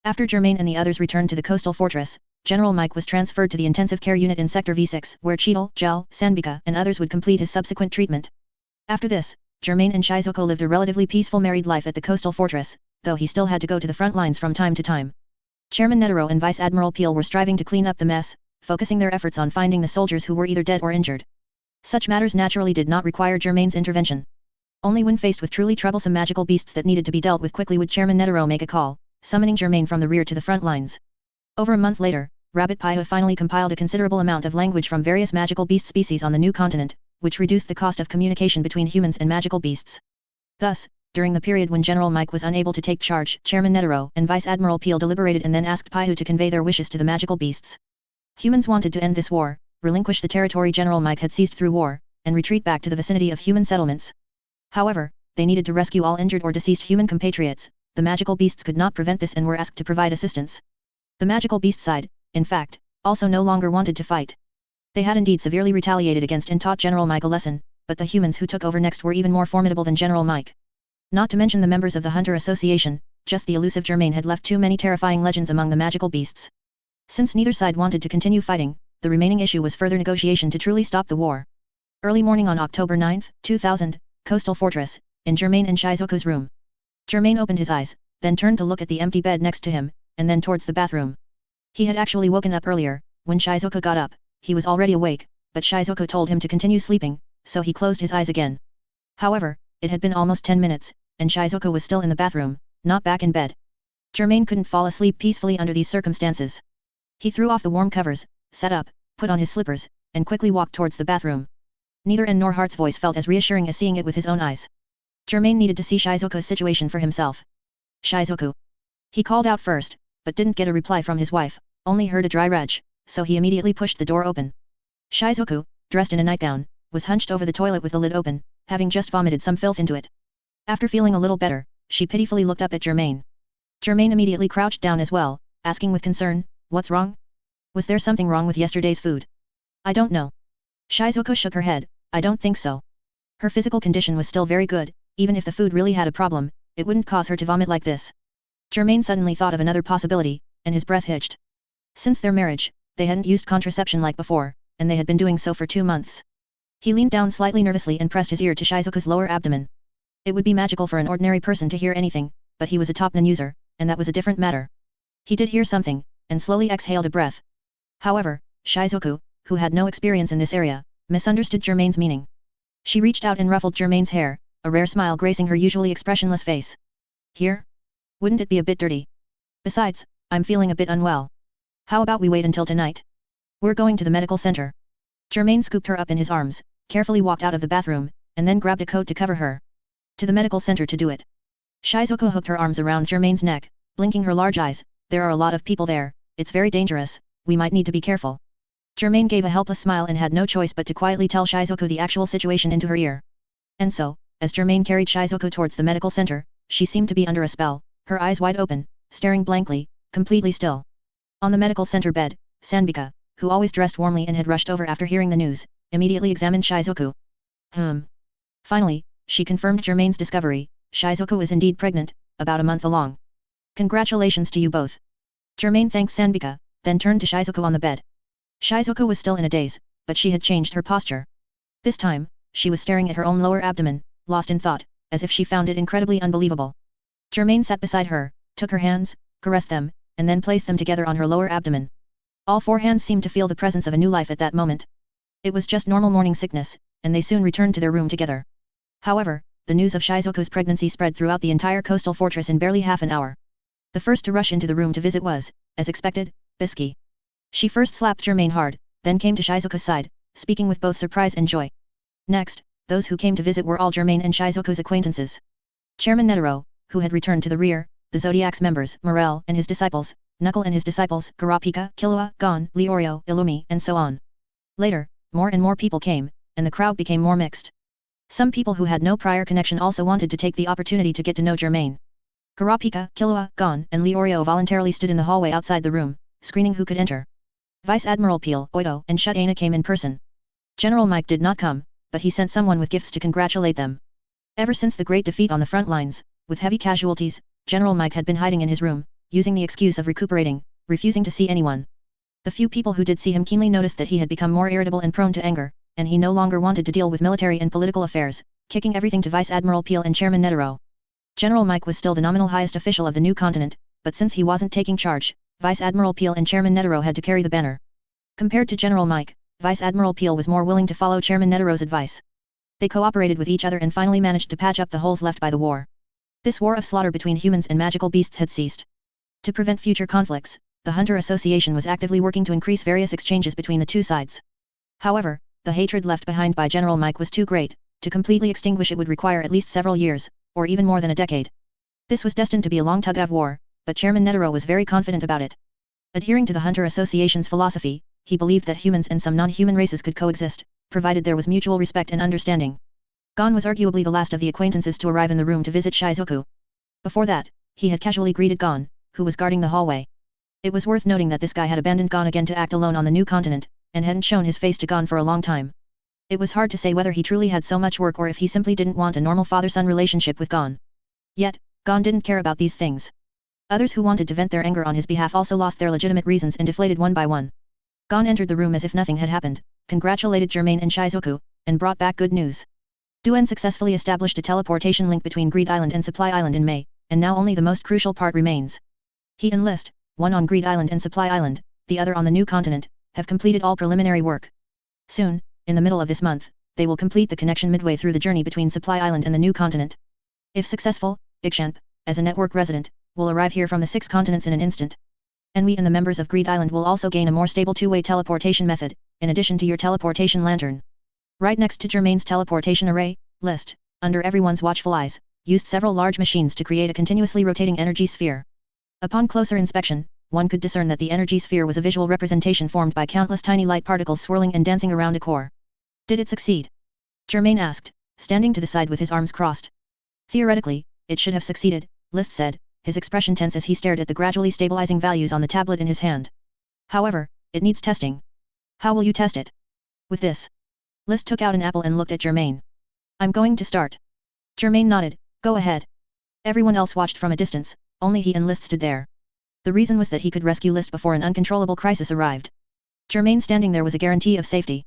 After Germain and the others returned to the coastal fortress, General Mike was transferred to the intensive care unit in Sector V6, where Cheetle, Gel, Sanbika, and others would complete his subsequent treatment. After this, Germain and Shizuko lived a relatively peaceful married life at the coastal fortress, though he still had to go to the front lines from time to time. Chairman Netero and Vice Admiral Peel were striving to clean up the mess, focusing their efforts on finding the soldiers who were either dead or injured. Such matters naturally did not require Germain's intervention. Only when faced with truly troublesome magical beasts that needed to be dealt with quickly would Chairman Netero make a call, summoning Germain from the rear to the front lines. Over a month later, Rabbit Paiho finally compiled a considerable amount of language from various magical beast species on the new continent, which reduced the cost of communication between humans and magical beasts. Thus, during the period when General Mike was unable to take charge, Chairman Netero and Vice Admiral Peel deliberated and then asked Paiho to convey their wishes to the magical beasts. Humans wanted to end this war, relinquish the territory General Mike had seized through war, and retreat back to the vicinity of human settlements. However, they needed to rescue all injured or deceased human compatriots. The magical beasts could not prevent this and were asked to provide assistance. The magical beast side, in fact, also no longer wanted to fight. They had indeed severely retaliated against and taught General Mike a lesson, but the humans who took over next were even more formidable than General Mike. Not to mention the members of the Hunter Association, just the elusive Germain had left too many terrifying legends among the magical beasts. Since neither side wanted to continue fighting, the remaining issue was further negotiation to truly stop the war. Early morning on October 9, 2000, Coastal Fortress, in Germain and Shizuko's room. Germain opened his eyes, then turned to look at the empty bed next to him, and then towards the bathroom. He had actually woken up earlier. When Shizuko got up, he was already awake, but Shizuko told him to continue sleeping, so he closed his eyes again. However, it had been almost 10 minutes, and Shizuko was still in the bathroom, not back in bed. Germain couldn't fall asleep peacefully under these circumstances. He threw off the warm covers, sat up, put on his slippers, and quickly walked towards the bathroom. Neither N nor Heart's voice felt as reassuring as seeing it with his own eyes. Germain needed to see Shizuko's situation for himself. Shizuku. He called out first, but didn't get a reply from his wife, only heard a dry retch, so he immediately pushed the door open. Shizuku, dressed in a nightgown, was hunched over the toilet with the lid open, having just vomited some filth into it. After feeling a little better, she pitifully looked up at Germain. Germain immediately crouched down as well, asking with concern, "What's wrong? Was there something wrong with yesterday's food?" "I don't know." Shizuko shook her head, "I don't think so. Her physical condition was still very good, even if the food really had a problem, it wouldn't cause her to vomit like this." Germain suddenly thought of another possibility, and his breath hitched. Since their marriage, they hadn't used contraception like before, and they had been doing so for 2 months. He leaned down slightly nervously and pressed his ear to Shizuku's lower abdomen. It would be magical for an ordinary person to hear anything, but he was a top nin user, and that was a different matter. He did hear something, and slowly exhaled a breath. However, Shizuku, who had no experience in this area, misunderstood Germain's meaning. She reached out and ruffled Germain's hair, a rare smile gracing her usually expressionless face. Here? Wouldn't it be a bit dirty? Besides, I'm feeling a bit unwell. How about we wait until tonight? We're going to the medical center. Germain scooped her up in his arms, carefully walked out of the bathroom, and then grabbed a coat to cover her. To the medical center to do it. Shizuku hooked her arms around Germain's neck, blinking her large eyes. There are a lot of people there, it's very dangerous, we might need to be careful. Germain gave a helpless smile and had no choice but to quietly tell Shizuku the actual situation into her ear. And so, as Germain carried Shizuku towards the medical center, she seemed to be under a spell, her eyes wide open, staring blankly, completely still. On the medical center bed, Sanbika, who always dressed warmly and had rushed over after hearing the news, immediately examined Shizuku. Finally, she confirmed Germain's discovery, Shizuku is indeed pregnant, about a month along. Congratulations to you both. Germain thanked Sanbika, then turned to Shizuku on the bed. Shizuku was still in a daze, but she had changed her posture. This time, she was staring at her own lower abdomen, lost in thought, as if she found it incredibly unbelievable. Germain sat beside her, took her hands, caressed them, and then placed them together on her lower abdomen. All four hands seemed to feel the presence of a new life at that moment. It was just normal morning sickness, and they soon returned to their room together. However, the news of Shizuku's pregnancy spread throughout the entire coastal fortress in barely half an hour. The first to rush into the room to visit was, as expected, Bisky. She first slapped Germain hard, then came to Shizuku's side, speaking with both surprise and joy. Next, those who came to visit were all Germain and Shizuku's acquaintances. Chairman Netero, who had returned to the rear, the Zodiac's members, Morel and his disciples, Knuckle and his disciples, Kurapika, Killua, Gon, Leorio, Illumi, and so on. Later, more and more people came, and the crowd became more mixed. Some people who had no prior connection also wanted to take the opportunity to get to know Germain. Kurapika, Killua, Gon, and Leorio voluntarily stood in the hallway outside the room, screening who could enter. Vice Admiral Peel, Oito, and Shutana came in person. General Mike did not come, but he sent someone with gifts to congratulate them. Ever since the great defeat on the front lines, with heavy casualties, General Mike had been hiding in his room, using the excuse of recuperating, refusing to see anyone. The few people who did see him keenly noticed that he had become more irritable and prone to anger, and he no longer wanted to deal with military and political affairs, kicking everything to Vice Admiral Peel and Chairman Netero. General Mike was still the nominal highest official of the new continent, but since he wasn't taking charge, Vice Admiral Peel and Chairman Netero had to carry the banner. Compared to General Mike, Vice Admiral Peel was more willing to follow Chairman Netero's advice. They cooperated with each other and finally managed to patch up the holes left by the war. This war of slaughter between humans and magical beasts had ceased. To prevent future conflicts, the Hunter Association was actively working to increase various exchanges between the two sides. However, the hatred left behind by General Mike was too great, to completely extinguish it would require at least several years, or even more than a decade. This was destined to be a long tug-of-war, but Chairman Netero was very confident about it. Adhering to the Hunter Association's philosophy, he believed that humans and some non-human races could coexist, provided there was mutual respect and understanding. Gon was arguably the last of the acquaintances to arrive in the room to visit Shizuku. Before that, he had casually greeted Gon, who was guarding the hallway. It was worth noting that this guy had abandoned Gon again to act alone on the new continent, and hadn't shown his face to Gon for a long time. It was hard to say whether he truly had so much work or if he simply didn't want a normal father-son relationship with Gon. Yet, Gon didn't care about these things. Others who wanted to vent their anger on his behalf also lost their legitimate reasons and deflated one by one. Gon entered the room as if nothing had happened, congratulated Germain and Shizuku, and brought back good news. Duen successfully established a teleportation link between Greed Island and Supply Island in May, and now only the most crucial part remains. He and List, one on Greed Island and Supply Island, the other on the new continent, have completed all preliminary work. Soon, in the middle of this month, they will complete the connection midway through the journey between Supply Island and the new continent. If successful, HxH, as a network resident, will arrive here from the 6 continents in an instant. And we and the members of Greed Island will also gain a more stable two-way teleportation method, in addition to your teleportation lantern. Right next to Germain's teleportation array, List, under everyone's watchful eyes, used several large machines to create a continuously rotating energy sphere. Upon closer inspection, one could discern that the energy sphere was a visual representation formed by countless tiny light particles swirling and dancing around a core. Did it succeed? Germain asked, standing to the side with his arms crossed. Theoretically, it should have succeeded, List said, his expression tense as he stared at the gradually stabilizing values on the tablet in his hand. However, it needs testing. How will you test it? With this. List took out an apple and looked at Germain. I'm going to start. Germain nodded, go ahead. Everyone else watched from a distance, only he and List stood there. The reason was that he could rescue List before an uncontrollable crisis arrived. Germain standing there was a guarantee of safety.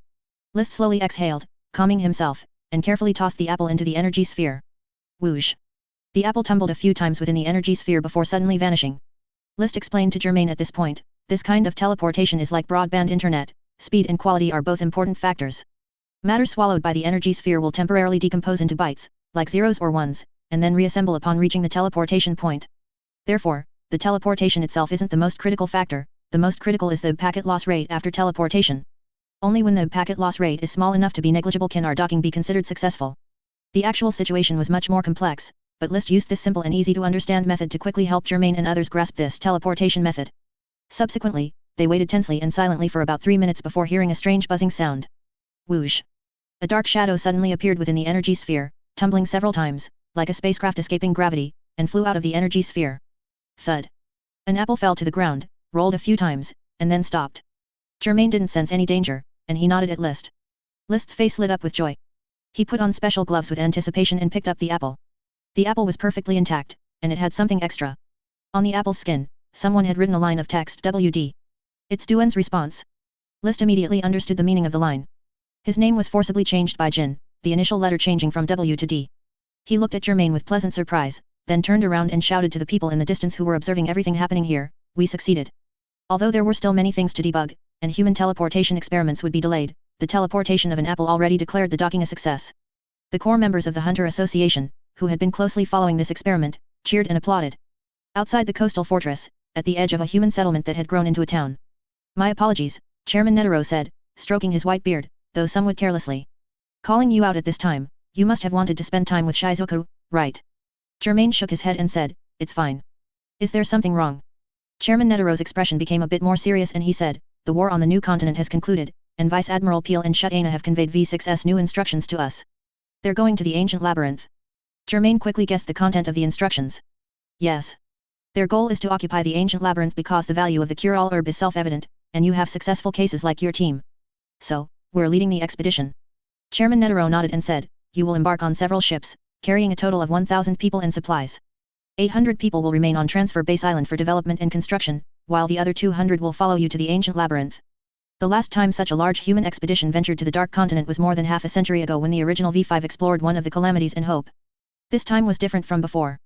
List slowly exhaled, calming himself, and carefully tossed the apple into the energy sphere. Whoosh! The apple tumbled a few times within the energy sphere before suddenly vanishing. List explained to Germain at this point, this kind of teleportation is like broadband internet, speed and quality are both important factors. Matter swallowed by the energy sphere will temporarily decompose into bytes, like zeros or ones, and then reassemble upon reaching the teleportation point. Therefore, the teleportation itself isn't the most critical factor, the most critical is the packet loss rate after teleportation. Only when the packet loss rate is small enough to be negligible can our docking be considered successful. The actual situation was much more complex, but List used this simple and easy to understand method to quickly help Germain and others grasp this teleportation method. Subsequently, they waited tensely and silently for about 3 minutes before hearing a strange buzzing sound. Whoosh! A dark shadow suddenly appeared within the energy sphere, tumbling several times, like a spacecraft escaping gravity, and flew out of the energy sphere. Thud! An apple fell to the ground, rolled a few times, and then stopped. Germain didn't sense any danger, and he nodded at List. List's face lit up with joy. He put on special gloves with anticipation and picked up the apple. The apple was perfectly intact, and it had something extra. On the apple's skin, someone had written a line of text WD. It's Duan's response. List immediately understood the meaning of the line. His name was forcibly changed by Jin, the initial letter changing from W to D. He looked at Germain with pleasant surprise, then turned around and shouted to the people in the distance who were observing everything happening here, we succeeded. Although there were still many things to debug, and human teleportation experiments would be delayed, the teleportation of an apple already declared the docking a success. The core members of the Hunter Association, who had been closely following this experiment, cheered and applauded. Outside the coastal fortress, at the edge of a human settlement that had grown into a town. My apologies, Chairman Netero said, stroking his white beard, though somewhat carelessly. Calling you out at this time, you must have wanted to spend time with Shizuku, right? Germain shook his head and said, it's fine. Is there something wrong? Chairman Netero's expression became a bit more serious and he said, the war on the new continent has concluded, and Vice Admiral Peel and HxH have conveyed V6's new instructions to us. They're going to the ancient labyrinth. Germain quickly guessed the content of the instructions. Yes. Their goal is to occupy the ancient labyrinth because the value of the cure-all herb is self-evident, and you have successful cases like your team. So, we're leading the expedition. Chairman Netero nodded and said, you will embark on several ships, carrying a total of 1,000 people and supplies. 800 people will remain on Transfer Base Island for development and construction, while the other 200 will follow you to the ancient labyrinth. The last time such a large human expedition ventured to the Dark Continent was more than half a century ago when the original V5 explored one of the calamities in Hope. This time was different from before.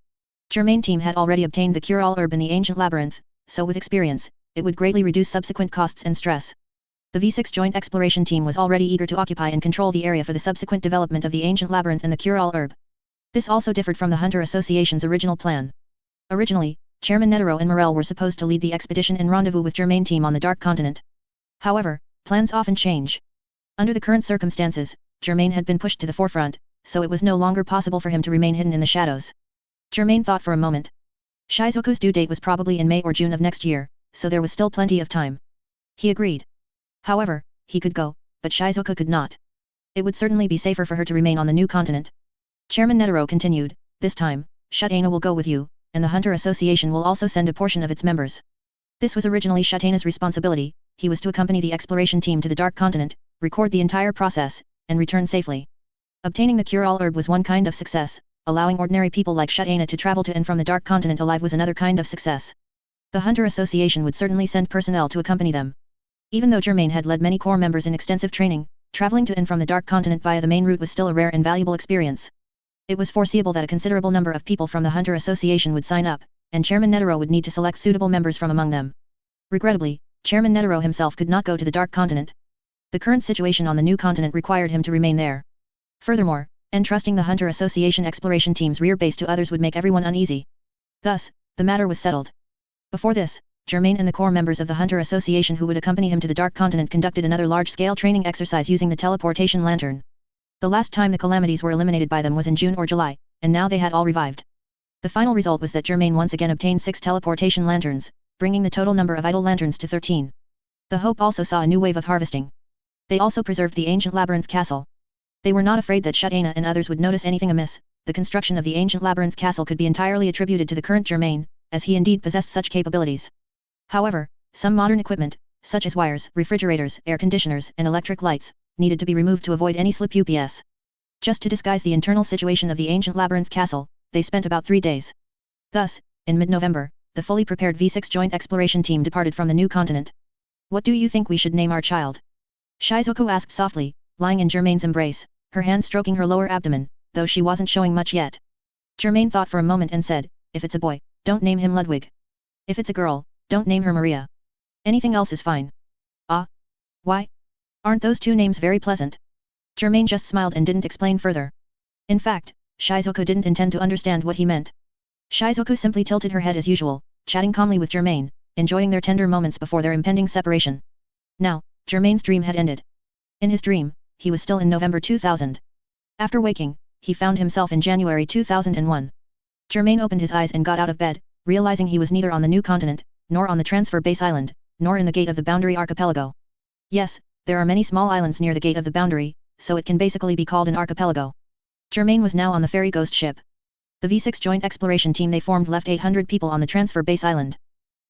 Germain team had already obtained the cure-all herb in the ancient labyrinth, so with experience, it would greatly reduce subsequent costs and stress. The V6 Joint Exploration Team was already eager to occupy and control the area for the subsequent development of the ancient labyrinth and the cure-all herb. This also differed from the Hunter Association's original plan. Originally, Chairman Netero and Morel were supposed to lead the expedition and rendezvous with Germain team on the Dark Continent. However, plans often change. Under the current circumstances, Germain had been pushed to the forefront, so it was no longer possible for him to remain hidden in the shadows. Germain thought for a moment. Shizuku's due date was probably in May or June of next year, so there was still plenty of time. He agreed. However, he could go, but Shizuku could not. It would certainly be safer for her to remain on the new continent. Chairman Netero continued, this time, HxH will go with you, and the Hunter Association will also send a portion of its members. This was originally HxH's responsibility, he was to accompany the exploration team to the Dark Continent, record the entire process, and return safely. Obtaining the cure-all herb was one kind of success, allowing ordinary people like HxH to travel to and from the Dark Continent alive was another kind of success. The Hunter Association would certainly send personnel to accompany them. Even though Germain had led many core members in extensive training, traveling to and from the Dark Continent via the main route was still a rare and valuable experience. It was foreseeable that a considerable number of people from the Hunter Association would sign up, and Chairman Netero would need to select suitable members from among them. Regrettably, Chairman Netero himself could not go to the Dark Continent. The current situation on the new continent required him to remain there. Furthermore, entrusting the Hunter Association exploration team's rear base to others would make everyone uneasy. Thus, the matter was settled. Before this, Germain and the core members of the Hunter Association who would accompany him to the Dark Continent conducted another large-scale training exercise using the teleportation lantern. The last time the calamities were eliminated by them was in June or July, and now they had all revived. The final result was that Germain once again obtained 6 teleportation lanterns, bringing the total number of idle lanterns to 13. The Hope also saw a new wave of harvesting. They also preserved the ancient labyrinth castle. They were not afraid that HxH and others would notice anything amiss. The construction of the ancient labyrinth castle could be entirely attributed to the current Germain, as he indeed possessed such capabilities. However, some modern equipment, such as wires, refrigerators, air conditioners, and electric lights, needed to be removed to avoid any slip UPS. Just to disguise the internal situation of the ancient labyrinth castle, they spent about 3 days. Thus, in mid-November, the fully prepared V6 Joint Exploration Team departed from the new continent. What do you think we should name our child? Shizuku asked softly, lying in Germain's embrace, her hand stroking her lower abdomen, though she wasn't showing much yet. Germain thought for a moment and said, if it's a boy, don't name him Ludwig. If it's a girl, don't name her Maria. Anything else is fine. Ah? Why? Aren't those two names very pleasant? Germain just smiled and didn't explain further. In fact, Shizuku didn't intend to understand what he meant. Shizuku simply tilted her head as usual, chatting calmly with Germain, enjoying their tender moments before their impending separation. Now, Germain's dream had ended. In his dream, he was still in November 2000. After waking, he found himself in January 2001. Germain opened his eyes and got out of bed, realizing he was neither on the new continent, nor on the transfer base island, nor in the gate of the boundary archipelago. Yes, there are many small islands near the gate of the boundary, so it can basically be called an archipelago. Germain was now on the ferry ghost ship. The V6 joint exploration team they formed left 800 people on the transfer base island.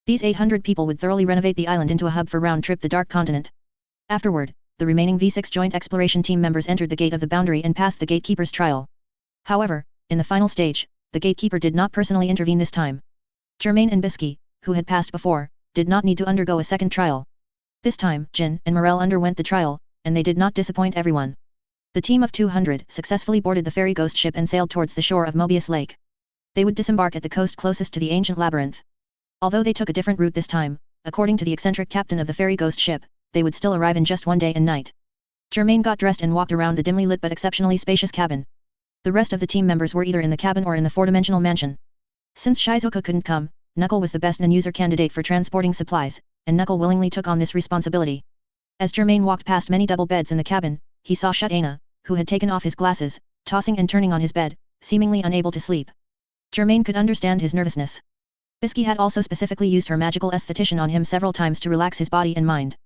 These 800 people would thoroughly renovate the island into a hub for round-trip the Dark Continent. Afterward, the remaining V6 joint exploration team members entered the gate of the boundary and passed the gatekeeper's trial. However, in the final stage, the gatekeeper did not personally intervene this time. Germain and Bisky, who had passed before, did not need to undergo a second trial. This time, Jin and Morel underwent the trial, and they did not disappoint everyone. The team of 200 successfully boarded the ferry ghost ship and sailed towards the shore of Mobius Lake. They would disembark at the coast closest to the ancient labyrinth. Although they took a different route this time, according to the eccentric captain of the ferry ghost ship, they would still arrive in just one day and night. Germain got dressed and walked around the dimly lit but exceptionally spacious cabin. The rest of the team members were either in the cabin or in the four-dimensional mansion. Since Shizuku couldn't come, Knuckle was the best non-user candidate for transporting supplies, and Knuckle willingly took on this responsibility. As Germain walked past many double beds in the cabin, he saw Shutana, who had taken off his glasses, tossing and turning on his bed, seemingly unable to sleep. Germain could understand his nervousness. Bisky had also specifically used her magical esthetician on him several times to relax his body and mind.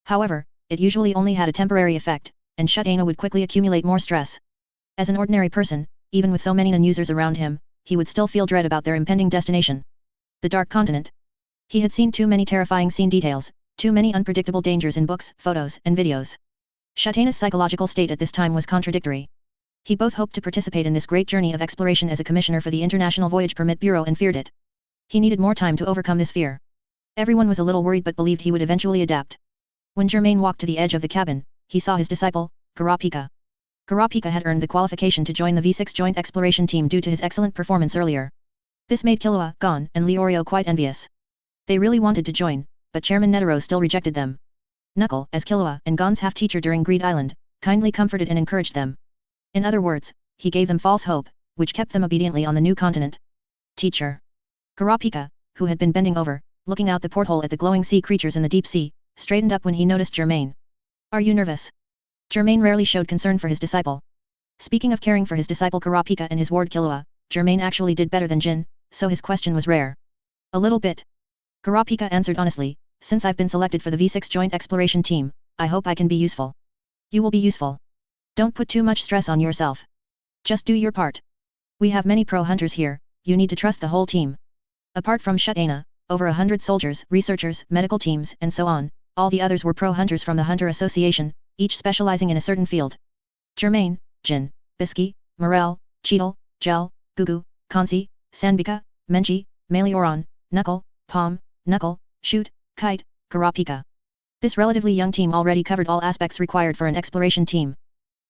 However, it usually only had a temporary effect, and Shutana would quickly accumulate more stress. As an ordinary person, even with so many non-users around him, he would still feel dread about their impending destination. The Dark Continent. He had seen too many terrifying scene details, too many unpredictable dangers in books, photos, and videos. Shutana's psychological state at this time was contradictory. He both hoped to participate in this great journey of exploration as a commissioner for the International Voyage Permit Bureau and feared it. He needed more time to overcome this fear. Everyone was a little worried but believed he would eventually adapt. When Germain walked to the edge of the cabin, he saw his disciple, Kurapika. Kurapika had earned the qualification to join the V6 joint exploration team due to his excellent performance earlier. This made Killua, Gon, and Leorio quite envious. They really wanted to join, but Chairman Netero still rejected them. Knuckle, as Killua and Gon's half-teacher during Greed Island, kindly comforted and encouraged them. In other words, he gave them false hope, which kept them obediently on the new continent. Teacher. Kurapika, who had been bending over, looking out the porthole at the glowing sea creatures in the deep sea, straightened up when he noticed Germain. Are you nervous? Germain rarely showed concern for his disciple. Speaking of caring for his disciple Kurapika and his ward Killua, Germain actually did better than Jin, so his question was rare. A little bit. Kurapika answered honestly, since I've been selected for the V6 joint exploration team, I hope I can be useful. You will be useful. Don't put too much stress on yourself. Just do your part. We have many pro hunters here, you need to trust the whole team. Apart from Shutana, over 100 soldiers, researchers, medical teams, and so on, all the others were pro hunters from the Hunter Association, each specializing in a certain field. Germain, Jin, Bisky, Morel, Cheetle, Gel, Gugu, Kansi, Sanbika, Menchi, Melioron, Knuckle, Palm, Knuckle, Shoot, Kite, Kurapika. This relatively young team already covered all aspects required for an exploration team.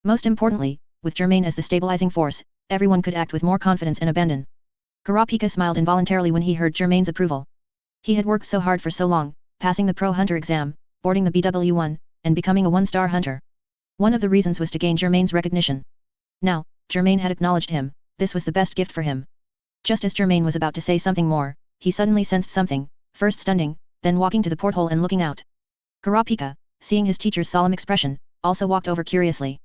Most importantly, with Germain as the stabilizing force, everyone could act with more confidence and abandon. Kurapika smiled involuntarily when he heard Germain's approval. He had worked so hard for so long, passing the Pro Hunter exam, boarding the BW1, and becoming a one-star hunter. One of the reasons was to gain Germain's recognition. Now, Germain had acknowledged him, this was the best gift for him. Just as Germain was about to say something more, he suddenly sensed something, first stunning, then walking to the porthole and looking out. Kurapika, seeing his teacher's solemn expression, also walked over curiously.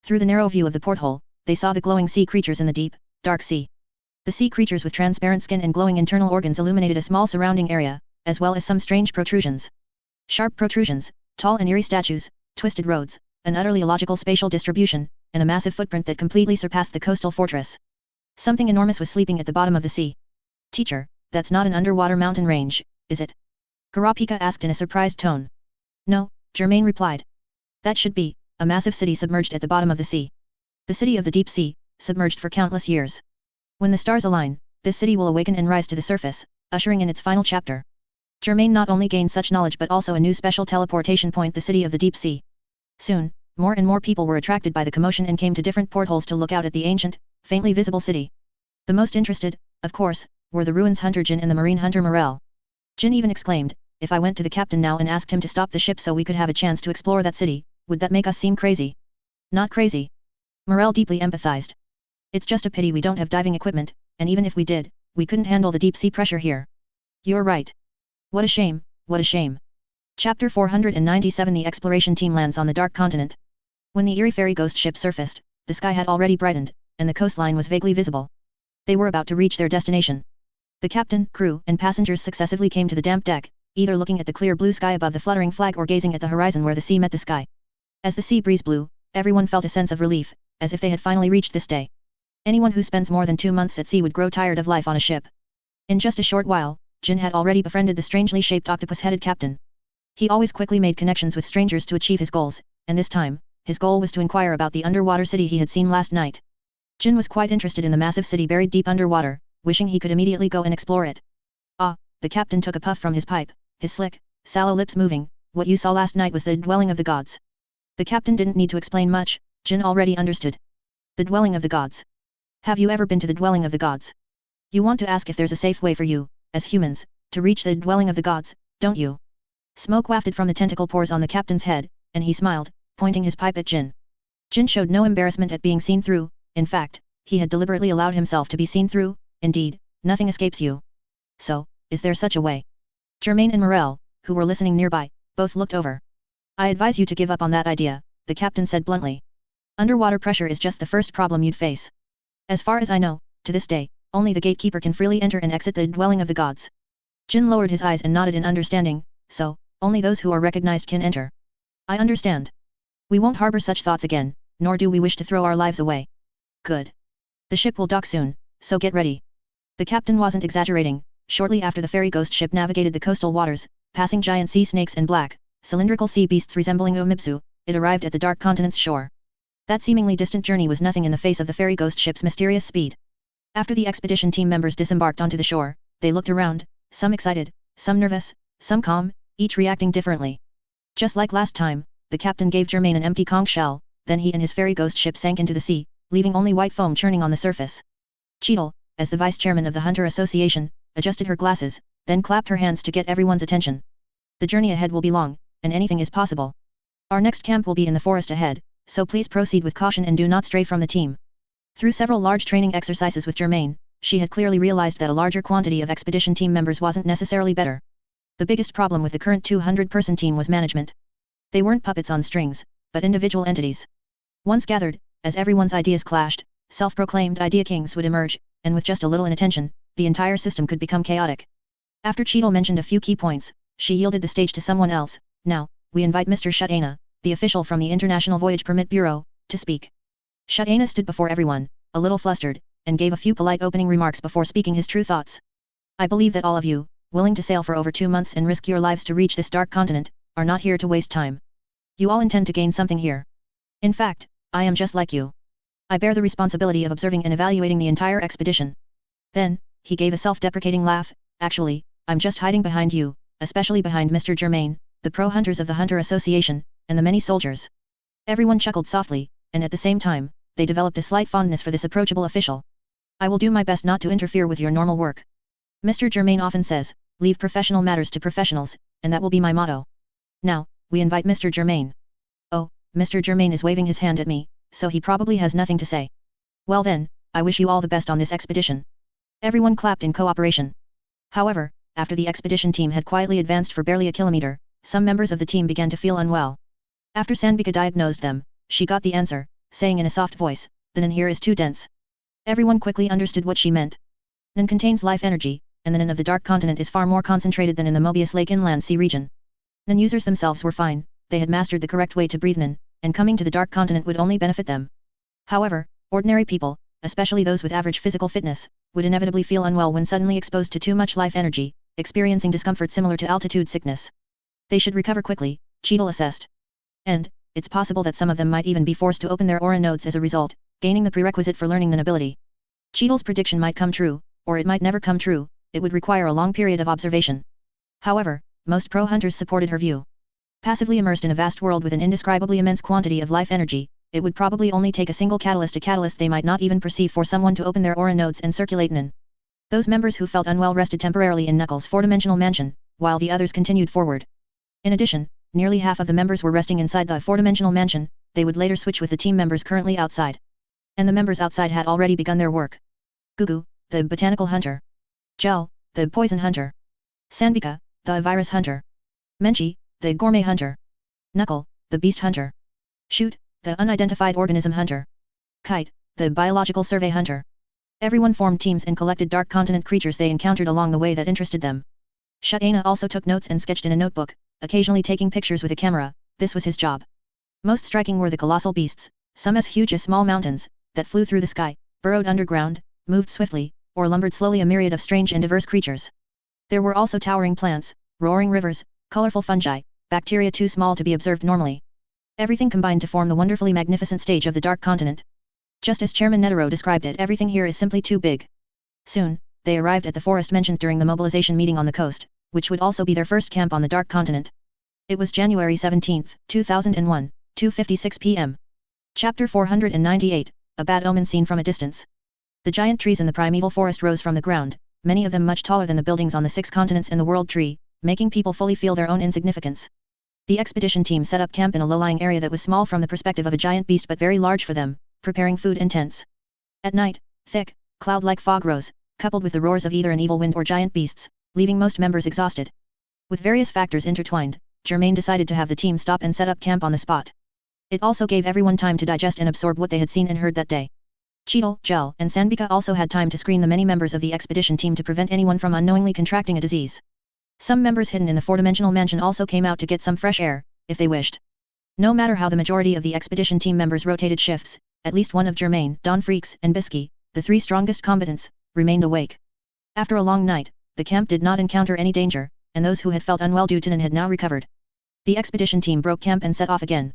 Through the narrow view of the porthole, they saw the glowing sea creatures in the deep, dark sea. The sea creatures with transparent skin and glowing internal organs illuminated a small surrounding area, as well as some strange protrusions. Sharp protrusions, tall and eerie statues, twisted roads, an utterly illogical spatial distribution, and a massive footprint that completely surpassed the coastal fortress. Something enormous was sleeping at the bottom of the sea. Teacher, that's not an underwater mountain range, is it? Kurapika asked in a surprised tone. No, Germain replied. That should be a massive city submerged at the bottom of the sea. The city of the deep sea, submerged for countless years. When the stars align, this city will awaken and rise to the surface, ushering in its final chapter. Germain not only gained such knowledge but also a new special teleportation point, the city of the deep sea. Soon, more and more people were attracted by the commotion and came to different portholes to look out at the ancient, faintly visible city. The most interested, of course, were the ruins hunter Jin and the marine hunter Morel. Jin even exclaimed, "If I went to the captain now and asked him to stop the ship so we could have a chance to explore that city, would that make us seem crazy?" "Not crazy." Morel deeply empathized. "It's just a pity we don't have diving equipment, and even if we did, we couldn't handle the deep sea pressure here." "You're right. What a shame, what a shame." Chapter 497 The exploration team lands on the Dark Continent. When the eerie ferry ghost ship surfaced, the sky had already brightened, and the coastline was vaguely visible. They were about to reach their destination. The captain, crew, and passengers successively came to the damp deck, either looking at the clear blue sky above the fluttering flag or gazing at the horizon where the sea met the sky. As the sea breeze blew, everyone felt a sense of relief, as if they had finally reached this day. Anyone who spends more than 2 months at sea would grow tired of life on a ship. In just a short while, Jin had already befriended the strangely shaped octopus-headed captain. He always quickly made connections with strangers to achieve his goals, and this time, his goal was to inquire about the underwater city he had seen last night. Jin was quite interested in the massive city buried deep underwater, wishing he could immediately go and explore it. "Ah," the captain took a puff from his pipe, his slick, sallow lips moving, "what you saw last night was the dwelling of the gods." The captain didn't need to explain much, Jin already understood. The dwelling of the gods. Have you ever been to the dwelling of the gods? You want to ask if there's a safe way for you, as humans, to reach the dwelling of the gods, don't you? Smoke wafted from the tentacle pores on the captain's head, and he smiled, pointing his pipe at Jin. Jin showed no embarrassment at being seen through, in fact, he had deliberately allowed himself to be seen through, indeed, nothing escapes you. So, is there such a way? Germain and Morel, who were listening nearby, both looked over. "I advise you to give up on that idea," the captain said bluntly. "Underwater pressure is just the first problem you'd face. As far as I know, to this day, only the gatekeeper can freely enter and exit the dwelling of the gods." Jin lowered his eyes and nodded in understanding, "So, only those who are recognized can enter. I understand. We won't harbor such thoughts again, nor do we wish to throw our lives away." "Good. The ship will dock soon, so get ready." The captain wasn't exaggerating. Shortly after the ferry ghost ship navigated the coastal waters, passing giant sea snakes and black, cylindrical sea beasts resembling Umipsu, it arrived at the Dark Continent's shore. That seemingly distant journey was nothing in the face of the ferry ghost ship's mysterious speed. After the expedition team members disembarked onto the shore, they looked around, some excited, some nervous, some calm, each reacting differently. Just like last time, the captain gave Germain an empty conch shell, then he and his ferry ghost ship sank into the sea, leaving only white foam churning on the surface. Cheadle, as the vice chairman of the Hunter Association, adjusted her glasses, then clapped her hands to get everyone's attention. "The journey ahead will be long, and anything is possible. Our next camp will be in the forest ahead, so please proceed with caution and do not stray from the team." Through several large training exercises with Germain, she had clearly realized that a larger quantity of expedition team members wasn't necessarily better. The biggest problem with the current 200-person team was management. They weren't puppets on strings, but individual entities. Once gathered, as everyone's ideas clashed, self-proclaimed idea kings would emerge, and with just a little inattention, the entire system could become chaotic. After Cheadle mentioned a few key points, she yielded the stage to someone else. "Now, we invite Mr. Shutana, the official from the International Voyage Permit Bureau, to speak." Shutana stood before everyone, a little flustered, and gave a few polite opening remarks before speaking his true thoughts. "I believe that all of you, willing to sail for over 2 months and risk your lives to reach this dark continent, are not here to waste time. You all intend to gain something here. In fact, I am just like you. I bear the responsibility of observing and evaluating the entire expedition." Then, he gave a self-deprecating laugh. "Actually, I'm just hiding behind you, especially behind Mr. Germain, the pro-hunters of the Hunter Association, and the many soldiers." Everyone chuckled softly, and at the same time, they developed a slight fondness for this approachable official. "I will do my best not to interfere with your normal work. Mr. Germain often says, 'Leave professional matters to professionals,' and that will be my motto. Now, we invite Mr. Germain." "Oh, Mr. Germain is waving his hand at me, so he probably has nothing to say. Well then, I wish you all the best on this expedition." Everyone clapped in cooperation. However, after the expedition team had quietly advanced for barely a kilometer, some members of the team began to feel unwell. After Sandvika diagnosed them, she got the answer, saying in a soft voice, "The Nan here is too dense." Everyone quickly understood what she meant. Nan contains life energy, and the Nan of the Dark Continent is far more concentrated than in the Mobius Lake Inland Sea region. Nan users themselves were fine, they had mastered the correct way to breathe Nan, and coming to the Dark Continent would only benefit them. However, ordinary people, especially those with average physical fitness, would inevitably feel unwell when suddenly exposed to too much life energy, experiencing discomfort similar to altitude sickness. They should recover quickly, Cheadle assessed. And, it's possible that some of them might even be forced to open their aura nodes as a result, gaining the prerequisite for learning Nan ability. Cheadle's prediction might come true, or it might never come true, it would require a long period of observation. However, most pro-hunters supported her view. Passively immersed in a vast world with an indescribably immense quantity of life energy, it would probably only take a single catalyst, a catalyst they might not even perceive, for someone to open their aura nodes and circulate in. Those members who felt unwell rested temporarily in Knuckles' four-dimensional mansion, while the others continued forward. In addition, nearly half of the members were resting inside the four-dimensional mansion. They would later switch with the team members currently outside. And the members outside had already begun their work. Gugu, the botanical hunter. Gel, the poison hunter. Sanbika, the virus hunter. Menchi, the gourmet hunter. Knuckle, the beast hunter. Shoot, the unidentified organism hunter. Kite, the biological survey hunter. Everyone formed teams and collected dark continent creatures they encountered along the way that interested them. Shutana also took notes and sketched in a notebook, occasionally taking pictures with a camera. This was his job. Most striking were the colossal beasts, some as huge as small mountains, that flew through the sky, burrowed underground, moved swiftly, or lumbered slowly, a myriad of strange and diverse creatures. There were also towering plants, roaring rivers, colorful fungi, bacteria too small to be observed normally. Everything combined to form the wonderfully magnificent stage of the Dark Continent. Just as Chairman Netero described it, everything here is simply too big. Soon, they arrived at the forest mentioned during the mobilization meeting on the coast, which would also be their first camp on the Dark Continent. It was January 17, 2001, 2:56 p.m. Chapter 498, A Bad Omen Seen from a Distance. The giant trees in the primeval forest rose from the ground, many of them much taller than the buildings on the 6 continents in the world tree, making people fully feel their own insignificance. The expedition team set up camp in a low-lying area that was small from the perspective of a giant beast but very large for them, preparing food and tents. At night, thick, cloud-like fog rose, coupled with the roars of either an evil wind or giant beasts, leaving most members exhausted. With various factors intertwined, Germain decided to have the team stop and set up camp on the spot. It also gave everyone time to digest and absorb what they had seen and heard that day. Cheetle, Gel, and Sanbika also had time to screen the many members of the expedition team to prevent anyone from unknowingly contracting a disease. Some members hidden in the four-dimensional mansion also came out to get some fresh air, if they wished. No matter how the majority of the expedition team members rotated shifts, at least one of Germain, Don Freaks, and Bisky, the 3 strongest combatants, remained awake. After a long night, the camp did not encounter any danger, and those who had felt unwell due to Nen had now recovered. The expedition team broke camp and set off again.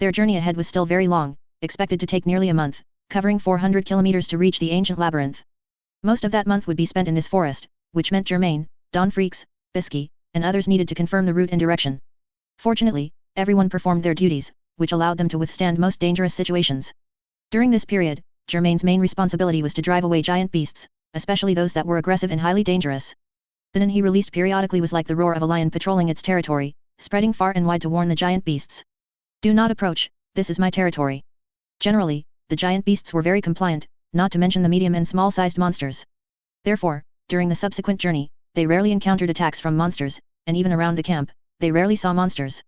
Their journey ahead was still very long, expected to take nearly a month, covering 400 kilometers to reach the ancient labyrinth. Most of that month would be spent in this forest, which meant Germain, Don Freaks, Bisky, and others needed to confirm the route and direction. Fortunately, everyone performed their duties, which allowed them to withstand most dangerous situations. During this period, Germain's main responsibility was to drive away giant beasts, especially those that were aggressive and highly dangerous. The Nen he released periodically was like the roar of a lion patrolling its territory, spreading far and wide to warn the giant beasts. Do not approach, this is my territory. Generally, the giant beasts were very compliant, not to mention the medium and small-sized monsters. Therefore, during the subsequent journey, they rarely encountered attacks from monsters, and even around the camp, they rarely saw monsters.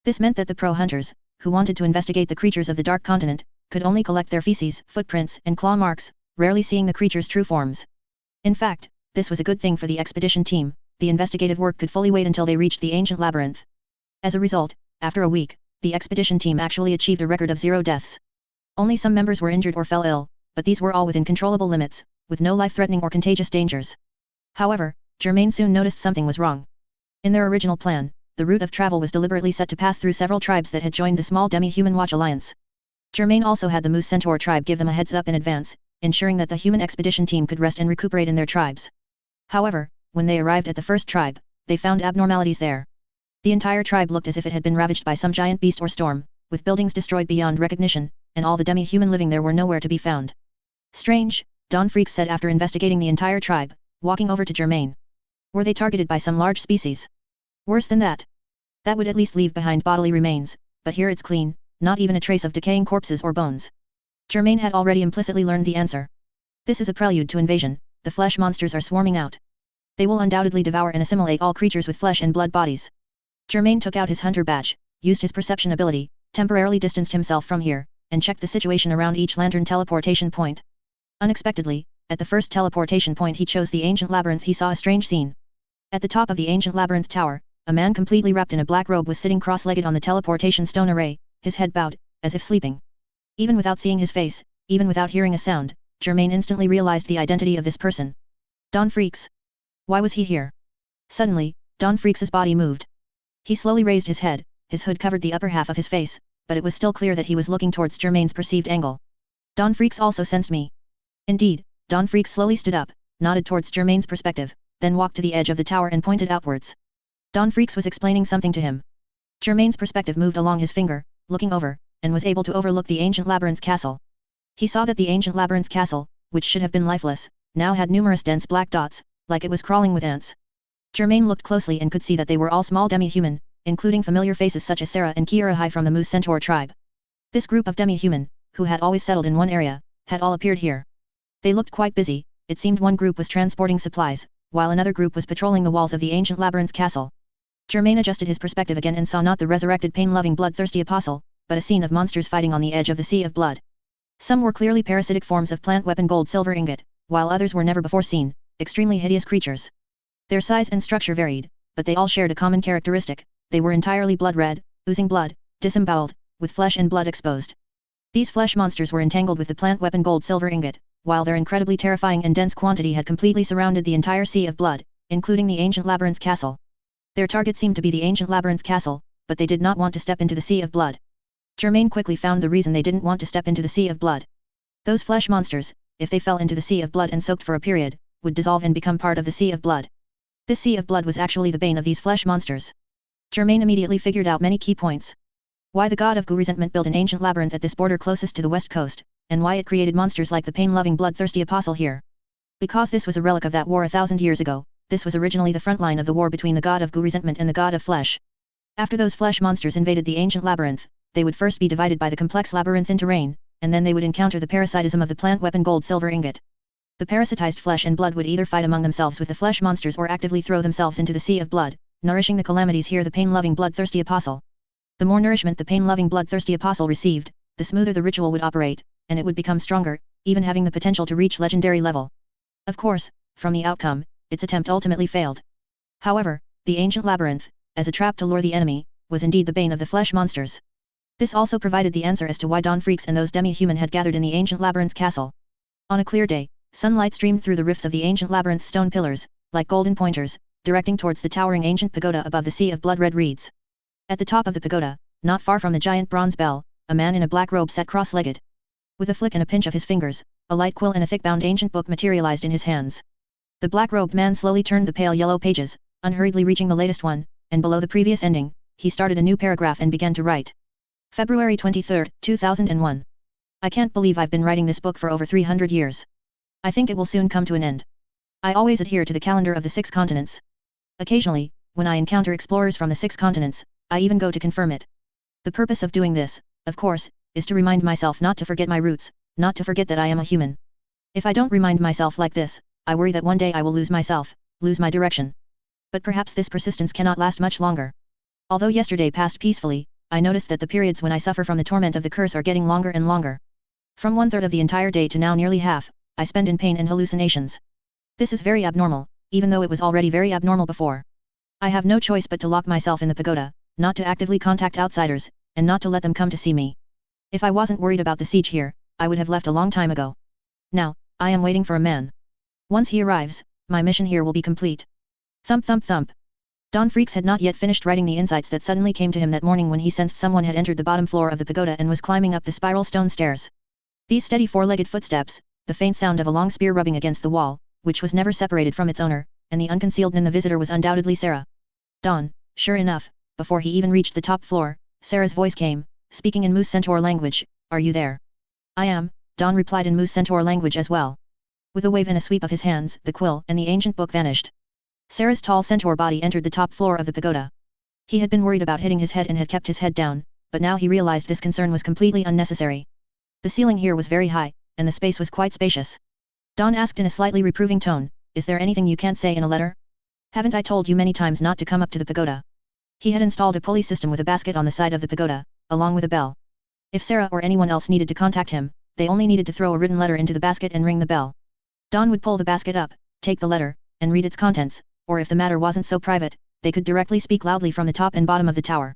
This meant that the pro-hunters, who wanted to investigate the creatures of the Dark Continent, could only collect their feces, footprints, and claw marks, rarely seeing the creatures' true forms. In fact, this was a good thing for the expedition team. The investigative work could fully wait until they reached the ancient labyrinth. As a result, after a week, the expedition team actually achieved a record of 0 deaths. Only some members were injured or fell ill, but these were all within controllable limits, with no life-threatening or contagious dangers. However, Germain soon noticed something was wrong. In their original plan, the route of travel was deliberately set to pass through several tribes that had joined the small Demi-Human Watch Alliance. Germain also had the Moose Centaur tribe give them a heads up in advance, ensuring that the human expedition team could rest and recuperate in their tribes. However, when they arrived at the first tribe, they found abnormalities there. The entire tribe looked as if it had been ravaged by some giant beast or storm, with buildings destroyed beyond recognition, and all the demi-human living there were nowhere to be found. Strange, Don Freaks said after investigating the entire tribe, walking over to Germain. Were they targeted by some large species? Worse than that. That would at least leave behind bodily remains, but here it's clean, not even a trace of decaying corpses or bones. Germain had already implicitly learned the answer. This is a prelude to invasion. The flesh monsters are swarming out. They will undoubtedly devour and assimilate all creatures with flesh and blood bodies. Germain took out his hunter badge, used his perception ability, temporarily distanced himself from here, and checked the situation around each lantern teleportation point. Unexpectedly, at the first teleportation point he chose the ancient labyrinth, he saw a strange scene. At the top of the ancient labyrinth tower, a man completely wrapped in a black robe was sitting cross-legged on the teleportation stone array, his head bowed, as if sleeping. Even without seeing his face, even without hearing a sound, Germain instantly realized the identity of this person. Don Freaks. Why was he here? Suddenly, Don Freaks' body moved. He slowly raised his head, his hood covered the upper half of his face, but it was still clear that he was looking towards Germain's perceived angle. Don Freaks also sensed me. Indeed, Don Freaks slowly stood up, nodded towards Germain's perspective, then walked to the edge of the tower and pointed outwards. Don Freaks was explaining something to him. Germain's perspective moved along his finger, looking over, and was able to overlook the ancient labyrinth castle. He saw that the ancient labyrinth castle, which should have been lifeless, now had numerous dense black dots, like it was crawling with ants. Germain looked closely and could see that they were all small demi-human, including familiar faces such as Sarah and Kiarahai from the Moose Centaur tribe. This group of demi-human, who had always settled in one area, had all appeared here. They looked quite busy. It seemed one group was transporting supplies, while another group was patrolling the walls of the ancient labyrinth castle. Germain adjusted his perspective again and saw not the resurrected pain-loving bloodthirsty apostle, but a scene of monsters fighting on the edge of the sea of blood. Some were clearly parasitic forms of plant weapon gold-silver ingot, while others were never before seen, extremely hideous creatures. Their size and structure varied, but they all shared a common characteristic: they were entirely blood-red, oozing blood, disemboweled, with flesh and blood exposed. These flesh monsters were entangled with the plant weapon gold-silver ingot, while their incredibly terrifying and dense quantity had completely surrounded the entire sea of blood, including the ancient labyrinth castle. Their target seemed to be the ancient labyrinth castle, but they did not want to step into the sea of blood. Germain quickly found the reason they didn't want to step into the sea of blood. Those flesh monsters, if they fell into the sea of blood and soaked for a period, would dissolve and become part of the sea of blood. This sea of blood was actually the bane of these flesh monsters. Germain immediately figured out many key points. Why the god of Gu resentment built an ancient labyrinth at this border closest to the west coast, and why it created monsters like the pain-loving bloodthirsty apostle here. Because this was a relic of that war 1,000 years ago, this was originally the front line of the war between the god of Gu resentment and the god of flesh. After those flesh monsters invaded the ancient labyrinth, they would first be divided by the complex labyrinthine terrain, and then they would encounter the parasitism of the plant weapon gold-silver ingot. The parasitized flesh and blood would either fight among themselves with the flesh monsters or actively throw themselves into the sea of blood, nourishing the calamities here the pain-loving bloodthirsty apostle. The more nourishment the pain-loving bloodthirsty apostle received, the smoother the ritual would operate, and it would become stronger, even having the potential to reach legendary level. Of course, from the outcome, its attempt ultimately failed. However, the ancient labyrinth, as a trap to lure the enemy, was indeed the bane of the flesh monsters. This also provided the answer as to why Dawn Freaks and those demi-human had gathered in the ancient labyrinth castle. On a clear day, sunlight streamed through the rifts of the ancient labyrinth stone pillars, like golden pointers, directing towards the towering ancient pagoda above the sea of blood-red reeds. At the top of the pagoda, not far from the giant bronze bell, a man in a black robe sat cross-legged. With a flick and a pinch of his fingers, a light quill and a thick-bound ancient book materialized in his hands. The black-robed man slowly turned the pale yellow pages, unhurriedly reaching the latest one, and below the previous ending, he started a new paragraph and began to write. February 23, 2001. I can't believe I've been writing this book for over 300 years. I think it will soon come to an end. I always adhere to the calendar of the 6 continents. Occasionally, when I encounter explorers from the 6 continents, I even go to confirm it. The purpose of doing this, of course, is to remind myself not to forget my roots, not to forget that I am a human. If I don't remind myself like this, I worry that one day I will lose myself, lose my direction. But perhaps this persistence cannot last much longer. Although yesterday passed peacefully, I noticed that the periods when I suffer from the torment of the curse are getting longer and longer. From 1/3 of the entire day to now nearly half, I spend in pain and hallucinations. This is very abnormal, even though it was already very abnormal before. I have no choice but to lock myself in the pagoda, not to actively contact outsiders, and not to let them come to see me. If I wasn't worried about the siege here, I would have left a long time ago. Now, I am waiting for a man. Once he arrives, my mission here will be complete. Thump thump thump. Dawn Freaks had not yet finished writing the insights that suddenly came to him that morning when he sensed someone had entered the bottom floor of the pagoda and was climbing up the spiral stone stairs. These steady 4-legged footsteps, the faint sound of a long spear rubbing against the wall, which was never separated from its owner, and the unconcealed in the visitor was undoubtedly Sarah. Dawn, sure enough, before he even reached the top floor, Sarah's voice came, speaking in Moose Centaur language. Are you there? I am, Dawn replied in Moose Centaur language as well. With a wave and a sweep of his hands, the quill and the ancient book vanished. Sarah's tall centaur body entered the top floor of the pagoda. He had been worried about hitting his head and had kept his head down, but now he realized this concern was completely unnecessary. The ceiling here was very high, and the space was quite spacious. Dawn asked in a slightly reproving tone, is there anything you can't say in a letter? Haven't I told you many times not to come up to the pagoda? He had installed a pulley system with a basket on the side of the pagoda, along with a bell. If Sarah or anyone else needed to contact him, they only needed to throw a written letter into the basket and ring the bell. Dawn would pull the basket up, take the letter, and read its contents, or if the matter wasn't so private, they could directly speak loudly from the top and bottom of the tower.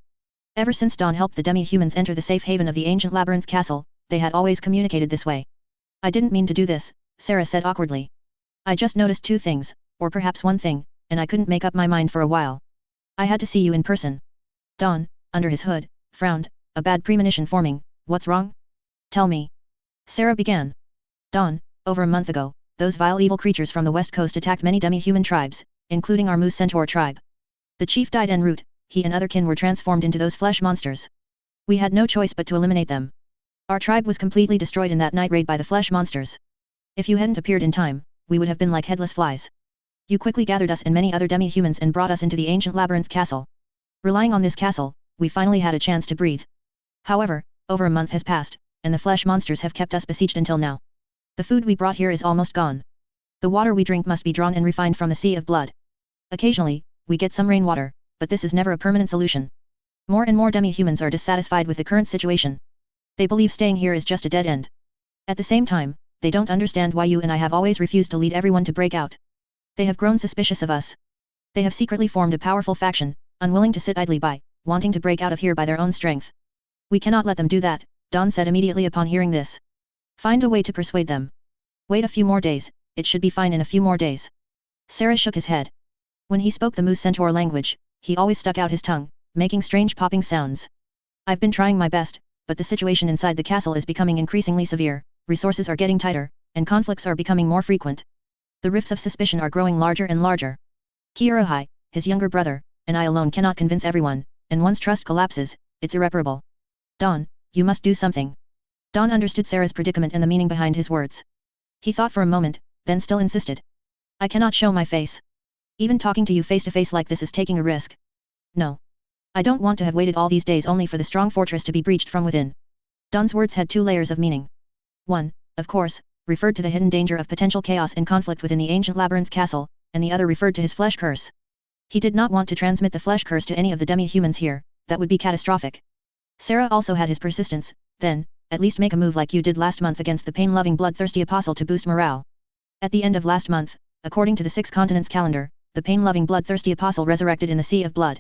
Ever since Dawn helped the demi-humans enter the safe haven of the ancient labyrinth castle, they had always communicated this way. I didn't mean to do this, Sarah said awkwardly. I just noticed 2 things, or perhaps 1 thing, and I couldn't make up my mind for a while. I had to see you in person. Dawn, under his hood, frowned, a bad premonition forming. What's wrong? Tell me. Sarah began. Dawn, over a month ago, those vile evil creatures from the west coast attacked many demi-human tribes, including our Moose Centaur tribe. The chief died en route, he and other kin were transformed into those flesh monsters. We had no choice but to eliminate them. Our tribe was completely destroyed in that night raid by the flesh monsters. If you hadn't appeared in time, we would have been like headless flies. You quickly gathered us and many other demi-humans and brought us into the ancient labyrinth castle. Relying on this castle, we finally had a chance to breathe. However, over a month has passed, and the flesh monsters have kept us besieged until now. The food we brought here is almost gone. The water we drink must be drawn and refined from the sea of blood. Occasionally, we get some rainwater, but this is never a permanent solution. More and more demi-humans are dissatisfied with the current situation. They believe staying here is just a dead end. At the same time, they don't understand why you and I have always refused to lead everyone to break out. They have grown suspicious of us. They have secretly formed a powerful faction, unwilling to sit idly by, wanting to break out of here by their own strength. We cannot let them do that, Dawn said immediately upon hearing this. Find a way to persuade them. Wait a few more days, it should be fine in a few more days. Sarah shook his head. When he spoke the Moose Centaur language, he always stuck out his tongue, making strange popping sounds. I've been trying my best, but the situation inside the castle is becoming increasingly severe, resources are getting tighter, and conflicts are becoming more frequent. The rifts of suspicion are growing larger and larger. Kiyorai, his younger brother, and I alone cannot convince everyone, and once trust collapses, it's irreparable. Dawn, you must do something. Dawn understood Sarah's predicament and the meaning behind his words. He thought for a moment, then still insisted. I cannot show my face. Even talking to you face to face like this is taking a risk. No. I don't want to have waited all these days only for the strong fortress to be breached from within. Dawn's words had two layers of meaning. One, of course, referred to the hidden danger of potential chaos and conflict within the ancient labyrinth castle, and the other referred to his flesh curse. He did not want to transmit the flesh curse to any of the demi-humans here, that would be catastrophic. Sarah also had his persistence, then, at least make a move like you did last month against the pain-loving bloodthirsty apostle to boost morale. At the end of last month, according to the 6 continents calendar, the pain-loving bloodthirsty apostle resurrected in the Sea of Blood.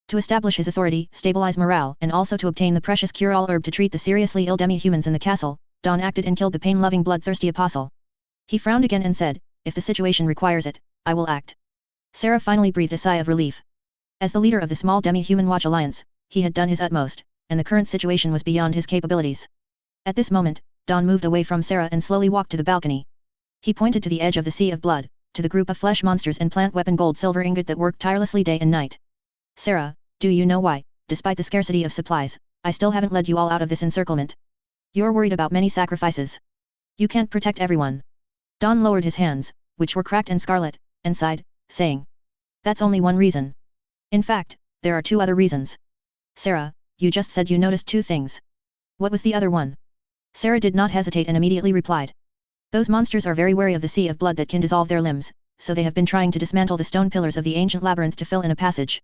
To establish his authority, stabilize morale, and also to obtain the precious cure-all herb to treat the seriously ill demi-humans in the castle, Dawn acted and killed the pain-loving bloodthirsty apostle. He frowned again and said, if the situation requires it, I will act. Sarah finally breathed a sigh of relief. As the leader of the small demi-human watch alliance, he had done his utmost, and the current situation was beyond his capabilities. At this moment, Dawn moved away from Sarah and slowly walked to the balcony. He pointed to the edge of the Sea of Blood, to the group of flesh monsters and plant weapon gold-silver ingot that worked tirelessly day and night. Sarah, do you know why, despite the scarcity of supplies, I still haven't led you all out of this encirclement? You're worried about many sacrifices. You can't protect everyone. Dawn lowered his hands, which were cracked and scarlet, and sighed, saying. That's only one reason. In fact, there are 2 other reasons. Sarah, you just said you noticed 2 things. What was the other one? Sarah did not hesitate and immediately replied. Those monsters are very wary of the Sea of Blood that can dissolve their limbs, so they have been trying to dismantle the stone pillars of the ancient labyrinth to fill in a passage.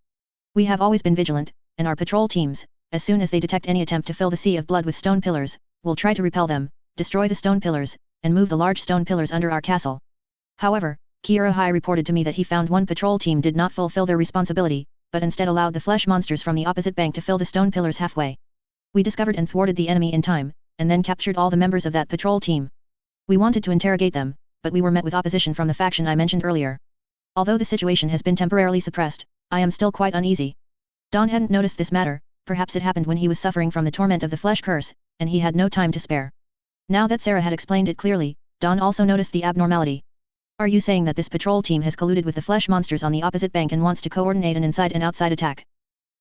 We have always been vigilant, and our patrol teams, as soon as they detect any attempt to fill the Sea of Blood with stone pillars, will try to repel them, destroy the stone pillars, and move the large stone pillars under our castle. However, Kiyorai reported to me that he found one patrol team did not fulfill their responsibility, but instead allowed the flesh monsters from the opposite bank to fill the stone pillars halfway. We discovered and thwarted the enemy in time, and then captured all the members of that patrol team. We wanted to interrogate them, but we were met with opposition from the faction I mentioned earlier. Although the situation has been temporarily suppressed, I am still quite uneasy. Dawn hadn't noticed this matter, perhaps it happened when he was suffering from the torment of the flesh curse, and he had no time to spare. Now that Sarah had explained it clearly, Dawn also noticed the abnormality. Are you saying that this patrol team has colluded with the flesh monsters on the opposite bank and wants to coordinate an inside and outside attack?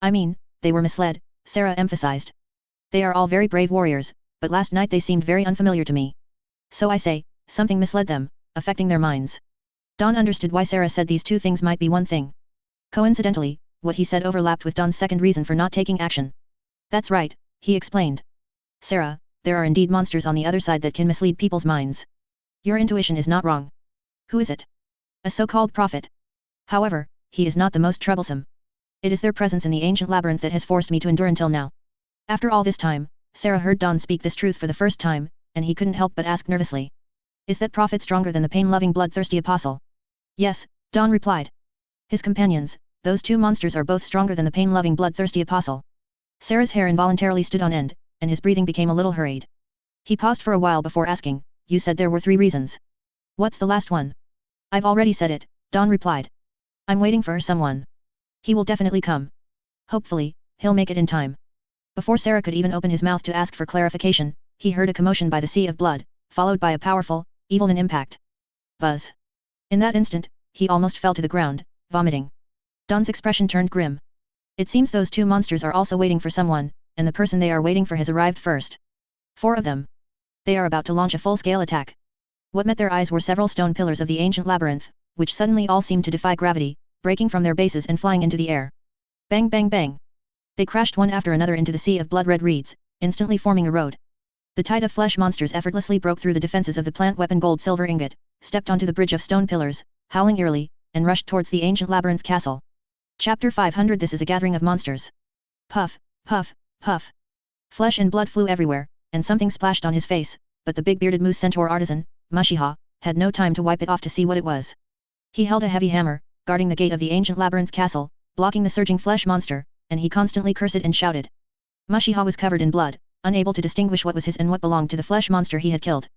I mean, they were misled, Sarah emphasized. They are all very brave warriors, but last night they seemed very unfamiliar to me. So I say, something misled them, affecting their minds. Dawn understood why Sarah said these 2 things might be one thing. Coincidentally, what he said overlapped with Dawn's second reason for not taking action. That's right, he explained. Sarah, there are indeed monsters on the other side that can mislead people's minds. Your intuition is not wrong. Who is it? A so-called prophet. However, he is not the most troublesome. It is their presence in the ancient labyrinth that has forced me to endure until now. After all this time, Sarah heard Dawn speak this truth for the first time, and he couldn't help but ask nervously. Is that prophet stronger than the pain-loving bloodthirsty apostle? Yes, Dawn replied. His companions, those 2 monsters are both stronger than the pain-loving bloodthirsty apostle. Sarah's hair involuntarily stood on end, and his breathing became a little hurried. He paused for a while before asking, you said there were 3 reasons. What's the last one? I've already said it, Dawn replied. I'm waiting for someone. He will definitely come. Hopefully, he'll make it in time. Before Sarah could even open his mouth to ask for clarification, he heard a commotion by the Sea of Blood, followed by a powerful, evil impact. Buzz. In that instant, he almost fell to the ground, vomiting. Dawn's expression turned grim. It seems those two monsters are also waiting for someone, and the person they are waiting for has arrived first. 4 of them. They are about to launch a full-scale attack. What met their eyes were several stone pillars of the ancient labyrinth, which suddenly all seemed to defy gravity, breaking from their bases and flying into the air. Bang bang bang. They crashed one after another into the sea of blood-red reeds, instantly forming a road. The tide of flesh monsters effortlessly broke through the defenses of the plant weapon gold-silver ingot, stepped onto the bridge of stone pillars, howling eerily, and rushed towards the ancient labyrinth castle. Chapter 500 This is a gathering of monsters. Puff, puff, puff. Flesh and blood flew everywhere, and something splashed on his face, but the big bearded moose centaur artisan, HxH, had no time to wipe it off to see what it was. He held a heavy hammer, guarding the gate of the ancient labyrinth castle, blocking the surging flesh monster, and he constantly cursed and shouted. HxH was covered in blood, unable to distinguish what was his and what belonged to the flesh monster he had killed.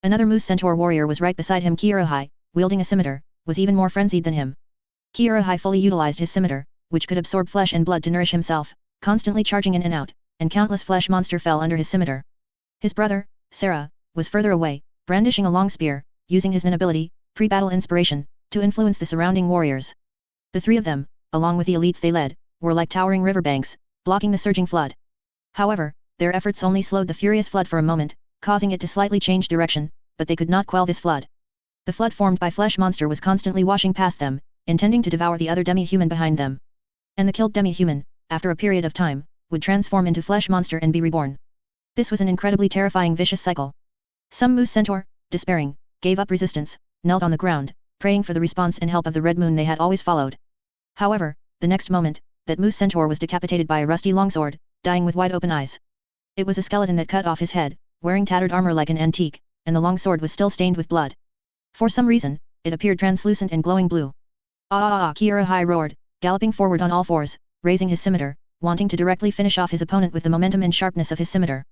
Another moose centaur warrior was right beside him. HxH, wielding a scimitar, was even more frenzied than him. HxH fully utilized his scimitar, which could absorb flesh and blood to nourish himself, constantly charging in and out, and countless flesh monster fell under his scimitar. His brother, Sarah, was further away, brandishing a long spear, using his ability, pre-battle inspiration, to influence the surrounding warriors. The 3 of them, along with the elites they led, were like towering riverbanks, blocking the surging flood. However, their efforts only slowed the furious flood for a moment, causing it to slightly change direction, but they could not quell this flood. The flood formed by flesh monster was constantly washing past them, intending to devour the other demi-human behind them. And the killed demi-human, after a period of time, would transform into flesh monster and be reborn. This was an incredibly terrifying vicious cycle. Some moose centaur, despairing, gave up resistance, knelt on the ground, praying for the response and help of the red moon they had always followed. However, the next moment, that moose centaur was decapitated by a rusty longsword, dying with wide open eyes. It was a skeleton that cut off his head, wearing tattered armor like an antique, and the longsword was still stained with blood. For some reason, it appeared translucent and glowing blue. HxH roared, galloping forward on all fours, raising his scimitar, wanting to directly finish off his opponent with the momentum and sharpness of his scimitar.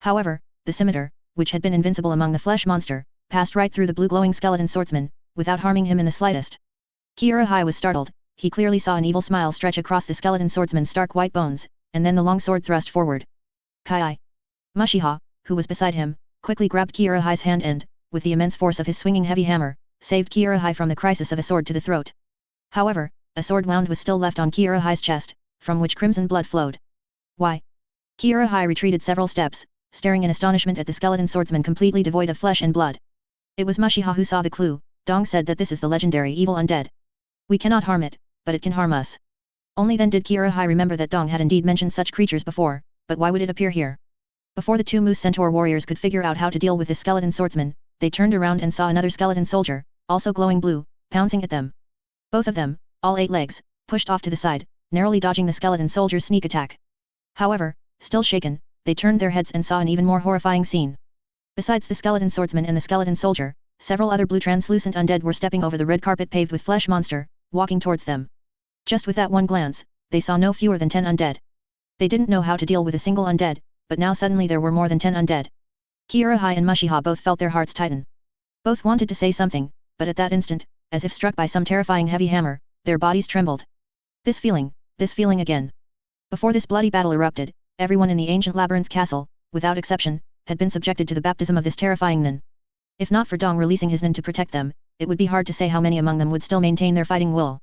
However, the scimitar, which had been invincible among the flesh monster, passed right through the blue glowing skeleton swordsman, without harming him in the slightest. HxH was startled. He clearly saw an evil smile stretch across the skeleton swordsman's stark white bones, and then the long sword thrust forward. Kai! HxH, who was beside him, quickly grabbed HxH's hand and, with the immense force of his swinging heavy hammer, saved HxH from the crisis of a sword to the throat. However, a sword wound was still left on HxH's chest, from which crimson blood flowed. Why? HxH retreated several steps, staring in astonishment at the skeleton swordsman completely devoid of flesh and blood. It was HxH who saw the clue. Dong said that this is the legendary evil undead. We cannot harm it, but it can harm us. Only then did HxH remember that Dong had indeed mentioned such creatures before, but why would it appear here? Before the 2 moose centaur warriors could figure out how to deal with this skeleton swordsman, they turned around and saw another skeleton soldier, also glowing blue, pouncing at them. Both of them, all 8 legs, pushed off to the side, narrowly dodging the skeleton soldier's sneak attack. However, still shaken, they turned their heads and saw an even more horrifying scene. Besides the skeleton swordsman and the skeleton soldier, several other blue translucent undead were stepping over the red carpet paved with flesh monster, walking towards them. Just with that one glance, they saw no fewer than 10 undead. They didn't know how to deal with a single undead, but now suddenly there were more than 10 undead. HxH and HxH both felt their hearts tighten. Both wanted to say something, but at that instant, as if struck by some terrifying heavy hammer, their bodies trembled. This feeling again. Before this bloody battle erupted, everyone in the ancient labyrinth castle, without exception, had been subjected to the baptism of this terrifying Nen. If not for Dong releasing his Nen to protect them, it would be hard to say how many among them would still maintain their fighting will.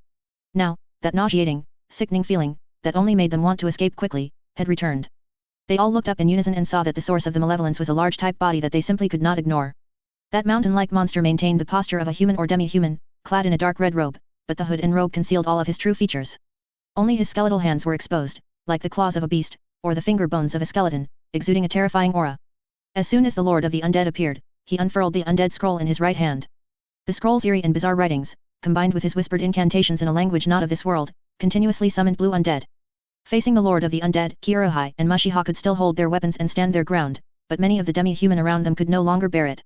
Now, that nauseating, sickening feeling, that only made them want to escape quickly, had returned. They all looked up in unison and saw that the source of the malevolence was a large type body that they simply could not ignore. That mountain-like monster maintained the posture of a human or demi-human, clad in a dark red robe, but the hood and robe concealed all of his true features. Only his skeletal hands were exposed, like the claws of a beast, or the finger bones of a skeleton, exuding a terrifying aura. As soon as the Lord of the Undead appeared, he unfurled the undead scroll in his right hand. The scroll's eerie and bizarre writings, combined with his whispered incantations in a language not of this world, continuously summoned blue undead. Facing the Lord of the Undead, HxH and HxH could still hold their weapons and stand their ground, but many of the demi-human around them could no longer bear it.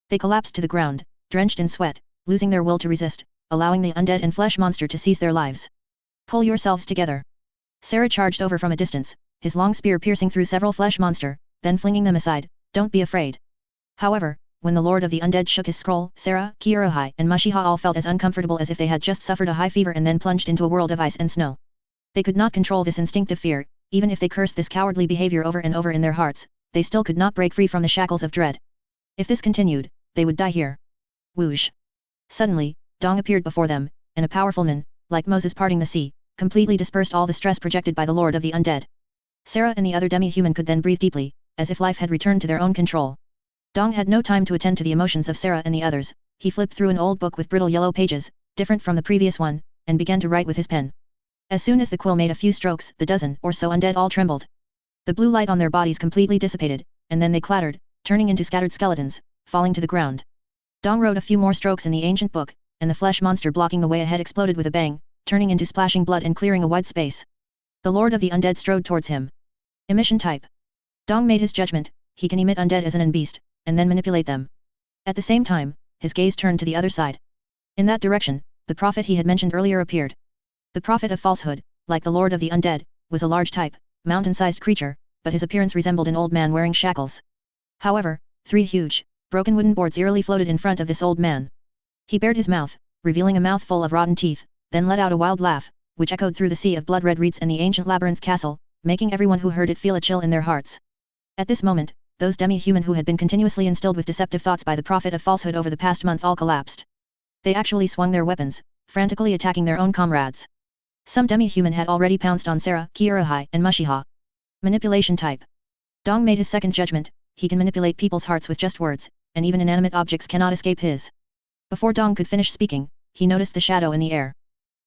They collapsed to the ground, drenched in sweat, losing their will to resist, allowing the undead and flesh monster to seize their lives. Pull yourselves together. Sarah charged over from a distance, his long spear piercing through several flesh monster, then flinging them aside. Don't be afraid. However, when the Lord of the Undead shook his scroll, Sarah, HxH and HxH all felt as uncomfortable as if they had just suffered a high fever and then plunged into a world of ice and snow. They could not control this instinctive fear, even if they cursed this cowardly behavior over and over in their hearts, they still could not break free from the shackles of dread. If this continued, they would die here. Whoosh! Suddenly, Dong appeared before them, and a powerful Nen, like Moses parting the sea, completely dispersed all the stress projected by the Lord of the Undead. Sarah and the other demi-human could then breathe deeply, as if life had returned to their own control. Dong had no time to attend to the emotions of Sarah and the others. He flipped through an old book with brittle yellow pages, different from the previous one, and began to write with his pen. As soon as the quill made a few strokes, the dozen or so undead all trembled. The blue light on their bodies completely dissipated, and then they clattered, turning into scattered skeletons, falling to the ground. Dong wrote a few more strokes in the ancient book, and the flesh monster blocking the way ahead exploded with a bang, turning into splashing blood and clearing a wide space. The Lord of the Undead strode towards him. Emission type. Dong made his judgment. He can emit undead as an beast, and then manipulate them. At the same time, his gaze turned to the other side. In that direction, the prophet he had mentioned earlier appeared. The prophet of falsehood, like the Lord of the Undead, was a large type, mountain-sized creature, but his appearance resembled an old man wearing shackles. However, 3 huge, broken wooden boards eerily floated in front of this old man. He bared his mouth, revealing a mouthful of rotten teeth, then let out a wild laugh, which echoed through the sea of blood-red reeds and the ancient labyrinth castle, making everyone who heard it feel a chill in their hearts. At this moment, those demi-human who had been continuously instilled with deceptive thoughts by the prophet of falsehood over the past month all collapsed. They actually swung their weapons, frantically attacking their own comrades. Some demi-human had already pounced on Sarah, Kirahai, and Mushiha. Manipulation type. Dong made his second judgment. He can manipulate people's hearts with just words, and even inanimate objects cannot escape his. Before Dong could finish speaking, he noticed the shadow in the air.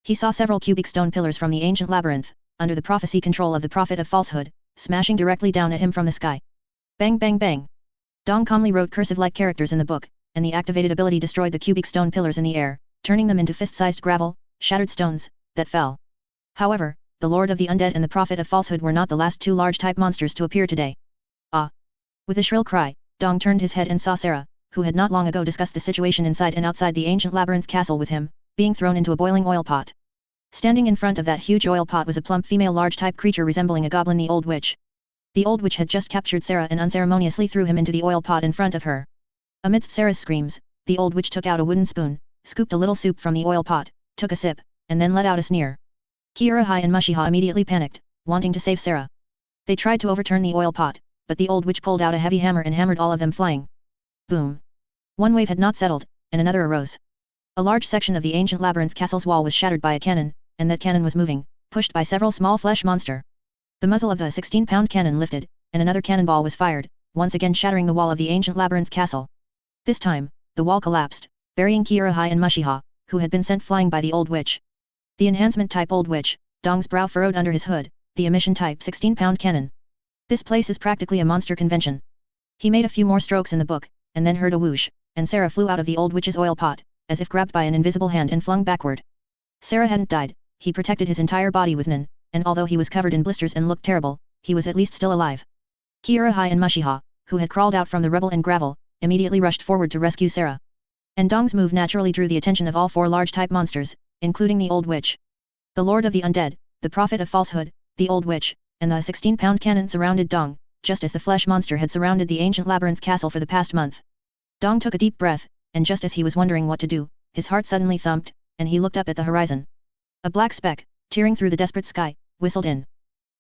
He saw several cubic stone pillars from the ancient labyrinth, under the prophecy control of the prophet of falsehood, smashing directly down at him from the sky. Bang bang bang. Dong calmly wrote cursive-like characters in the book, and the activated ability destroyed the cubic stone pillars in the air, turning them into fist-sized gravel, shattered stones, that fell. However, the Lord of the Undead and the prophet of falsehood were not the last 2 large type monsters to appear today. Ah! With a shrill cry, Dong turned his head and saw Sarah, who had not long ago discussed the situation inside and outside the ancient labyrinth castle with him, being thrown into a boiling oil pot. Standing in front of that huge oil pot was a plump female large-type creature resembling a goblin, the Old Witch. The Old Witch had just captured Sarah and unceremoniously threw him into the oil pot in front of her. Amidst Sarah's screams, the Old Witch took out a wooden spoon, scooped a little soup from the oil pot, took a sip, and then let out a sneer. Kirahai and Mushiha immediately panicked, wanting to save Sarah. They tried to overturn the oil pot, but the Old Witch pulled out a heavy hammer and hammered all of them flying. Boom! One wave had not settled, and another arose. A large section of the ancient labyrinth castle's wall was shattered by a cannon, and that cannon was moving, pushed by several small flesh monster. The muzzle of the 16-pound cannon lifted, and another cannonball was fired, once again shattering the wall of the ancient labyrinth castle. This time, the wall collapsed, burying Kirahai and Mushiha, who had been sent flying by the Old Witch. The enhancement type Old Witch, Dong's brow furrowed under his hood, the emission type 16-pound cannon. This place is practically a monster convention. He made a few more strokes in the book, and then heard a whoosh, and Sarah flew out of the Old Witch's oil pot, as if grabbed by an invisible hand and flung backward. Sarah hadn't died. He protected his entire body with Nin, and although he was covered in blisters and looked terrible, he was at least still alive. Kirahai and Mushiha, who had crawled out from the rubble and gravel, immediately rushed forward to rescue Sarah. And Dong's move naturally drew the attention of all 4 large-type monsters, including the Old Witch. The Lord of the Undead, the Prophet of Falsehood, the Old Witch, and the 16-pound cannon surrounded Dong, just as the flesh monster had surrounded the ancient labyrinth castle for the past month. Dong took a deep breath, and just as he was wondering what to do, his heart suddenly thumped, and he looked up at the horizon. A black speck, tearing through the desperate sky, whistled in.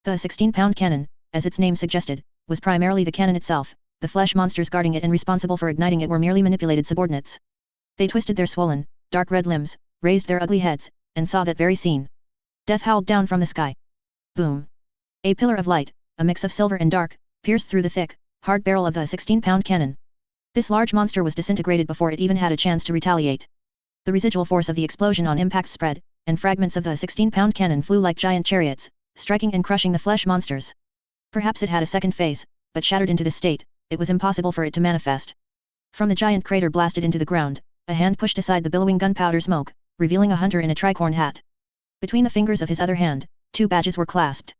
The 16-pound cannon, as its name suggested, was primarily the cannon itself. The flesh monsters guarding it and responsible for igniting it were merely manipulated subordinates. They twisted their swollen, dark red limbs, raised their ugly heads, and saw that very scene. Death howled down from the sky. Boom! A pillar of light, a mix of silver and dark, pierced through the thick, hard barrel of the 16-pound cannon. This large monster was disintegrated before it even had a chance to retaliate. The residual force of the explosion on impact spread, and fragments of the 16-pound cannon flew like giant chariots, striking and crushing the flesh monsters. Perhaps it had a second phase, but shattered into this state, it was impossible for it to manifest. From the giant crater blasted into the ground, a hand pushed aside the billowing gunpowder smoke, revealing a hunter in a tricorn hat. Between the fingers of his other hand, 2 badges were clasped.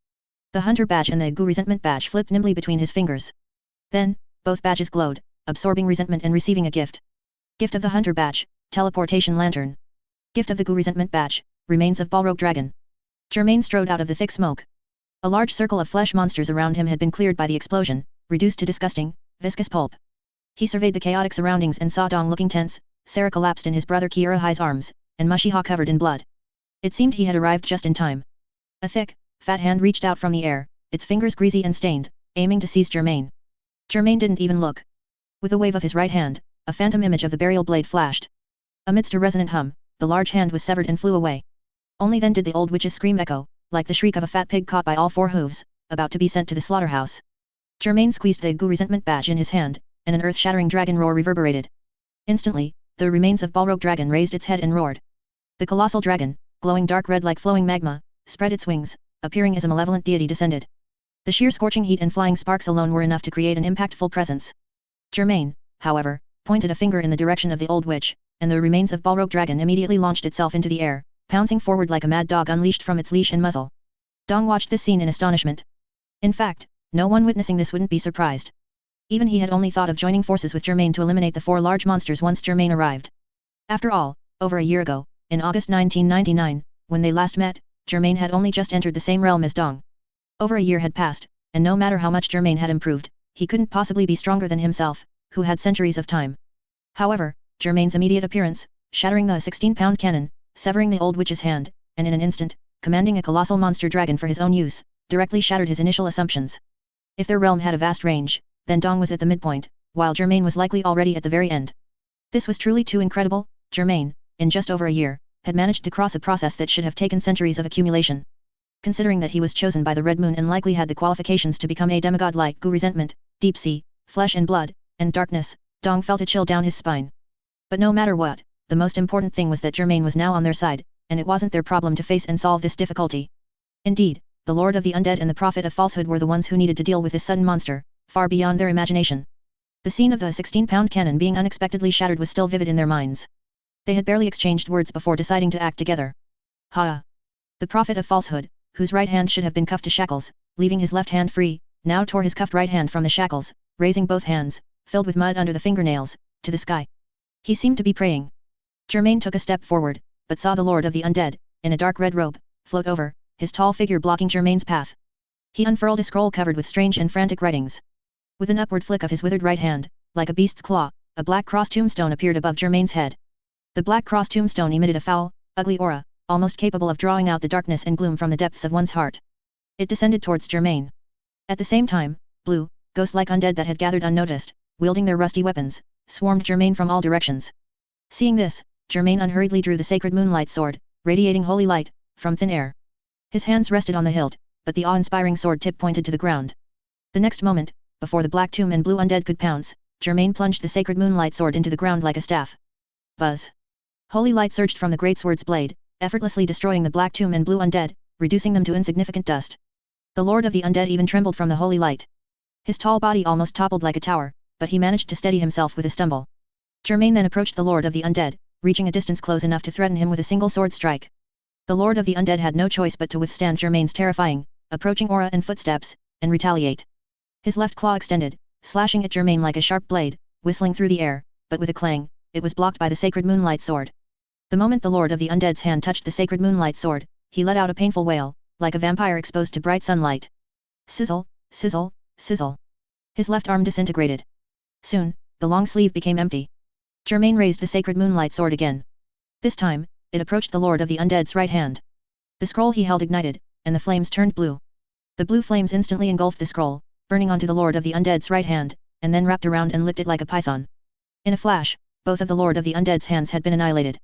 The hunter badge and the Gu resentment badge flipped nimbly between his fingers. Then, both badges glowed, absorbing resentment and receiving a gift. Gift of the hunter badge, teleportation lantern. Gift of the Gu resentment badge, remains of Balrog dragon. Germain strode out of the thick smoke. A large circle of flesh monsters around him had been cleared by the explosion, reduced to disgusting, viscous pulp. He surveyed the chaotic surroundings and saw Dong looking tense, Sarah collapsed in his brother Kirahai's arms, and Mushiha covered in blood. It seemed he had arrived just in time. A thick, fat hand reached out from the air, its fingers greasy and stained, aiming to seize Germain. Germain didn't even look. With a wave of his right hand, a phantom image of the burial blade flashed. Amidst a resonant hum, the large hand was severed and flew away. Only then did the old witch's scream echo, like the shriek of a fat pig caught by all four hooves, about to be sent to the slaughterhouse. Germain squeezed the Gu resentment badge in his hand, and an earth-shattering dragon roar reverberated. Instantly, the remains of Balrog dragon raised its head and roared. The colossal dragon, glowing dark red like flowing magma, spread its wings, appearing as a malevolent deity descended. The sheer scorching heat and flying sparks alone were enough to create an impactful presence. Germain, however, pointed a finger in the direction of the old witch, and the remains of Balrog dragon immediately launched itself into the air, pouncing forward like a mad dog unleashed from its leash and muzzle. Dong watched this scene in astonishment. In fact, no one witnessing this wouldn't be surprised. Even he had only thought of joining forces with Germain to eliminate the four large monsters once Germain arrived. After all, over a year ago, in August 1999, when they last met, Germain had only just entered the same realm as Dong. Over a year had passed, and no matter how much Germain had improved, he couldn't possibly be stronger than himself, who had centuries of time. However, Germain's immediate appearance, shattering the 16-pound cannon, severing the old witch's hand, and in an instant, commanding a colossal monster dragon for his own use, directly shattered his initial assumptions. If their realm had a vast range, then Dong was at the midpoint, while Germain was likely already at the very end. This was truly too incredible. Germain, in just over a year, had managed to cross a process that should have taken centuries of accumulation. Considering that he was chosen by the Red Moon and likely had the qualifications to become a demigod like Gu resentment, deep sea, flesh and blood, and darkness, Dong felt a chill down his spine. But no matter what, the most important thing was that Germain was now on their side, and it wasn't their problem to face and solve this difficulty. Indeed, the Lord of the Undead and the Prophet of Falsehood were the ones who needed to deal with this sudden monster, far beyond their imagination. The scene of the 16-pound cannon being unexpectedly shattered was still vivid in their minds. They had barely exchanged words before deciding to act together. Ha! The Prophet of Falsehood, whose right hand should have been cuffed to shackles, leaving his left hand free, now tore his cuffed right hand from the shackles, raising both hands, filled with mud under the fingernails, to the sky. He seemed to be praying. Germain took a step forward, but saw the Lord of the Undead, in a dark red robe, float over, his tall figure blocking Germain's path. He unfurled a scroll covered with strange and frantic writings. With an upward flick of his withered right hand, like a beast's claw, a black cross tombstone appeared above Germain's head. The black cross tombstone emitted a foul, ugly aura, almost capable of drawing out the darkness and gloom from the depths of one's heart. It descended towards Germain. At the same time, blue, ghost-like undead that had gathered unnoticed, wielding their rusty weapons, swarmed Germain from all directions. Seeing this, Germain unhurriedly drew the sacred moonlight sword, radiating holy light, from thin air. His hands rested on the hilt, but the awe-inspiring sword tip pointed to the ground. The next moment, before the black tomb and blue undead could pounce, Germain plunged the sacred moonlight sword into the ground like a staff. Buzz! Holy light surged from the great sword's blade, effortlessly destroying the black tomb and blue undead, reducing them to insignificant dust. The Lord of the Undead even trembled from the holy light. His tall body almost toppled like a tower, but he managed to steady himself with a stumble. Germain then approached the Lord of the Undead, reaching a distance close enough to threaten him with a single sword strike. The Lord of the Undead had no choice but to withstand Germain's terrifying, approaching aura and footsteps, and retaliate. His left claw extended, slashing at Germain like a sharp blade, whistling through the air, but with a clang, it was blocked by the sacred moonlight sword. The moment the Lord of the Undead's hand touched the sacred moonlight sword, he let out a painful wail, like a vampire exposed to bright sunlight. Sizzle, sizzle, sizzle. His left arm disintegrated. Soon, the long sleeve became empty. Germain raised the sacred moonlight sword again. This time, it approached the Lord of the Undead's right hand. The scroll he held ignited, and the flames turned blue. The blue flames instantly engulfed the scroll, burning onto the Lord of the Undead's right hand, and then wrapped around and licked it like a python. In a flash, both of the Lord of the Undead's hands had been annihilated.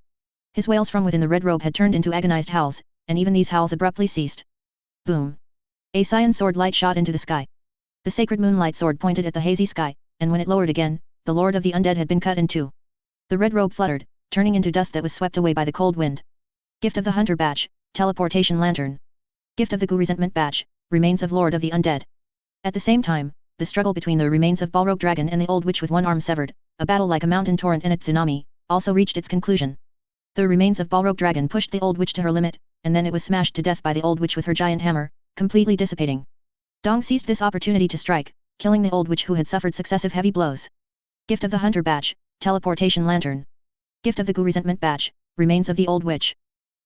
His wails from within the red robe had turned into agonized howls, and even these howls abruptly ceased. Boom! A cyan sword light shot into the sky. The sacred moonlight sword pointed at the hazy sky, and when it lowered again, the Lord of the Undead had been cut in two. The red robe fluttered, turning into dust that was swept away by the cold wind. Gift of the Hunter Badge, Teleportation Lantern. Gift of the Gu Resentment Badge, Remains of Lord of the Undead. At the same time, the struggle between the remains of Balrog Dragon and the old witch with one arm severed, a battle like a mountain torrent and a tsunami, also reached its conclusion. The remains of Balrog Dragon pushed the old witch to her limit, and then it was smashed to death by the old witch with her giant hammer, completely dissipating. Dong seized this opportunity to strike, killing the old witch who had suffered successive heavy blows. Gift of the Hunter Badge, Teleportation Lantern. Gift of the Gu Resentment Badge, Remains of the Old Witch.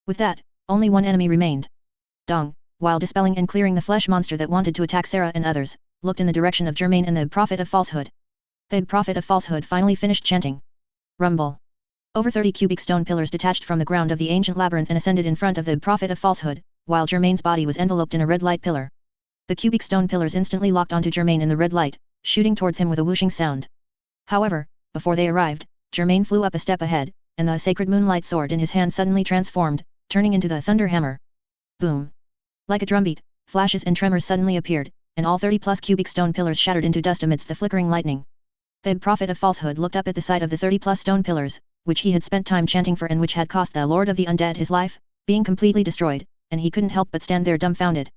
With that, only one enemy remained. Dong, while dispelling and clearing the flesh monster that wanted to attack Sarah and others, looked in the direction of Germain and the Prophet of Falsehood. The Prophet of Falsehood finally finished chanting. Rumble. Over 30 cubic stone pillars detached from the ground of the ancient labyrinth and ascended in front of the Prophet of Falsehood, while Germain's body was enveloped in a red light pillar. The cubic stone pillars instantly locked onto Germain in the red light, shooting towards him with a whooshing sound. However, before they arrived, Germain flew up a step ahead, and the sacred moonlight sword in his hand suddenly transformed, turning into the thunder hammer. Boom! Like a drumbeat, flashes and tremors suddenly appeared, and all 30+ cubic stone pillars shattered into dust amidst the flickering lightning. The prophet of falsehood looked up at the sight of the 30+ stone pillars, which he had spent time chanting for and which had cost the Lord of the Undead his life, being completely destroyed, and he couldn't help but stand there dumbfounded.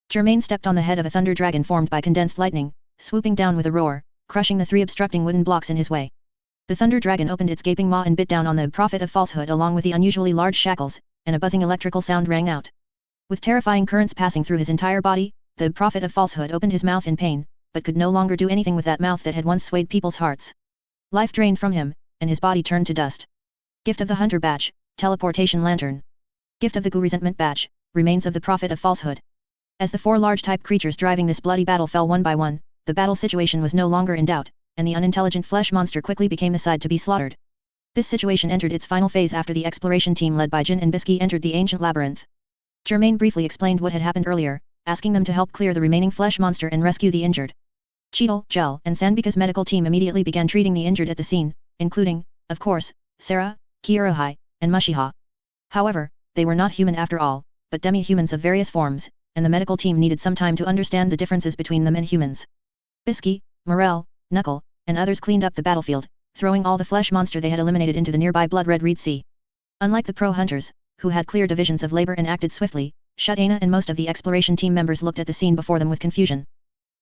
Germain stepped on the head of a thunder dragon formed by condensed lightning, swooping down with a roar, crushing the 3 obstructing wooden blocks in his way. The thunder dragon opened its gaping maw and bit down on the prophet of falsehood along with the unusually large shackles, and a buzzing electrical sound rang out. With terrifying currents passing through his entire body, the prophet of falsehood opened his mouth in pain, but could no longer do anything with that mouth that had once swayed people's hearts. Life drained from him, and his body turned to dust. Gift of the Hunter Badge, Teleportation Lantern. Gift of the Resentment Badge, Remains of the Prophet of Falsehood. As the 4 large type creatures driving this bloody battle fell one by one, the battle situation was no longer in doubt, and the unintelligent flesh monster quickly became the side to be slaughtered. This situation entered its final phase after the exploration team led by Jin and Bisky entered the ancient labyrinth. Germain briefly explained what had happened earlier, asking them to help clear the remaining flesh monster and rescue the injured. Cheetle, Gel, and Sanbika's medical team immediately began treating the injured at the scene, including, of course, Sarah, Kiyoruhai, and Mushiha. However, they were not human after all, but demi-humans of various forms, and the medical team needed some time to understand the differences between them and humans. Bisky, Morel, Knuckle, and others cleaned up the battlefield, throwing all the flesh monster they had eliminated into the nearby blood-red reed sea. Unlike the pro-hunters, who had clear divisions of labor and acted swiftly, HxH and most of the exploration team members looked at the scene before them with confusion.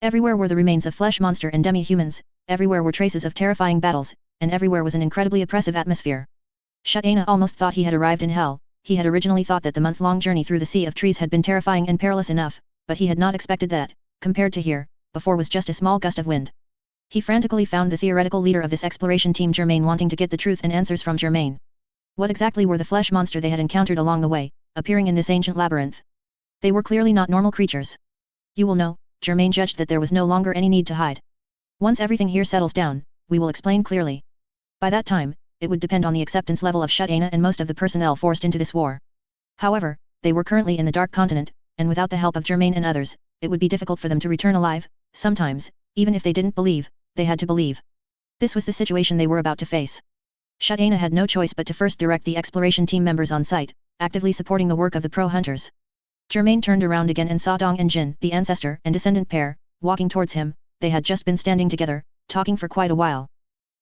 Everywhere were the remains of flesh monster and demi-humans, everywhere were traces of terrifying battles, and everywhere was an incredibly oppressive atmosphere. HxH almost thought he had arrived in hell. He had originally thought that the month-long journey through the sea of trees had been terrifying and perilous enough, but he had not expected that, compared to here, before was just a small gust of wind. He frantically found the theoretical leader of this exploration team Germain wanting to get the truth and answers from Germain. What exactly were the flesh monster they had encountered along the way, appearing in this ancient labyrinth? They were clearly not normal creatures. You will know, Germain judged that there was no longer any need to hide. Once everything here settles down, we will explain clearly. By that time, it would depend on the acceptance level of HxH and most of the personnel forced into this war. However, they were currently in the Dark Continent, and without the help of Germain and others, it would be difficult for them to return alive. Sometimes, even if they didn't believe, they had to believe. This was the situation they were about to face. HxH had no choice but to first direct the exploration team members on site, actively supporting the work of the pro-hunters. Germain turned around again and saw Dong and Jin, the ancestor and descendant pair, walking towards him. They had just been standing together, talking for quite a while.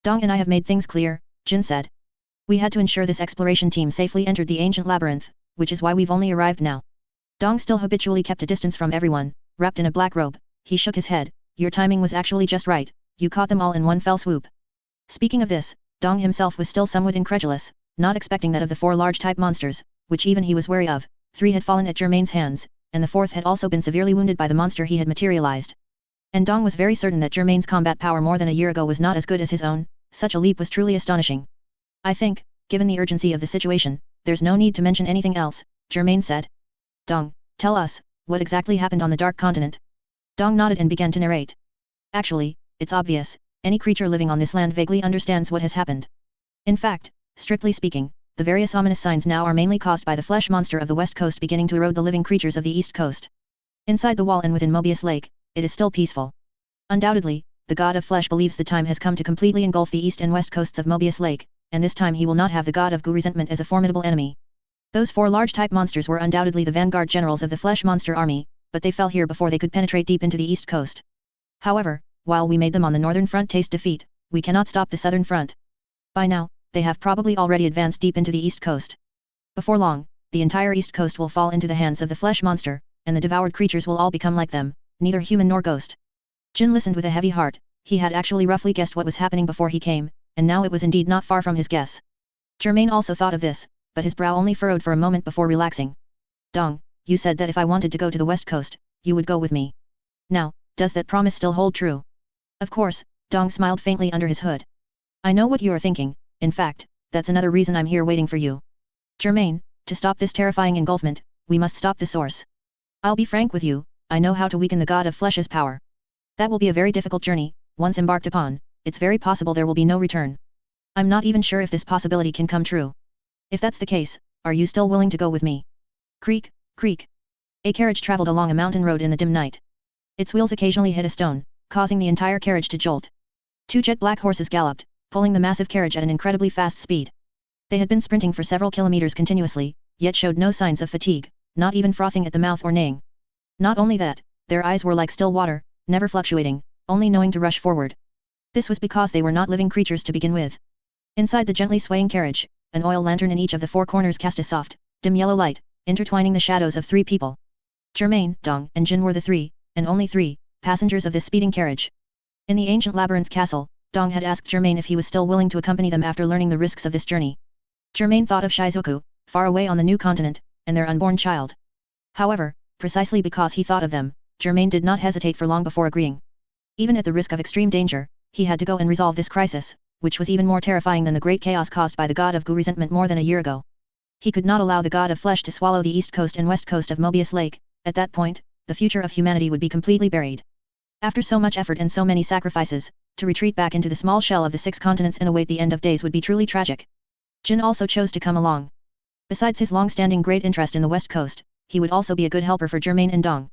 Dong and I have made things clear, Jin said. We had to ensure this exploration team safely entered the ancient labyrinth, which is why we've only arrived now. Dong still habitually kept a distance from everyone, wrapped in a black robe. He shook his head. Your timing was actually just right, you caught them all in one fell swoop. Speaking of this, Dong himself was still somewhat incredulous, not expecting that of the 4 large type monsters, which even he was wary of, 3 had fallen at Germain's hands, and the 4th had also been severely wounded by the monster he had materialized. And Dong was very certain that Germain's combat power more than a year ago was not as good as his own. Such a leap was truly astonishing. I think, given the urgency of the situation, there's no need to mention anything else, Germain said. Dong, tell us, what exactly happened on the Dark Continent? Dong nodded and began to narrate. Actually, it's obvious, any creature living on this land vaguely understands what has happened. In fact, strictly speaking, the various ominous signs now are mainly caused by the flesh monster of the west coast beginning to erode the living creatures of the east coast. Inside the wall and within Mobius Lake, it is still peaceful. Undoubtedly, the god of flesh believes the time has come to completely engulf the east and west coasts of Mobius Lake, and this time he will not have the god of resentment as a formidable enemy. Those 4 large type monsters were undoubtedly the vanguard generals of the flesh monster army, but they fell here before they could penetrate deep into the east coast. However, while we made them on the northern front taste defeat, we cannot stop the southern front. By now, they have probably already advanced deep into the east coast. Before long, the entire east coast will fall into the hands of the flesh monster, and the devoured creatures will all become like them, neither human nor ghost. Jin listened with a heavy heart. He had actually roughly guessed what was happening before he came, and now it was indeed not far from his guess. Germain also thought of this, but his brow only furrowed for a moment before relaxing. Dong, you said that if I wanted to go to the west coast, you would go with me. Now, does that promise still hold true? Of course, Dong smiled faintly under his hood. I know what you are thinking, in fact, that's another reason I'm here waiting for you. Germain, to stop this terrifying engulfment, we must stop the source. I'll be frank with you, I know how to weaken the god of flesh's power. That will be a very difficult journey. Once embarked upon, it's very possible there will be no return. I'm not even sure if this possibility can come true. If that's the case, are you still willing to go with me? Creak, creak. A carriage traveled along a mountain road in the dim night. Its wheels occasionally hit a stone, causing the entire carriage to jolt. 2 jet black horses galloped, pulling the massive carriage at an incredibly fast speed. They had been sprinting for several kilometers continuously, yet showed no signs of fatigue, not even frothing at the mouth or neighing. Not only that, their eyes were like still water, never fluctuating, only knowing to rush forward. This was because they were not living creatures to begin with. Inside the gently swaying carriage, an oil lantern in each of the four corners cast a soft, dim yellow light, intertwining the shadows of three people. Germain, Dong, and Jin were the three, and only three, passengers of this speeding carriage. In the ancient labyrinth castle, Dong had asked Germain if he was still willing to accompany them after learning the risks of this journey. Germain thought of Shizuoku, far away on the new continent, and their unborn child. However, precisely because he thought of them, Germain did not hesitate for long before agreeing. Even at the risk of extreme danger, he had to go and resolve this crisis, which was even more terrifying than the great chaos caused by the god of Gu resentment more than a year ago. He could not allow the god of flesh to swallow the east coast and west coast of Mobius Lake. At that point, the future of humanity would be completely buried. After so much effort and so many sacrifices, to retreat back into the small shell of the 6 continents and await the end of days would be truly tragic. Jin also chose to come along. Besides his long-standing great interest in the west coast, he would also be a good helper for Germain and Dong.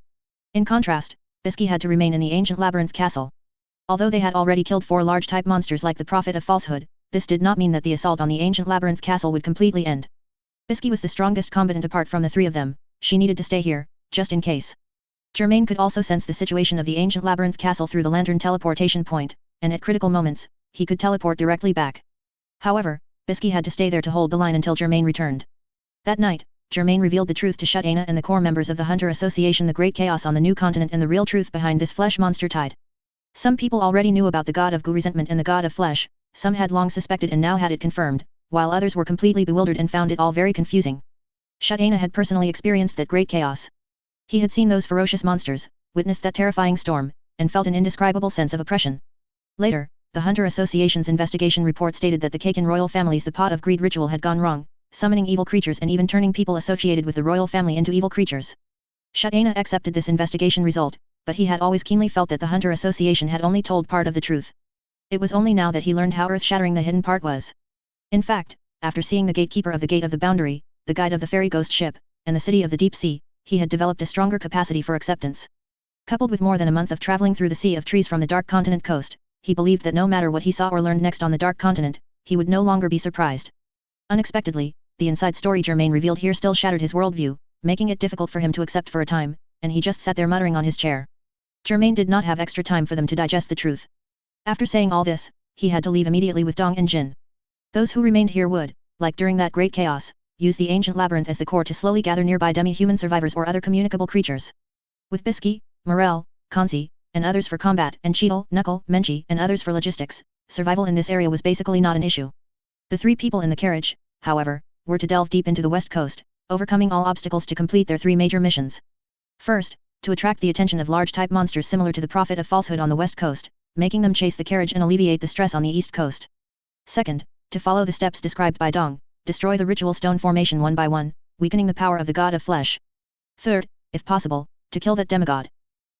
In contrast, Bisky had to remain in the ancient labyrinth castle. Although they had already killed 4 large type monsters like the Prophet of Falsehood, this did not mean that the assault on the ancient labyrinth castle would completely end. Bisky was the strongest combatant apart from the 3 of them. She needed to stay here, just in case. Germain could also sense the situation of the ancient labyrinth castle through the lantern teleportation point, and at critical moments, he could teleport directly back. However, Bisky had to stay there to hold the line until Germain returned. That night, Germain revealed the truth to Shut Aina and the core members of the Hunter Association, the great chaos on the new continent and the real truth behind this flesh monster tide. Some people already knew about the god of Gu resentment and the god of flesh, some had long suspected and now had it confirmed, while others were completely bewildered and found it all very confusing. Shut Aina had personally experienced that great chaos. He had seen those ferocious monsters, witnessed that terrifying storm, and felt an indescribable sense of oppression. Later, the Hunter Association's investigation report stated that the Kaken royal family's the pot of greed ritual had gone wrong, summoning evil creatures and even turning people associated with the royal family into evil creatures. Shut Aina accepted this investigation result, but he had always keenly felt that the Hunter Association had only told part of the truth. It was only now that he learned how earth-shattering the hidden part was. In fact, after seeing the gatekeeper of the Gate of the Boundary, the guide of the fairy ghost ship, and the city of the deep sea, he had developed a stronger capacity for acceptance. Coupled with more than a month of traveling through the sea of trees from the Dark Continent coast, he believed that no matter what he saw or learned next on the Dark Continent, he would no longer be surprised. Unexpectedly, the inside story Germain revealed here still shattered his worldview, making it difficult for him to accept for a time, and he just sat there muttering on his chair. Germain did not have extra time for them to digest the truth. After saying all this, he had to leave immediately with Dong and Jin. Those who remained here would, like during that great chaos, use the ancient labyrinth as the core to slowly gather nearby demi-human survivors or other communicable creatures. With Bisky, Morel, Kansi, and others for combat, and Cheetle, Knuckle, Menchi, and others for logistics, survival in this area was basically not an issue. The 3 people in the carriage, however, were to delve deep into the west coast, overcoming all obstacles to complete their 3 major missions. First, to attract the attention of large type monsters similar to the Prophet of Falsehood on the west coast, making them chase the carriage and alleviate the stress on the east coast. Second, to follow the steps described by Dong, destroy the ritual stone formation one by one, weakening the power of the god of flesh. Third, if possible, to kill that demigod.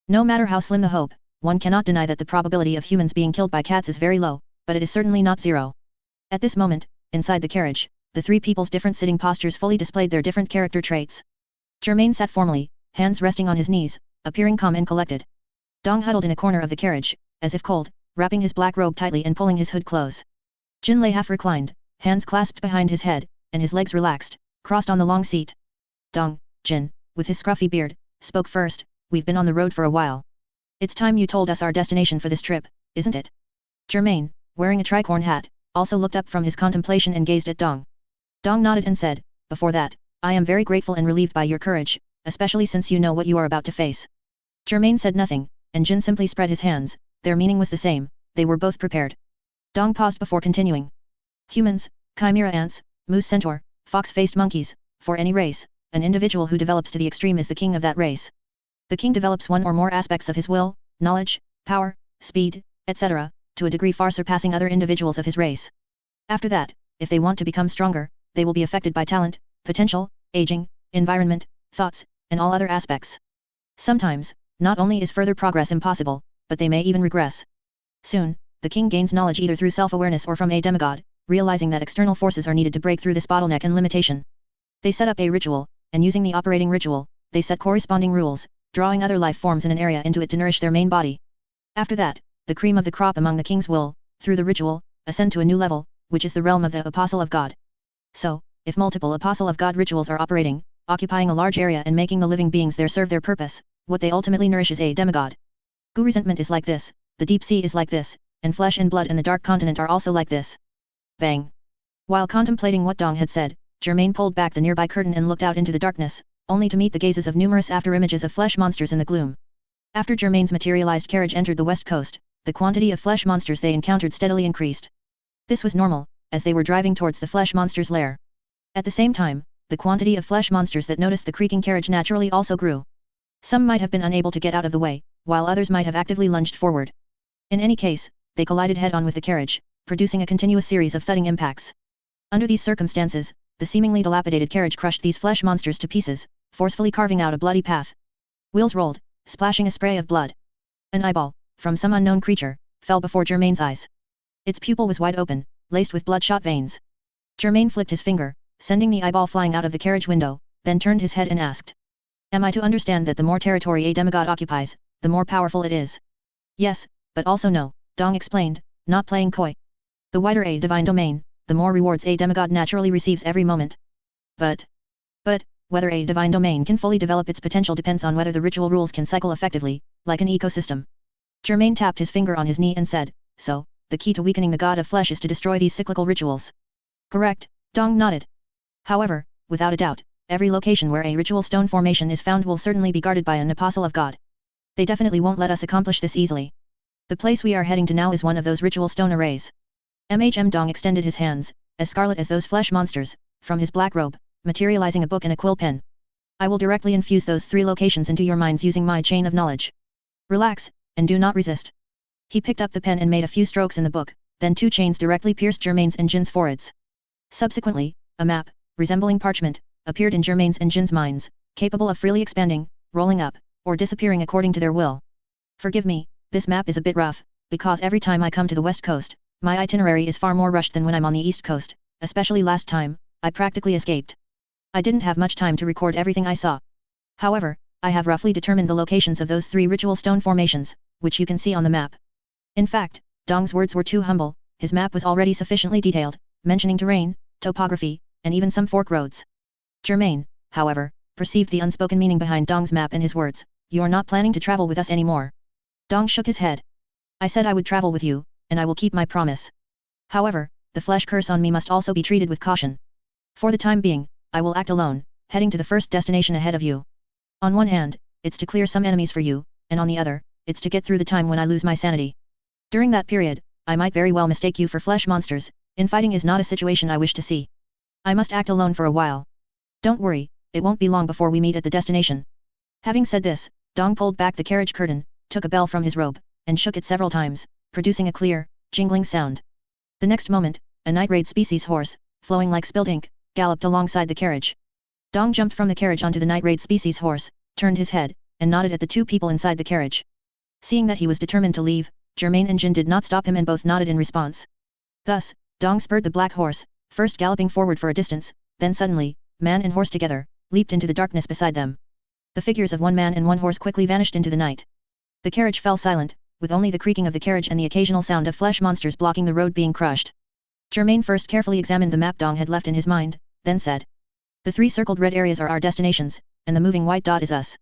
No matter how slim the hope, one cannot deny that the probability of humans being killed by cats is very low, but it is certainly not zero. At this moment, inside the carriage, the 3 people's different sitting postures fully displayed their different character traits. Germain sat formally, hands resting on his knees, appearing calm and collected. Dong huddled in a corner of the carriage, as if cold, wrapping his black robe tightly and pulling his hood close. Jin lay half reclined, hands clasped behind his head, and his legs relaxed, crossed on the long seat. Dong, Jin, with his scruffy beard, spoke first. We've been on the road for a while. It's time you told us our destination for this trip, isn't it? Germain, wearing a tricorn hat, also looked up from his contemplation and gazed at Dong. Dong nodded and said, before that, I am very grateful and relieved by your courage, especially since you know what you are about to face. Germain said nothing, and Jin simply spread his hands. Their meaning was the same, they were both prepared. Dong paused before continuing. Humans, chimera ants, moose centaur, fox-faced monkeys, for any race, an individual who develops to the extreme is the king of that race. The king develops one or more aspects of his will, knowledge, power, speed, etc., to a degree far surpassing other individuals of his race. After that, if they want to become stronger, they will be affected by talent, potential, aging, environment, thoughts, and all other aspects. Sometimes, not only is further progress impossible, but they may even regress. Soon, the king gains knowledge either through self-awareness or from a demigod, realizing that external forces are needed to break through this bottleneck and limitation. They set up a ritual, and using the operating ritual, they set corresponding rules, drawing other life forms in an area into it to nourish their main body. After that, the cream of the crop among the kings will, through the ritual, ascend to a new level, which is the realm of the Apostle of God. So, if multiple Apostle of God rituals are operating, occupying a large area and making the living beings there serve their purpose, what they ultimately nourish is a demigod. Gu resentment is like this, the deep sea is like this, and flesh and blood and the dark continent are also like this. Bang! While contemplating what Dong had said, Germain pulled back the nearby curtain and looked out into the darkness, only to meet the gazes of numerous after-images of flesh monsters in the gloom. After Germain's materialized carriage entered the west coast, the quantity of flesh monsters they encountered steadily increased. This was normal, as they were driving towards the flesh monster's lair. At the same time, the quantity of flesh monsters that noticed the creaking carriage naturally also grew. Some might have been unable to get out of the way, while others might have actively lunged forward. In any case, they collided head-on with the carriage, producing a continuous series of thudding impacts. Under these circumstances, the seemingly dilapidated carriage crushed these flesh monsters to pieces, forcefully carving out a bloody path. Wheels rolled, splashing a spray of blood. An eyeball, from some unknown creature, fell before Germain's eyes. Its pupil was wide open, laced with bloodshot veins. Germain flicked his finger, sending the eyeball flying out of the carriage window, then turned his head and asked. Am I to understand that the more territory a demigod occupies, the more powerful it is? Yes, but also no, Dong explained, not playing coy. The wider a divine domain, the more rewards a demigod naturally receives every moment. But, whether a divine domain can fully develop its potential depends on whether the ritual rules can cycle effectively, like an ecosystem. Germain tapped his finger on his knee and said, so, the key to weakening the god of flesh is to destroy these cyclical rituals. Correct, Dong nodded. However, without a doubt, every location where a ritual stone formation is found will certainly be guarded by an apostle of God. They definitely won't let us accomplish this easily. The place we are heading to now is one of those ritual stone arrays. Dong extended his hands, as scarlet as those flesh monsters, from his black robe, materializing a book and a quill pen. I will directly infuse those 3 locations into your minds using my chain of knowledge. Relax, and do not resist. He picked up the pen and made a few strokes in the book, then 2 chains directly pierced Germain's and Jin's foreheads. Subsequently, a map, resembling parchment, appeared in Germain's and Jin's minds, capable of freely expanding, rolling up, or disappearing according to their will. Forgive me, this map is a bit rough, because every time I come to the west coast, my itinerary is far more rushed than when I'm on the east coast, especially last time, I practically escaped. I didn't have much time to record everything I saw. However, I have roughly determined the locations of those 3 ritual stone formations, which you can see on the map. In fact, Dong's words were too humble, his map was already sufficiently detailed, mentioning terrain, topography, and even some fork roads. Germain, however, perceived the unspoken meaning behind Dong's map and his words. You're not planning to travel with us anymore. Dong shook his head. I said I would travel with you, and I will keep my promise. However, the flesh curse on me must also be treated with caution. For the time being, I will act alone, heading to the first destination ahead of you. On one hand, it's to clear some enemies for you, and on the other, it's to get through the time when I lose my sanity. During that period, I might very well mistake you for flesh monsters, infighting is not a situation I wish to see. I must act alone for a while. Don't worry, it won't be long before we meet at the destination. Having said this, Dong pulled back the carriage curtain, took a bell from his robe, and shook it several times, producing a clear, jingling sound. The next moment, a night raid species horse, flowing like spilled ink, galloped alongside the carriage. Dong jumped from the carriage onto the night raid species horse, turned his head, and nodded at the 2 people inside the carriage. Seeing that he was determined to leave, Germain and Jin did not stop him and both nodded in response. Thus, Dong spurred the black horse, first galloping forward for a distance, then suddenly, man and horse together, leaped into the darkness beside them. The figures of 1 man and 1 horse quickly vanished into the night. The carriage fell silent, with only the creaking of the carriage and the occasional sound of flesh monsters blocking the road being crushed. Germain first carefully examined the map Dong had left in his mind, then said. The 3 circled red areas are our destinations, and the moving white dot is us.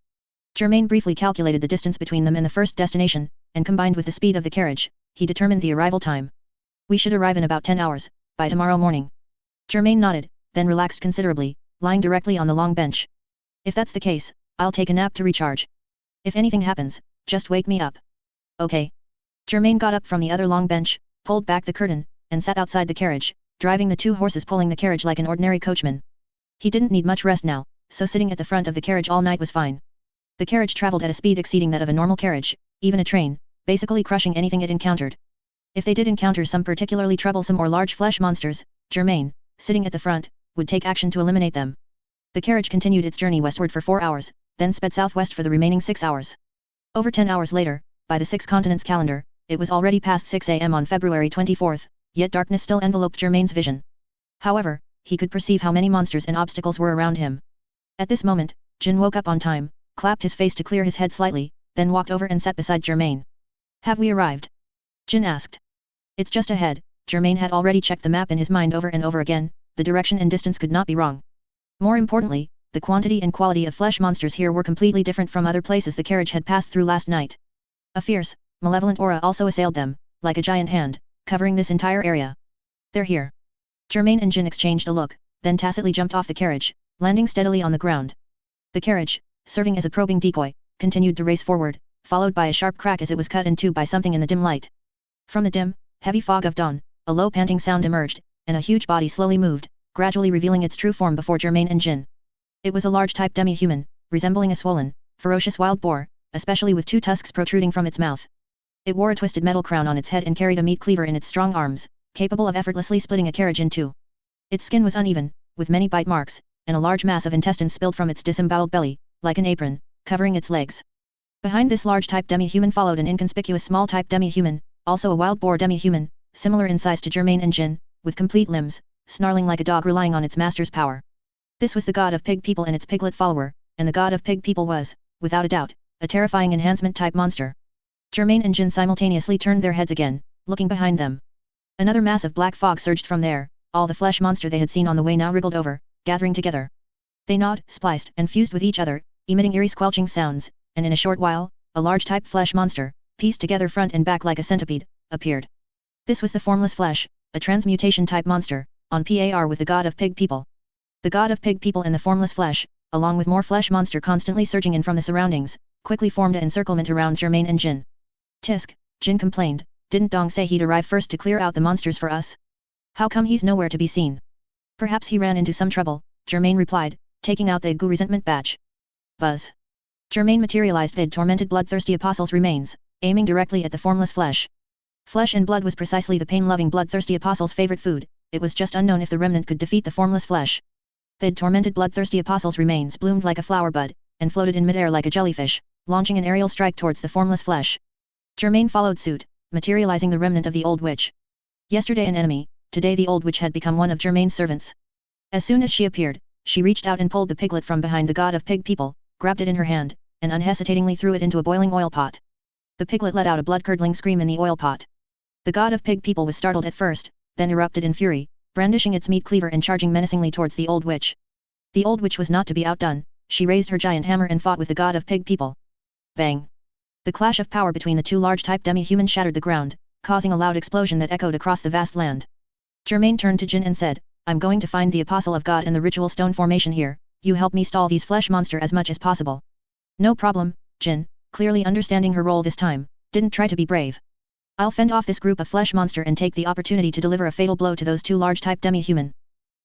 Germain briefly calculated the distance between them and the first destination, and combined with the speed of the carriage, he determined the arrival time. We should arrive in about 10 hours, by tomorrow morning. Germain nodded, then relaxed considerably, lying directly on the long bench. If that's the case, I'll take a nap to recharge. If anything happens, just wake me up. Okay. Germain got up from the other long bench, pulled back the curtain, and sat outside the carriage, driving the 2 horses pulling the carriage like an ordinary coachman. He didn't need much rest now, so sitting at the front of the carriage all night was fine. The carriage traveled at a speed exceeding that of a normal carriage, even a train, basically crushing anything it encountered. If they did encounter some particularly troublesome or large flesh monsters, Germain, sitting at the front, would take action to eliminate them. The carriage continued its journey westward for 4 hours, then sped southwest for the remaining 6 hours. Over 10 hours later, by the 6 continents calendar, it was already past 6 a.m. on February 24th, yet darkness still enveloped Germain's vision. However, he could perceive how many monsters and obstacles were around him. At this moment, Jin woke up on time, clapped his face to clear his head slightly, then walked over and sat beside Germain. Have we arrived? Jin asked. It's just ahead. Germain had already checked the map in his mind over and over again, the direction and distance could not be wrong. More importantly, the quantity and quality of flesh monsters here were completely different from other places the carriage had passed through last night. A fierce, malevolent aura also assailed them, like a giant hand, covering this entire area. They're here. Germain and Jin exchanged a look, then tacitly jumped off the carriage, landing steadily on the ground. The carriage, serving as a probing decoy, continued to race forward, followed by a sharp crack as it was cut in two by something in the dim light. From the dim, heavy fog of dawn, a low panting sound emerged, and a huge body slowly moved, gradually revealing its true form before Germain and Jin. It was a large type demi-human, resembling a swollen, ferocious wild boar, especially with two tusks protruding from its mouth. It wore a twisted metal crown on its head and carried a meat cleaver in its strong arms, capable of effortlessly splitting a carriage in two. Its skin was uneven, with many bite marks, and a large mass of intestines spilled from its disemboweled belly, like an apron, covering its legs. Behind this large type demi-human followed an inconspicuous small type demi-human, also a wild boar demi-human, similar in size to Germain and Jin, with complete limbs, snarling like a dog relying on its master's power. This was the god of pig people and its piglet follower, and the god of pig people was, without a doubt, a terrifying enhancement type monster. Germain and Jin simultaneously turned their heads again, looking behind them. Another mass of black fog surged from there, all the flesh monster they had seen on the way now wriggled over, gathering together. They gnawed, spliced, and fused with each other, emitting eerie squelching sounds, and in a short while, a large type flesh monster, pieced together front and back like a centipede, appeared. This was the formless flesh, a transmutation type monster, on par with the god of pig people. The god of pig people and the formless flesh, along with more flesh monster constantly surging in from the surroundings, quickly formed an encirclement around Germain and Jin. Tisk, Jin complained, didn't Dong say he'd arrive first to clear out the monsters for us? How come he's nowhere to be seen? Perhaps he ran into some trouble, Germain replied, taking out the Gu resentment badge. Buzz. Germain materialized the tormented bloodthirsty apostle's remains, aiming directly at the formless flesh. Flesh and blood was precisely the pain-loving bloodthirsty apostle's favorite food, it was just unknown if the remnant could defeat the formless flesh. The tormented bloodthirsty apostle's remains bloomed like a flower bud, and floated in midair like a jellyfish, launching an aerial strike towards the formless flesh. Germain followed suit, materializing the remnant of the old witch. Yesterday an enemy, today the old witch had become one of Germain's servants. As soon as she appeared, she reached out and pulled the piglet from behind the god of pig people, grabbed it in her hand, and unhesitatingly threw it into a boiling oil pot. The piglet let out a blood-curdling scream in the oil pot. The god of pig people was startled at first, then erupted in fury, brandishing its meat cleaver and charging menacingly towards the old witch. The old witch was not to be outdone, she raised her giant hammer and fought with the god of pig people. Bang! The clash of power between the two large type demi-human shattered the ground, causing a loud explosion that echoed across the vast land. Germain turned to Jin and said, I'm going to find the apostle of God in the ritual stone formation here, you help me stall these flesh monster as much as possible. No problem, Jin, clearly understanding her role this time, didn't try to be brave. I'll fend off this group of flesh monster and take the opportunity to deliver a fatal blow to those two large type demi-human.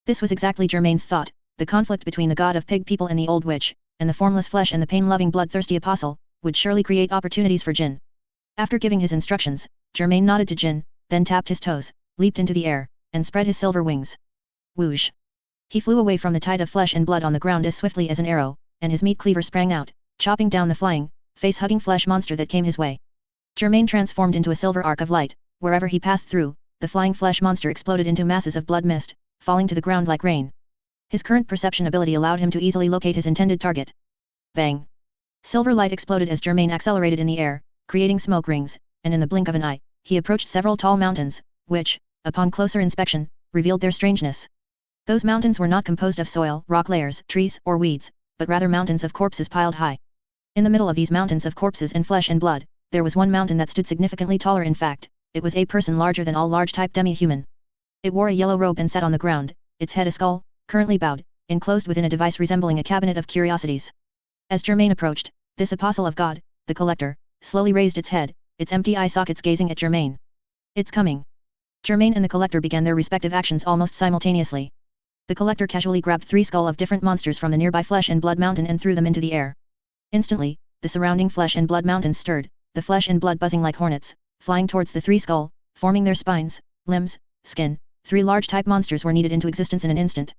This was exactly Germain's thought, the conflict between the god of pig people and the old witch, and the formless flesh and the pain-loving bloodthirsty apostle, would surely create opportunities for Jin. After giving his instructions, Germain nodded to Jin, then tapped his toes, leaped into the air, and spread his silver wings. Whoosh! He flew away from the tide of flesh and blood on the ground as swiftly as an arrow, and his meat cleaver sprang out, chopping down the flying, face-hugging flesh monster that came his way. Germain transformed into a silver arc of light, wherever he passed through, the flying flesh monster exploded into masses of blood mist, falling to the ground like rain. His current perception ability allowed him to easily locate his intended target. Bang! Silver light exploded as Germain accelerated in the air, creating smoke rings, and in the blink of an eye, he approached several tall mountains, which, upon closer inspection, revealed their strangeness. Those mountains were not composed of soil, rock layers, trees, or weeds, but rather mountains of corpses piled high. In the middle of these mountains of corpses and flesh and blood, there was one mountain that stood significantly taller. In fact, it was a person larger than all large type demi-human. It wore a yellow robe and sat on the ground, its head a skull, currently bowed, enclosed within a device resembling a cabinet of curiosities. As Germain approached, this apostle of God, the collector, slowly raised its head, its empty eye sockets gazing at Germain. It's coming. Germain and the collector began their respective actions almost simultaneously. The collector casually grabbed 3 skulls of different monsters from the nearby flesh and blood mountain and threw them into the air. Instantly, the surrounding flesh and blood mountains stirred, the flesh and blood buzzing like hornets, flying towards the 3 skulls, forming their spines, limbs, skin. 3 large type monsters were kneaded into existence in an instant.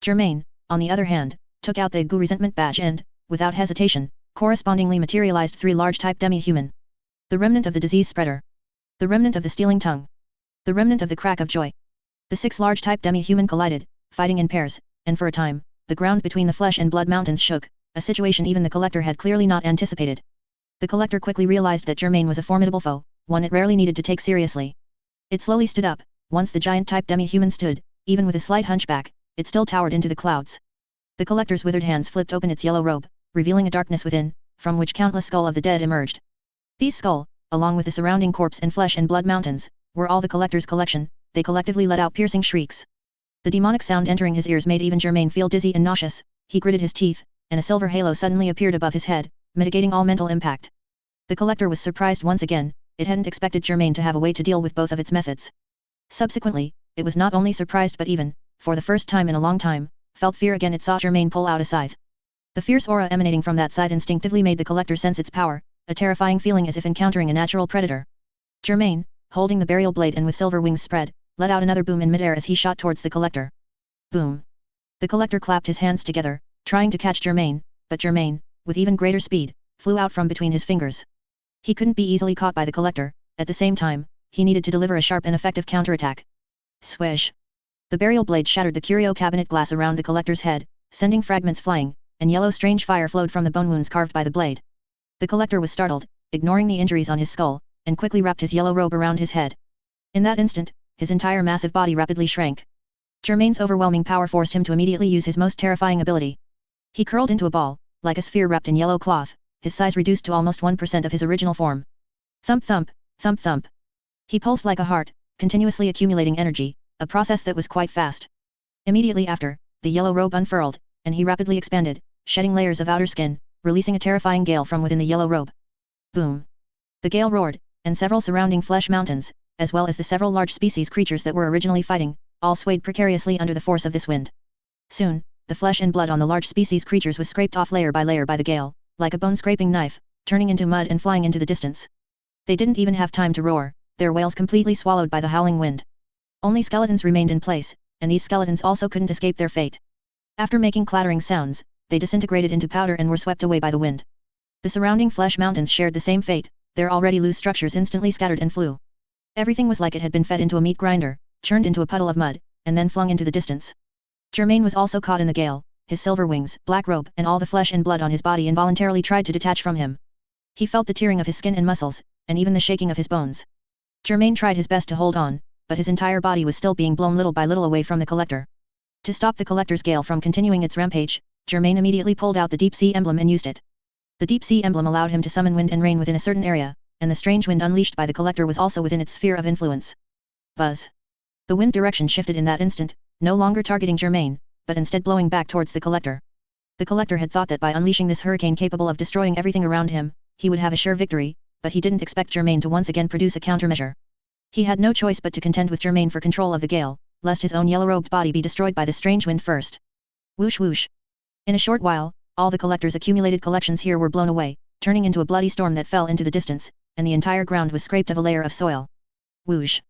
Germain, on the other hand, took out the Gu resentment badge and, without hesitation, correspondingly materialized 3 large type demi-human. The remnant of the disease spreader. The remnant of the stealing tongue. The remnant of the crack of joy. The 6 large type demi-human collided, fighting in pairs, and for a time, the ground between the flesh and blood mountains shook, a situation even the collector had clearly not anticipated. The collector quickly realized that Germain was a formidable foe, one it rarely needed to take seriously. It slowly stood up. Once the giant type demi-human stood, Even with a slight hunchback, it still towered into the clouds. The collector's withered hands flipped open its yellow robe, revealing a darkness within, from which countless skulls of the dead emerged. These skulls, along with the surrounding corpse and flesh and blood mountains, were all the collector's collection. They collectively let out piercing shrieks. The demonic sound entering his ears made even Germain feel dizzy and nauseous. He gritted his teeth, and a silver halo suddenly appeared above his head, mitigating all mental impact. The collector was surprised once again. It hadn't expected Germain to have a way to deal with both of its methods. Subsequently, it was not only surprised but even, for the first time in a long time, felt fear again. It saw Germain pull out a scythe. The fierce aura emanating from that scythe instinctively made the collector sense its power, a terrifying feeling as if encountering a natural predator. Germain, holding the burial blade and with silver wings spread, let out another boom in midair as he shot towards the collector. Boom! The collector clapped his hands together, trying to catch Germain, but Germain, with even greater speed, flew out from between his fingers. He couldn't be easily caught by the collector. At the same time, he needed to deliver a sharp and effective counterattack. Swish! The burial blade shattered the curio cabinet glass around the collector's head, sending fragments flying, and yellow strange fire flowed from the bone wounds carved by the blade. The collector was startled, ignoring the injuries on his skull, and quickly wrapped his yellow robe around his head. In that instant, his entire massive body rapidly shrank. Germain's overwhelming power forced him to immediately use his most terrifying ability. He curled into a ball, like a sphere wrapped in yellow cloth, his size reduced to almost 1% of his original form. Thump thump, thump thump. He pulsed like a heart, continuously accumulating energy, a process that was quite fast. Immediately after, the yellow robe unfurled, and he rapidly expanded, shedding layers of outer skin, releasing a terrifying gale from within the yellow robe. Boom! The gale roared, and several surrounding flesh mountains, as well as the several large species creatures that were originally fighting, all swayed precariously under the force of this wind. Soon, the flesh and blood on the large species creatures was scraped off layer by layer by the gale, like a bone-scraping knife, turning into mud and flying into the distance. They didn't even have time to roar, their wails completely swallowed by the howling wind. Only skeletons remained in place, and these skeletons also couldn't escape their fate. After making clattering sounds, they disintegrated into powder and were swept away by the wind. The surrounding flesh mountains shared the same fate, their already loose structures instantly scattered and flew. Everything was like it had been fed into a meat grinder, churned into a puddle of mud, and then flung into the distance. Germain was also caught in the gale. His silver wings, black robe, and all the flesh and blood on his body involuntarily tried to detach from him. He felt the tearing of his skin and muscles, and even the shaking of his bones. Germain tried his best to hold on, but his entire body was still being blown little by little away from the collector. To stop the collector's gale from continuing its rampage, Germain immediately pulled out the deep sea emblem and used it. The deep sea emblem allowed him to summon wind and rain within a certain area, and the strange wind unleashed by the collector was also within its sphere of influence. Buzz! The wind direction shifted in that instant, no longer targeting Germain, but instead blowing back towards the collector. The collector had thought that by unleashing this hurricane capable of destroying everything around him, he would have a sure victory, but he didn't expect Germain to once again produce a countermeasure. He had no choice but to contend with Germain for control of the gale, lest his own yellow-robed body be destroyed by the strange wind first. Whoosh whoosh! In a short while, all the collector's accumulated collections here were blown away, turning into a bloody storm that fell into the distance, and the entire ground was scraped of a layer of soil. Whoosh!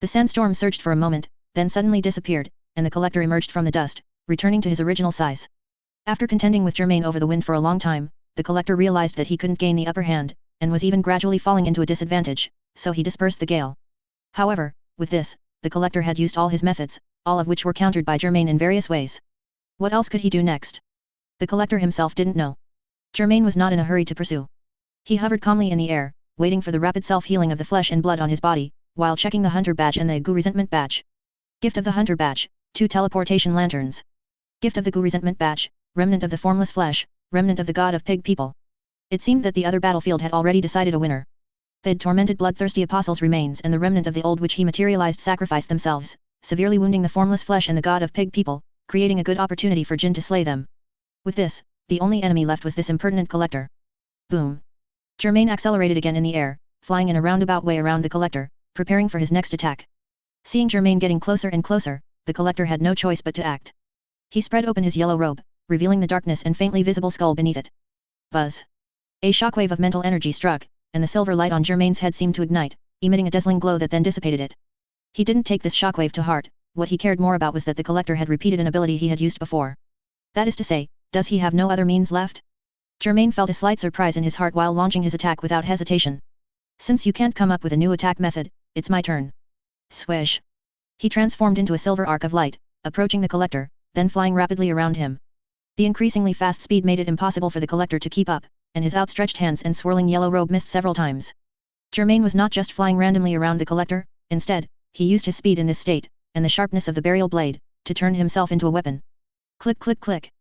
The sandstorm surged for a moment, then suddenly disappeared, and the collector emerged from the dust, returning to his original size. After contending with Germain over the wind for a long time, the collector realized that he couldn't gain the upper hand, and was even gradually falling into a disadvantage, so he dispersed the gale. However, with this, the collector had used all his methods, all of which were countered by Germain in various ways. What else could he do next? The collector himself didn't know. Germain was not in a hurry to pursue. He hovered calmly in the air, waiting for the rapid self-healing of the flesh and blood on his body, while checking the Hunter badge and the Gu Resentment badge. Gift of the Hunter badge, 2 teleportation lanterns. Gift of the Gu Resentment badge, remnant of the formless flesh, remnant of the god of pig people. It seemed that the other battlefield had already decided a winner. The tormented bloodthirsty apostles' remains and the remnant of the old which he materialized sacrificed themselves, severely wounding the formless flesh and the god of pig people, creating a good opportunity for Jin to slay them. With this, the only enemy left was this impertinent collector. Boom! Germain accelerated again in the air, flying in a roundabout way around the collector, preparing for his next attack. Seeing Germain getting closer and closer, the collector had no choice but to act. He spread open his yellow robe, revealing the darkness and faintly visible skull beneath it. Buzz! A shockwave of mental energy struck, and the silver light on Germain's head seemed to ignite, emitting a dazzling glow that then dissipated it. He didn't take this shockwave to heart. What he cared more about was that the collector had repeated an ability he had used before. That is to say, does he have no other means left? Germain felt a slight surprise in his heart while launching his attack without hesitation. Since you can't come up with a new attack method, it's my turn. Swish! He transformed into a silver arc of light, approaching the collector, then flying rapidly around him. The increasingly fast speed made it impossible for the collector to keep up, and his outstretched hands and swirling yellow robe missed several times. Germain was not just flying randomly around the collector, instead, he used his speed in this state, and the sharpness of the burial blade, to turn himself into a weapon. Click click click.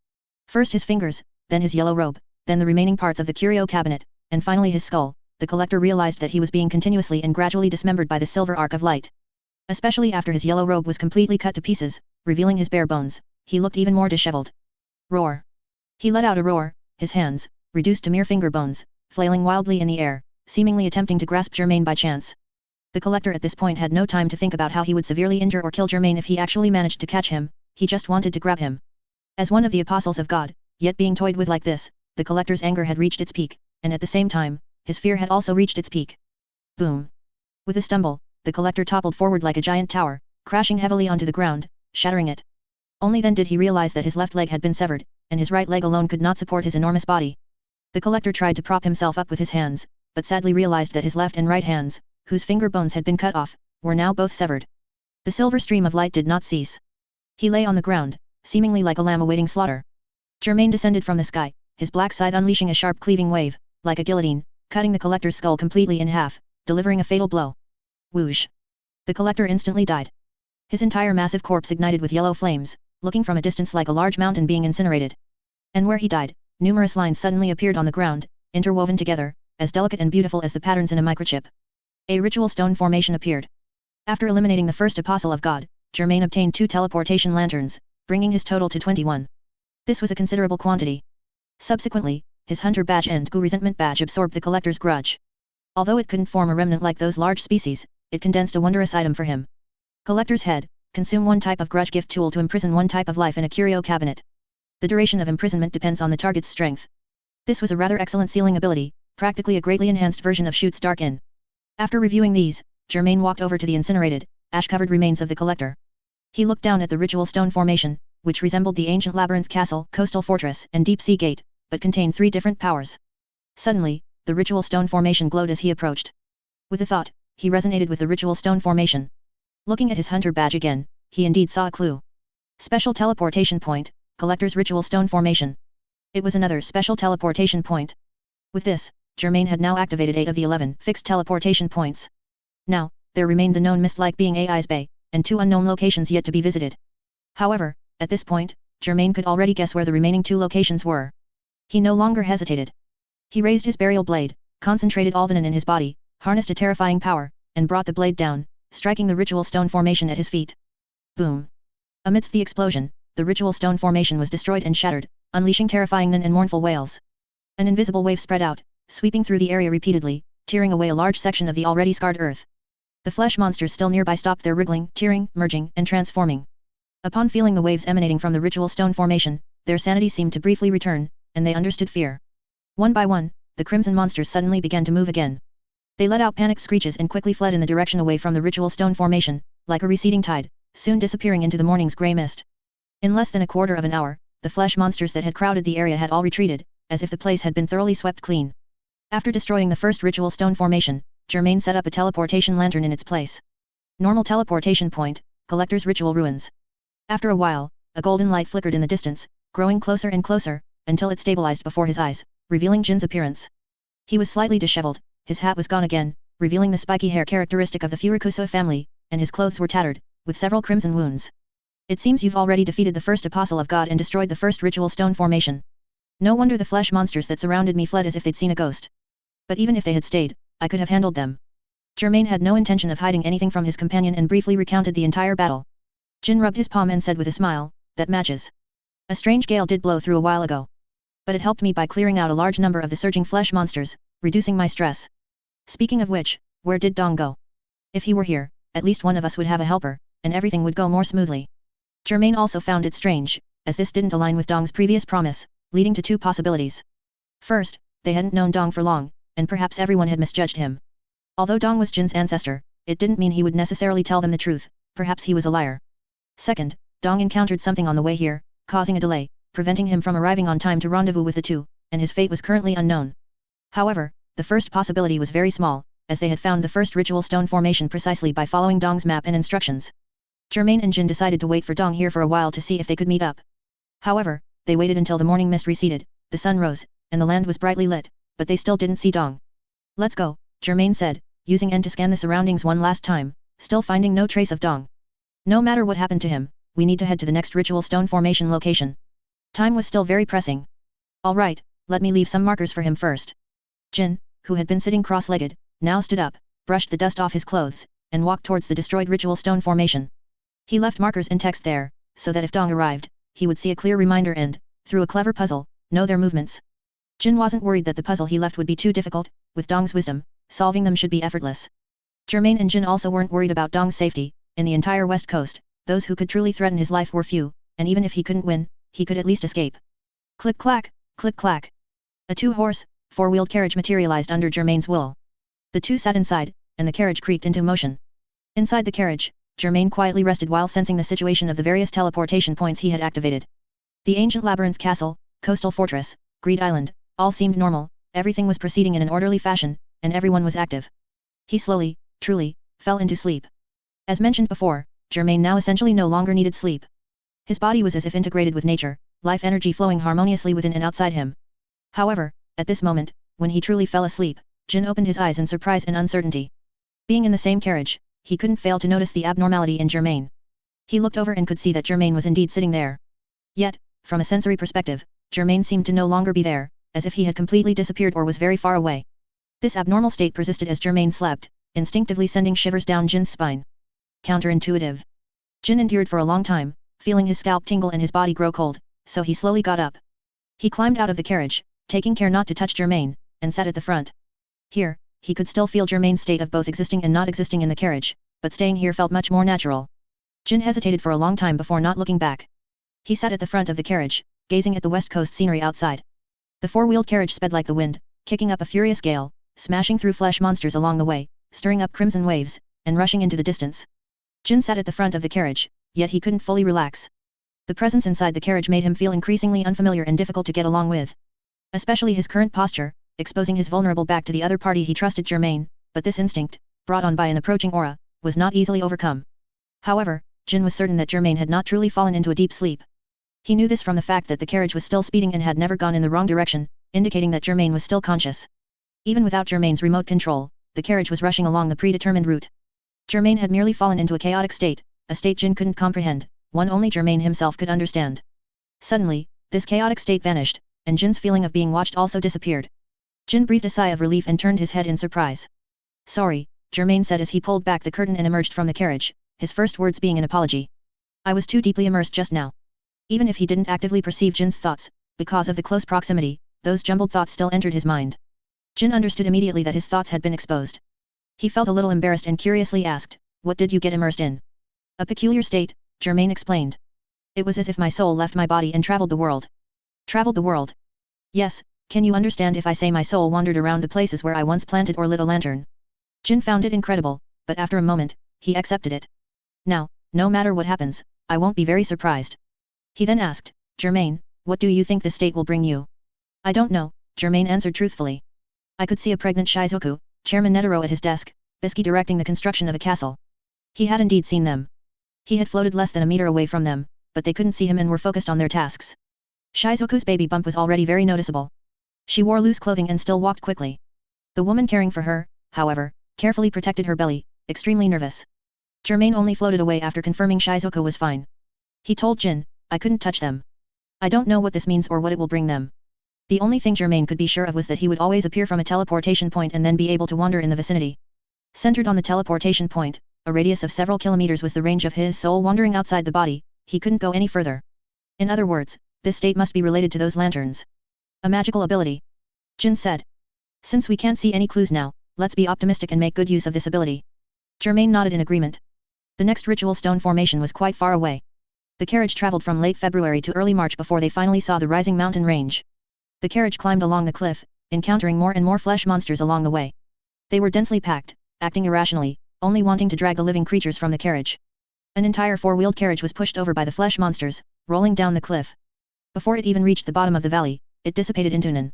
First his fingers, then his yellow robe, then the remaining parts of the curio cabinet, and finally his skull. The collector realized that he was being continuously and gradually dismembered by the silver arc of light. Especially after his yellow robe was completely cut to pieces, revealing his bare bones, he looked even more disheveled. Roar. He let out a roar, his hands, reduced to mere finger bones, flailing wildly in the air, seemingly attempting to grasp Germain by chance. The collector at this point had no time to think about how he would severely injure or kill Germain if he actually managed to catch him, he just wanted to grab him. As one of the apostles of God, yet being toyed with like this, the collector's anger had reached its peak, and at the same time, his fear had also reached its peak. Boom. With a stumble, the collector toppled forward like a giant tower, crashing heavily onto the ground, shattering it. Only then did he realize that his left leg had been severed, and his right leg alone could not support his enormous body. The collector tried to prop himself up with his hands, but sadly realized that his left and right hands, whose finger bones had been cut off, were now both severed. The silver stream of light did not cease. He lay on the ground, seemingly like a lamb awaiting slaughter. Germain descended from the sky, his black scythe unleashing a sharp cleaving wave, like a guillotine, cutting the collector's skull completely in half, delivering a fatal blow. Whoosh! The collector instantly died. His entire massive corpse ignited with yellow flames, looking from a distance like a large mountain being incinerated. And where he died, numerous lines suddenly appeared on the ground, interwoven together, as delicate and beautiful as the patterns in a microchip. A ritual stone formation appeared. After eliminating the first apostle of God, Germain obtained 2 teleportation lanterns, bringing his total to 21. This was a considerable quantity. Subsequently, his hunter badge and Gu resentment badge absorbed the collector's grudge. Although it couldn't form a remnant like those large species, it condensed a wondrous item for him. Collector's head, consume 1 type of grudge gift tool to imprison 1 type of life in a curio cabinet. The duration of imprisonment depends on the target's strength. This was a rather excellent sealing ability, practically a greatly enhanced version of Shoot's Dark In. After reviewing these, Germain walked over to the incinerated, ash-covered remains of the collector. He looked down at the ritual stone formation, which resembled the ancient labyrinth castle, coastal fortress, and deep-sea gate, but contained 3 different powers. Suddenly, the ritual stone formation glowed as he approached. With a thought, he resonated with the ritual stone formation. Looking at his hunter badge again, he indeed saw a clue. Special teleportation point, collector's ritual stone formation. It was another special teleportation point. With this, Germain had now activated 8 of the 11 fixed teleportation points. Now, there remained the known mist-like being Ai's Bay, and 2 unknown locations yet to be visited. However, at this point, Germain could already guess where the remaining 2 locations were. He no longer hesitated. He raised his burial blade, concentrated all the nin in his body, harnessed a terrifying power, and brought the blade down, striking the ritual stone formation at his feet. Boom! Amidst the explosion, the ritual stone formation was destroyed and shattered, unleashing terrifying nin and mournful wails. An invisible wave spread out, sweeping through the area repeatedly, tearing away a large section of the already scarred earth. The flesh monsters still nearby stopped their wriggling, tearing, merging, and transforming. Upon feeling the waves emanating from the ritual stone formation, their sanity seemed to briefly return, and they understood fear. One by one, the crimson monsters suddenly began to move again. They let out panicked screeches and quickly fled in the direction away from the ritual stone formation, like a receding tide, soon disappearing into the morning's grey mist. In less than a quarter of an hour, the flesh monsters that had crowded the area had all retreated, as if the place had been thoroughly swept clean. After destroying the first ritual stone formation, Germain set up a teleportation lantern in its place. Normal teleportation point, collector's ritual ruins. After a while, a golden light flickered in the distance, growing closer and closer, until it stabilized before his eyes, revealing Jin's appearance. He was slightly disheveled, his hat was gone again, revealing the spiky hair characteristic of the Furukusa family, and his clothes were tattered, with several crimson wounds. It seems you've already defeated the first apostle of God and destroyed the first ritual stone formation. No wonder the flesh monsters that surrounded me fled as if they'd seen a ghost. But even if they had stayed, I could have handled them. Germain had no intention of hiding anything from his companion and briefly recounted the entire battle. Jin rubbed his palm and said with a smile, "That matches. A strange gale did blow through a while ago. But it helped me by clearing out a large number of the surging flesh monsters, reducing my stress. Speaking of which, where did Dong go? If he were here, at least one of us would have a helper, and everything would go more smoothly." Germain also found it strange, as this didn't align with Dong's previous promise, leading to 2 possibilities. First, they hadn't known Dong for long, and perhaps everyone had misjudged him. Although Dong was Jin's ancestor, it didn't mean he would necessarily tell them the truth, perhaps he was a liar. Second, Dong encountered something on the way here, causing a delay, preventing him from arriving on time to rendezvous with the 2, and his fate was currently unknown. However, the first possibility was very small, as they had found the first ritual stone formation precisely by following Dong's map and instructions. Germain and Jin decided to wait for Dong here for a while to see if they could meet up. However, they waited until the morning mist receded, the sun rose, and the land was brightly lit, but they still didn't see Dong. "Let's go," Germain said, using N to scan the surroundings one last time, still finding no trace of Dong. No matter what happened to him, we need to head to the next ritual stone formation location. Time was still very pressing. Alright, let me leave some markers for him first. Jin, who had been sitting cross-legged, now stood up, brushed the dust off his clothes, and walked towards the destroyed ritual stone formation. He left markers in text there, so that if Dong arrived, he would see a clear reminder and, through a clever puzzle, know their movements. Jin wasn't worried that the puzzle he left would be too difficult. With Dong's wisdom, solving them should be effortless. Germain and Jin also weren't worried about Dong's safety. In the entire west coast, those who could truly threaten his life were few, and even if he couldn't win, he could at least escape. Click-clack, click-clack. A two-horse, four-wheeled carriage materialized under Germain's will. The two sat inside, and the carriage creaked into motion. Inside the carriage, Germain quietly rested while sensing the situation of the various teleportation points he had activated. The ancient labyrinth castle, coastal fortress, Greed Island, all seemed normal, everything was proceeding in an orderly fashion, and everyone was active. He slowly, truly, fell into sleep. As mentioned before, Germain now essentially no longer needed sleep. His body was as if integrated with nature, life energy flowing harmoniously within and outside him. However, at this moment, when he truly fell asleep, Jin opened his eyes in surprise and uncertainty. Being in the same carriage, he couldn't fail to notice the abnormality in Germain. He looked over and could see that Germain was indeed sitting there. Yet, from a sensory perspective, Germain seemed to no longer be there, as if he had completely disappeared or was very far away. This abnormal state persisted as Germain slept, instinctively sending shivers down Jin's spine. Counterintuitive. Jin endured for a long time, feeling his scalp tingle and his body grow cold, so he slowly got up. He climbed out of the carriage, taking care not to touch Germain, and sat at the front. Here, he could still feel Germain's state of both existing and not existing in the carriage, but staying here felt much more natural. Jin hesitated for a long time before not looking back. He sat at the front of the carriage, gazing at the west coast scenery outside. The four-wheeled carriage sped like the wind, kicking up a furious gale, smashing through flesh monsters along the way, stirring up crimson waves, and rushing into the distance. Jin sat at the front of the carriage, yet he couldn't fully relax. The presence inside the carriage made him feel increasingly unfamiliar and difficult to get along with. Especially his current posture, exposing his vulnerable back to the other party he trusted Germain, but this instinct, brought on by an approaching aura, was not easily overcome. However, Jin was certain that Germain had not truly fallen into a deep sleep. He knew this from the fact that the carriage was still speeding and had never gone in the wrong direction, indicating that Germain was still conscious. Even without Germain's remote control, the carriage was rushing along the predetermined route. Germain had merely fallen into a chaotic state, a state Jin couldn't comprehend, one only Germain himself could understand. Suddenly, this chaotic state vanished, and Jin's feeling of being watched also disappeared. Jin breathed a sigh of relief and turned his head in surprise. Sorry, Germain said as he pulled back the curtain and emerged from the carriage, his first words being an apology. I was too deeply immersed just now. Even if he didn't actively perceive Jin's thoughts, because of the close proximity, those jumbled thoughts still entered his mind. Jin understood immediately that his thoughts had been exposed. He felt a little embarrassed and curiously asked, what did you get immersed in? A peculiar state, Germain explained. It was as if my soul left my body and traveled the world. Traveled the world? Yes, can you understand if I say my soul wandered around the places where I once planted or lit a lantern? Jin found it incredible, but after a moment, he accepted it. Now, no matter what happens, I won't be very surprised. He then asked, Germain, what do you think this state will bring you? I don't know, Germain answered truthfully. I could see a pregnant Shizuku, Chairman Netero at his desk, busy directing the construction of a castle. He had indeed seen them. He had floated less than a meter away from them, but they couldn't see him and were focused on their tasks. Shizuku's baby bump was already very noticeable. She wore loose clothing and still walked quickly. The woman caring for her, however, carefully protected her belly, extremely nervous. Germain only floated away after confirming Shizuku was fine. He told Jin, I couldn't touch them. I don't know what this means or what it will bring them. The only thing Germain could be sure of was that he would always appear from a teleportation point and then be able to wander in the vicinity. Centered on the teleportation point, a radius of several kilometers was the range of his soul wandering outside the body, he couldn't go any further. In other words, this state must be related to those lanterns. A magical ability. Jin said. Since we can't see any clues now, let's be optimistic and make good use of this ability. Germain nodded in agreement. The next ritual stone formation was quite far away. The carriage traveled from late February to early March before they finally saw the rising mountain range. The carriage climbed along the cliff, encountering more and more flesh monsters along the way. They were densely packed, acting irrationally, only wanting to drag the living creatures from the carriage. An entire four-wheeled carriage was pushed over by the flesh monsters, rolling down the cliff. Before it even reached the bottom of the valley, it dissipated into none.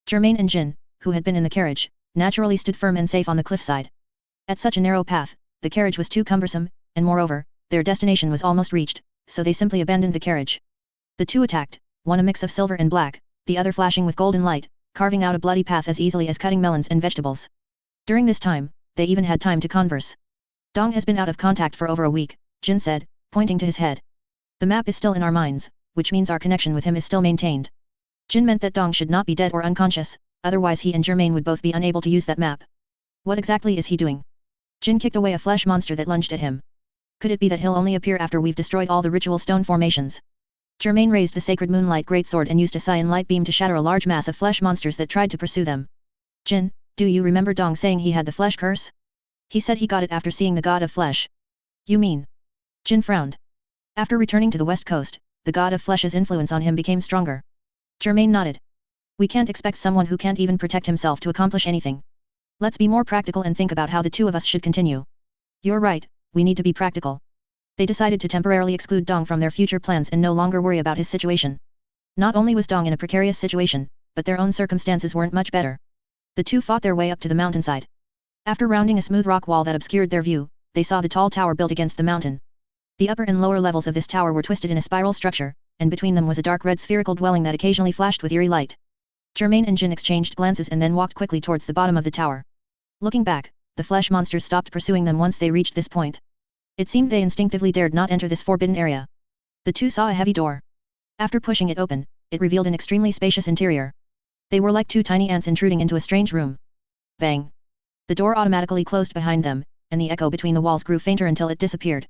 Germain and Jin, who had been in the carriage, naturally stood firm and safe on the cliffside. At such a narrow path, the carriage was too cumbersome, and moreover, their destination was almost reached, so they simply abandoned the carriage. The two attacked, one a mix of silver and black, the other flashing with golden light, carving out a bloody path as easily as cutting melons and vegetables. During this time, they even had time to converse. Dong has been out of contact for over a week, Jin said, pointing to his head. The map is still in our minds, which means our connection with him is still maintained. Jin meant that Dong should not be dead or unconscious, otherwise he and Germain would both be unable to use that map. What exactly is he doing? Jin kicked away a flesh monster that lunged at him. Could it be that he'll only appear after we've destroyed all the ritual stone formations? Germain raised the sacred moonlight greatsword and used a Saiyan light beam to shatter a large mass of flesh monsters that tried to pursue them. Jin, do you remember Dong saying he had the flesh curse? He said he got it after seeing the god of flesh. You mean? Jin frowned. After returning to the west coast, the god of flesh's influence on him became stronger. Germain nodded. We can't expect someone who can't even protect himself to accomplish anything. Let's be more practical and think about how the two of us should continue. You're right, we need to be practical. They decided to temporarily exclude Dong from their future plans and no longer worry about his situation. Not only was Dong in a precarious situation, but their own circumstances weren't much better. The two fought their way up to the mountainside. After rounding a smooth rock wall that obscured their view, they saw the tall tower built against the mountain. The upper and lower levels of this tower were twisted in a spiral structure, and between them was a dark red spherical dwelling that occasionally flashed with eerie light. Germain and Jin exchanged glances and then walked quickly towards the bottom of the tower. Looking back, the flesh monsters stopped pursuing them once they reached this point. It seemed they instinctively dared not enter this forbidden area. The two saw a heavy door. After pushing it open, it revealed an extremely spacious interior. They were like two tiny ants intruding into a strange room. Bang! The door automatically closed behind them, and the echo between the walls grew fainter until it disappeared.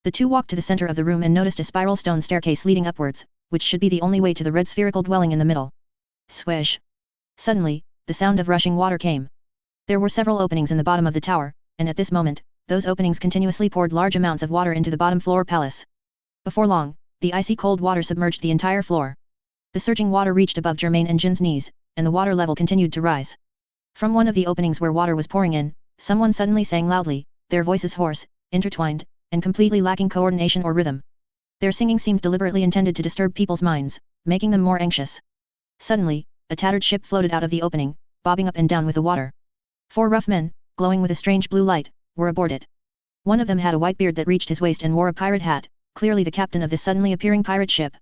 The two walked to the center of the room and noticed a spiral stone staircase leading upwards, which should be the only way to the red spherical dwelling in the middle. Swish! Suddenly, the sound of rushing water came. There were several openings in the bottom of the tower, and at this moment, those openings continuously poured large amounts of water into the bottom floor palace. Before long, the icy cold water submerged the entire floor. The surging water reached above Germain and Jin's knees, and the water level continued to rise. From one of the openings where water was pouring in, someone suddenly sang loudly, their voices hoarse, intertwined, and completely lacking coordination or rhythm. Their singing seemed deliberately intended to disturb people's minds, making them more anxious. Suddenly, a tattered ship floated out of the opening, bobbing up and down with the water. 4 rough men, glowing with a strange blue light, were aboard it. One of them had a white beard that reached his waist and wore a pirate hat, clearly the captain of this suddenly appearing pirate ship.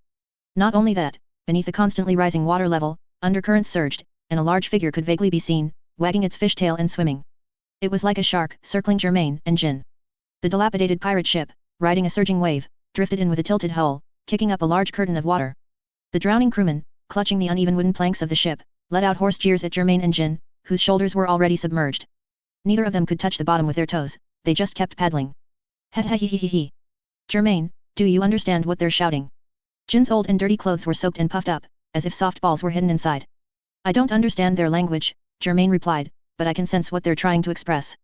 Not only that, beneath the constantly rising water level, undercurrents surged, and a large figure could vaguely be seen, wagging its fishtail and swimming. It was like a shark, circling Germain and Jin. The dilapidated pirate ship, riding a surging wave, drifted in with a tilted hull, kicking up a large curtain of water. The drowning crewmen, clutching the uneven wooden planks of the ship, let out hoarse jeers at Germain and Jin, whose shoulders were already submerged. Neither of them could touch the bottom with their toes, they just kept paddling. He. Germain, do you understand what they're shouting? Jin's old and dirty clothes were soaked and puffed up, as if soft balls were hidden inside. I don't understand their language, Germain replied, but I can sense what they're trying to express.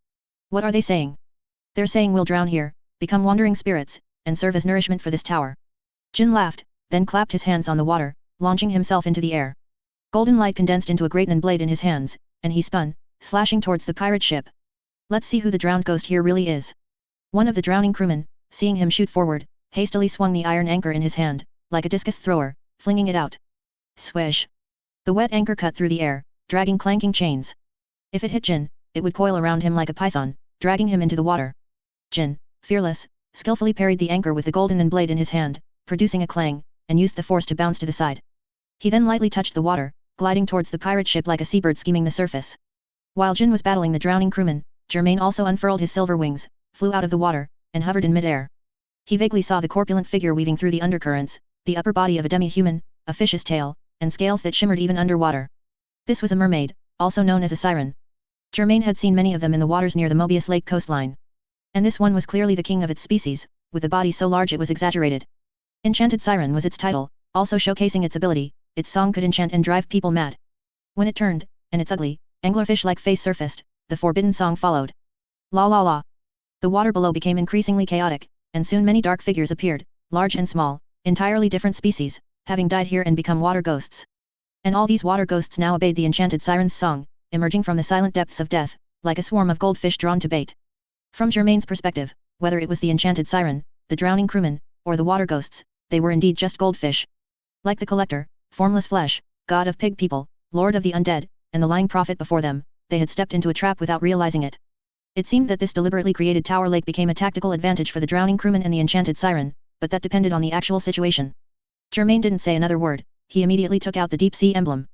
What are they saying? They're saying we'll drown here, become wandering spirits, and serve as nourishment for this tower. Jin laughed, then clapped his hands on the water, launching himself into the air. Golden light condensed into a great nen blade in his hands, and he spun, slashing towards the pirate ship. Let's see who the drowned ghost here really is. One of the drowning crewmen, seeing him shoot forward, hastily swung the iron anchor in his hand, like a discus thrower, flinging it out. Swish! The wet anchor cut through the air, dragging clanking chains. If it hit Jin, it would coil around him like a python, dragging him into the water. Jin, fearless, skillfully parried the anchor with the golden nen blade in his hand, producing a clang, and used the force to bounce to the side. He then lightly touched the water, gliding towards the pirate ship like a seabird skimming the surface. While Jin was battling the drowning crewman, Germain also unfurled his silver wings, flew out of the water, and hovered in mid-air. He vaguely saw the corpulent figure weaving through the undercurrents, the upper body of a demi-human, a fish's tail, and scales that shimmered even underwater. This was a mermaid, also known as a siren. Germain had seen many of them in the waters near the Mobius Lake coastline. And this one was clearly the king of its species, with a body so large it was exaggerated. Enchanted Siren was its title, also showcasing its ability, its song could enchant and drive people mad. When it turned, and its ugly, anglerfish-like face surfaced, the forbidden song followed. La la la. The water below became increasingly chaotic, and soon many dark figures appeared, large and small, entirely different species, having died here and become water ghosts. And all these water ghosts now obeyed the enchanted siren's song, emerging from the silent depths of death, like a swarm of goldfish drawn to bait. From Germain's perspective, whether it was the enchanted siren, the drowning crewman, or the water ghosts, they were indeed just goldfish. Like the collector, formless flesh, god of pig people, lord of the undead, and the lying prophet before them, they had stepped into a trap without realizing it. It seemed that this deliberately created tower lake became a tactical advantage for the drowning crewman and the enchanted siren, but that depended on the actual situation. Germain didn't say another word, he immediately took out the deep sea emblem.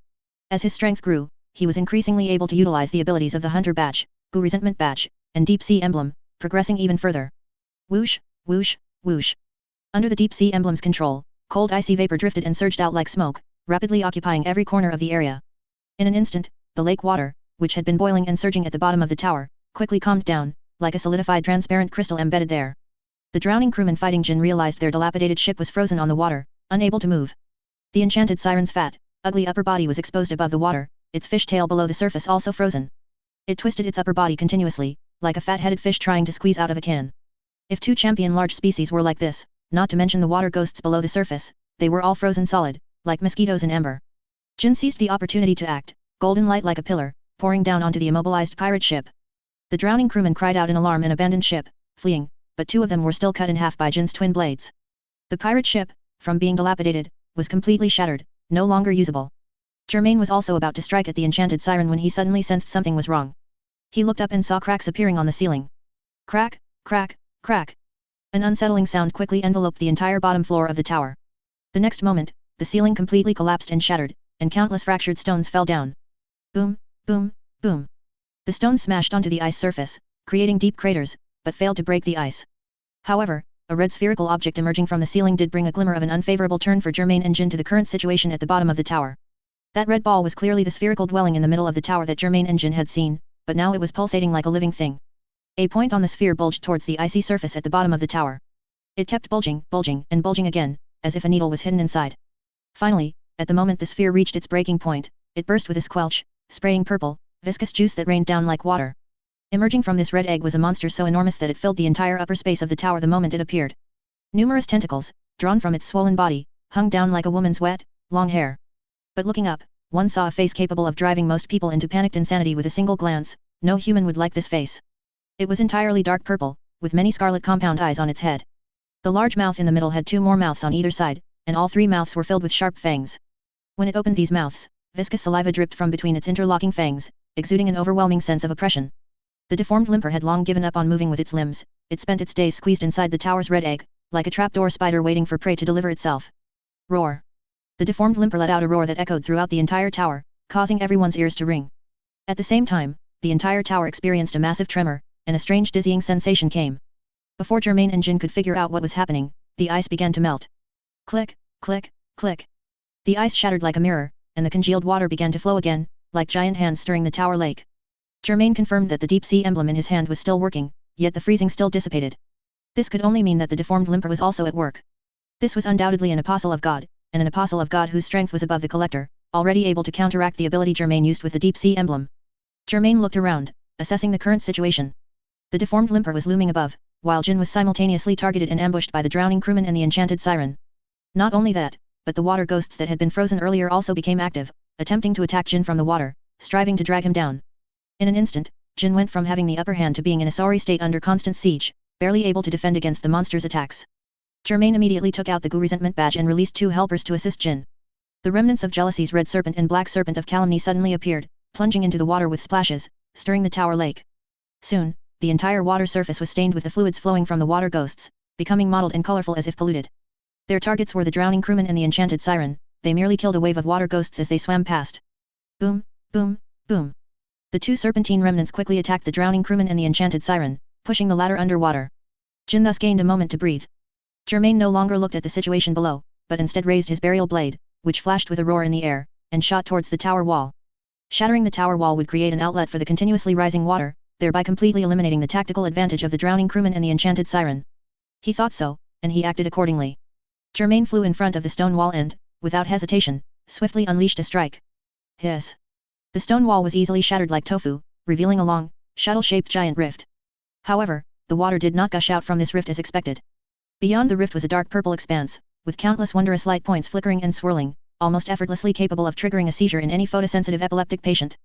As his strength grew, he was increasingly able to utilize the abilities of the hunter badge, Gu resentment badge, and deep sea emblem, progressing even further. Whoosh, whoosh, whoosh. Under the deep sea emblem's control, cold icy vapor drifted and surged out like smoke, rapidly occupying every corner of the area. In an instant, the lake water, which had been boiling and surging at the bottom of the tower, quickly calmed down, like a solidified transparent crystal embedded there. The drowning crewmen fighting Jin realized their dilapidated ship was frozen on the water, unable to move. The enchanted siren's fat, ugly upper body was exposed above the water, its fish tail below the surface also frozen. It twisted its upper body continuously, like a fat-headed fish trying to squeeze out of a can. If two champion large species were like this, not to mention the water ghosts below the surface, they were all frozen solid, like mosquitoes in ember. Jin seized the opportunity to act, golden light like a pillar, pouring down onto the immobilized pirate ship. The drowning crewmen cried out in alarm and abandoned ship, fleeing, but two of them were still cut in half by Jin's twin blades. The pirate ship, from being dilapidated, was completely shattered, no longer usable. Germain was also about to strike at the enchanted siren when he suddenly sensed something was wrong. He looked up and saw cracks appearing on the ceiling. Crack, crack, crack. An unsettling sound quickly enveloped the entire bottom floor of the tower. The next moment, the ceiling completely collapsed and shattered, and countless fractured stones fell down. Boom, boom, boom. The stones smashed onto the ice surface, creating deep craters, but failed to break the ice. However, a red spherical object emerging from the ceiling did bring a glimmer of an unfavorable turn for Germain and Jin to the current situation at the bottom of the tower. That red ball was clearly the spherical dwelling in the middle of the tower that Germain and Jin had seen, but now it was pulsating like a living thing. A point on the sphere bulged towards the icy surface at the bottom of the tower. It kept bulging, bulging, and bulging again, as if a needle was hidden inside. Finally, at the moment the sphere reached its breaking point, it burst with a squelch, spraying purple, viscous juice that rained down like water. Emerging from this red egg was a monster so enormous that it filled the entire upper space of the tower the moment it appeared. Numerous tentacles, drawn from its swollen body, hung down like a woman's wet, long hair. But looking up, one saw a face capable of driving most people into panicked insanity with a single glance. No human would like this face. It was entirely dark purple, with many scarlet compound eyes on its head. The large mouth in the middle had two more mouths on either side, and all three mouths were filled with sharp fangs. When it opened these mouths, viscous saliva dripped from between its interlocking fangs, exuding an overwhelming sense of oppression. The deformed limper had long given up on moving with its limbs. It spent its days squeezed inside the tower's red egg, like a trapdoor spider waiting for prey to deliver itself. Roar. The deformed limper let out a roar that echoed throughout the entire tower, causing everyone's ears to ring. At the same time, the entire tower experienced a massive tremor, and a strange dizzying sensation came. Before Germain and Jin could figure out what was happening, the ice began to melt. Click, click, click. The ice shattered like a mirror, and the congealed water began to flow again, like giant hands stirring the tower lake. Germain confirmed that the deep sea emblem in his hand was still working, yet the freezing still dissipated. This could only mean that the deformed limper was also at work. This was undoubtedly an apostle of God, and an apostle of God whose strength was above the collector, already able to counteract the ability Germain used with the deep sea emblem. Germain looked around, assessing the current situation. The deformed limper was looming above, while Jin was simultaneously targeted and ambushed by the drowning crewman and the enchanted siren. Not only that, but the water ghosts that had been frozen earlier also became active, attempting to attack Jin from the water, striving to drag him down. In an instant, Jin went from having the upper hand to being in a sorry state under constant siege, barely able to defend against the monster's attacks. Germain immediately took out the Gu resentment badge and released two helpers to assist Jin. The remnants of jealousy's red serpent and black serpent of calumny suddenly appeared, plunging into the water with splashes, stirring the tower lake. Soon, the entire water surface was stained with the fluids flowing from the water ghosts, becoming mottled and colorful as if polluted. Their targets were the drowning crewman and the enchanted siren. They merely killed a wave of water ghosts as they swam past. Boom, boom, boom. The two serpentine remnants quickly attacked the drowning crewman and the enchanted siren, pushing the latter underwater. Jin thus gained a moment to breathe. Germain no longer looked at the situation below, but instead raised his burial blade, which flashed with a roar in the air, and shot towards the tower wall. Shattering the tower wall would create an outlet for the continuously rising water, thereby completely eliminating the tactical advantage of the drowning crewman and the enchanted siren. He thought so, and he acted accordingly. Germain flew in front of the stone wall and, without hesitation, swiftly unleashed a strike. Hiss! The stone wall was easily shattered like tofu, revealing a long, shuttle-shaped giant rift. However, the water did not gush out from this rift as expected. Beyond the rift was a dark purple expanse, with countless wondrous light points flickering and swirling, almost effortlessly capable of triggering a seizure in any photosensitive epileptic patient.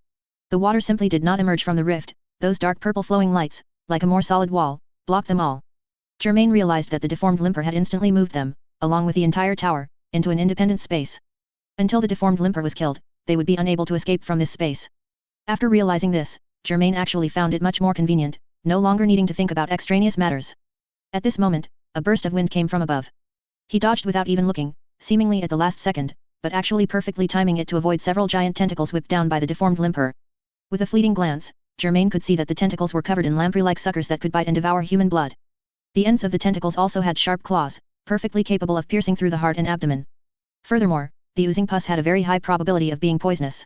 The water simply did not emerge from the rift. Those dark purple flowing lights, like a more solid wall, blocked them all. Germain realized that the deformed limper had instantly moved them, along with the entire tower, into an independent space. Until the deformed limper was killed, they would be unable to escape from this space. After realizing this, Germain actually found it much more convenient, no longer needing to think about extraneous matters. At this moment, a burst of wind came from above. He dodged without even looking, seemingly at the last second, but actually perfectly timing it to avoid several giant tentacles whipped down by the deformed limper. With a fleeting glance, Germain could see that the tentacles were covered in lamprey-like suckers that could bite and devour human blood. The ends of the tentacles also had sharp claws, perfectly capable of piercing through the heart and abdomen. Furthermore, the oozing pus had a very high probability of being poisonous.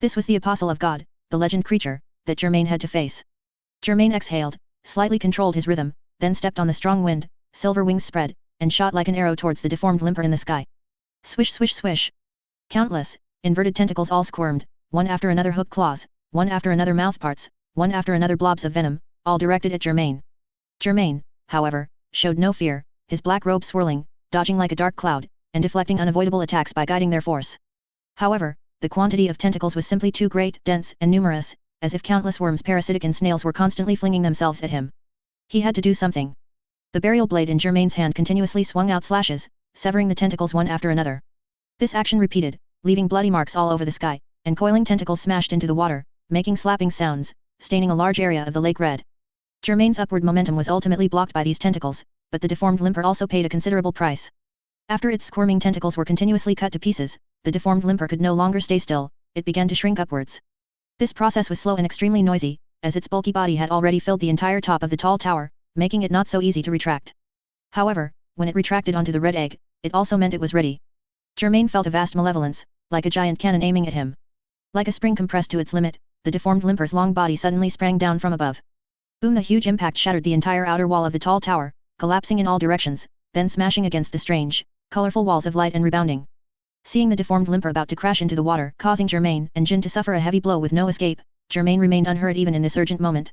This was the apostle of God, the legend creature, that Germain had to face. Germain exhaled, slightly controlled his rhythm, then stepped on the strong wind, silver wings spread, and shot like an arrow towards the deformed limper in the sky. Swish swish swish. Countless, inverted tentacles all squirmed, one after another hook claws, one after another mouthparts, one after another blobs of venom, all directed at Germain. Germain, however, showed no fear, his black robe swirling, dodging like a dark cloud, and deflecting unavoidable attacks by guiding their force. However, the quantity of tentacles was simply too great, dense, and numerous, as if countless worms parasitic in snails were constantly flinging themselves at him. He had to do something. The burial blade in Germain's hand continuously swung out slashes, severing the tentacles one after another. This action repeated, leaving bloody marks all over the sky, and coiling tentacles smashed into the water, making slapping sounds, staining a large area of the lake red. Germain's upward momentum was ultimately blocked by these tentacles, but the deformed limper also paid a considerable price. After its squirming tentacles were continuously cut to pieces, the deformed limper could no longer stay still, it began to shrink upwards. This process was slow and extremely noisy, as its bulky body had already filled the entire top of the tall tower, making it not so easy to retract. However, when it retracted onto the red egg, it also meant it was ready. Germain felt a vast malevolence, like a giant cannon aiming at him. Like a spring compressed to its limit, the deformed limper's long body suddenly sprang down from above. Boom! The huge impact shattered the entire outer wall of the tall tower, collapsing in all directions, then smashing against the strange, colorful walls of light and rebounding. Seeing the deformed limper about to crash into the water, causing Germain and Jin to suffer a heavy blow with no escape, Germain remained unhurt even in this urgent moment.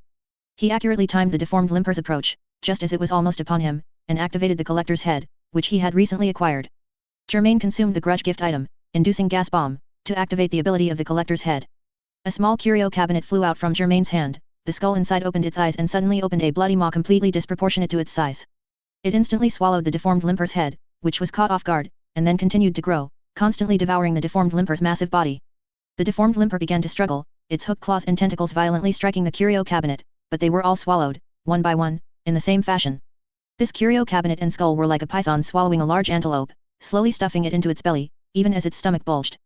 He accurately timed the deformed limper's approach, just as it was almost upon him, and activated the collector's head, which he had recently acquired. Germain consumed the grudge gift item, inducing gas bomb, to activate the ability of the collector's head. A small curio cabinet flew out from Germain's hand, the skull inside opened its eyes and suddenly opened a bloody maw completely disproportionate to its size. It instantly swallowed the deformed limper's head, which was caught off guard, and then continued to grow, constantly devouring the deformed limper's massive body. The deformed limper began to struggle, its hook claws and tentacles violently striking the curio cabinet, but they were all swallowed, one by one, in the same fashion. This curio cabinet and skull were like a python swallowing a large antelope, slowly stuffing it into its belly, even as its stomach bulged.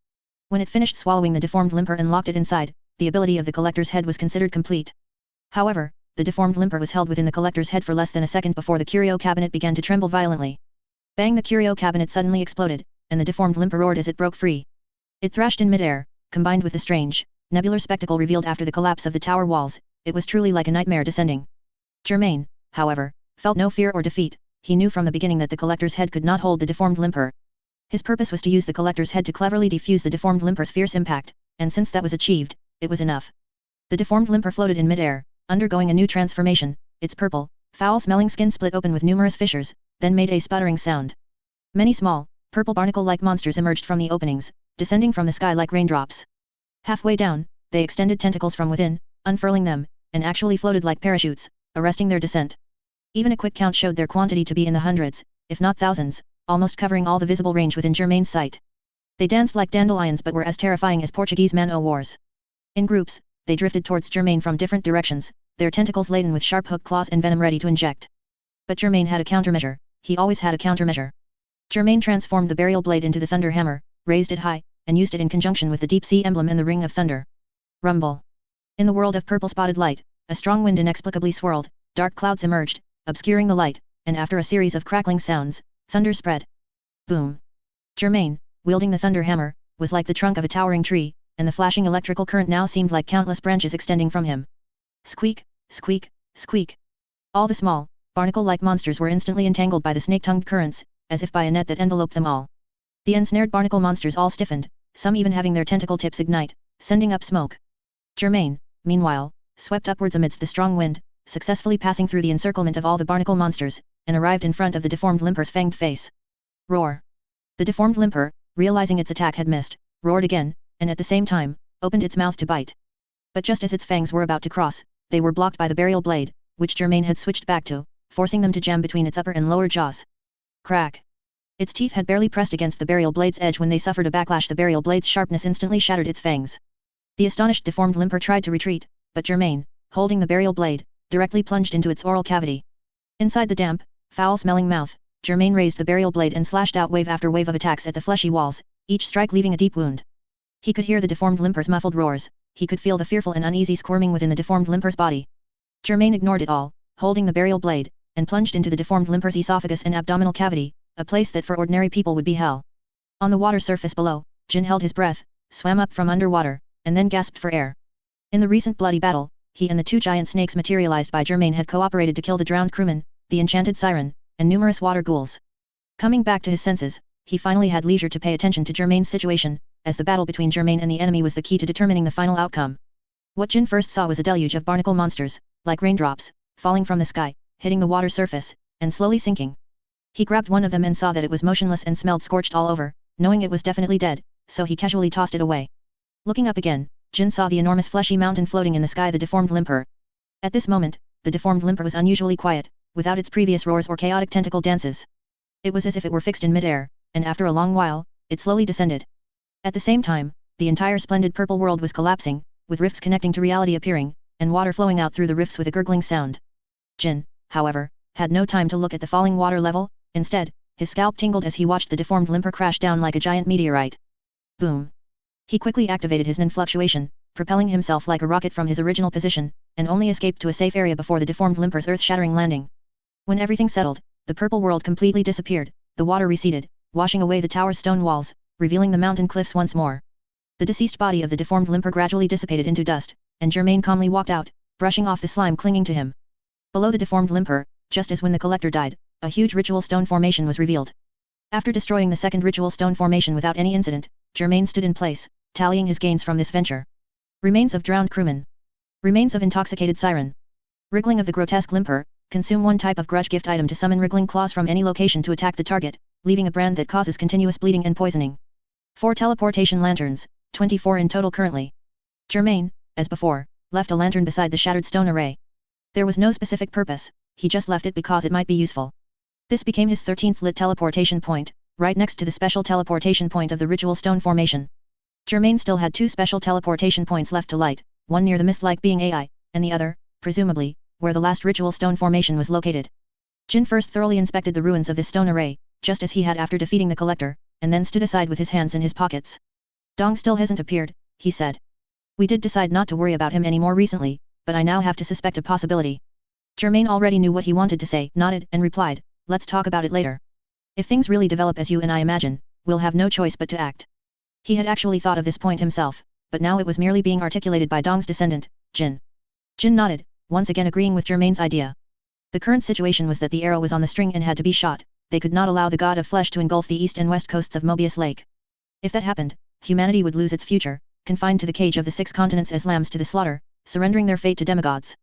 When it finished swallowing the deformed limper and locked it inside, the ability of the collector's head was considered complete. However, the deformed limper was held within the collector's head for less than a second before the curio cabinet began to tremble violently. Bang! The curio cabinet suddenly exploded, and the deformed limper roared as it broke free. It thrashed in midair, combined with the strange, nebular spectacle revealed after the collapse of the tower walls, it was truly like a nightmare descending. Germain, however, felt no fear or defeat, he knew from the beginning that the collector's head could not hold the deformed limper. His purpose was to use the collector's head to cleverly defuse the deformed limper's fierce impact, and since that was achieved, it was enough. The deformed limper floated in midair, undergoing a new transformation, its purple, foul-smelling skin split open with numerous fissures, then made a sputtering sound. Many small, purple barnacle-like monsters emerged from the openings, descending from the sky like raindrops. Halfway down, they extended tentacles from within, unfurling them, and actually floated like parachutes, arresting their descent. Even a quick count showed their quantity to be in the hundreds, if not thousands, almost covering all the visible range within Germain's sight. They danced like dandelions but were as terrifying as Portuguese man-o'-wars. In groups, they drifted towards Germain from different directions, their tentacles laden with sharp hook claws and venom ready to inject. But Germain had a countermeasure, he always had a countermeasure. Germain transformed the burial blade into the thunder hammer, raised it high, and used it in conjunction with the deep sea emblem and the ring of thunder. Rumble. In the world of purple-spotted light, a strong wind inexplicably swirled, dark clouds emerged, obscuring the light, and after a series of crackling sounds, thunder spread. Boom. Germain, wielding the thunder hammer, was like the trunk of a towering tree, and the flashing electrical current now seemed like countless branches extending from him. Squeak, squeak, squeak. All the small, barnacle-like monsters were instantly entangled by the snake-tongued currents, as if by a net that enveloped them all. The ensnared barnacle monsters all stiffened, some even having their tentacle tips ignite, sending up smoke. Germain, meanwhile, swept upwards amidst the strong wind, successfully passing through the encirclement of all the barnacle monsters, and arrived in front of the deformed limper's fanged face. Roar. The deformed limper, realizing its attack had missed, roared again, and at the same time, opened its mouth to bite. But just as its fangs were about to cross, they were blocked by the burial blade, which Germain had switched back to, forcing them to jam between its upper and lower jaws. Crack. Its teeth had barely pressed against the burial blade's edge when they suffered a backlash. The burial blade's sharpness instantly shattered its fangs. The astonished deformed limper tried to retreat, but Germain, holding the burial blade, directly plunged into its oral cavity. Inside the damp, foul-smelling mouth, Germain raised the burial blade and slashed out wave after wave of attacks at the fleshy walls, each strike leaving a deep wound. He could hear the deformed limper's muffled roars, he could feel the fearful and uneasy squirming within the deformed limper's body. Germain ignored it all, holding the burial blade, and plunged into the deformed limper's esophagus and abdominal cavity, a place that for ordinary people would be hell. On the water surface below, Jin held his breath, swam up from underwater, and then gasped for air. In the recent bloody battle, he and the two giant snakes materialized by Germain had cooperated to kill the drowned crewman, the enchanted siren, and numerous water ghouls. Coming back to his senses, he finally had leisure to pay attention to Germain's situation, as the battle between Germain and the enemy was the key to determining the final outcome. What Jin first saw was a deluge of barnacle monsters, like raindrops, falling from the sky, hitting the water surface, and slowly sinking. He grabbed one of them and saw that it was motionless and smelled scorched all over, knowing it was definitely dead, so he casually tossed it away. Looking up again, Jin saw the enormous fleshy mountain floating in the sky, the deformed limper. At this moment, the deformed limper was unusually quiet, without its previous roars or chaotic tentacle dances. It was as if it were fixed in mid-air, and after a long while, it slowly descended. At the same time, the entire splendid purple world was collapsing, with rifts connecting to reality appearing, and water flowing out through the rifts with a gurgling sound. Jin, however, had no time to look at the falling water level. Instead, his scalp tingled as he watched the deformed limper crash down like a giant meteorite. Boom! He quickly activated his non-fluctuation, propelling himself like a rocket from his original position, and only escaped to a safe area before the deformed limper's earth-shattering landing. When everything settled, the purple world completely disappeared, the water receded, washing away the tower's stone walls, revealing the mountain cliffs once more. The deceased body of the deformed limper gradually dissipated into dust, and Germain calmly walked out, brushing off the slime clinging to him. Below the deformed limper, just as when the collector died, a huge ritual stone formation was revealed. After destroying the second ritual stone formation without any incident, Germain stood in place, tallying his gains from this venture. Remains of drowned crewman. Remains of intoxicated siren. Wriggling of the grotesque limper. Consume one type of grudge gift item to summon wriggling claws from any location to attack the target, leaving a brand that causes continuous bleeding and poisoning. 4 teleportation lanterns, 24 in total currently. Germain, as before, left a lantern beside the shattered stone array. There was no specific purpose, he just left it because it might be useful. This became his 13th lit teleportation point, right next to the special teleportation point of the ritual stone formation. Germain still had 2 special teleportation points left to light, one near the mist-like being AI, and the other, presumably, where the last ritual stone formation was located. Jin first thoroughly inspected the ruins of this stone array, just as he had after defeating the collector, and then stood aside with his hands in his pockets. Dong still hasn't appeared, he said. We did decide not to worry about him any more recently, but I now have to suspect a possibility. Germain already knew what he wanted to say, nodded, and replied, let's talk about it later. If things really develop as you and I imagine, we'll have no choice but to act. He had actually thought of this point himself, but now it was merely being articulated by Dong's descendant, Jin. Jin nodded, once again agreeing with Germain's idea. The current situation was that the arrow was on the string and had to be shot. They could not allow the god of flesh to engulf the east and west coasts of Mobius Lake. If that happened, humanity would lose its future, confined to the cage of the 6 continents as lambs to the slaughter, surrendering their fate to demigods.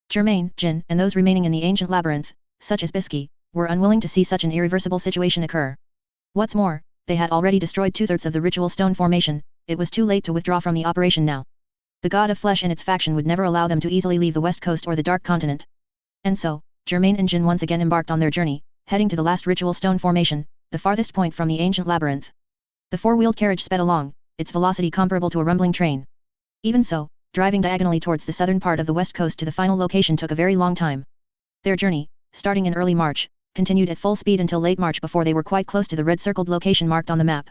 Germain, Jin, and those remaining in the ancient labyrinth, such as Bisky, were unwilling to see such an irreversible situation occur. What's more, they had already destroyed 2/3 of the ritual stone formation. It was too late to withdraw from the operation now. The god of flesh and its faction would never allow them to easily leave the west coast or the dark continent. And so, Germain and Jin once again embarked on their journey, heading to the last ritual stone formation, the farthest point from the ancient labyrinth. The 4-wheeled carriage sped along, its velocity comparable to a rumbling train. Even so, driving diagonally towards the southern part of the west coast to the final location took a very long time. Their journey, starting in early March, continued at full speed until late March before they were quite close to the red-circled location marked on the map.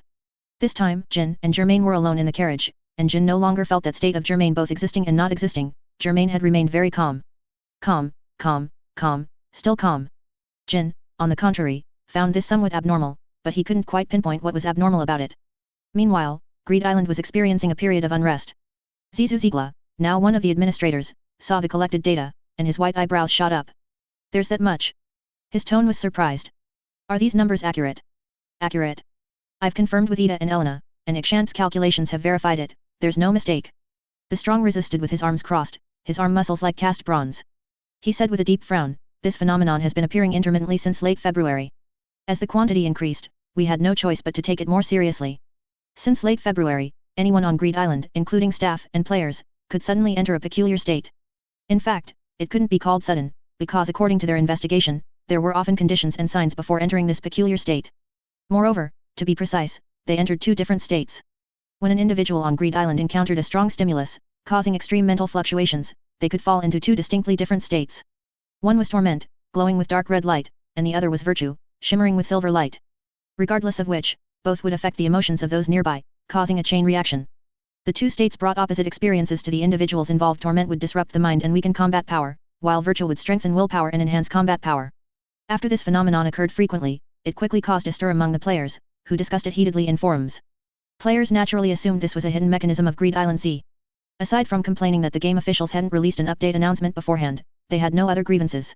This time, Jin and Germain were alone in the carriage, and Jin no longer felt that state of Germain both existing and not existing. Germain had remained very calm. Calm, still calm. Jin, on the contrary, found this somewhat abnormal, but he couldn't quite pinpoint what was abnormal about it. Meanwhile, Greed Island was experiencing a period of unrest. Zizu Ziegler, now one of the administrators, saw the collected data, and his white eyebrows shot up. There's that much. His tone was surprised. Are these numbers accurate? Accurate. I've confirmed with Ida and Elena, and HxH's calculations have verified it, there's no mistake. The strong resisted with his arms crossed, his arm muscles like cast bronze. He said with a deep frown, this phenomenon has been appearing intermittently since late February. As the quantity increased, we had no choice but to take it more seriously. Since late February, anyone on Greed Island, including staff and players, could suddenly enter a peculiar state. In fact, it couldn't be called sudden, because according to their investigation, there were often conditions and signs before entering this peculiar state. Moreover, to be precise, they entered 2 different states. When an individual on Greed Island encountered a strong stimulus, causing extreme mental fluctuations, they could fall into 2 distinctly different states. One was torment, glowing with dark red light, and the other was virtue, shimmering with silver light. Regardless of which, both would affect the emotions of those nearby, causing a chain reaction. The 2 states brought opposite experiences to the individuals involved. Torment would disrupt the mind and weaken combat power, while virtue would strengthen willpower and enhance combat power. After this phenomenon occurred frequently, it quickly caused a stir among the players, who discussed it heatedly in forums. Players naturally assumed this was a hidden mechanism of Greed Island Z. Aside from complaining that the game officials hadn't released an update announcement beforehand, they had no other grievances.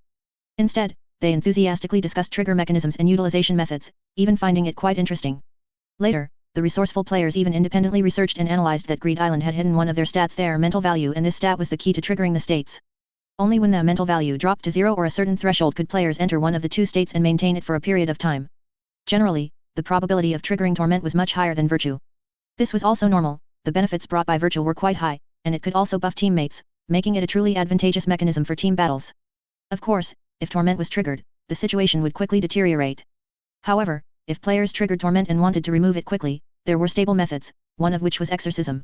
Instead, they enthusiastically discussed trigger mechanisms and utilization methods, even finding it quite interesting. Later, the resourceful players even independently researched and analyzed that Greed Island had hidden one of their stats there, mental value, and this stat was the key to triggering the states. Only when the mental value dropped to 0 or a certain threshold could players enter one of the two states and maintain it for a period of time. Generally, the probability of triggering torment was much higher than virtue. This was also normal, the benefits brought by virtue were quite high, and it could also buff teammates, making it a truly advantageous mechanism for team battles. Of course, if torment was triggered, the situation would quickly deteriorate. However, if players triggered torment and wanted to remove it quickly, there were stable methods, one of which was exorcism.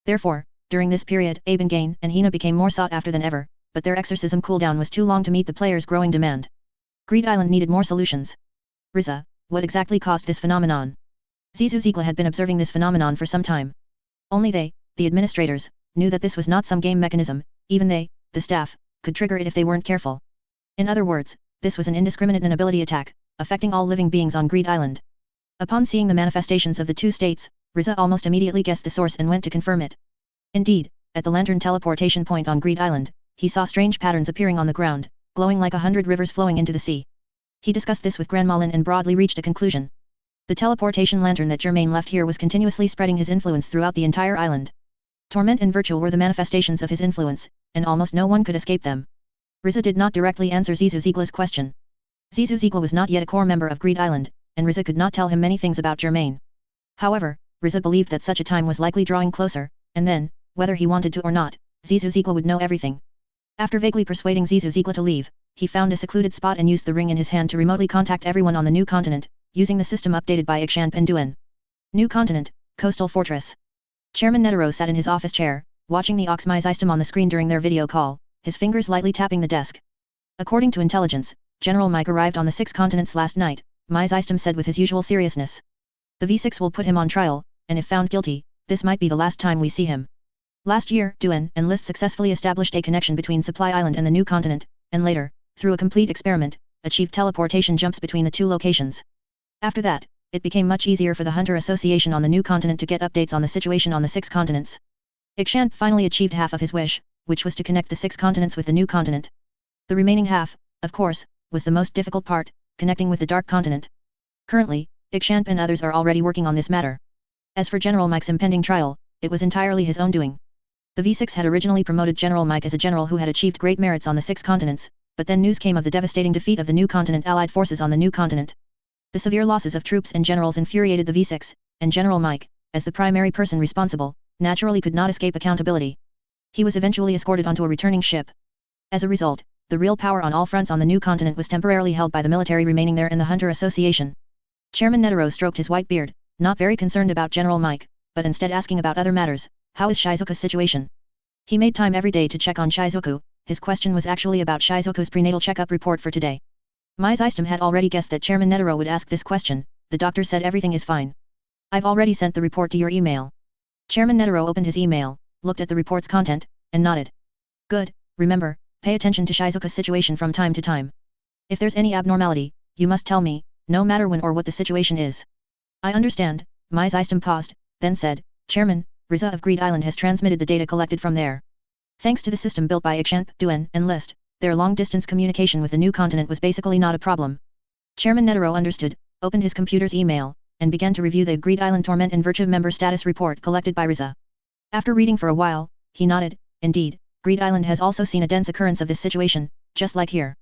Therefore, during this period, Abengain and Hina became more sought after than ever, but their exorcism cooldown was too long to meet the players' growing demand. Greed Island needed more solutions. Riza, what exactly caused this phenomenon? Zizuzikla had been observing this phenomenon for some time. Only they, the administrators, knew that this was not some game mechanism, even they, the staff, could trigger it if they weren't careful. In other words, this was an indiscriminate inability attack, affecting all living beings on Greed Island. Upon seeing the manifestations of the two states, Riza almost immediately guessed the source and went to confirm it. Indeed, at the lantern teleportation point on Greed Island, he saw strange patterns appearing on the ground, glowing like 100 rivers flowing into the sea. He discussed this with Grandmalin and broadly reached a conclusion. The teleportation lantern that Germain left here was continuously spreading his influence throughout the entire island. Torment and virtue were the manifestations of his influence, and almost no one could escape them. Riza did not directly answer Zizuzikla's question. Zizuzikla was not yet a core member of Greed Island, and Riza could not tell him many things about Germain. However, Riza believed that such a time was likely drawing closer, and then, whether he wanted to or not, Zizuzikla would know everything. After vaguely persuading Zizuzikla to leave, he found a secluded spot and used the ring in his hand to remotely contact everyone on the new continent, using the system updated by HxH and Duen. New continent, Coastal Fortress. Chairman Netero sat in his office chair, watching the Oxmai system on the screen during their video call, his fingers lightly tapping the desk. According to intelligence, General Mike arrived on the 6 continents last night, Myzystem said with his usual seriousness. The V6 will put him on trial, and if found guilty, this might be the last time we see him. Last year, Duen and List successfully established a connection between Supply Island and the new continent, and later, through a complete experiment, achieved teleportation jumps between the two locations. After that, it became much easier for the Hunter Association on the new continent to get updates on the situation on the 6 continents. HxH finally achieved half of his wish, which was to connect the 6 continents with the new continent. The remaining half, of course, was the most difficult part, connecting with the Dark Continent. Currently, HxH and others are already working on this matter. As for General Mike's impending trial, it was entirely his own doing. The V6 had originally promoted General Mike as a general who had achieved great merits on the 6 continents, but then news came of the devastating defeat of the new continent allied forces on the new continent. The severe losses of troops and generals infuriated the V6, and General Mike, as the primary person responsible, naturally could not escape accountability. He was eventually escorted onto a returning ship. As a result, the real power on all fronts on the new continent was temporarily held by the military remaining there in the Hunter Association. Chairman Netero stroked his white beard, not very concerned about General Mike, but instead asking about other matters. How is Shizuka's situation? He made time every day to check on Shizuku. His question was actually about Shizuku's prenatal checkup report for today. Myzystem had already guessed that Chairman Netero would ask this question. The doctor said everything is fine. I've already sent the report to your email. Chairman Netero opened his email, looked at the report's content, and nodded. Good, remember, pay attention to Shizuka's situation from time to time. If there's any abnormality, you must tell me, no matter when or what the situation is. I understand. Myzystem paused, then said, Chairman, Riza of Greed Island has transmitted the data collected from there. Thanks to the system built by HxH, Duen, and List, their long-distance communication with the new continent was basically not a problem. Chairman Netero understood, opened his computer's email, and began to review the Greed Island Torment and Virtue member status report collected by Riza. After reading for a while, he nodded. Indeed, Greed Island has also seen a dense occurrence of this situation, just like here.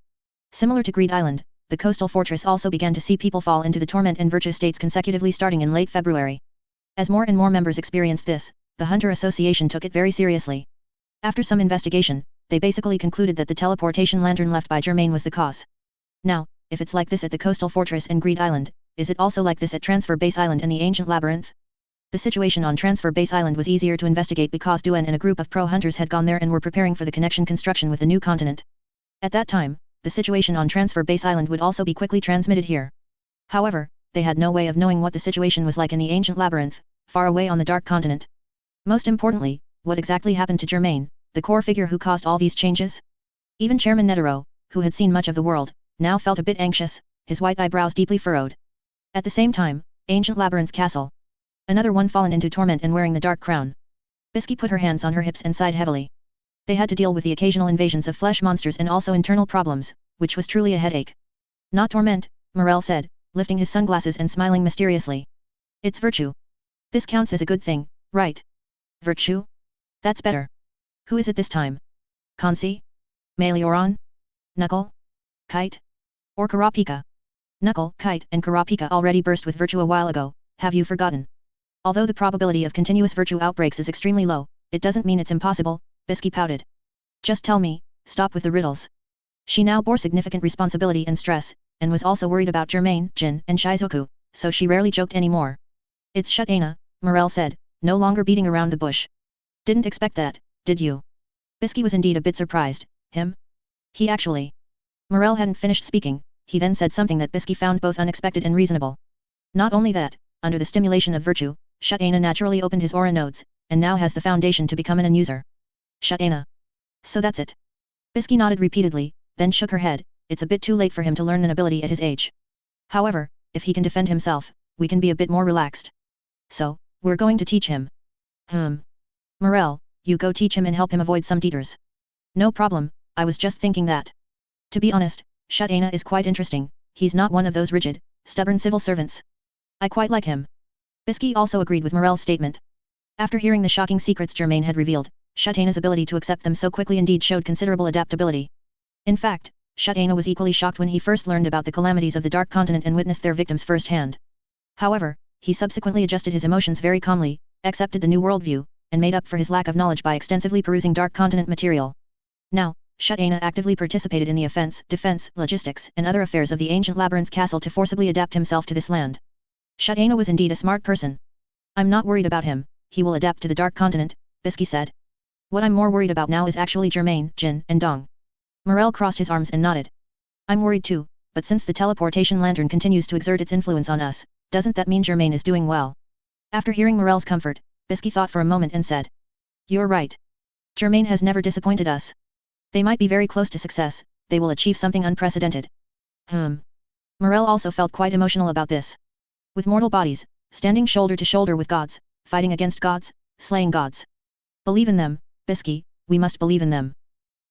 Similar to Greed Island, the coastal fortress also began to see people fall into the Torment and Virtue states consecutively starting in late February. As more and more members experienced this, the Hunter Association took it very seriously. After some investigation, they basically concluded that the teleportation lantern left by Germain was the cause. Now, if it's like this at the coastal fortress and Greed Island, is it also like this at Transfer Base Island and the Ancient Labyrinth? The situation on Transfer Base Island was easier to investigate because Duen and a group of pro-hunters had gone there and were preparing for the connection construction with the new continent. At that time, the situation on Transfer Base Island would also be quickly transmitted here. However, they had no way of knowing what the situation was like in the Ancient Labyrinth, far away on the Dark Continent. Most importantly, what exactly happened to Germain, the core figure who caused all these changes? Even Chairman Netero, who had seen much of the world, now felt a bit anxious, his white eyebrows deeply furrowed. At the same time, ancient labyrinth castle. Another one fallen into torment and wearing the dark crown. Bisky put her hands on her hips and sighed heavily. They had to deal with the occasional invasions of flesh monsters and also internal problems, which was truly a headache. Not torment, Morel said, lifting his sunglasses and smiling mysteriously. It's virtue. This counts as a good thing, right? Virtue? That's better. Who is it this time? Kansi? Melioron? Knuckle? Kite? Or Karapika? Knuckle, Kite and Karapika already burst with virtue a while ago, have you forgotten? Although the probability of continuous virtue outbreaks is extremely low, it doesn't mean it's impossible, Bisky pouted. Just tell me, stop with the riddles. She now bore significant responsibility and stress, and was also worried about Germain, Jin and Shizuku, so she rarely joked anymore. It's HxH, Morel said, no longer beating around the bush. Didn't expect that, did you? Bisky was indeed a bit surprised. Him? He actually. Morel hadn't finished speaking, he then said something that Bisky found both unexpected and reasonable. Not only that, under the stimulation of virtue, HxH naturally opened his aura nodes, and now has the foundation to become an user. HxH. So that's it. Bisky nodded repeatedly, then shook her head, it's a bit too late for him to learn an ability at his age. However, if he can defend himself, we can be a bit more relaxed. So, we're going to teach him. Morel, you go teach him and help him avoid some detours. No problem, I was just thinking that. To be honest, HxH is quite interesting, he's not one of those rigid, stubborn civil servants. I quite like him. Bisky also agreed with Morel's statement. After hearing the shocking secrets Germain had revealed, HxH's ability to accept them so quickly indeed showed considerable adaptability. In fact, HxH was equally shocked when he first learned about the calamities of the Dark Continent and witnessed their victims firsthand. However, he subsequently adjusted his emotions very calmly, accepted the new worldview, and made up for his lack of knowledge by extensively perusing Dark Continent material. Now, HxH actively participated in the offense, defense, logistics, and other affairs of the ancient labyrinth castle to forcibly adapt himself to this land. HxH was indeed a smart person. I'm not worried about him, he will adapt to the Dark Continent, Bisky said. What I'm more worried about now is actually Germain, Jin, and Dong. Morel crossed his arms and nodded. I'm worried too, but since the teleportation lantern continues to exert its influence on us, doesn't that mean Germain is doing well? After hearing Morel's comfort, Bisky thought for a moment and said. You're right. Germain has never disappointed us. They might be very close to success, they will achieve something unprecedented. Morel also felt quite emotional about this. With mortal bodies, standing shoulder to shoulder with gods, fighting against gods, slaying gods. Believe in them, Bisky, we must believe in them.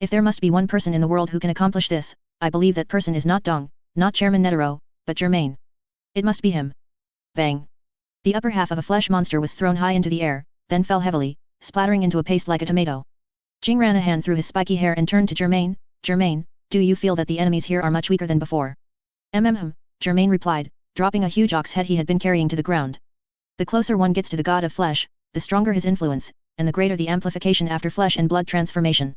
If there must be one person in the world who can accomplish this, I believe that person is not Dong, not Chairman Netero, but Germain. It must be him. Bang. The upper half of a flesh monster was thrown high into the air, then fell heavily, splattering into a paste like a tomato. Jing ran a hand through his spiky hair and turned to Germain. Germain, do you feel that the enemies here are much weaker than before? Germain replied, dropping a huge ox head he had been carrying to the ground. The closer one gets to the god of flesh, the stronger his influence, and the greater the amplification after flesh and blood transformation.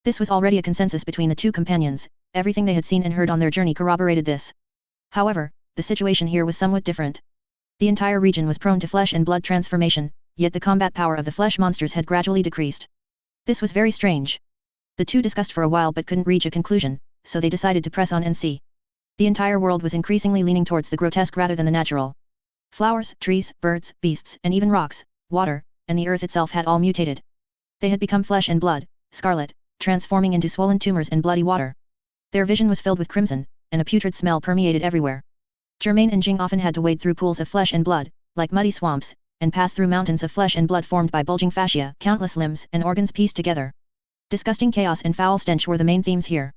This was already a consensus between the two companions, everything they had seen and heard on their journey corroborated this. However, the situation here was somewhat different. The entire region was prone to flesh and blood transformation, yet the combat power of the flesh monsters had gradually decreased. This was very strange. The two discussed for a while but couldn't reach a conclusion, so they decided to press on and see. The entire world was increasingly leaning towards the grotesque rather than the natural. Flowers, trees, birds, beasts, and even rocks, water, and the earth itself had all mutated. They had become flesh and blood, scarlet, transforming into swollen tumors and bloody water. Their vision was filled with crimson, and a putrid smell permeated everywhere. Germain and Jing often had to wade through pools of flesh and blood, like muddy swamps, and pass through mountains of flesh and blood formed by bulging fascia, countless limbs and organs pieced together. Disgusting chaos and foul stench were the main themes here.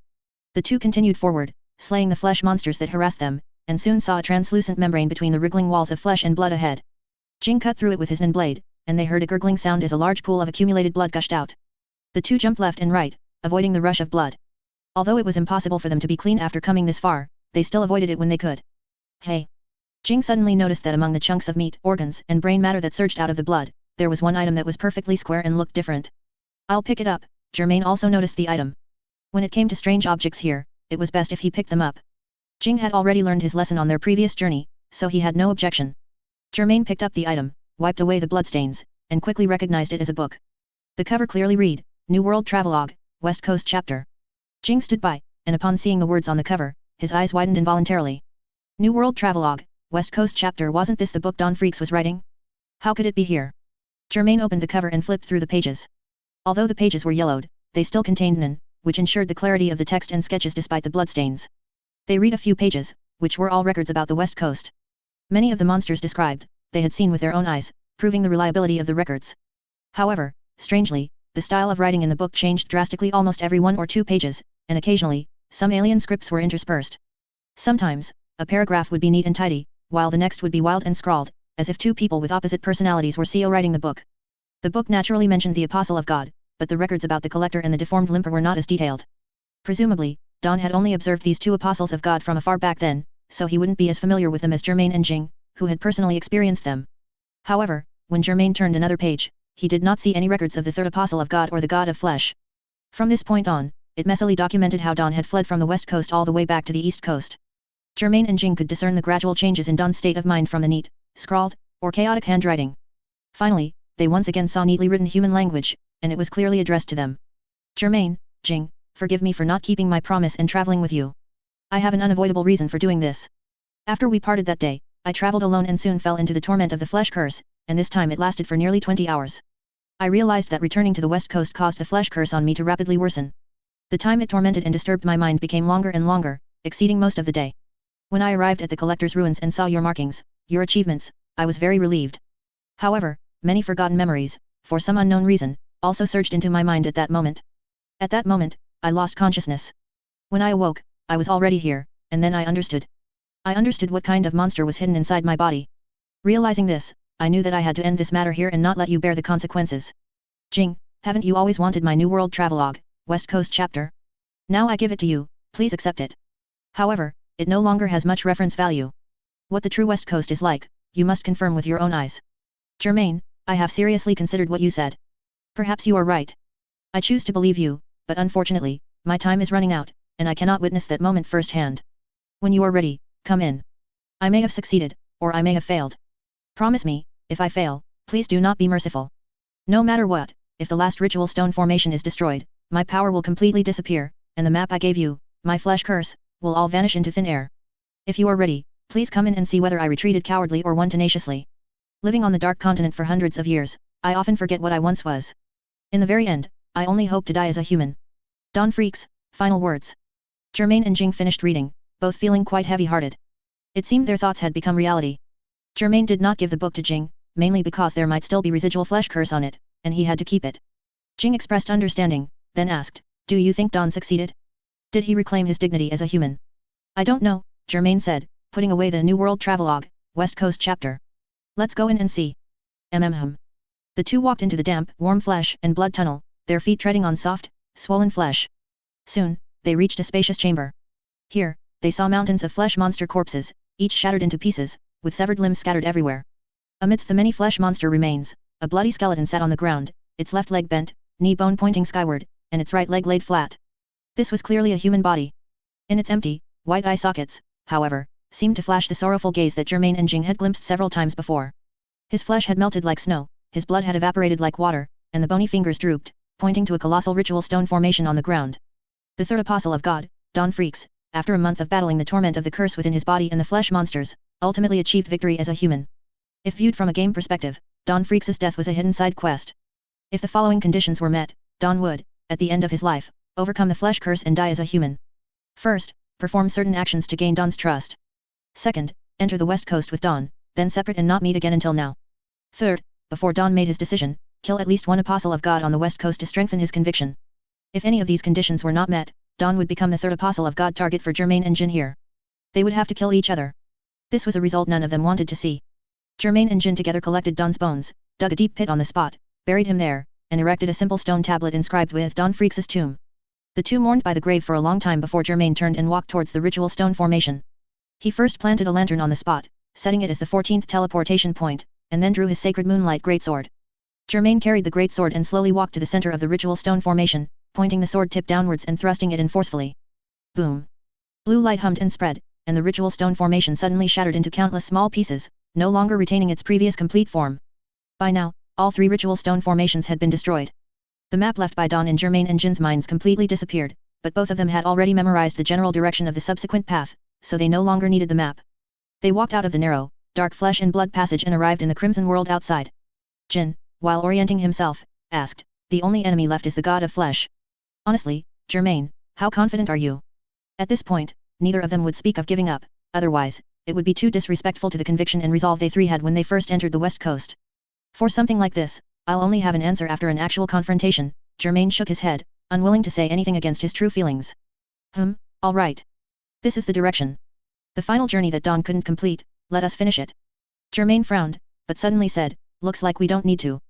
The two continued forward, slaying the flesh monsters that harassed them, and soon saw a translucent membrane between the wriggling walls of flesh and blood ahead. Jing cut through it with his nin blade, and they heard a gurgling sound as a large pool of accumulated blood gushed out. The two jumped left and right, avoiding the rush of blood. Although it was impossible for them to be clean after coming this far, they still avoided it when they could. Hey! Jing suddenly noticed that among the chunks of meat, organs, and brain matter that surged out of the blood, there was one item that was perfectly square and looked different. I'll pick it up. Germain also noticed the item. When it came to strange objects here, it was best if he picked them up. Jing had already learned his lesson on their previous journey, so he had no objection. Germain picked up the item, wiped away the bloodstains, and quickly recognized it as a book. The cover clearly read, New World Travelogue, West Coast Chapter. Jing stood by, and upon seeing the words on the cover, his eyes widened involuntarily. New World Travelogue, West Coast Chapter, wasn't this the book Don Freaks was writing? How could it be here? Germain opened the cover and flipped through the pages. Although the pages were yellowed, they still contained nin, which ensured the clarity of the text and sketches despite the bloodstains. They read a few pages, which were all records about the West Coast. Many of the monsters described, they had seen with their own eyes, proving the reliability of the records. However, strangely, the style of writing in the book changed drastically almost every 1 or 2 pages, and occasionally, some alien scripts were interspersed. Sometimes, a paragraph would be neat and tidy, while the next would be wild and scrawled, as if 2 people with opposite personalities were co-writing the book. The book naturally mentioned the Apostle of God, but the records about the Collector and the deformed limper were not as detailed. Presumably, Don had only observed these 2 apostles of God from afar back then, so he wouldn't be as familiar with them as Germain and Jing, who had personally experienced them. However, when Germain turned another page, he did not see any records of the 3rd apostle of God or the God of Flesh. From this point on, it messily documented how Don had fled from the West Coast all the way back to the East Coast. Germain and Jing could discern the gradual changes in Don's state of mind from the neat, scrawled, or chaotic handwriting. Finally, they once again saw neatly written human language, and it was clearly addressed to them. Germain, Jing, forgive me for not keeping my promise and traveling with you. I have an unavoidable reason for doing this. After we parted that day, I traveled alone and soon fell into the torment of the flesh curse, and this time it lasted for nearly 20 hours. I realized that returning to the West Coast caused the flesh curse on me to rapidly worsen. The time it tormented and disturbed my mind became longer and longer, exceeding most of the day. When I arrived at the Collector's ruins and saw your markings, your achievements, I was very relieved. However, many forgotten memories, for some unknown reason, also surged into my mind at that moment. At that moment, I lost consciousness. When I awoke, I was already here, and then I understood. I understood what kind of monster was hidden inside my body. Realizing this, I knew that I had to end this matter here and not let you bear the consequences. Jing, haven't you always wanted my New World Travelogue, West Coast chapter? Now I give it to you, please accept it. However, it no longer has much reference value. What the true West Coast is like, you must confirm with your own eyes. Germain, I have seriously considered what you said. Perhaps you are right. I choose to believe you, but unfortunately, my time is running out, and I cannot witness that moment firsthand. When you are ready, come in. I may have succeeded, or I may have failed. Promise me, if I fail, please do not be merciful. No matter what, if the last ritual stone formation is destroyed, my power will completely disappear, and the map I gave you, my flesh curse, will all vanish into thin air. If you are ready, please come in and see whether I retreated cowardly or won tenaciously. Living on the Dark Continent for hundreds of years, I often forget what I once was. In the very end, I only hope to die as a human. Don Freaks, final words. Germain and Jing finished reading, both feeling quite heavy-hearted. It seemed their thoughts had become reality. Germain did not give the book to Jing, mainly because there might still be residual flesh curse on it, and he had to keep it. Jing expressed understanding, then asked, do you think Don succeeded? Did he reclaim his dignity as a human? I don't know, Germain said, putting away the New World Travelogue, West Coast chapter. Let's go in and see. The 2 walked into the damp, warm flesh and blood tunnel, their feet treading on soft, swollen flesh. Soon, they reached a spacious chamber. Here, they saw mountains of flesh monster corpses, each shattered into pieces, with severed limbs scattered everywhere. Amidst the many flesh monster remains, a bloody skeleton sat on the ground, its left leg bent, knee bone pointing skyward, and its right leg laid flat. This was clearly a human body. In its empty, white eye sockets, however, seemed to flash the sorrowful gaze that Germain and Jing had glimpsed several times before. His flesh had melted like snow, his blood had evaporated like water, and the bony fingers drooped, pointing to a colossal ritual stone formation on the ground. The 3rd apostle of God, Don Freaks, after a month of battling the torment of the curse within his body and the flesh monsters, ultimately achieved victory as a human. If viewed from a game perspective, Don Freaks' death was a hidden side quest. If the following conditions were met, Don would, at the end of his life, overcome the flesh curse and die as a human. First, perform certain actions to gain Don's trust. Second, enter the West Coast with Don, then separate and not meet again until now. Third, before Don made his decision, kill at least 1 apostle of God on the West Coast to strengthen his conviction. If any of these conditions were not met, Don would become the 3rd apostle of God target for Germain and Jin here. They would have to kill each other. This was a result none of them wanted to see. Germain and Jin together collected Don's bones, dug a deep pit on the spot, buried him there, and erected a simple stone tablet inscribed with Don Freaks' tomb. The 2 mourned by the grave for a long time before Germain turned and walked towards the ritual stone formation. He first planted a lantern on the spot, setting it as the 14th teleportation point, and then drew his sacred moonlight greatsword. Germain carried the greatsword and slowly walked to the center of the ritual stone formation, pointing the sword tip downwards and thrusting it in forcefully. Boom! Blue light hummed and spread, and the ritual stone formation suddenly shattered into countless small pieces, no longer retaining its previous complete form. By now, all 3 ritual stone formations had been destroyed. The map left by Don and Germain and Jin's minds completely disappeared, but both of them had already memorized the general direction of the subsequent path, so they no longer needed the map. They walked out of the narrow, dark flesh and blood passage and arrived in the crimson world outside. Jin, while orienting himself, asked, the only enemy left is the god of flesh. Honestly, Germain, how confident are you? At this point, neither of them would speak of giving up, otherwise, it would be too disrespectful to the conviction and resolve they three had when they first entered the West Coast. For something like this, I'll only have an answer after an actual confrontation. Germain shook his head, unwilling to say anything against his true feelings. All right. This is the direction. The final journey that Dawn couldn't complete, let us finish it. Germain frowned, but suddenly said, looks like we don't need to.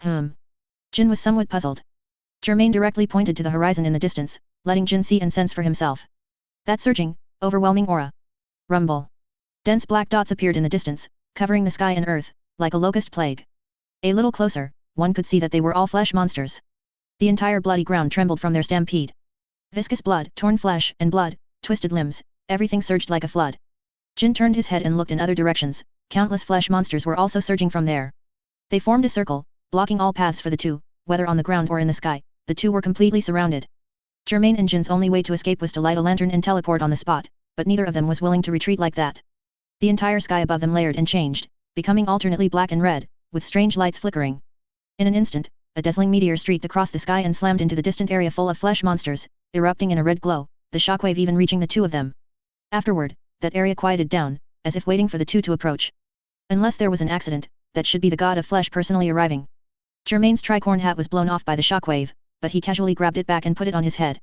Jin was somewhat puzzled. Germain directly pointed to the horizon in the distance, letting Jin see and sense for himself. That surging, overwhelming aura. Rumble. Dense black dots appeared in the distance, covering the sky and earth, like a locust plague. A little closer, one could see that they were all flesh monsters. The entire bloody ground trembled from their stampede. Viscous blood, torn flesh and blood, twisted limbs, everything surged like a flood. Jin turned his head and looked in other directions. Countless flesh monsters were also surging from there. They formed a circle, blocking all paths for the two, whether on the ground or in the sky. The two were completely surrounded. Germain and Jin's only way to escape was to light a lantern and teleport on the spot, but neither of them was willing to retreat like that. The entire sky above them layered and changed, becoming alternately black and red, with strange lights flickering. In an instant, a dazzling meteor streaked across the sky and slammed into the distant area full of flesh monsters, erupting in a red glow, the shockwave even reaching the two of them. Afterward, that area quieted down, as if waiting for the two to approach. Unless there was an accident, that should be the god of flesh personally arriving. Germain's tricorn hat was blown off by the shockwave, but he casually grabbed it back and put it on his head.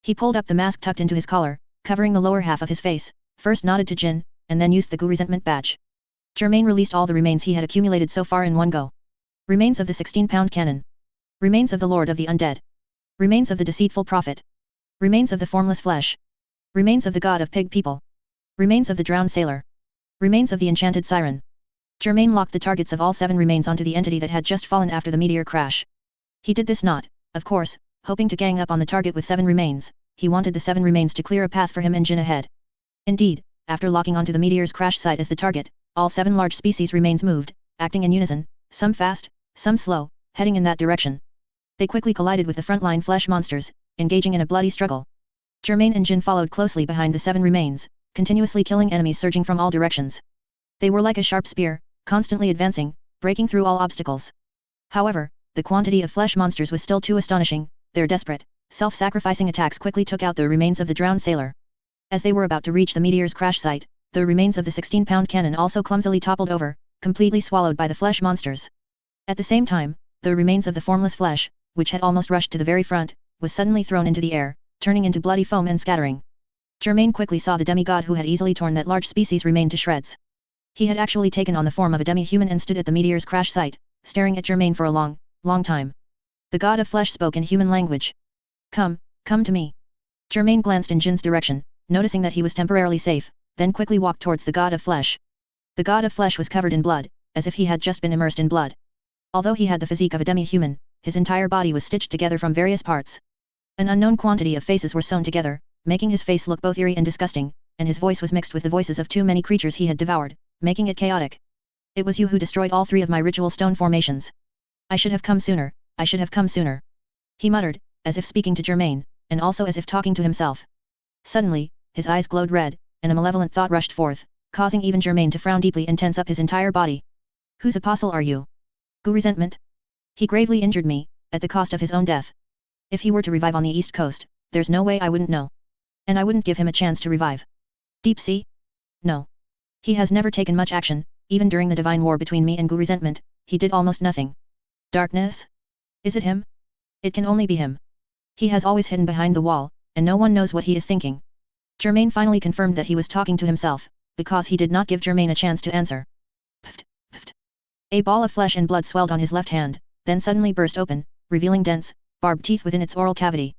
He pulled up the mask tucked into his collar, covering the lower half of his face, first nodded to Jin, and then used the Gu resentment badge. Germain released all the remains he had accumulated so far in one go. Remains of the 16-pound cannon. Remains of the Lord of the Undead. Remains of the deceitful prophet. Remains of the formless flesh. Remains of the god of pig people. Remains of the drowned sailor. Remains of the enchanted siren. Germain locked the targets of all 7 remains onto the entity that had just fallen after the meteor crash. He did this not, of course, hoping to gang up on the target with 7 remains. He wanted the 7 remains to clear a path for him and Jin ahead. Indeed, after locking onto the meteor's crash site as the target, all 7 large species remains moved, acting in unison, some fast, some slow, heading in that direction. They quickly collided with the frontline flesh monsters, engaging in a bloody struggle. Germain and Jin followed closely behind the 7 remains, continuously killing enemies surging from all directions. They were like a sharp spear, constantly advancing, breaking through all obstacles. However, the quantity of flesh monsters was still too astonishing. Their desperate, self-sacrificing attacks quickly took out the remains of the drowned sailor. As they were about to reach the meteor's crash site, the remains of the 16-pound cannon also clumsily toppled over, completely swallowed by the flesh monsters. At the same time, the remains of the formless flesh, which had almost rushed to the very front, was suddenly thrown into the air, turning into bloody foam and scattering. Germain quickly saw the demigod who had easily torn that large species remain to shreds. He had actually taken on the form of a demi-human and stood at the meteor's crash site, staring at Germain for a long, long time. The god of flesh spoke in human language. Come to me. Germain glanced in Jin's direction, noticing that he was temporarily safe, then quickly walked towards the god of flesh. The god of flesh was covered in blood, as if he had just been immersed in blood. Although he had the physique of a demi-human, his entire body was stitched together from various parts. An unknown quantity of faces were sewn together, making his face look both eerie and disgusting, and his voice was mixed with the voices of too many creatures he had devoured, making it chaotic. It was you who destroyed all 3 of my ritual stone formations. I should have come sooner, I should have come sooner. He muttered, as if speaking to Germain, and also as if talking to himself. Suddenly, his eyes glowed red, and a malevolent thought rushed forth, causing even Germain to frown deeply and tense up his entire body. Whose apostle are you? Gu resentment? He gravely injured me, at the cost of his own death. If he were to revive on the East Coast, there's no way I wouldn't know. And I wouldn't give him a chance to revive. Deep Sea? No. He has never taken much action, even during the divine war between me and Gu resentment, he did almost nothing. Darkness? Is it him? It can only be him. He has always hidden behind the wall, and no one knows what he is thinking. Germain finally confirmed that he was talking to himself, because he did not give Germain a chance to answer. Pft, pft. A ball of flesh and blood swelled on his left hand, then suddenly burst open, revealing dense, barbed teeth within its oral cavity.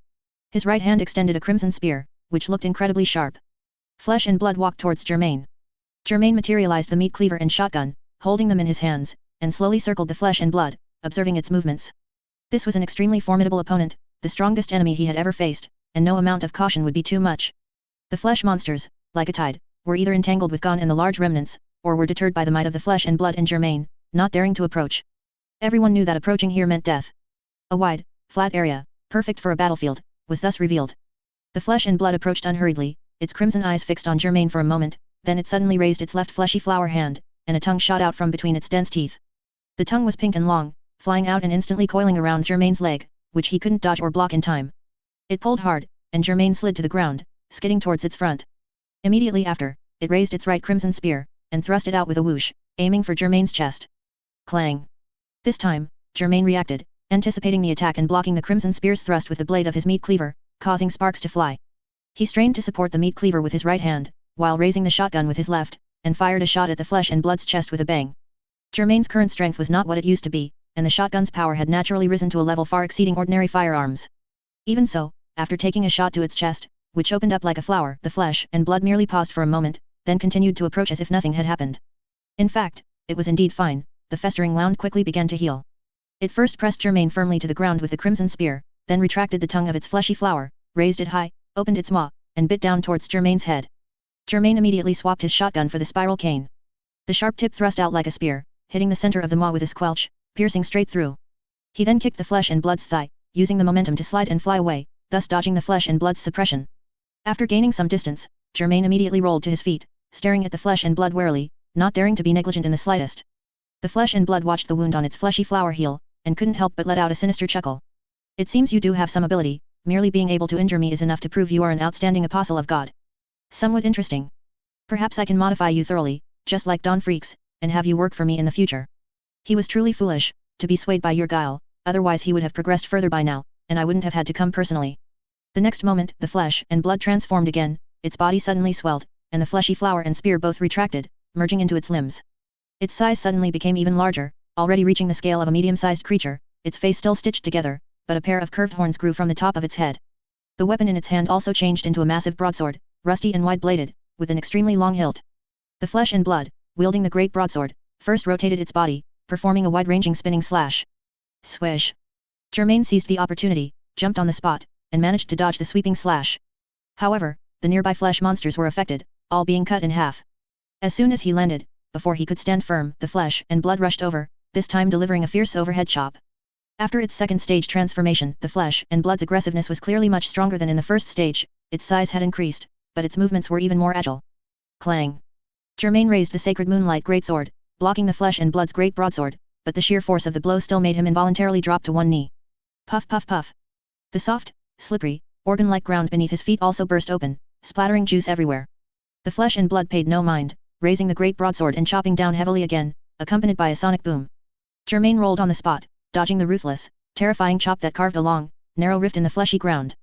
His right hand extended a crimson spear, which looked incredibly sharp. Flesh and blood walked towards Germain. Germain materialized the meat cleaver and shotgun, holding them in his hands, and slowly circled the flesh and blood, observing its movements. This was an extremely formidable opponent, the strongest enemy he had ever faced, and no amount of caution would be too much. The flesh monsters, like a tide, were either entangled with Gon and the large remnants, or were deterred by the might of the flesh and blood in Germain, not daring to approach. Everyone knew that approaching here meant death. A wide, flat area, perfect for a battlefield, was thus revealed. The flesh and blood approached unhurriedly, its crimson eyes fixed on Germain for a moment, then it suddenly raised its left fleshy flower hand, and a tongue shot out from between its dense teeth. The tongue was pink and long, flying out and instantly coiling around Germain's leg, which he couldn't dodge or block in time. It pulled hard, and Germain slid to the ground, skidding towards its front. Immediately after, it raised its right crimson spear, and thrust it out with a whoosh, aiming for Germain's chest. Clang! This time, Germain reacted, anticipating the attack and blocking the crimson spear's thrust with the blade of his meat cleaver, causing sparks to fly. He strained to support the meat cleaver with his right hand, while raising the shotgun with his left, and fired a shot at the flesh and blood's chest with a bang. Germain's current strength was not what it used to be, and the shotgun's power had naturally risen to a level far exceeding ordinary firearms. Even so, after taking a shot to its chest, which opened up like a flower, the flesh and blood merely paused for a moment, then continued to approach as if nothing had happened. In fact, it was indeed fine. The festering wound quickly began to heal. It first pressed Germain firmly to the ground with the crimson spear, then retracted the tongue of its fleshy flower, raised it high, opened its maw, and bit down towards Germain's head. Germain immediately swapped his shotgun for the spiral cane. The sharp tip thrust out like a spear, hitting the center of the maw with a squelch, piercing straight through. He then kicked the flesh and blood's thigh, using the momentum to slide and fly away, thus dodging the flesh and blood's suppression. After gaining some distance, Germain immediately rolled to his feet, staring at the flesh and blood warily, not daring to be negligent in the slightest. The flesh and blood watched the wound on its fleshy flower heal, and couldn't help but let out a sinister chuckle. It seems you do have some ability, merely being able to injure me is enough to prove you are an outstanding apostle of God. Somewhat interesting. Perhaps I can modify you thoroughly, just like Don Freaks, and have you work for me in the future. He was truly foolish, to be swayed by your guile, otherwise he would have progressed further by now, and I wouldn't have had to come personally. The next moment, the flesh and blood transformed again, its body suddenly swelled, and the fleshy flower and spear both retracted, merging into its limbs. Its size suddenly became even larger, already reaching the scale of a medium-sized creature, its face still stitched together, but a pair of curved horns grew from the top of its head. The weapon in its hand also changed into a massive broadsword, rusty and wide-bladed, with an extremely long hilt. The flesh and blood, wielding the great broadsword, first rotated its body, performing a wide-ranging spinning slash. Swish! Germain seized the opportunity, jumped on the spot, and managed to dodge the sweeping slash. However, the nearby flesh monsters were affected, all being cut in half. As soon as he landed, before he could stand firm, the flesh and blood rushed over, this time delivering a fierce overhead chop. After its second stage transformation, the flesh and blood's aggressiveness was clearly much stronger than in the first stage, its size had increased, but its movements were even more agile. Clang! Germain raised the sacred moonlight greatsword, blocking the flesh and blood's great broadsword, but the sheer force of the blow still made him involuntarily drop to one knee. Puff puff puff. The soft, slippery, organ-like ground beneath his feet also burst open, splattering juice everywhere. The flesh and blood paid no mind, raising the great broadsword and chopping down heavily again, accompanied by a sonic boom. Germain rolled on the spot, dodging the ruthless, terrifying chop that carved a long, narrow rift in the fleshy ground.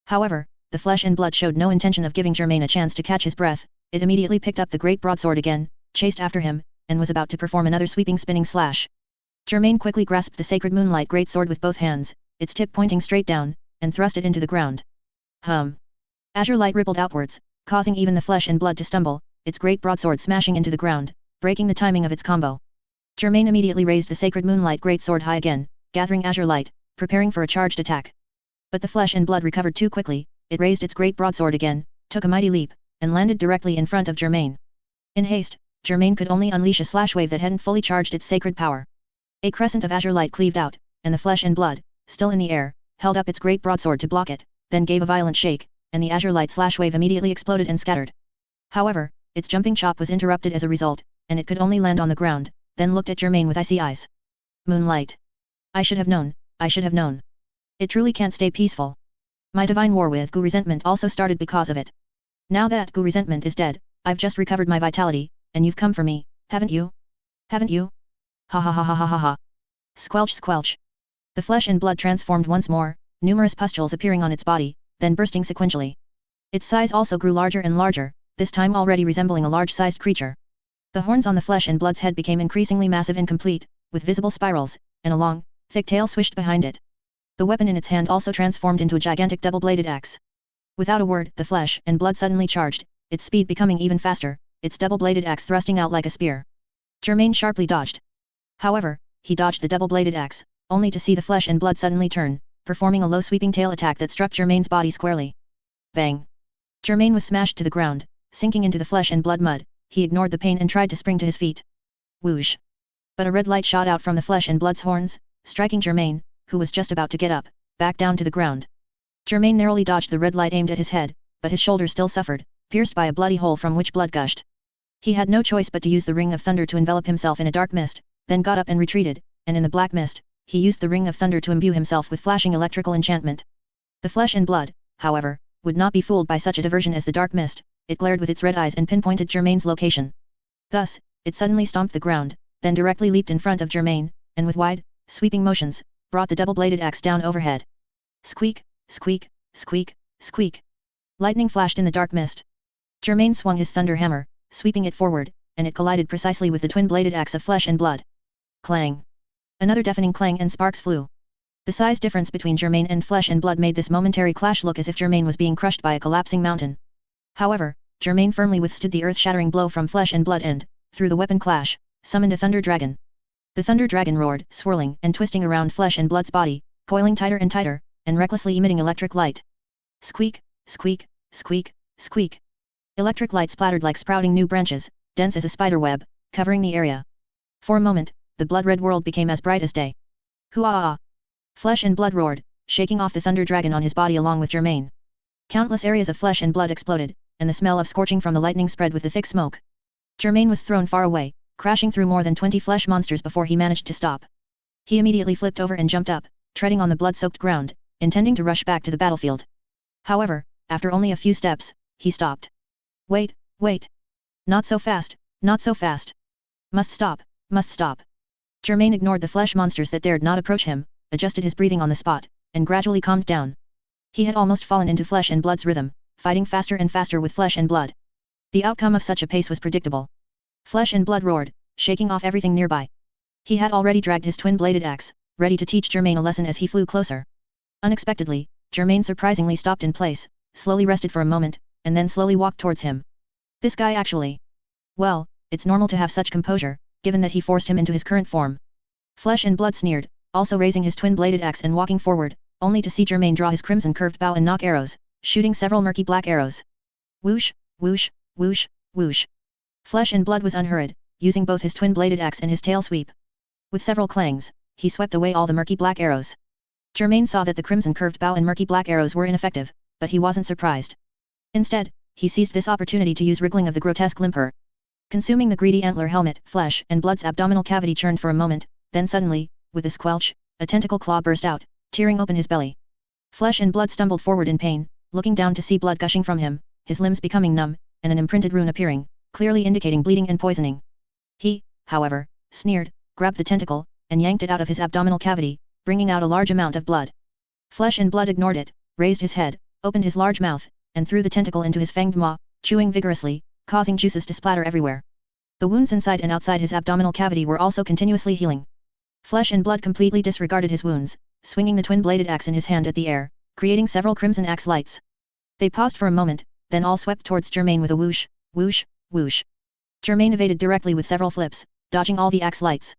However, the flesh and blood showed no intention of giving Germain a chance to catch his breath. It immediately picked up the great broadsword again, chased after him, and was about to perform another sweeping spinning slash. Germain quickly grasped the sacred moonlight greatsword with both hands, its tip pointing straight down, and thrust it into the ground. Hum! Azure light rippled outwards, causing even the flesh and blood to stumble, its great broadsword smashing into the ground, breaking the timing of its combo. Germain immediately raised the sacred moonlight greatsword high again, gathering azure light, preparing for a charged attack. But the flesh and blood recovered too quickly, it raised its great broadsword again, took a mighty leap, and landed directly in front of Germain. In haste, Germain could only unleash a slash wave that hadn't fully charged its sacred power. A crescent of azure light cleaved out, and the flesh and blood, still in the air, held up its great broadsword to block it, then gave a violent shake, and the azure light slash wave immediately exploded and scattered. However, its jumping chop was interrupted as a result, and it could only land on the ground, then looked at Germain with icy eyes. Moonlight. I should have known, I should have known. It truly can't stay peaceful. My divine war with Gu resentment also started because of it. Now that Gu resentment is dead, I've just recovered my vitality, and you've come for me, haven't you? Haven't you? Ha ha ha ha ha ha ha. Squelch squelch. The flesh and blood transformed once more, numerous pustules appearing on its body, then bursting sequentially. Its size also grew larger and larger, this time already resembling a large-sized creature. The horns on the flesh and blood's head became increasingly massive and complete, with visible spirals, and a long, thick tail swished behind it. The weapon in its hand also transformed into a gigantic double-bladed axe. Without a word, the flesh and blood suddenly charged, its speed becoming even faster, its double-bladed axe thrusting out like a spear. Germain sharply dodged. However, he dodged the double-bladed axe, only to see the flesh and blood suddenly turn, performing a low sweeping tail attack that struck Germain's body squarely. Bang! Germain was smashed to the ground, sinking into the flesh and blood mud. He ignored the pain and tried to spring to his feet. Whoosh! But a red light shot out from the flesh and blood's horns, striking Germain, who was just about to get up, back down to the ground. Germain narrowly dodged the red light aimed at his head, but his shoulder still suffered, pierced by a bloody hole from which blood gushed. He had no choice but to use the ring of thunder to envelop himself in a dark mist, then got up and retreated, and in the black mist, he used the ring of thunder to imbue himself with flashing electrical enchantment. The flesh and blood, however, would not be fooled by such a diversion as the dark mist. it glared with its red eyes and pinpointed Germain's location. Thus, it suddenly stomped the ground, then directly leaped in front of Germain, and with wide, sweeping motions, brought the double-bladed axe down overhead. Squeak, squeak, squeak, squeak. Lightning flashed in the dark mist. Germain swung his thunder hammer, sweeping it forward, and it collided precisely with the twin-bladed axe of flesh and blood. Clang! Another deafening clang and sparks flew. The size difference between Germain and flesh and blood made this momentary clash look as if Germain was being crushed by a collapsing mountain. However, Germain firmly withstood the earth-shattering blow from flesh and blood and, through the weapon clash, summoned a thunder dragon. The thunder dragon roared, swirling and twisting around flesh and blood's body, coiling tighter and tighter, and recklessly emitting electric light. Squeak, squeak, squeak, squeak. Electric light splattered like sprouting new branches, dense as a spider web, covering the area. For a moment, the blood-red world became as bright as day. Hoo-ah! Flesh and blood roared, shaking off the thunder dragon on his body along with Germain. Countless areas of flesh and blood exploded, and the smell of scorching from the lightning spread with the thick smoke. Germain was thrown far away, crashing through more than 20 flesh monsters before he managed to stop. He immediately flipped over and jumped up, treading on the blood-soaked ground, intending to rush back to the battlefield. However, after only a few steps, he stopped. Wait, wait! Not so fast, not so fast! Must stop, must stop! Germain ignored the flesh monsters that dared not approach him, adjusted his breathing on the spot, and gradually calmed down. He had almost fallen into flesh and blood's rhythm, fighting faster and faster with flesh and blood. The outcome of such a pace was predictable. Flesh and blood roared, shaking off everything nearby. He had already dragged his twin-bladed axe, ready to teach Germain a lesson as he flew closer. Unexpectedly, Germain surprisingly stopped in place, slowly rested for a moment, and then slowly walked towards him. This guy actually... Well, it's normal to have such composure, given that he forced him into his current form. Flesh and blood sneered, also raising his twin-bladed axe and walking forward, only to see Germain draw his crimson curved bow and knock arrows, shooting several murky black arrows. Whoosh, whoosh, whoosh, whoosh. Flesh and blood was unhurried, using both his twin-bladed axe and his tail sweep. With several clangs, he swept away all the murky black arrows. Germain saw that the crimson curved bow and murky black arrows were ineffective, but he wasn't surprised. Instead, he seized this opportunity to use wriggling of the grotesque limper. Consuming the greedy antler helmet, flesh and blood's abdominal cavity churned for a moment, then suddenly, with a squelch, a tentacle claw burst out, tearing open his belly. Flesh and blood stumbled forward in pain, looking down to see blood gushing from him, his limbs becoming numb, and an imprinted rune appearing, clearly indicating bleeding and poisoning. He, however, sneered, grabbed the tentacle, and yanked it out of his abdominal cavity, bringing out a large amount of blood. Flesh and blood ignored it, raised his head, opened his large mouth, and threw the tentacle into his fanged maw, chewing vigorously, causing juices to splatter everywhere. The wounds inside and outside his abdominal cavity were also continuously healing. Flesh and blood completely disregarded his wounds, swinging the twin-bladed axe in his hand at the air, creating several crimson axe lights. They paused for a moment, then all swept towards Germain with a whoosh, whoosh, whoosh. Germain evaded directly with several flips, dodging all the axe lights.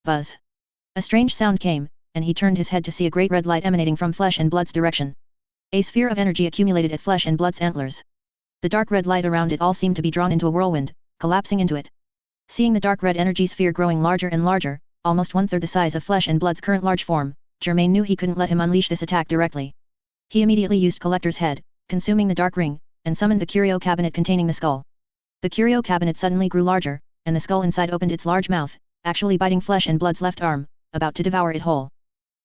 Buzz. A strange sound came, and he turned his head to see a great red light emanating from Flesh and Blood's direction. A sphere of energy accumulated at Flesh and Blood's antlers. The dark red light around it all seemed to be drawn into a whirlwind, collapsing into it. Seeing the dark red energy sphere growing larger and larger, almost one-third the size of Flesh and Blood's current large form, Germain knew he couldn't let him unleash this attack directly. He immediately used Collector's Head, consuming the dark ring, and summoned the curio cabinet containing the skull. The curio cabinet suddenly grew larger, and the skull inside opened its large mouth, actually biting Flesh and Blood's left arm, about to devour it whole.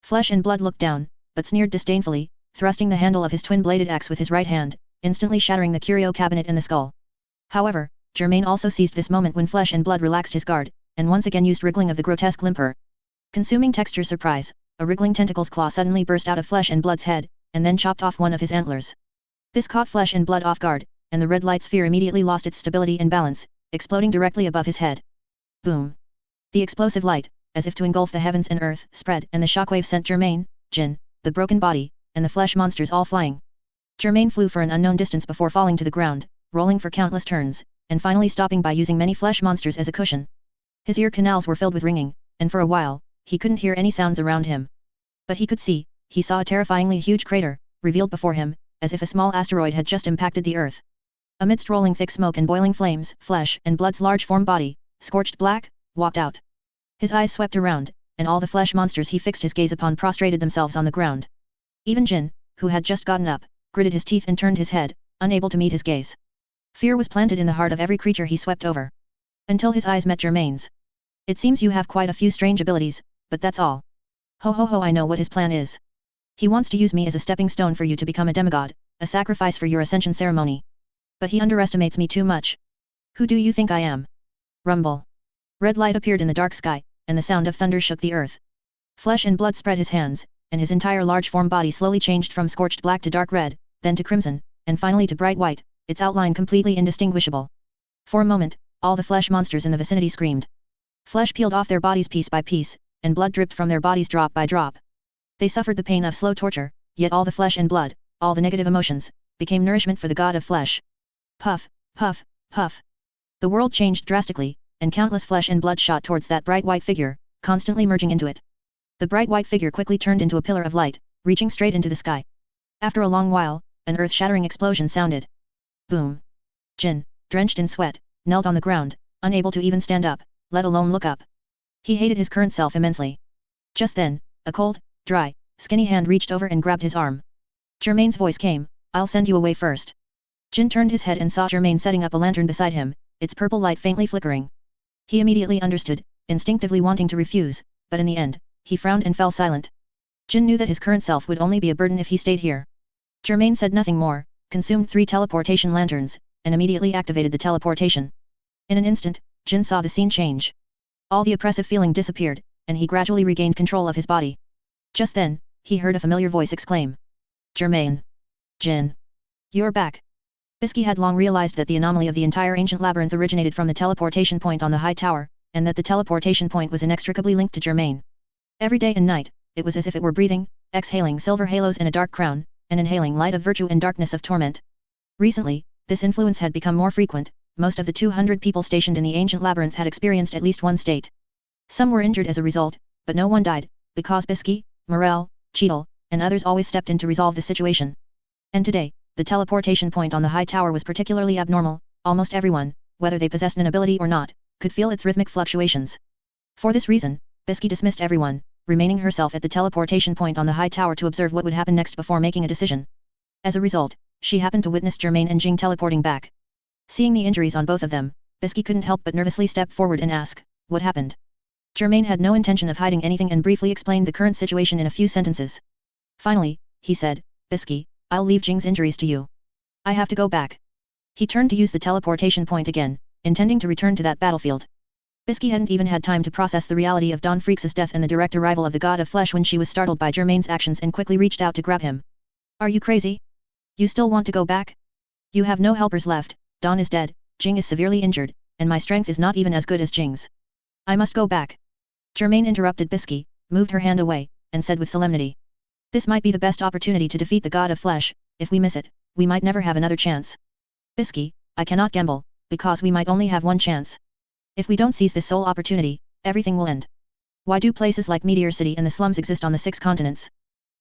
Flesh and Blood looked down, but sneered disdainfully, thrusting the handle of his twin-bladed axe with his right hand, instantly shattering the curio cabinet and the skull. However, Germain also seized this moment when Flesh and Blood relaxed his guard, and once again used wriggling of the grotesque limper. Consuming texture surprise, a wriggling tentacle's claw suddenly burst out of Flesh and Blood's head, and then chopped off one of his antlers. This caught Flesh and Blood off guard, and the red light sphere immediately lost its stability and balance, exploding directly above his head. Boom! The explosive light, as if to engulf the heavens and earth, spread, and the shockwave sent Germain, Jin, the broken body, and the flesh monsters all flying. Germain flew for an unknown distance before falling to the ground, rolling for countless turns, and finally stopping by using many flesh monsters as a cushion. His ear canals were filled with ringing, and for a while, he couldn't hear any sounds around him. But he could see, he saw a terrifyingly huge crater, revealed before him, as if a small asteroid had just impacted the earth. Amidst rolling thick smoke and boiling flames, Flesh and Blood's large form body, scorched black, walked out. His eyes swept around, and all the flesh monsters he fixed his gaze upon prostrated themselves on the ground. Even Jin, who had just gotten up, gritted his teeth and turned his head, unable to meet his gaze. Fear was planted in the heart of every creature he swept over. Until his eyes met Germain's. It seems you have quite a few strange abilities, but that's all. Ho ho ho, I know what his plan is. He wants to use me as a stepping stone for you to become a demigod, a sacrifice for your ascension ceremony. But he underestimates me too much. Who do you think I am? Rumble. Red light appeared in the dark sky, and the sound of thunder shook the earth. Flesh and blood spread his hands, and his entire large form body slowly changed from scorched black to dark red, then to crimson, and finally to bright white, its outline completely indistinguishable. For a moment, all the flesh monsters in the vicinity screamed. Flesh peeled off their bodies piece by piece, and blood dripped from their bodies drop by drop. They suffered the pain of slow torture, yet all the flesh and blood, all the negative emotions, became nourishment for the god of flesh. Puff, puff, puff. The world changed drastically, and countless flesh and blood shot towards that bright white figure, constantly merging into it. The bright white figure quickly turned into a pillar of light, reaching straight into the sky. After a long while, an earth-shattering explosion sounded. Boom. Jin, drenched in sweat, knelt on the ground, unable to even stand up, let alone look up. He hated his current self immensely. Just then, a cold, dry, skinny hand reached over and grabbed his arm. Germain's voice came, "I'll send you away first." Jin turned his head and saw Germain setting up a lantern beside him, its purple light faintly flickering. He immediately understood, instinctively wanting to refuse, but in the end, he frowned and fell silent. Jin knew that his current self would only be a burden if he stayed here. Germain said nothing more, consumed 3 teleportation lanterns, and immediately activated the teleportation. In an instant, Jin saw the scene change. All the oppressive feeling disappeared, and he gradually regained control of his body. Just then, he heard a familiar voice exclaim. "Germain! Jin! You're back!" Bisky had long realized that the anomaly of the entire ancient labyrinth originated from the teleportation point on the high tower, and that the teleportation point was inextricably linked to Germain. Every day and night, it was as if it were breathing, exhaling silver halos and a dark crown, and inhaling light of virtue and darkness of torment. Recently, this influence had become more frequent. Most of the 200 people stationed in the ancient labyrinth had experienced at least one state. Some were injured as a result, but no one died, because Bisky, Morel, Cheadle, and others always stepped in to resolve the situation. And today, the teleportation point on the high tower was particularly abnormal. Almost everyone, whether they possessed an ability or not, could feel its rhythmic fluctuations. For this reason, Bisky dismissed everyone, remaining herself at the teleportation point on the high tower to observe what would happen next before making a decision. As a result, she happened to witness Germain and Jing teleporting back. Seeing the injuries on both of them, Bisky couldn't help but nervously step forward and ask, "What happened?" Germain had no intention of hiding anything and briefly explained the current situation in a few sentences. Finally, he said, "Bisky, I'll leave Jing's injuries to you. I have to go back." He turned to use the teleportation point again, intending to return to that battlefield. Bisky hadn't even had time to process the reality of Don Freaks' death and the direct arrival of the god of flesh when she was startled by Germain's actions and quickly reached out to grab him. "Are you crazy? You still want to go back? You have no helpers left, Don is dead, Jing is severely injured, and my strength is not even as good as Jing's. I must go back." Germain interrupted Bisky, moved her hand away, and said with solemnity. "This might be the best opportunity to defeat the god of flesh. If we miss it, we might never have another chance. Bisky, I cannot gamble, because we might only have one chance. If we don't seize this sole opportunity, everything will end. Why do places like Meteor City and the slums exist on the 6 continents?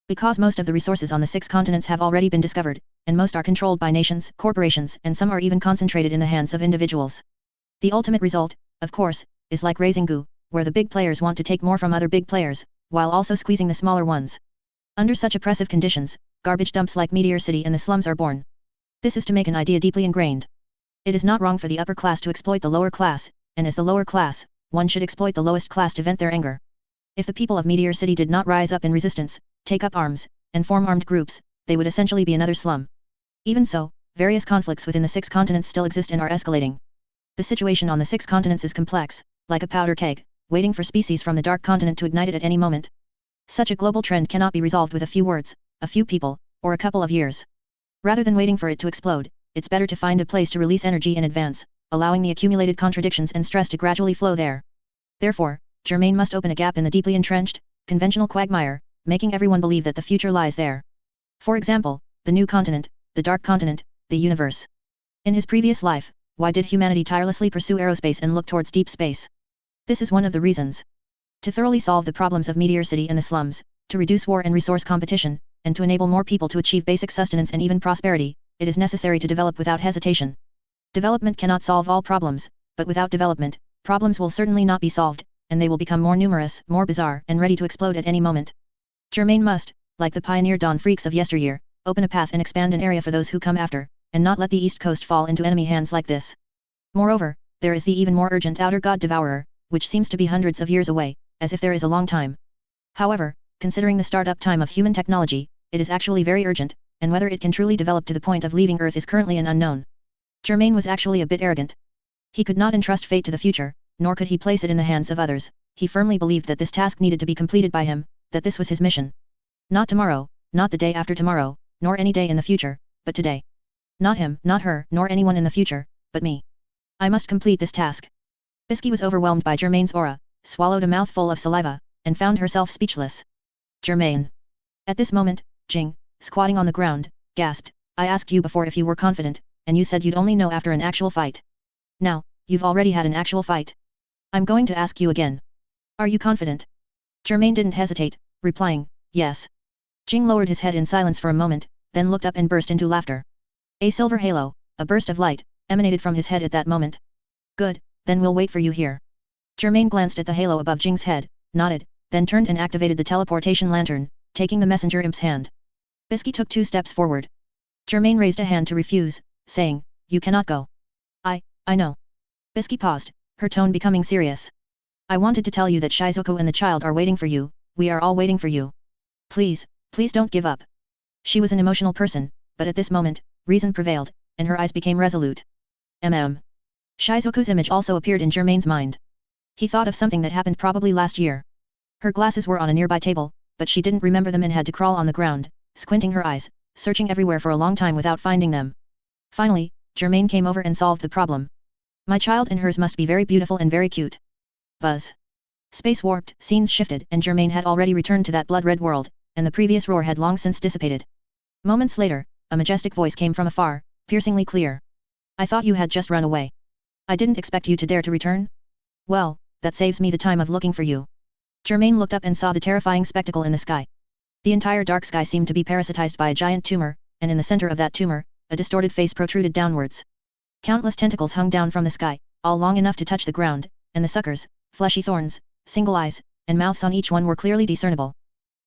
Because most of the resources on the 6 continents have already been discovered, and most are controlled by nations, corporations, and some are even concentrated in the hands of individuals. The ultimate result, of course, is like raising goo, where the big players want to take more from other big players, while also squeezing the smaller ones. Under such oppressive conditions, garbage dumps like Meteor City and the slums are born. This is to make an idea deeply ingrained. It is not wrong for the upper class to exploit the lower class, and as the lower class, one should exploit the lowest class to vent their anger. If the people of Meteor City did not rise up in resistance, take up arms, and form armed groups, they would essentially be another slum. Even so, various conflicts within the 6 continents still exist and are escalating. The situation on the 6 continents is complex, like a powder keg, waiting for species from the dark continent to ignite it at any moment. Such a global trend cannot be resolved with a few words, a few people, or a couple of years. Rather than waiting for it to explode, it's better to find a place to release energy in advance, allowing the accumulated contradictions and stress to gradually flow there. Therefore, Germain must open a gap in the deeply entrenched, conventional quagmire, making everyone believe that the future lies there. For example, the new continent, the dark continent, the universe. In his previous life, why did humanity tirelessly pursue aerospace and look towards deep space? This is one of the reasons. To thoroughly solve the problems of Meteor City and the slums, to reduce war and resource competition, and to enable more people to achieve basic sustenance and even prosperity, it is necessary to develop without hesitation. Development cannot solve all problems, but without development, problems will certainly not be solved, and they will become more numerous, more bizarre, and ready to explode at any moment. Germain must, like the pioneer Don Freaks of yesteryear, open a path and expand an area for those who come after, and not let the East Coast fall into enemy hands like this. Moreover, there is the even more urgent outer god devourer, which seems to be hundreds of years away, as if there is a long time. However, considering the start-up time of human technology, it is actually very urgent, and whether it can truly develop to the point of leaving Earth is currently an unknown. Germain was actually a bit arrogant. He could not entrust fate to the future, nor could he place it in the hands of others. He firmly believed that this task needed to be completed by him, that this was his mission. Not tomorrow, not the day after tomorrow, nor any day in the future, but today. Not him, not her, nor anyone in the future, but me. I must complete this task. Bisky was overwhelmed by Germain's aura, swallowed a mouthful of saliva, and found herself speechless. Germain. At this moment, Jing, squatting on the ground, gasped, I asked you before if you were confident, and you said you'd only know after an actual fight. Now, you've already had an actual fight. I'm going to ask you again. Are you confident? Germain didn't hesitate, replying, yes. Jing lowered his head in silence for a moment, then looked up and burst into laughter. A silver halo, a burst of light, emanated from his head at that moment. Good, then we'll wait for you here. Germain glanced at the halo above Jing's head, nodded, then turned and activated the teleportation lantern, taking the messenger imp's hand. Bisky took 2 steps forward. Germain raised a hand to refuse, saying, you cannot go. I know. Bisky paused, her tone becoming serious. I wanted to tell you that Shizuku and the child are waiting for you, we are all waiting for you. Please don't give up. She was an emotional person, but at this moment, reason prevailed, and her eyes became resolute. Shizuku's image also appeared in Germain's mind. He thought of something that happened probably last year. Her glasses were on a nearby table, but she didn't remember them and had to crawl on the ground, squinting her eyes, searching everywhere for a long time without finding them. Finally, Germain came over and solved the problem. My child and hers must be very beautiful and very cute. Buzz. Space warped, scenes shifted, and Germain had already returned to that blood-red world, and the previous roar had long since dissipated. Moments later, a majestic voice came from afar, piercingly clear. I thought you had just run away. I didn't expect you to dare to return. Well, that saves me the time of looking for you. Germain looked up and saw the terrifying spectacle in the sky. The entire dark sky seemed to be parasitized by a giant tumor, and in the center of that tumor, a distorted face protruded downwards. Countless tentacles hung down from the sky, all long enough to touch the ground, and the suckers, fleshy thorns, single eyes, and mouths on each one were clearly discernible.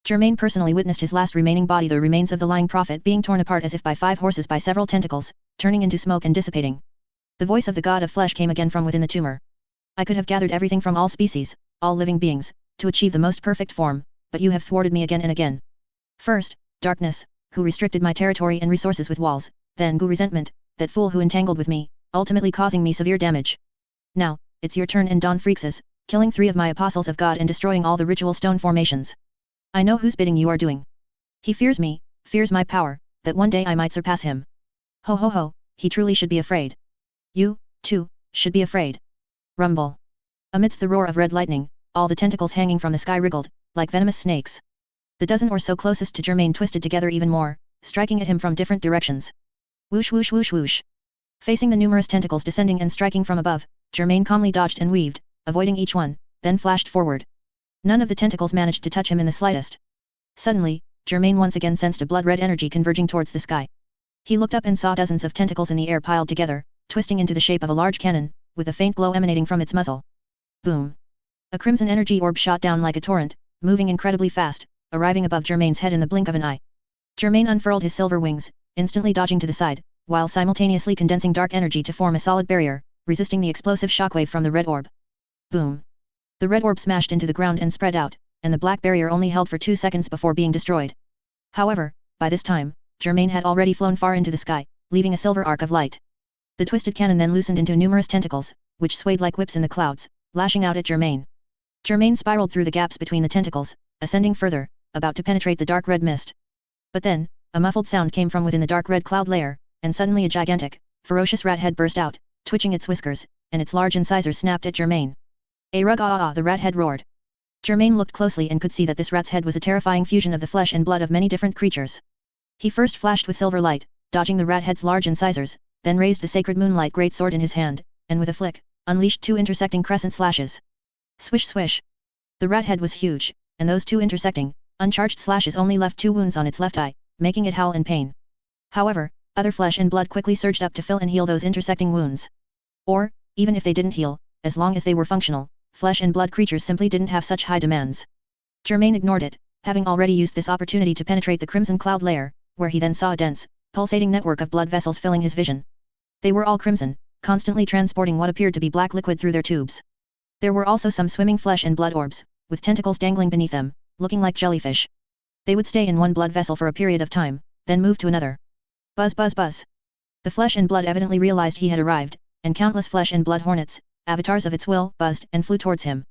Germain personally witnessed his last remaining body, the remains of the lying prophet, being torn apart as if by 5 horses by several tentacles, turning into smoke and dissipating. The voice of the god of flesh came again from within the tumor. I could have gathered everything from all species, all living beings, to achieve the most perfect form, but you have thwarted me again and again. First, darkness, who restricted my territory and resources with walls, then resentment, that fool who entangled with me, ultimately causing me severe damage. Now, it's your turn, and Dawn Freakses, killing 3 of my apostles of God and destroying all the ritual stone formations. I know whose bidding you are doing. He fears me, fears my power, that one day I might surpass him. Ho ho ho, he truly should be afraid. You, too, should be afraid. Rumble. Amidst the roar of red lightning, all the tentacles hanging from the sky wriggled, like venomous snakes. The dozen or so closest to Germain twisted together even more, striking at him from different directions. Whoosh whoosh whoosh whoosh. Facing the numerous tentacles descending and striking from above, Germain calmly dodged and weaved, avoiding each one, then flashed forward. None of the tentacles managed to touch him in the slightest. Suddenly, Germain once again sensed a blood-red energy converging towards the sky. He looked up and saw dozens of tentacles in the air piled together, twisting into the shape of a large cannon, with a faint glow emanating from its muzzle. Boom! A crimson energy orb shot down like a torrent, moving incredibly fast, arriving above Germain's head in the blink of an eye. Germain unfurled his silver wings, instantly dodging to the side, while simultaneously condensing dark energy to form a solid barrier, resisting the explosive shockwave from the red orb. Boom! The red orb smashed into the ground and spread out, and the black barrier only held for 2 seconds before being destroyed. However, by this time, Germain had already flown far into the sky, leaving a silver arc of light. The twisted cannon then loosened into numerous tentacles, which swayed like whips in the clouds, lashing out at Germain. Germain spiraled through the gaps between the tentacles, ascending further, about to penetrate the dark red mist. But then, a muffled sound came from within the dark red cloud layer, and suddenly a gigantic, ferocious rat head burst out, twitching its whiskers, and its large incisors snapped at Germain. A rug ah ah ah, the rat head roared. Germain looked closely and could see that this rat's head was a terrifying fusion of the flesh and blood of many different creatures. He first flashed with silver light, dodging the rat head's large incisors, then raised the sacred moonlight greatsword in his hand, and with a flick, unleashed 2 intersecting crescent slashes. Swish swish. The rat head was huge, and those 2 intersecting, uncharged slashes only left 2 wounds on its left eye, making it howl in pain. However, other flesh and blood quickly surged up to fill and heal those intersecting wounds. Or, even if they didn't heal, as long as they were functional, flesh and blood creatures simply didn't have such high demands. Germain ignored it, having already used this opportunity to penetrate the crimson cloud layer, where he then saw a dense, pulsating network of blood vessels filling his vision. They were all crimson, constantly transporting what appeared to be black liquid through their tubes. There were also some swimming flesh and blood orbs, with tentacles dangling beneath them, looking like jellyfish. They would stay in one blood vessel for a period of time, then move to another. Buzz buzz buzz. The flesh and blood evidently realized he had arrived, and countless flesh and blood hornets, avatars of its will, buzzed and flew towards him.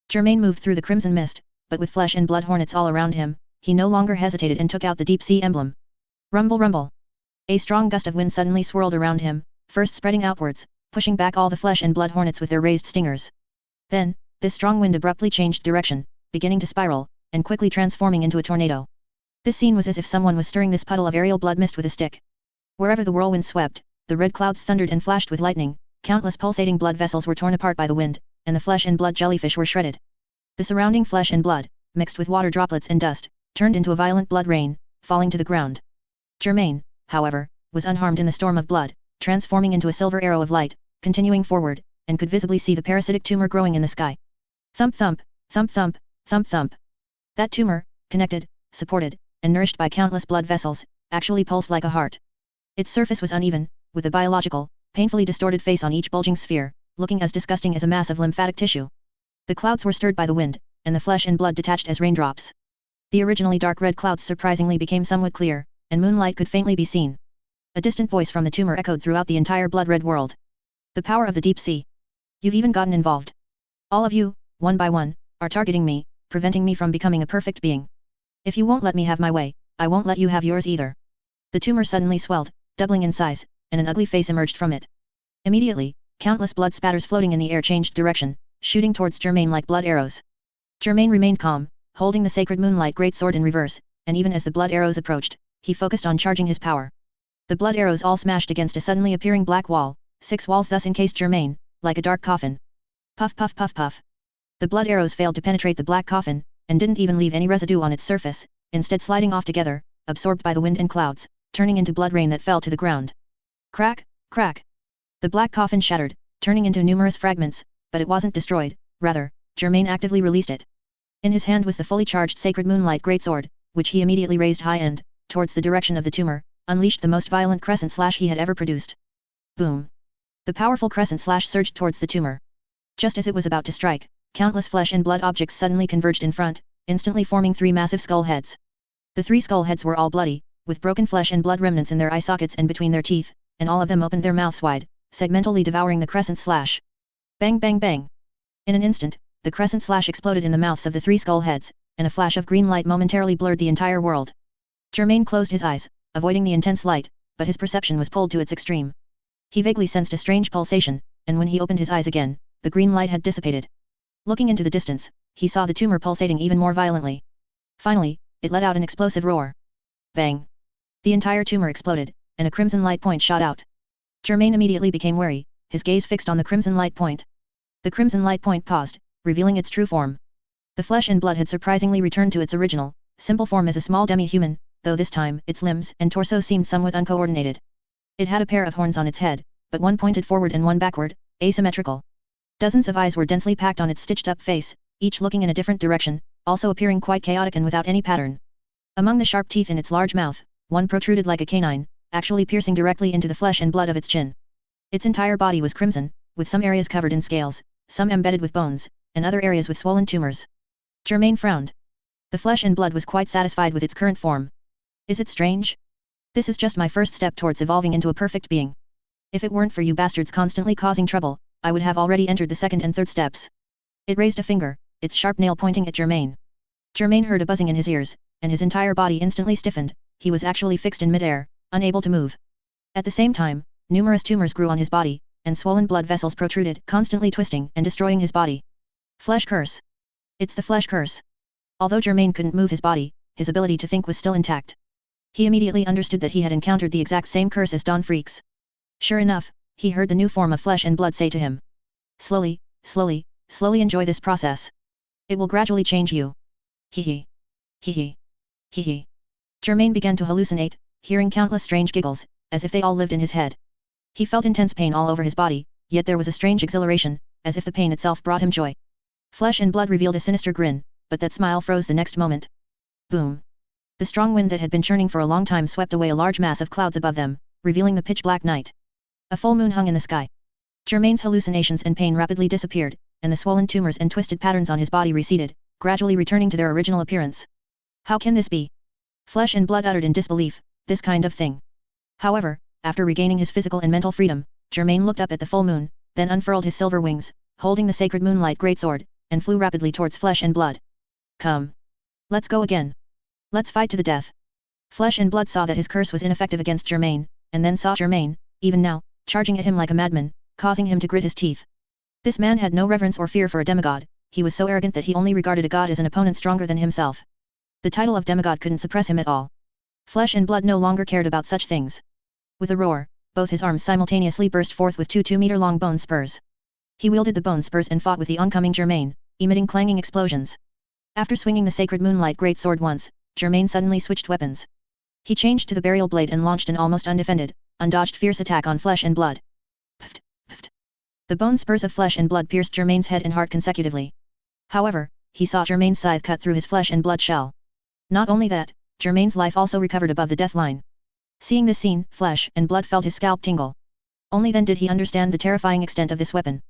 Germain moved through the crimson mist, but with flesh and blood hornets all around him, he no longer hesitated and took out the deep sea emblem. Rumble rumble. A strong gust of wind suddenly swirled around him, first spreading outwards, pushing back all the flesh and blood hornets with their raised stingers. Then, this strong wind abruptly changed direction, beginning to spiral, and quickly transforming into a tornado. This scene was as if someone was stirring this puddle of aerial blood mist with a stick. Wherever the whirlwind swept, the red clouds thundered and flashed with lightning, countless pulsating blood vessels were torn apart by the wind, and the flesh and blood jellyfish were shredded. The surrounding flesh and blood, mixed with water droplets and dust, turned into a violent blood rain, falling to the ground. Germain, however, was unharmed in the storm of blood, transforming into a silver arrow of light, continuing forward, and could visibly see the parasitic tumor growing in the sky. Thump thump, thump thump, thump thump. That tumor, connected, supported, and nourished by countless blood vessels, actually pulsed like a heart. Its surface was uneven, with a biological, painfully distorted face on each bulging sphere, looking as disgusting as a mass of lymphatic tissue. The clouds were stirred by the wind, and the flesh and blood detached as raindrops. The originally dark red clouds surprisingly became somewhat clear, and moonlight could faintly be seen. A distant voice from the tumor echoed throughout the entire blood-red world. The power of the deep sea. You've even gotten involved. All of you, one by one, are targeting me, preventing me from becoming a perfect being. If you won't let me have my way, I won't let you have yours either. The tumor suddenly swelled, doubling in size, and an ugly face emerged from it. Immediately, countless blood spatters floating in the air changed direction, shooting towards Germain like blood arrows. Germain remained calm, holding the sacred moonlight greatsword in reverse, and even as the blood arrows approached, he focused on charging his power. The blood arrows all smashed against a suddenly appearing black wall, 6 walls thus encased Germain, like a dark coffin. Puff puff puff puff. The blood arrows failed to penetrate the black coffin, and didn't even leave any residue on its surface, instead sliding off together, absorbed by the wind and clouds, turning into blood rain that fell to the ground. Crack, crack. The black coffin shattered, turning into numerous fragments, but it wasn't destroyed, rather, Germain actively released it. In his hand was the fully charged sacred moonlight greatsword, which he immediately raised high and, towards the direction of the tumor, unleashed the most violent crescent slash he had ever produced. Boom. The powerful crescent slash surged towards the tumor. Just as it was about to strike, countless flesh and blood objects suddenly converged in front, instantly forming 3 massive skull heads. The 3 skull heads were all bloody, with broken flesh and blood remnants in their eye sockets and between their teeth, and all of them opened their mouths wide, segmentally devouring the crescent slash. Bang bang bang. In an instant, the crescent slash exploded in the mouths of the 3 skull heads, and a flash of green light momentarily blurred the entire world. Germain closed his eyes, avoiding the intense light, but his perception was pulled to its extreme. He vaguely sensed a strange pulsation, and when he opened his eyes again, the green light had dissipated. Looking into the distance, he saw the tumor pulsating even more violently. Finally, it let out an explosive roar. Bang! The entire tumor exploded, and a crimson light point shot out. Germain immediately became wary, his gaze fixed on the crimson light point. The crimson light point paused, revealing its true form. The flesh and blood had surprisingly returned to its original, simple form as a small demi-human, though this time its limbs and torso seemed somewhat uncoordinated. It had a pair of horns on its head, but one pointed forward and one backward, asymmetrical. Dozens of eyes were densely packed on its stitched-up face, each looking in a different direction, also appearing quite chaotic and without any pattern. Among the sharp teeth in its large mouth, one protruded like a canine, actually piercing directly into the flesh and blood of its chin. Its entire body was crimson, with some areas covered in scales, some embedded with bones, and other areas with swollen tumors. Germain frowned. The flesh and blood was quite satisfied with its current form. Is it strange? This is just my first step towards evolving into a perfect being. If it weren't for you bastards constantly causing trouble, I would have already entered the second and third steps. It raised a finger, its sharp nail pointing at Germain. Germain heard a buzzing in his ears, and his entire body instantly stiffened. He was actually fixed in midair, unable to move. At the same time, numerous tumors grew on his body, and swollen blood vessels protruded, constantly twisting and destroying his body. Flesh curse. It's the flesh curse. Although Germain couldn't move his body, his ability to think was still intact. He immediately understood that he had encountered the exact same curse as Don Freaks. Sure enough, he heard the new form of flesh and blood say to him. Slowly, slowly, slowly enjoy this process. It will gradually change you. Hee hee. Hee hee. Hee hee. Germain began to hallucinate, hearing countless strange giggles, as if they all lived in his head. He felt intense pain all over his body, yet there was a strange exhilaration, as if the pain itself brought him joy. Flesh and blood revealed a sinister grin, but that smile froze the next moment. Boom. The strong wind that had been churning for a long time swept away a large mass of clouds above them, revealing the pitch-black night. A full moon hung in the sky. Germain's hallucinations and pain rapidly disappeared, and the swollen tumors and twisted patterns on his body receded, gradually returning to their original appearance. How can this be? Flesh and blood uttered in disbelief, this kind of thing. However, after regaining his physical and mental freedom, Germain looked up at the full moon, then unfurled his silver wings, holding the sacred moonlight greatsword, and flew rapidly towards Flesh and Blood. Come. Let's go again. Let's fight to the death. Flesh and Blood saw that his curse was ineffective against Germain, and then saw Germain, even now, charging at him like a madman, causing him to grit his teeth. This man had no reverence or fear for a demigod, he was so arrogant that he only regarded a god as an opponent stronger than himself. The title of demigod couldn't suppress him at all. Flesh and Blood no longer cared about such things. With a roar, both his arms simultaneously burst forth with two 2-meter-long bone spurs. He wielded the bone spurs and fought with the oncoming Germain, emitting clanging explosions. After swinging the sacred moonlight greatsword once, Germain suddenly switched weapons. He changed to the burial blade and launched an almost undefended, undodged fierce attack on Flesh and Blood. Pft, pft. The bone spurs of Flesh and Blood pierced Germain's head and heart consecutively. However, he saw Germain's scythe cut through his flesh and blood shell. Not only that, Germain's life also recovered above the death line. Seeing this scene, Flesh and Blood felt his scalp tingle. Only then did he understand the terrifying extent of this weapon.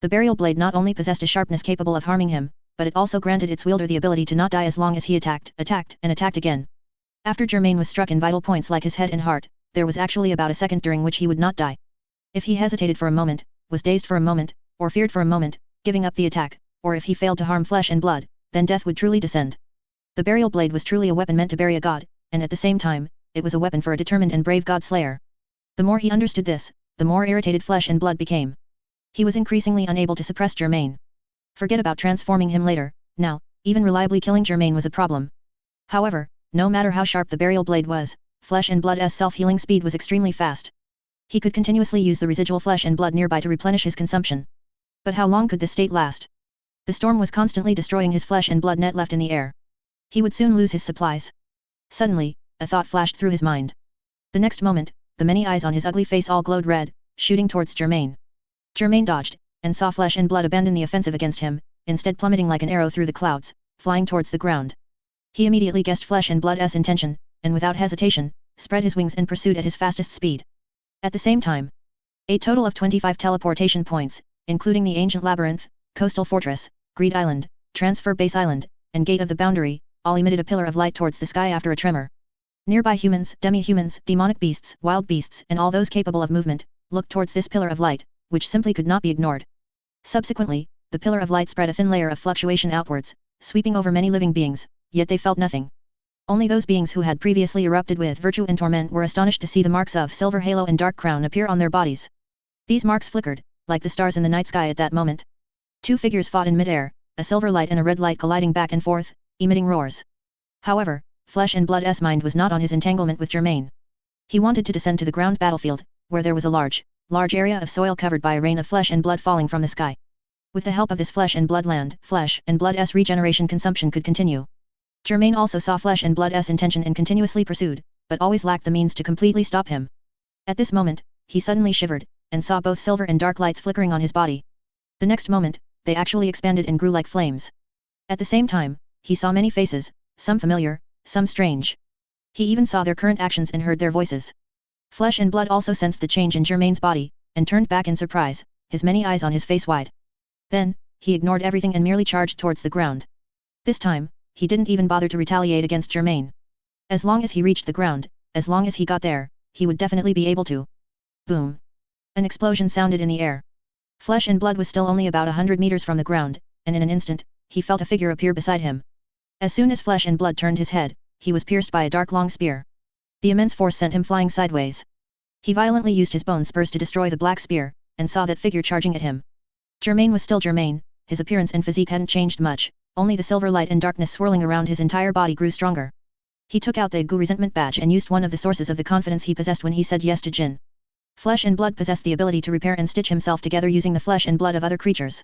The burial blade not only possessed a sharpness capable of harming him, but it also granted its wielder the ability to not die as long as he attacked, and attacked again. After Germain was struck in vital points like his head and heart, there was actually about a second during which he would not die. If he hesitated for a moment, was dazed for a moment, or feared for a moment, giving up the attack, or if he failed to harm Flesh and Blood, then death would truly descend. The burial blade was truly a weapon meant to bury a god, and at the same time, it was a weapon for a determined and brave god slayer. The more he understood this, the more irritated Flesh and Blood became. He was increasingly unable to suppress Germain. Forget about transforming him later, now, even reliably killing Germain was a problem. However, no matter how sharp the burial blade was, Flesh and Blood's self-healing speed was extremely fast. He could continuously use the residual flesh and blood nearby to replenish his consumption. But how long could this state last? The storm was constantly destroying his flesh and blood net left in the air. He would soon lose his supplies. Suddenly, a thought flashed through his mind. The next moment, the many eyes on his ugly face all glowed red, shooting towards Germain. Germain dodged, and saw Flesh and Blood abandon the offensive against him, instead plummeting like an arrow through the clouds, flying towards the ground. He immediately guessed Flesh and Blood's intention, and without hesitation, spread his wings and pursued at his fastest speed. At the same time, a total of 25 teleportation points, including the Ancient Labyrinth, Coastal Fortress, Greed Island, Transfer Base Island, and Gate of the Boundary, all emitted a pillar of light towards the sky after a tremor. Nearby humans, demi-humans, demonic beasts, wild beasts, and all those capable of movement, looked towards this pillar of light, which simply could not be ignored. Subsequently, the pillar of light spread a thin layer of fluctuation outwards, sweeping over many living beings, yet they felt nothing. Only those beings who had previously erupted with virtue and torment were astonished to see the marks of silver halo and dark crown appear on their bodies. These marks flickered, like the stars in the night sky at that moment. Two figures fought in midair, a silver light and a red light colliding back and forth, emitting roars. However, Flesh and Blood's mind was not on his entanglement with Germain. He wanted to descend to the ground battlefield, where there was a large area of soil covered by a rain of flesh and blood falling from the sky. With the help of this flesh and blood land, Flesh and Blood's regeneration consumption could continue. Germain also saw Flesh and Blood's intention and continuously pursued, but always lacked the means to completely stop him. At this moment, he suddenly shivered, and saw both silver and dark lights flickering on his body. The next moment, they actually expanded and grew like flames. At the same time, he saw many faces, some familiar, some strange. He even saw their current actions and heard their voices. Flesh and Blood also sensed the change in Germain's body, and turned back in surprise, his many eyes on his face wide. Then, he ignored everything and merely charged towards the ground. This time, he didn't even bother to retaliate against Germain. As long as he reached the ground, as long as he got there, he would definitely be able to. Boom! An explosion sounded in the air. Flesh and Blood was still only about 100 meters from the ground, and in an instant, he felt a figure appear beside him. As soon as Flesh and Blood turned his head, he was pierced by a dark long spear. The immense force sent him flying sideways. He violently used his bone spurs to destroy the black spear, and saw that figure charging at him. Germain was still Germain, his appearance and physique hadn't changed much, only the silver light and darkness swirling around his entire body grew stronger. He took out the Gu resentment badge and used one of the sources of the confidence he possessed when he said yes to Jin. Flesh and Blood possessed the ability to repair and stitch himself together using the flesh and blood of other creatures.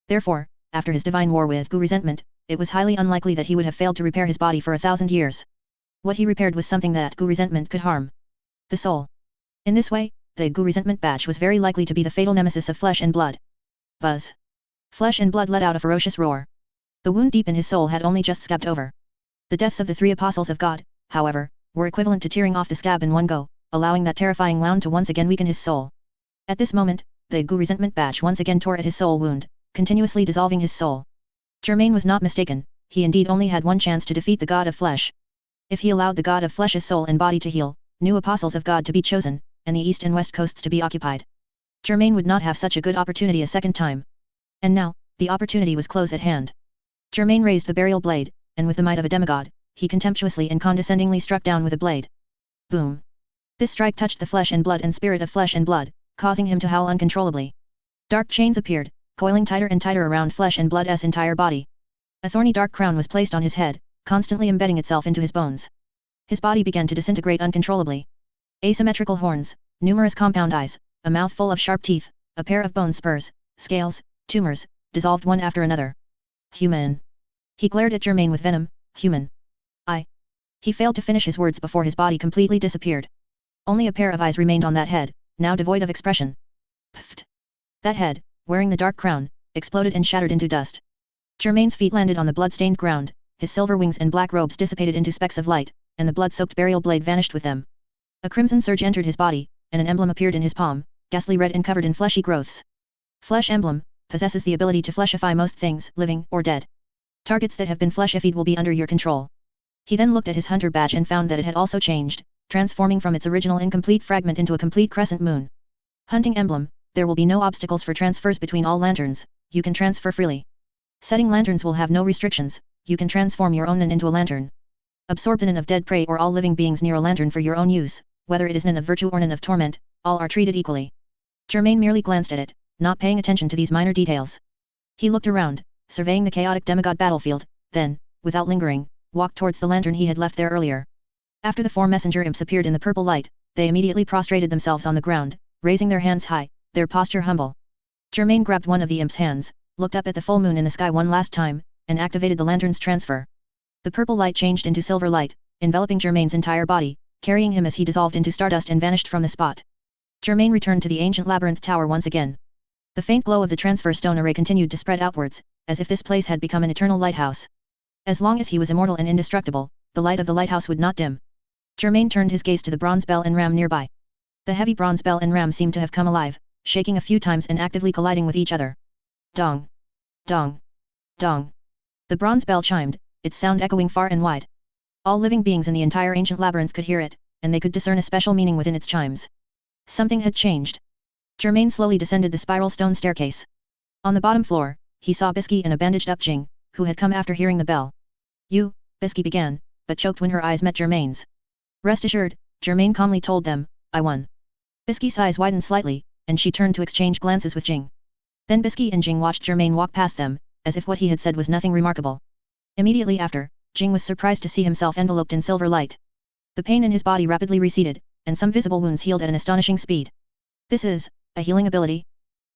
Therefore, after his divine war with Gu resentment, it was highly unlikely that he would have failed to repair his body for 1,000 years. What he repaired was something that Gu resentment could harm. The soul. In this way, the Gu resentment badge was very likely to be the fatal nemesis of Flesh and Blood. Buzz. Flesh and Blood let out a ferocious roar. The wound deep in his soul had only just scabbed over. The deaths of the 3 apostles of God, however, were equivalent to tearing off the scab in one go, allowing that terrifying wound to once again weaken his soul. At this moment, the Gu resentment badge once again tore at his soul wound, continuously dissolving his soul. Germain was not mistaken, he indeed only had one chance to defeat the God of Flesh. If he allowed the God of Flesh's soul and body to heal, new apostles of God to be chosen, and the east and west coasts to be occupied. Germain would not have such a good opportunity a second time. And now, the opportunity was close at hand. Germain raised the burial blade, and with the might of a demigod, he contemptuously and condescendingly struck down with a blade. Boom! This strike touched the flesh and blood and spirit of flesh and blood, causing him to howl uncontrollably. Dark chains appeared, coiling tighter and tighter around flesh and blood's entire body. A thorny dark crown was placed on his head, constantly embedding itself into his bones. His body began to disintegrate uncontrollably. Asymmetrical horns, numerous compound eyes, a mouth full of sharp teeth, a pair of bone spurs, scales, tumors, dissolved one after another. Human. He glared at Germain with venom. Human. He failed to finish his words before his body completely disappeared. Only a pair of eyes remained on that head, now devoid of expression. Pfft. That head, wearing the dark crown, exploded and shattered into dust. Germain's feet landed on the blood-stained ground, his silver wings and black robes dissipated into specks of light, and the blood-soaked burial blade vanished with them. A crimson surge entered his body, and an emblem appeared in his palm, ghastly red and covered in fleshy growths. Flesh emblem, possesses the ability to fleshify most things, living or dead. Targets that have been fleshified will be under your control. He then looked at his hunter badge and found that it had also changed, transforming from its original incomplete fragment into a complete crescent moon. Hunting emblem, there will be no obstacles for transfers between all lanterns, you can transfer freely. Setting lanterns will have no restrictions, you can transform your own nin into a lantern. Absorb the nin of dead prey or all living beings near a lantern for your own use, whether it is nin of virtue or nin of torment, all are treated equally. Germain merely glanced at it, not paying attention to these minor details. He looked around, surveying the chaotic demigod battlefield, then, without lingering, walked towards the lantern he had left there earlier. After the four messenger imps appeared in the purple light, they immediately prostrated themselves on the ground, raising their hands high, their posture humble. Germain grabbed one of the imps' hands, looked up at the full moon in the sky one last time, and activated the lantern's transfer. The purple light changed into silver light, enveloping Germain's entire body, carrying him as he dissolved into stardust and vanished from the spot. Germain returned to the ancient labyrinth tower once again. The faint glow of the transfer stone array continued to spread outwards, as if this place had become an eternal lighthouse. As long as he was immortal and indestructible, the light of the lighthouse would not dim. Germain turned his gaze to the bronze bell and ram nearby. The heavy bronze bell and ram seemed to have come alive, shaking a few times and actively colliding with each other. Dong! Dong! Dong! The bronze bell chimed, its sound echoing far and wide. All living beings in the entire ancient labyrinth could hear it, and they could discern a special meaning within its chimes. Something had changed. Germain slowly descended the spiral stone staircase. On the bottom floor, he saw Bisky and a bandaged-up Jing, who had come after hearing the bell. You, Bisky began, but choked when her eyes met Germain's. Rest assured, Germain calmly told them, I won. Bisky's eyes widened slightly, and she turned to exchange glances with Jing. Then Bisky and Jing watched Germain walk past them, as if what he had said was nothing remarkable. Immediately after, Jing was surprised to see himself enveloped in silver light. The pain in his body rapidly receded, and some visible wounds healed at an astonishing speed. This is a healing ability?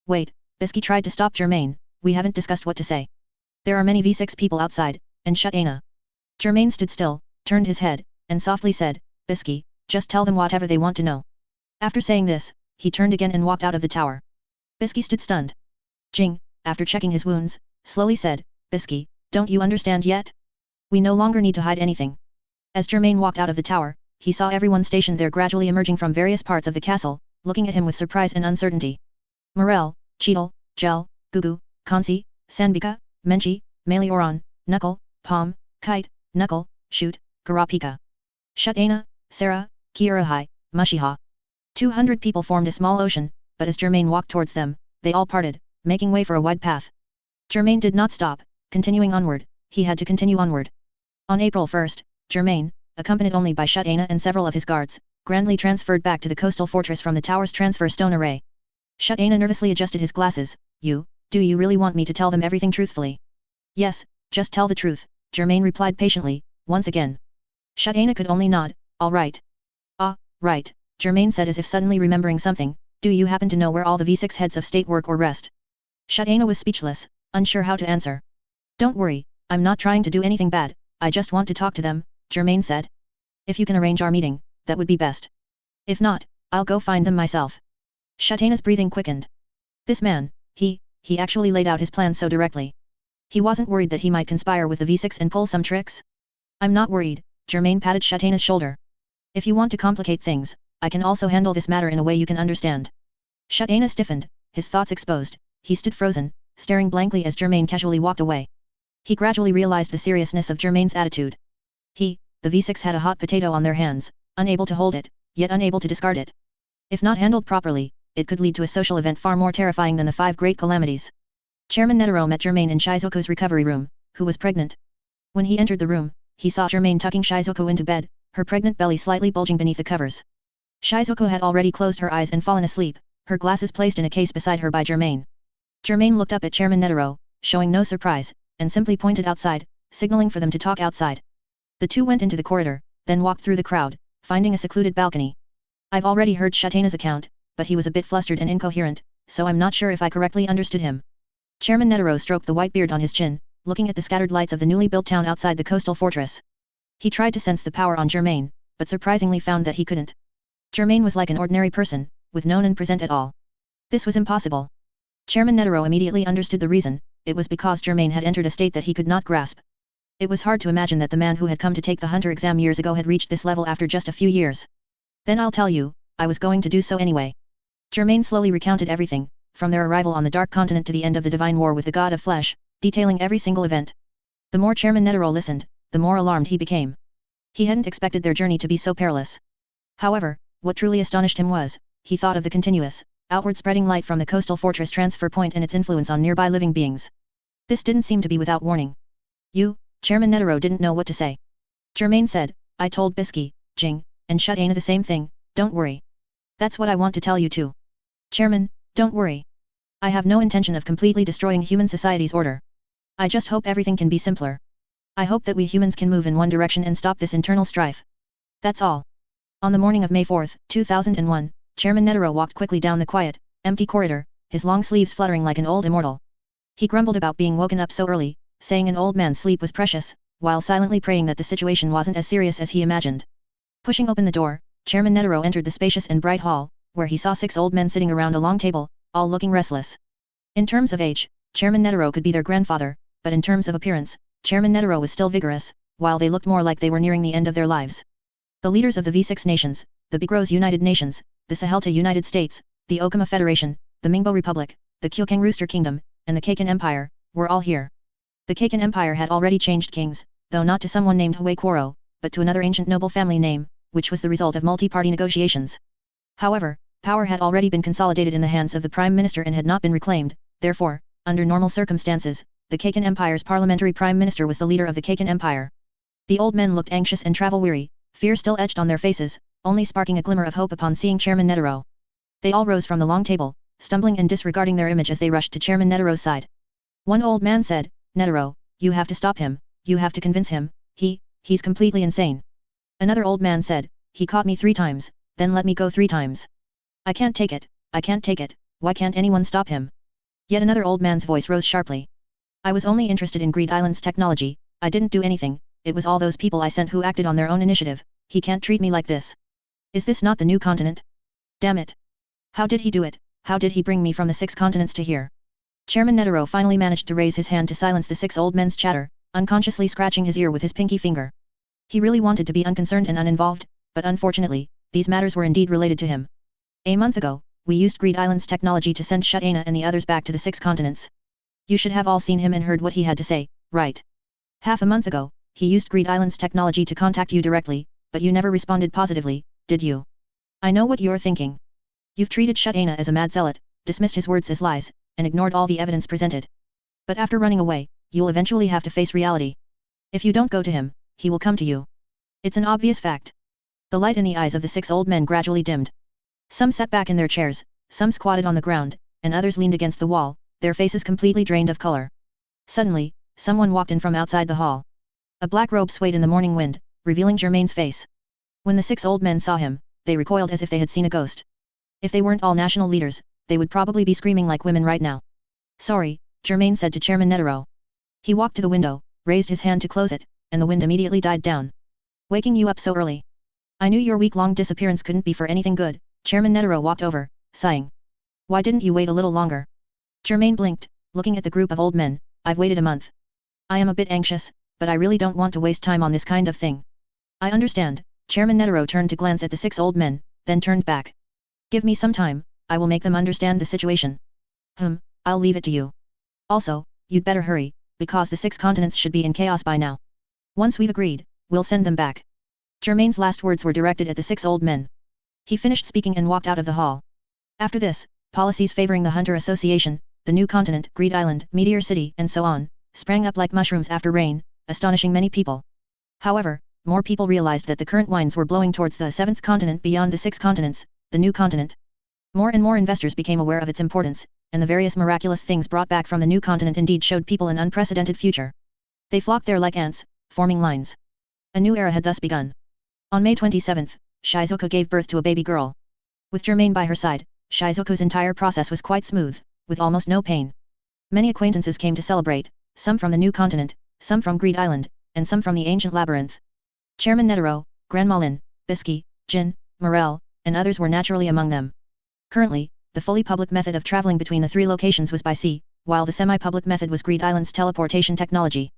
Wait, Bisky tried to stop Germain, we haven't discussed what to say. There are many V6 people outside, and HxH. Germain stood still, turned his head, and softly said, Bisky, just tell them whatever they want to know. After saying this, he turned again and walked out of the tower. Bisky stood stunned. Jing, after checking his wounds, slowly said, Bisky, don't you understand yet? We no longer need to hide anything. As Germain walked out of the tower, he saw everyone stationed there gradually emerging from various parts of the castle, looking at him with surprise and uncertainty. Morel, Cheetle, Gel, Gugu, Kansi, Sanbika, Menchi, Melioran, Knuckle, Palm, Kite, Knuckle, Shoot, Garapika. HxH, Sarah, Kirahai, Mushiha. 200 people formed a small ocean, but as Germain walked towards them, they all parted, making way for a wide path. Germain did not stop, continuing onward, he had to continue onward. On April 1st, Germain, accompanied only by HxH and several of his guards, grandly transferred back to the coastal fortress from the tower's transfer stone array. HxH nervously adjusted his glasses. Do you really want me to tell them everything truthfully? Yes, just tell the truth, Germain replied patiently, once again. HxH could only nod, all right. Ah, right, Germain said as if suddenly remembering something, do you happen to know where all the V6 heads of state work or rest? HxH was speechless, unsure how to answer. Don't worry, I'm not trying to do anything bad, I just want to talk to them, Germain said. If you can arrange our meeting, that would be best. If not, I'll go find them myself. HxH's breathing quickened. This man, he actually laid out his plan so directly. He wasn't worried that he might conspire with the V6 and pull some tricks? I'm not worried, Germain patted HxH's shoulder. If you want to complicate things, I can also handle this matter in a way you can understand. HxH stiffened, his thoughts exposed, he stood frozen, staring blankly as Germain casually walked away. He gradually realized the seriousness of Germain's attitude. The V6 had a hot potato on their hands, unable to hold it, yet unable to discard it. If not handled properly, it could lead to a social event far more terrifying than the 5 great calamities. Chairman Netero met Germain in Shizuko's recovery room, who was pregnant. When he entered the room, he saw Germain tucking Shizuko into bed, her pregnant belly slightly bulging beneath the covers. Shizuko had already closed her eyes and fallen asleep, her glasses placed in a case beside her by Germain. Germain looked up at Chairman Netero, showing no surprise, and simply pointed outside, signaling for them to talk outside. The two went into the corridor, then walked through the crowd, finding a secluded balcony. I've already heard Shatana's account, but he was a bit flustered and incoherent, so I'm not sure if I correctly understood him. Chairman Netero stroked the white beard on his chin, looking at the scattered lights of the newly built town outside the coastal fortress. He tried to sense the power on Germain, but surprisingly found that he couldn't. Germain was like an ordinary person, with no non-present at all. This was impossible. Chairman Netero immediately understood the reason. It was because Germain had entered a state that he could not grasp. It was hard to imagine that the man who had come to take the hunter exam years ago had reached this level after just a few years. Then I'll tell you, I was going to do so anyway. Germain slowly recounted everything, from their arrival on the Dark Continent to the end of the Divine War with the God of Flesh, detailing every single event. The more Chairman Netero listened, the more alarmed he became. He hadn't expected their journey to be so perilous. However, what truly astonished him was, he thought of the continuous, outward spreading light from the coastal fortress transfer point and its influence on nearby living beings. This didn't seem to be without warning. Chairman Netero didn't know what to say. Germain said, I told Bisky, Jing, and Shatana the same thing, don't worry. That's what I want to tell you too. Chairman, don't worry. I have no intention of completely destroying human society's order. I just hope everything can be simpler. I hope that we humans can move in one direction and stop this internal strife. That's all. On the morning of May 4, 2001, Chairman Netero walked quickly down the quiet, empty corridor, his long sleeves fluttering like an old immortal. He grumbled about being woken up so early, saying an old man's sleep was precious, while silently praying that the situation wasn't as serious as he imagined. Pushing open the door, Chairman Netero entered the spacious and bright hall, where he saw 6 old men sitting around a long table, all looking restless. In terms of age, Chairman Netero could be their grandfather, but in terms of appearance, Chairman Netero was still vigorous, while they looked more like they were nearing the end of their lives. The leaders of the V6 nations, the Bigros United Nations, the Sahelta United States, the Okama Federation, the Mingbo Republic, the Kyokeng Rooster Kingdom, and the Kaken Empire, were all here. The Kaken Empire had already changed kings, though not to someone named Hui Quoro, but to another ancient noble family name, which was the result of multi-party negotiations. However, power had already been consolidated in the hands of the Prime Minister and had not been reclaimed, therefore, under normal circumstances, the Kaken Empire's parliamentary Prime Minister was the leader of the Kaken Empire. The old men looked anxious and travel-weary, fear still etched on their faces, only sparking a glimmer of hope upon seeing Chairman Netero. They all rose from the long table, stumbling and disregarding their image as they rushed to Chairman Netero's side. One old man said, Netero, you have to stop him, you have to convince him, he's completely insane. Another old man said, he caught me 3 times, then let me go 3 times. I can't take it, why can't anyone stop him? Yet another old man's voice rose sharply. I was only interested in Greed Island's technology, I didn't do anything, it was all those people I sent who acted on their own initiative, he can't treat me like this. Is this not the new continent? Damn it. How did he do it, how did he bring me from the 6 continents to here? Chairman Netero finally managed to raise his hand to silence the 6 old men's chatter, unconsciously scratching his ear with his pinky finger. He really wanted to be unconcerned and uninvolved, but unfortunately, these matters were indeed related to him. A month ago, we used Greed Island's technology to send Shatana and the others back to the 6 continents. You should have all seen him and heard what he had to say, right? Half a month ago, he used Greed Island's technology to contact you directly, but you never responded positively, did you? I know what you're thinking. You've treated Shatana as a mad zealot, dismissed his words as lies, and ignored all the evidence presented. But after running away, you'll eventually have to face reality. If you don't go to him, he will come to you. It's an obvious fact. The light in the eyes of the 6 old men gradually dimmed. Some sat back in their chairs, some squatted on the ground, and others leaned against the wall, their faces completely drained of color. Suddenly, someone walked in from outside the hall. A black robe swayed in the morning wind, revealing Germain's face. When the 6 old men saw him, they recoiled as if they had seen a ghost. If they weren't all national leaders, they would probably be screaming like women right now. Sorry, Germain said to Chairman Netero. He walked to the window, raised his hand to close it, and the wind immediately died down. Waking you up so early. I knew your week-long disappearance couldn't be for anything good. Chairman Netero walked over, sighing. Why didn't you wait a little longer? Germain blinked, looking at the group of old men. I've waited a month. I am a bit anxious, but I really don't want to waste time on this kind of thing. I understand. Chairman Netero turned to glance at the 6 old men, then turned back. Give me some time, I will make them understand the situation. I'll leave it to you. Also, you'd better hurry, because the 6 continents should be in chaos by now. Once we've agreed, we'll send them back. Germain's last words were directed at the 6 old men. He finished speaking and walked out of the hall. After this, policies favoring the Hunter Association, the new continent, Greed Island, Meteor City, and so on, sprang up like mushrooms after rain, astonishing many people. However, more people realized that the current winds were blowing towards the seventh continent beyond the six continents, the new continent. More and more investors became aware of its importance, and the various miraculous things brought back from the new continent indeed showed people an unprecedented future. They flocked there like ants, forming lines. A new era had thus begun. On May 27th, Shizuku gave birth to a baby girl. With Germain by her side, Shizuku's entire process was quite smooth, with almost no pain. Many acquaintances came to celebrate, some from the new continent, some from Greed Island, and some from the ancient labyrinth. Chairman Netero, Grandma Lin, Bisky, Jin, Morel, and others were naturally among them. Currently, the fully public method of traveling between the three locations was by sea, while the semi-public method was Greed Island's teleportation technology.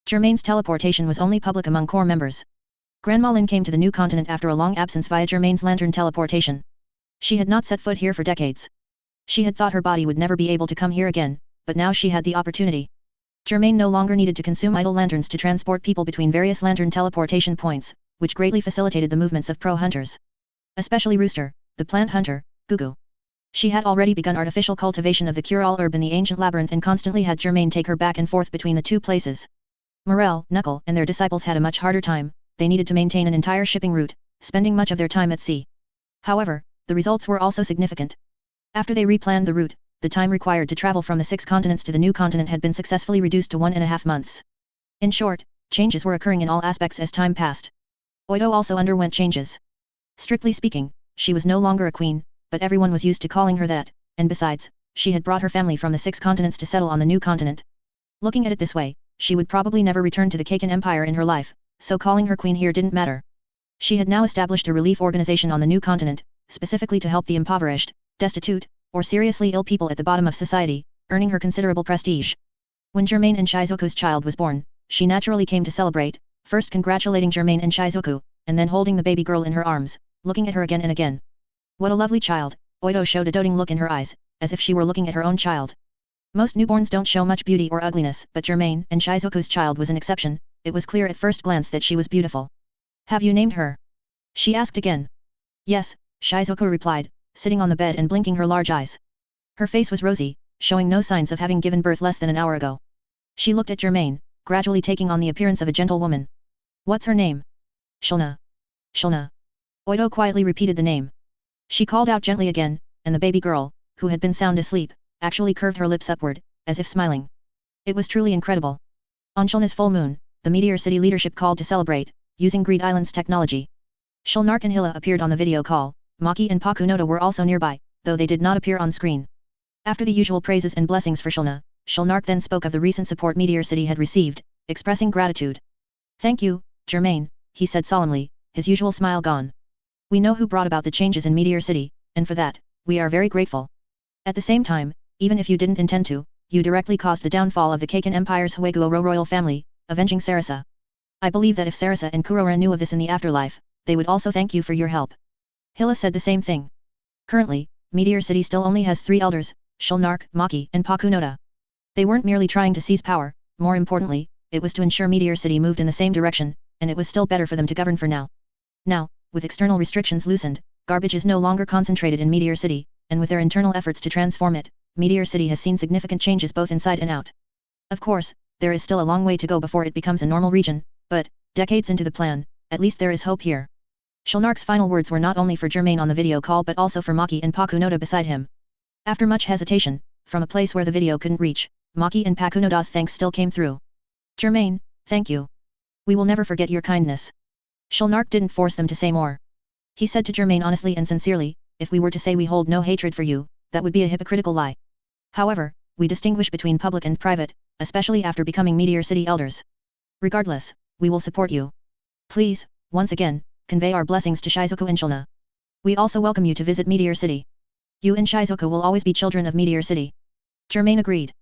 Germain's teleportation was only public among core members. Grandma Lin came to the new continent after a long absence via Germain's lantern teleportation. She had not set foot here for decades. She had thought her body would never be able to come here again, but now she had the opportunity. Germain no longer needed to consume idle lanterns to transport people between various lantern teleportation points, which greatly facilitated the movements of pro-hunters. Especially Rooster, the plant hunter, Gugu. She had already begun artificial cultivation of the cure-all herb in the ancient labyrinth and constantly had Germain take her back and forth between the two places. Morel, Knuckle, and their disciples had a much harder time. They needed to maintain an entire shipping route, spending much of their time at sea. However, the results were also significant. After they replanned the route, the time required to travel from the six continents to the new continent had been successfully reduced to 1.5 months. In short, changes were occurring in all aspects as time passed. Oito also underwent changes. Strictly speaking, she was no longer a queen, but everyone was used to calling her that, and besides, she had brought her family from the six continents to settle on the new continent. Looking at it this way, she would probably never return to the Kaken Empire in her life, so calling her queen here didn't matter. She had now established a relief organization on the new continent, specifically to help the impoverished, destitute, or seriously ill people at the bottom of society, earning her considerable prestige. When Germain and Shizuku's child was born, she naturally came to celebrate, first congratulating Germain and Shizuku, and then holding the baby girl in her arms, looking at her again and again. What a lovely child, Oito showed a doting look in her eyes, as if she were looking at her own child. Most newborns don't show much beauty or ugliness, but Germain and Shizuku's child was an exception. It was clear at first glance that she was beautiful. Have you named her? She asked again. Yes, Shizuku replied, sitting on the bed and blinking her large eyes. Her face was rosy, showing no signs of having given birth less than an hour ago. She looked at Germain, gradually taking on the appearance of a gentle woman. What's her name? Shilna. Shilna. Oito quietly repeated the name. She called out gently again, and the baby girl, who had been sound asleep, actually curved her lips upward, as if smiling. It was truly incredible. On Shilna's full moon, the Meteor City leadership called to celebrate, using Greed Island's technology. Shilnark and Hilla appeared on the video call. Maki and Pakunoda were also nearby, though they did not appear on screen. After the usual praises and blessings for Shilna, Shilnark then spoke of the recent support Meteor City had received, expressing gratitude. Thank you, Germain, he said solemnly, his usual smile gone. We know who brought about the changes in Meteor City, and for that, we are very grateful. At the same time, even if you didn't intend to, you directly caused the downfall of the Kaken Empire's Hueguo royal family, avenging Sarasa. I believe that if Sarasa and Kurora knew of this in the afterlife, they would also thank you for your help. Hilla said the same thing. Currently, Meteor City still only has 3 elders, Shilnark, Maki, and Pakunoda. They weren't merely trying to seize power, more importantly, it was to ensure Meteor City moved in the same direction, and it was still better for them to govern for now. Now, with external restrictions loosened, garbage is no longer concentrated in Meteor City, and with their internal efforts to transform it, Meteor City has seen significant changes both inside and out. Of course, there is still a long way to go before it becomes a normal region, but, decades into the plan, at least there is hope here. Shilnark's final words were not only for Germain on the video call but also for Maki and Pakunoda beside him. After much hesitation, from a place where the video couldn't reach, Maki and Pakunoda's thanks still came through. Germain, thank you. We will never forget your kindness. Shilnark didn't force them to say more. He said to Germain honestly and sincerely, if we were to say we hold no hatred for you, that would be a hypocritical lie. However, we distinguish between public and private, especially after becoming Meteor City elders. Regardless, we will support you. Please, once again, convey our blessings to Shizuku and Shilna. We also welcome you to visit Meteor City. You and Shizuku will always be children of Meteor City. Germain agreed.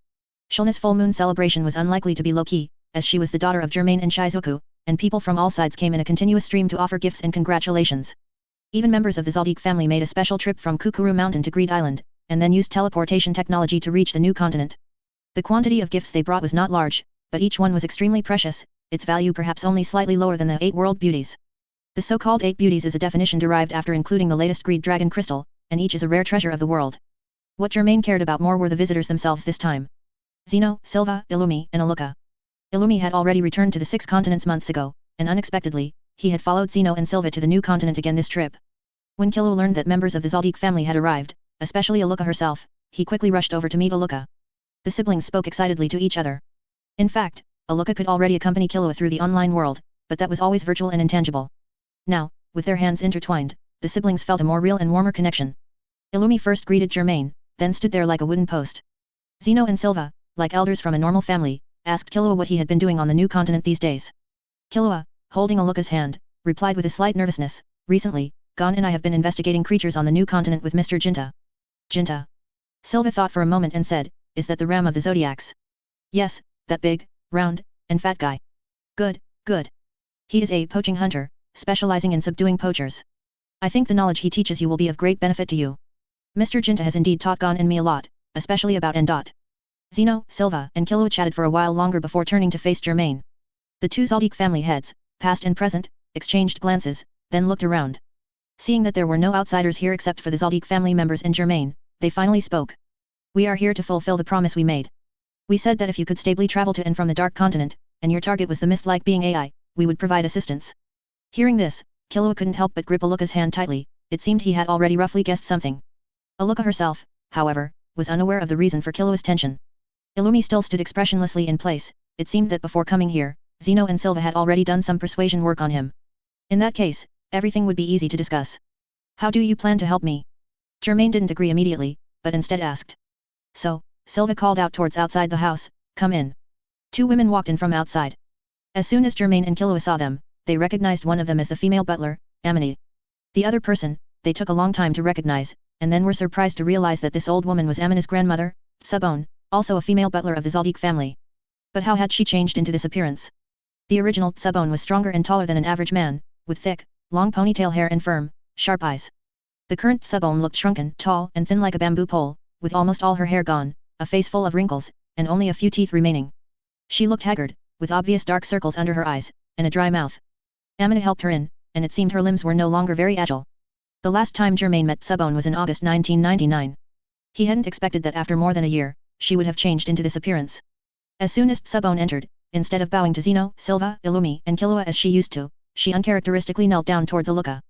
Shilna's full moon celebration was unlikely to be low-key, as she was the daughter of Germain and Shizuku, and people from all sides came in a continuous stream to offer gifts and congratulations. Even members of the Zaldik family made a special trip from Kukuru Mountain to Greed Island, and then used teleportation technology to reach the new continent. The quantity of gifts they brought was not large, but each one was extremely precious, its value perhaps only slightly lower than the 8 world beauties. The so-called 8 beauties is a definition derived after including the latest greed dragon crystal, and each is a rare treasure of the world. What Germain cared about more were the visitors themselves this time. Zeno, Silva, Illumi, and Aluka. Illumi had already returned to the 6 continents months ago, and unexpectedly, he had followed Zeno and Silva to the new continent again this trip. When Killua learned that members of the Zaldik family had arrived, especially Aluka herself, he quickly rushed over to meet Aluka. The siblings spoke excitedly to each other. In fact, Aluka could already accompany Killua through the online world, but that was always virtual and intangible. Now, with their hands intertwined, the siblings felt a more real and warmer connection. Illumi first greeted Germain, then stood there like a wooden post. Zeno and Silva, like elders from a normal family, asked Killua what he had been doing on the new continent these days. Killua, holding Aluka's hand, replied with a slight nervousness, "Recently, Gon and I have been investigating creatures on the new continent with Mr. Jinta." Jinta. Silva thought for a moment and said, "Is that the ram of the zodiacs?" "Yes, that big, round, and fat guy." "Good, good. He is a poaching hunter, specializing in subduing poachers. I think the knowledge he teaches you will be of great benefit to you. Mr. Jinta has indeed taught Gon and me a lot, especially about N. Zeno, Silva, and Killua chatted for a while longer before turning to face Germain. The 2 Zaldik family heads, past and present, exchanged glances, then looked around. Seeing that there were no outsiders here except for the Zaldik family members and Germain, they finally spoke. "We are here to fulfill the promise we made. We said that if you could stably travel to and from the Dark Continent, and your target was the mist-like being AI, we would provide assistance." Hearing this, Killua couldn't help but grip Aluka's hand tightly. It seemed he had already roughly guessed something. Aluka herself, however, was unaware of the reason for Killua's tension. Illumi still stood expressionlessly in place. It seemed that before coming here, Zeno and Silva had already done some persuasion work on him. In that case, everything would be easy to discuss. "How do you plan to help me?" Germain didn't agree immediately, but instead asked. "So," Silva called out towards outside the house, "come in." 2 women walked in from outside. As soon as Germain and Killua saw them, they recognized one of them as the female butler, Amini. The other person, they took a long time to recognize, and then were surprised to realize that this old woman was Amina's grandmother, Tsubone, also a female butler of the Zaldik family. But how had she changed into this appearance? The original Tsubone was stronger and taller than an average man, with thick, long ponytail hair and firm, sharp eyes. The current Tsubone looked shrunken, tall and thin like a bamboo pole, with almost all her hair gone, a face full of wrinkles, and only a few teeth remaining. She looked haggard, with obvious dark circles under her eyes, and a dry mouth. Amina helped her in, and it seemed her limbs were no longer very agile. The last time Germain met Tsubone was in August 1999. He hadn't expected that after more than a year, she would have changed into this appearance. As soon as Tsubone entered, instead of bowing to Zeno, Silva, Illumi, and Killua as she used to, she uncharacteristically knelt down towards Aluka.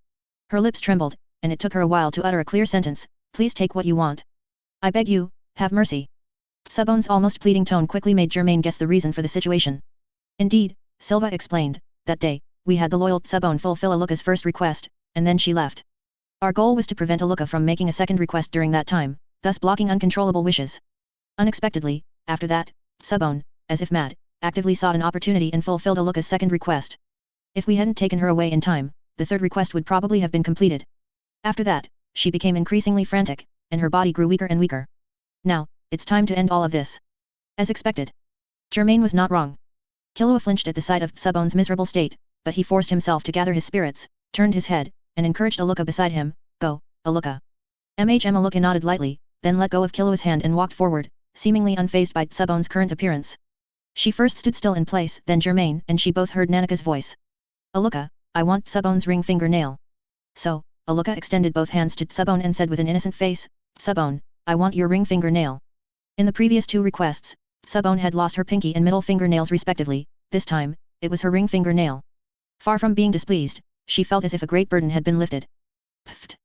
Her lips trembled, and it took her a while to utter a clear sentence, "Please take what you want. I beg you, have mercy." Tsubone's almost pleading tone quickly made Germain guess the reason for the situation. "Indeed," Silva explained, "that day, we had the loyal Tsubone fulfill Aluka's first request, and then she left. Our goal was to prevent Aluka from making a second request during that time, thus blocking uncontrollable wishes. Unexpectedly, after that, Tsubone, as if mad, actively sought an opportunity and fulfilled Aluka's second request. If we hadn't taken her away in time, the third request would probably have been completed. After that, she became increasingly frantic, and her body grew weaker and weaker. Now, it's time to end all of this." As expected. Germain was not wrong. Killua flinched at the sight of Tsubone's miserable state, but he forced himself to gather his spirits, turned his head, and encouraged Aluka beside him, "Go, Aluka." Aluka nodded lightly, then let go of Killua's hand and walked forward, seemingly unfazed by Tsubone's current appearance. She first stood still in place, then Germain and she both heard Nanaka's voice. "Aluka, I want Tsubone's ring fingernail." So, Aluka extended both hands to Tsubone and said with an innocent face, "Tsubone, I want your ring fingernail." In the previous 2 requests, Tsubone had lost her pinky and middle fingernails respectively. This time, it was her ring fingernail. Far from being displeased, she felt as if a great burden had been lifted. Pfft!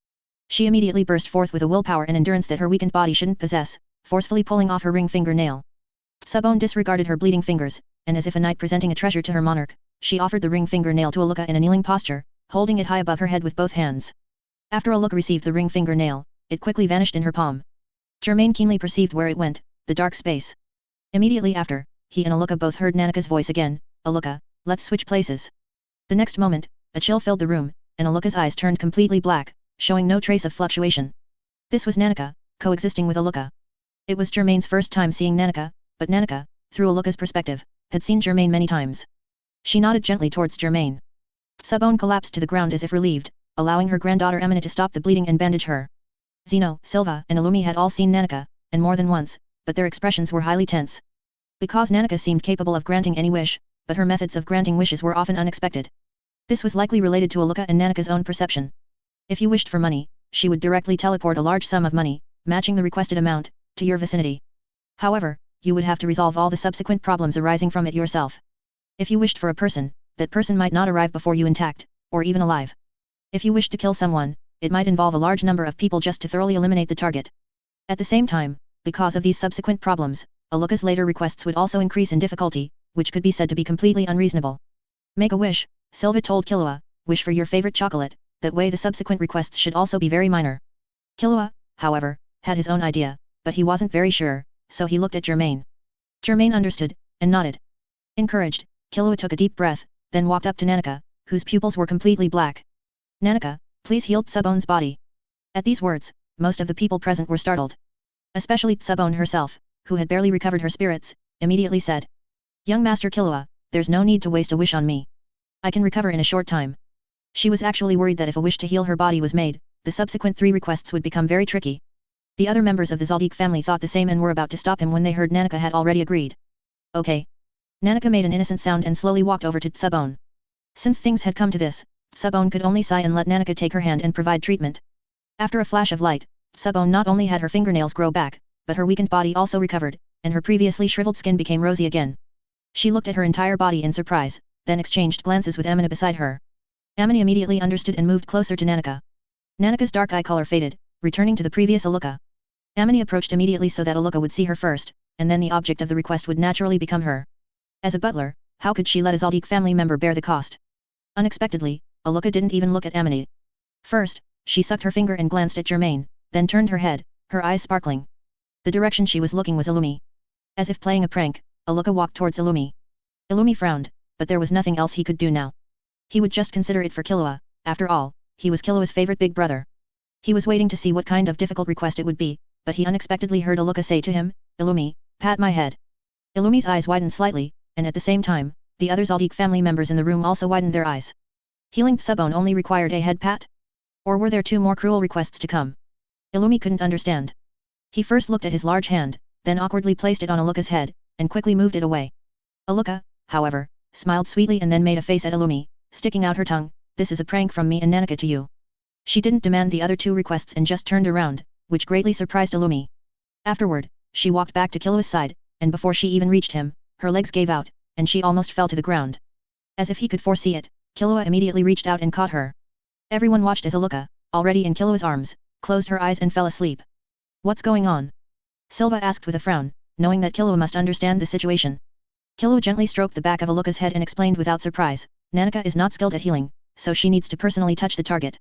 She immediately burst forth with a willpower and endurance that her weakened body shouldn't possess, forcefully pulling off her ring fingernail. Tsubone disregarded her bleeding fingers, and as if a knight presenting a treasure to her monarch, she offered the ring fingernail to Aluka in a kneeling posture, holding it high above her head with both hands. After Aluka received the ring fingernail, it quickly vanished in her palm. Germain keenly perceived where it went, the dark space. Immediately after, he and Aluka both heard Nanaka's voice again, "Aluka, let's switch places." The next moment, a chill filled the room, and Aluka's eyes turned completely black, showing no trace of fluctuation. This was Nanaka, coexisting with Aluka. It was Germain's first time seeing Nanaka, but Nanaka, through Aluka's perspective, had seen Germain many times. She nodded gently towards Germain. Tsubone collapsed to the ground as if relieved, allowing her granddaughter Amina to stop the bleeding and bandage her. Zeno, Silva, and Illumi had all seen Nanaka, and more than once, but their expressions were highly tense. Because Nanaka seemed capable of granting any wish, but her methods of granting wishes were often unexpected. This was likely related to Aluka and Nanika's own perception. If you wished for money, she would directly teleport a large sum of money, matching the requested amount, to your vicinity. However, you would have to resolve all the subsequent problems arising from it yourself. If you wished for a person, that person might not arrive before you intact, or even alive. If you wished to kill someone, it might involve a large number of people just to thoroughly eliminate the target. At the same time, because of these subsequent problems, Aluka's later requests would also increase in difficulty, which could be said to be completely unreasonable. Make a wish, Silva told Killua, wish for your favorite chocolate, that way the subsequent requests should also be very minor. Killua, however, had his own idea, but he wasn't very sure, so he looked at Germain. Germain understood, and nodded. Encouraged, Killua took a deep breath, then walked up to Nanika, whose pupils were completely black. Nanika, please heal Tsubone's body. At these words, most of the people present were startled. Especially Tsubone herself, who had barely recovered her spirits, immediately said. Young Master Killua, there's no need to waste a wish on me. I can recover in a short time. She was actually worried that if a wish to heal her body was made, the subsequent 3 requests would become very tricky. The other members of the Zaldik family thought the same and were about to stop him when they heard Nanika had already agreed. Okay. Nanika made an innocent sound and slowly walked over to Tsubone. Since things had come to this, Tsubone could only sigh and let Nanika take her hand and provide treatment. After a flash of light, Tsubone not only had her fingernails grow back, but her weakened body also recovered, and her previously shriveled skin became rosy again. She looked at her entire body in surprise, then exchanged glances with Amina beside her. Amina immediately understood and moved closer to Nanika. Nanika's dark eye color faded, returning to the previous Aluka. Amina approached immediately so that Aluka would see her first, and then the object of the request would naturally become her. As a butler, how could she let a Zaldik family member bear the cost? Unexpectedly, Aluka didn't even look at Amina. First, she sucked her finger and glanced at Germain, then turned her head, her eyes sparkling. The direction she was looking was Illumi. As if playing a prank, Aluka walked towards Illumi. Illumi frowned, but there was nothing else he could do now. He would just consider it for Killua, after all, he was Killua's favorite big brother. He was waiting to see what kind of difficult request it would be, but he unexpectedly heard Aluka say to him, Illumi, pat my head. Illumi's eyes widened slightly, and at the same time, the other Zaldik family members in the room also widened their eyes. Healing Tsubone only required a head pat? Or were there 2 more cruel requests to come? Illumi couldn't understand. He first looked at his large hand, then awkwardly placed it on Aluka's head, and quickly moved it away. Aluka, however, smiled sweetly and then made a face at Illumi, sticking out her tongue, this is a prank from me and Nanika to you. She didn't demand the other 2 requests and just turned around, which greatly surprised Illumi. Afterward, she walked back to Killua's side, and before she even reached him, her legs gave out, and she almost fell to the ground. As if he could foresee it, Killua immediately reached out and caught her. Everyone watched as Aluka, already in Killua's arms, closed her eyes and fell asleep. What's going on? Silva asked with a frown, knowing that Killua must understand the situation. Killua gently stroked the back of Aluka's head and explained without surprise, Nanika is not skilled at healing, so she needs to personally touch the target.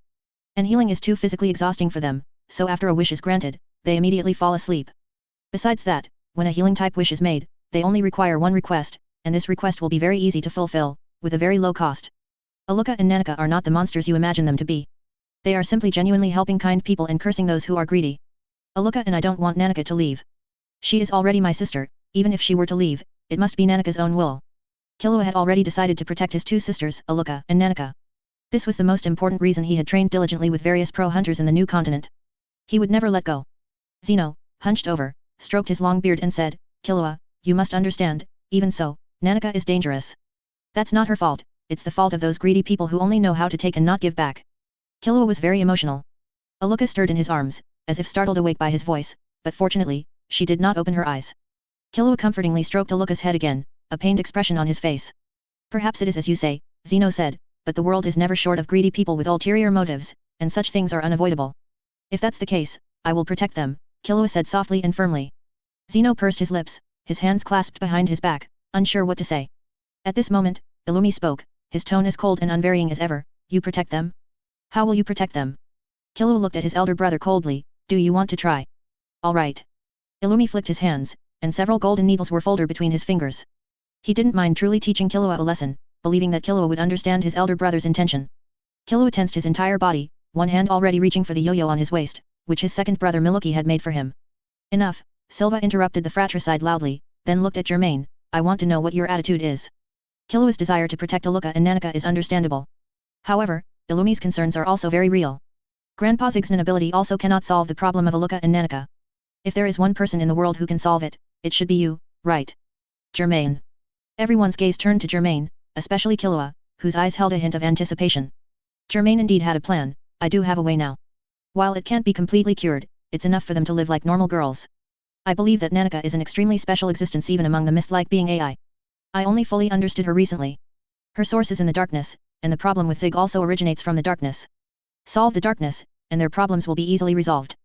And healing is too physically exhausting for them, so after a wish is granted, they immediately fall asleep. Besides that, when a healing type wish is made, they only require 1 request, and this request will be very easy to fulfill, with a very low cost. Aluka and Nanika are not the monsters you imagine them to be. They are simply genuinely helping kind people and cursing those who are greedy. Aluka and I don't want Nanika to leave. She is already my sister, even if she were to leave, it must be Nanika's own will. Killua had already decided to protect his 2 sisters, Aluka and Nanika. This was the most important reason he had trained diligently with various pro-hunters in the new continent. He would never let go. Zeno, hunched over, stroked his long beard and said, Killua, you must understand, even so, Nanika is dangerous. That's not her fault, it's the fault of those greedy people who only know how to take and not give back. Killua was very emotional. Aluka stirred in his arms, as if startled awake by his voice, but fortunately, she did not open her eyes. Killua comfortingly stroked Aluka's head again, a pained expression on his face. Perhaps it is as you say, Zeno said, but the world is never short of greedy people with ulterior motives, and such things are unavoidable. If that's the case, I will protect them, Killua said softly and firmly. Zeno pursed his lips, his hands clasped behind his back, unsure what to say. At this moment, Illumi spoke, his tone as cold and unvarying as ever, you protect them? How will you protect them? Killua looked at his elder brother coldly, do you want to try? Alright. Illumi flicked his hands, and several golden needles were folded between his fingers. He didn't mind truly teaching Killua a lesson, believing that Killua would understand his elder brother's intention. Killua tensed his entire body, one hand already reaching for the yo-yo on his waist, which his second brother Miluki had made for him. Enough, Silva interrupted the fratricide loudly, then looked at Germain, I want to know what your attitude is. Killua's desire to protect Aluka and Nanika is understandable. However, Illumi's concerns are also very real. Grandpa's Ixnan ability also cannot solve the problem of Aluka and Nanika. If there is one person in the world who can solve it, it should be you, right? Germain. Everyone's gaze turned to Germain, especially Killua, whose eyes held a hint of anticipation. Germain indeed had a plan. I do have a way now. While it can't be completely cured, it's enough for them to live like normal girls. I believe that Nanika is an extremely special existence even among the mist-like being AI. I only fully understood her recently. Her source is in the darkness, and the problem with Zig also originates from the darkness. Solve the darkness, and their problems will be easily resolved.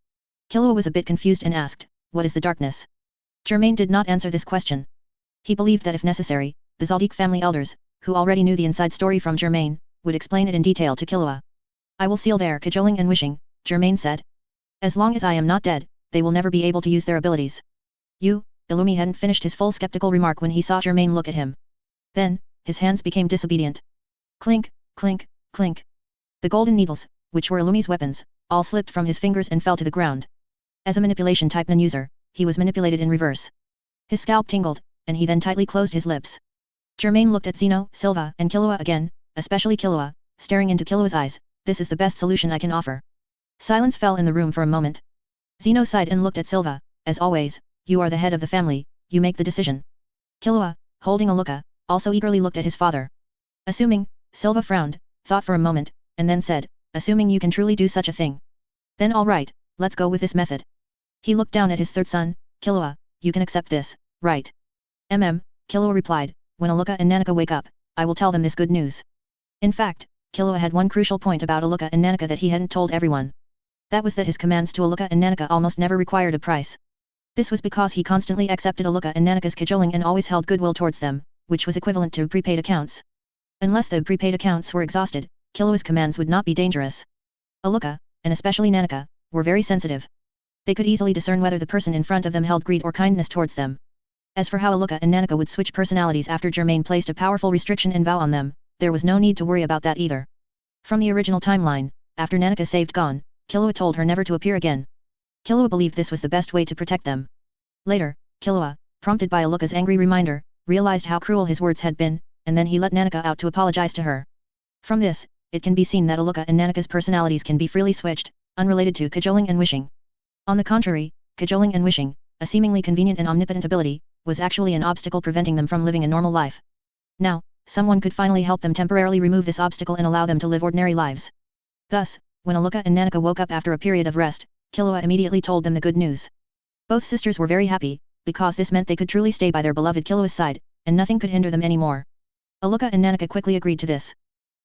Killua was a bit confused and asked, what is the darkness? Germain did not answer this question. He believed that if necessary, the Zaldik family elders, who already knew the inside story from Germain, would explain it in detail to Killua. I will seal their cajoling and wishing, Germain said. As long as I am not dead, they will never be able to use their abilities. Illumi hadn't finished his full skeptical remark when he saw Germain look at him. Then, his hands became disobedient. Clink, clink, clink. The golden needles, which were Illumi's weapons, all slipped from his fingers and fell to the ground. As a manipulation type non-user, he was manipulated in reverse. His scalp tingled, and he then tightly closed his lips. Germain looked at Zeno, Silva, and Killua again, especially Killua, staring into Killua's eyes. This is the best solution I can offer. Silence fell in the room for a moment. Zeno sighed and looked at Silva. As always, you are the head of the family, you make the decision. Killua, holding Aluka, also eagerly looked at his father. Assuming, Silva frowned, thought for a moment, and then said, assuming you can truly do such a thing. Then all right, let's go with this method. He looked down at his third son, Killua, you can accept this, right? Killua replied, when Aluka and Nanika wake up, I will tell them this good news. In fact, Killua had one crucial point about Aluka and Nanika that he hadn't told everyone. That was that his commands to Aluka and Nanika almost never required a price. This was because he constantly accepted Aluka and Nanika's cajoling and always held goodwill towards them, which was equivalent to prepaid accounts. Unless the prepaid accounts were exhausted, Killua's commands would not be dangerous. Aluka, and especially Nanika, were very sensitive. They could easily discern whether the person in front of them held greed or kindness towards them. As for how Aluka and Nanika would switch personalities after Germain placed a powerful restriction and vow on them, there was no need to worry about that either. From the original timeline, after Nanika saved Gon, Killua told her never to appear again. Killua believed this was the best way to protect them. Later, Killua, prompted by Aluka's angry reminder, realized how cruel his words had been, and then he let Nanika out to apologize to her. From this, it can be seen that Aluka and Nanika's personalities can be freely switched, unrelated to cajoling and wishing. On the contrary, cajoling and wishing, a seemingly convenient and omnipotent ability, was actually an obstacle preventing them from living a normal life. Now, someone could finally help them temporarily remove this obstacle and allow them to live ordinary lives. Thus, when Aluka and Nanika woke up after a period of rest, Killua immediately told them the good news. Both sisters were very happy, because this meant they could truly stay by their beloved Killua's side, and nothing could hinder them anymore. Aluka and Nanika quickly agreed to this.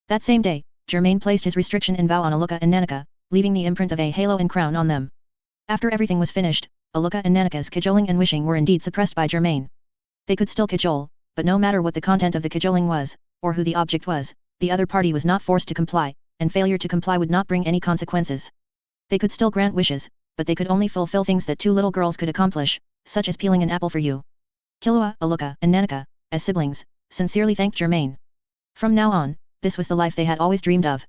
That same day, Germain placed his restriction and vow on Aluka and Nanika, leaving the imprint of a halo and crown on them. After everything was finished, Aluka and Nanika's cajoling and wishing were indeed suppressed by Germain. They could still cajole, but no matter what the content of the cajoling was, or who the object was, the other party was not forced to comply, and failure to comply would not bring any consequences. They could still grant wishes, but they could only fulfill things that two little girls could accomplish, such as peeling an apple for you. Killua, Aluka, and Nanika, as siblings, sincerely thanked Germain. From now on, this was the life they had always dreamed of.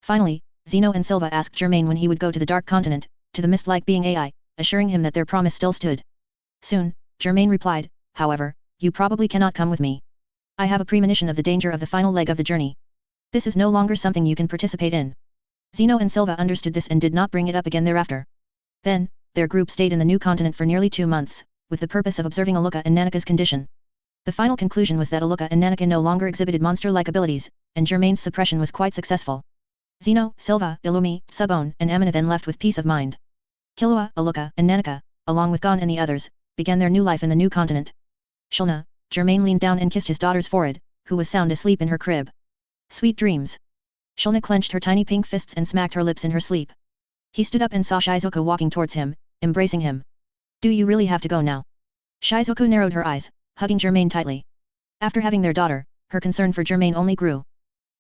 Finally, Zeno and Silva asked Germain when he would go to the Dark Continent, to the mist-like being AI, assuring him that their promise still stood. Soon, Germain replied, however, you probably cannot come with me. I have a premonition of the danger of the final leg of the journey. This is no longer something you can participate in. Zeno and Silva understood this and did not bring it up again thereafter. Then, their group stayed in the new continent for nearly 2 months, with the purpose of observing Aluka and Nanika's condition. The final conclusion was that Aluka and Nanika no longer exhibited monster-like abilities, and Germain's suppression was quite successful. Zeno, Silva, Illumi, Subone, and Amina then left with peace of mind. Killua, Aluka, and Nanika, along with Gon and the others, began their new life in the new continent. Shulna, Germain leaned down and kissed his daughter's forehead, who was sound asleep in her crib. Sweet dreams. Shulna clenched her tiny pink fists and smacked her lips in her sleep. He stood up and saw Shizuku walking towards him, embracing him. Do you really have to go now? Shizuku narrowed her eyes, hugging Germain tightly. After having their daughter, her concern for Germain only grew.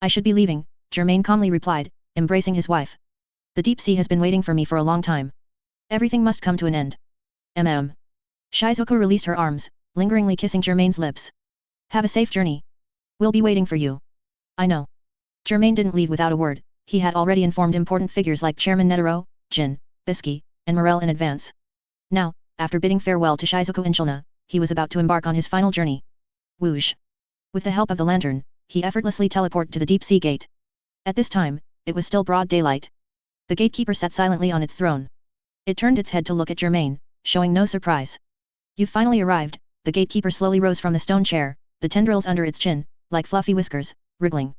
I should be leaving, Germain calmly replied, embracing his wife. The deep sea has been waiting for me for a long time. Everything must come to an end. Shizuku released her arms, lingeringly kissing Germain's lips. Have a safe journey. We'll be waiting for you. I know. Germain didn't leave without a word. He had already informed important figures like Chairman Netero, Jin, Bisky, and Morel in advance. Now, after bidding farewell to Shizuku and Shulna, he was about to embark on his final journey. Whoosh! With the help of the lantern, he effortlessly teleported to the deep sea gate. At this time, it was still broad daylight. The gatekeeper sat silently on its throne. It turned its head to look at Germain, showing no surprise. You've finally arrived, the gatekeeper slowly rose from the stone chair, the tendrils under its chin, like fluffy whiskers, wriggling.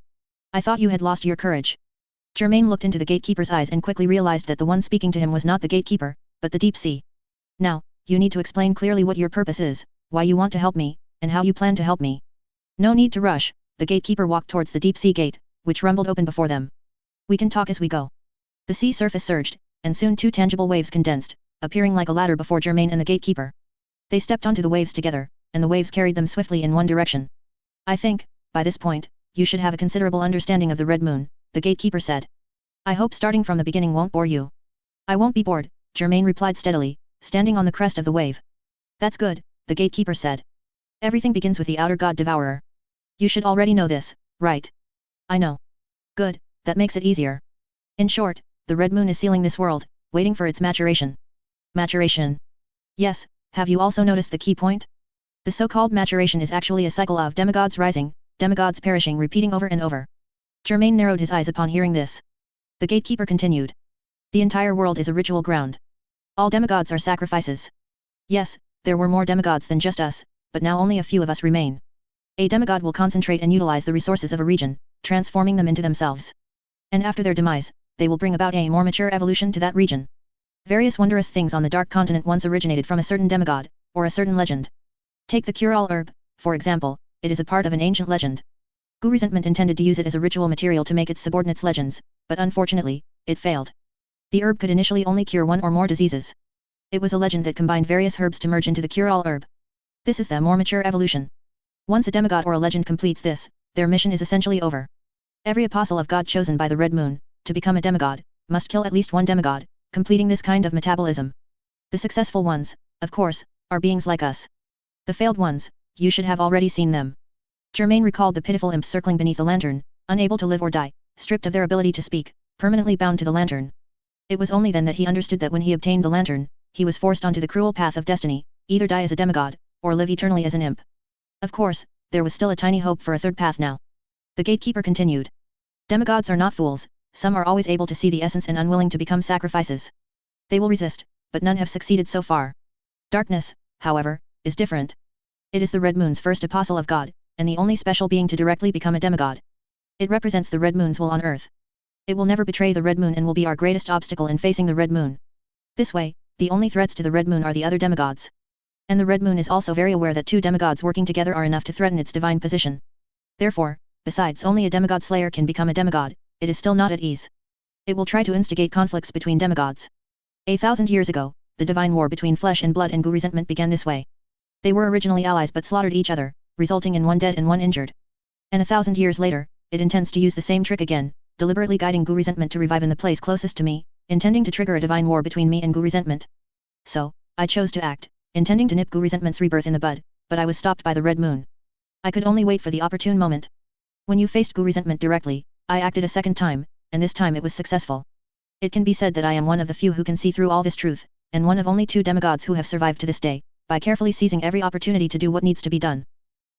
I thought you had lost your courage. Germain looked into the gatekeeper's eyes and quickly realized that the one speaking to him was not the gatekeeper, but the deep sea. Now, you need to explain clearly what your purpose is, why you want to help me, and how you plan to help me. No need to rush, the gatekeeper walked towards the deep sea gate, which rumbled open before them. We can talk as we go. The sea surface surged, and soon two tangible waves condensed, appearing like a ladder before Germain and the gatekeeper. They stepped onto the waves together, and the waves carried them swiftly in one direction. I think, by this point, you should have a considerable understanding of the Red Moon, the gatekeeper said. I hope starting from the beginning won't bore you. I won't be bored, Germain replied steadily, standing on the crest of the wave. That's good, the gatekeeper said. Everything begins with the outer god devourer. You should already know this, right? I know. Good, that makes it easier. In short, the Red Moon is sealing this world, waiting for its maturation. Maturation. Yes, have you also noticed the key point? The so-called maturation is actually a cycle of demigods rising, demigods perishing repeating over and over. Germain narrowed his eyes upon hearing this. The gatekeeper continued. The entire world is a ritual ground. All demigods are sacrifices. Yes, there were more demigods than just us, but now only a few of us remain. A demigod will concentrate and utilize the resources of a region, transforming them into themselves. And after their demise, they will bring about a more mature evolution to that region. Various wondrous things on the Dark Continent once originated from a certain demigod, or a certain legend. Take the cure-all herb, for example, it is a part of an ancient legend. Gu Resentment intended to use it as a ritual material to make its subordinates legends, but unfortunately, it failed. The herb could initially only cure one or more diseases. It was a legend that combined various herbs to merge into the cure-all herb. This is the more mature evolution. Once a demigod or a legend completes this, their mission is essentially over. Every apostle of God chosen by the Red Moon, to become a demigod, must kill at least one demigod, completing this kind of metabolism. The successful ones, of course, are beings like us. The failed ones, you should have already seen them. Germain recalled the pitiful imps circling beneath the lantern, unable to live or die, stripped of their ability to speak, permanently bound to the lantern. It was only then that he understood that when he obtained the lantern, he was forced onto the cruel path of destiny, either die as a demigod, or live eternally as an imp. Of course, there was still a tiny hope for a third path now. The gatekeeper continued. Demigods are not fools, some are always able to see the essence and unwilling to become sacrifices. They will resist, but none have succeeded so far. Darkness, however, is different. It is the Red Moon's first apostle of God, and the only special being to directly become a demigod. It represents the Red Moon's will on Earth. It will never betray the Red Moon and will be our greatest obstacle in facing the Red Moon. This way, the only threats to the Red Moon are the other demigods. And the Red Moon is also very aware that two demigods working together are enough to threaten its divine position. Therefore, besides only a demigod slayer can become a demigod, it is still not at ease. It will try to instigate conflicts between demigods. 1,000 years ago, the divine war between flesh and blood and Gu Resentment began this way. They were originally allies but slaughtered each other, resulting in one dead and one injured. And 1,000 years later, it intends to use the same trick again, deliberately guiding Gu Resentment to revive in the place closest to me, intending to trigger a divine war between me and Gu Resentment. So, I chose to act, intending to nip Gu Resentment's rebirth in the bud, but I was stopped by the Red Moon. I could only wait for the opportune moment. When you faced Gu Resentment directly, I acted a second time, and this time it was successful. It can be said that I am one of the few who can see through all this truth, and one of only 2 demigods who have survived to this day, by carefully seizing every opportunity to do what needs to be done.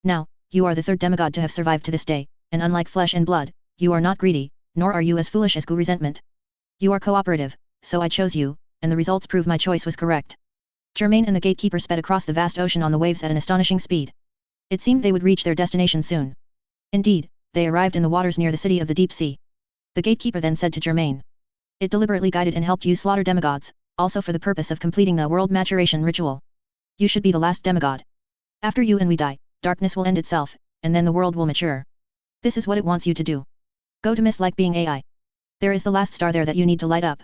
Now, you are the 3rd demigod to have survived to this day, and unlike flesh and blood, you are not greedy, nor are you as foolish as Gu Resentment. You are cooperative, so I chose you, and the results prove my choice was correct. Germain and the gatekeeper sped across the vast ocean on the waves at an astonishing speed. It seemed they would reach their destination soon. Indeed, they arrived in the waters near the city of the deep sea. The gatekeeper then said to Germain. It deliberately guided and helped you slaughter demigods, also for the purpose of completing the world maturation ritual. You should be the last demigod. After you and we die, darkness will end itself, and then the world will mature. This is what it wants you to do. Go to Mist like being AI. There is the last star there that you need to light up.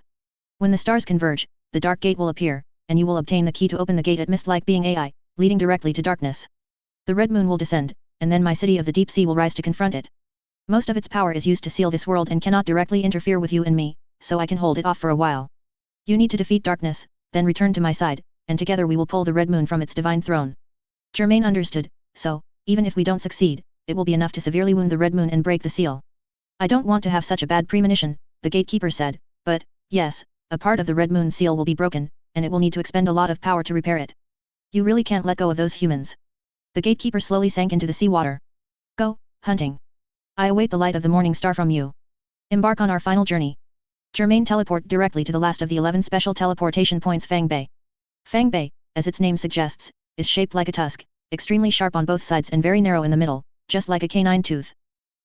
When the stars converge, the dark gate will appear, and you will obtain the key to open the gate at Mist like being AI, leading directly to darkness. The Red Moon will descend, and then my city of the deep sea will rise to confront it. Most of its power is used to seal this world and cannot directly interfere with you and me, so I can hold it off for a while. You need to defeat darkness, then return to my side, and together we will pull the Red Moon from its divine throne. Germain understood, so, even if we don't succeed, it will be enough to severely wound the Red Moon and break the seal. I don't want to have such a bad premonition, the gatekeeper said, but, yes, a part of the Red Moon seal will be broken, and it will need to expend a lot of power to repair it. You really can't let go of those humans. The gatekeeper slowly sank into the seawater. Go, hunting. I await the light of the morning star from you. Embark on our final journey. Germain teleported directly to the last of the 11 special teleportation points Fang Bay. Fang Bay, as its name suggests, is shaped like a tusk, extremely sharp on both sides and very narrow in the middle, just like a canine tooth.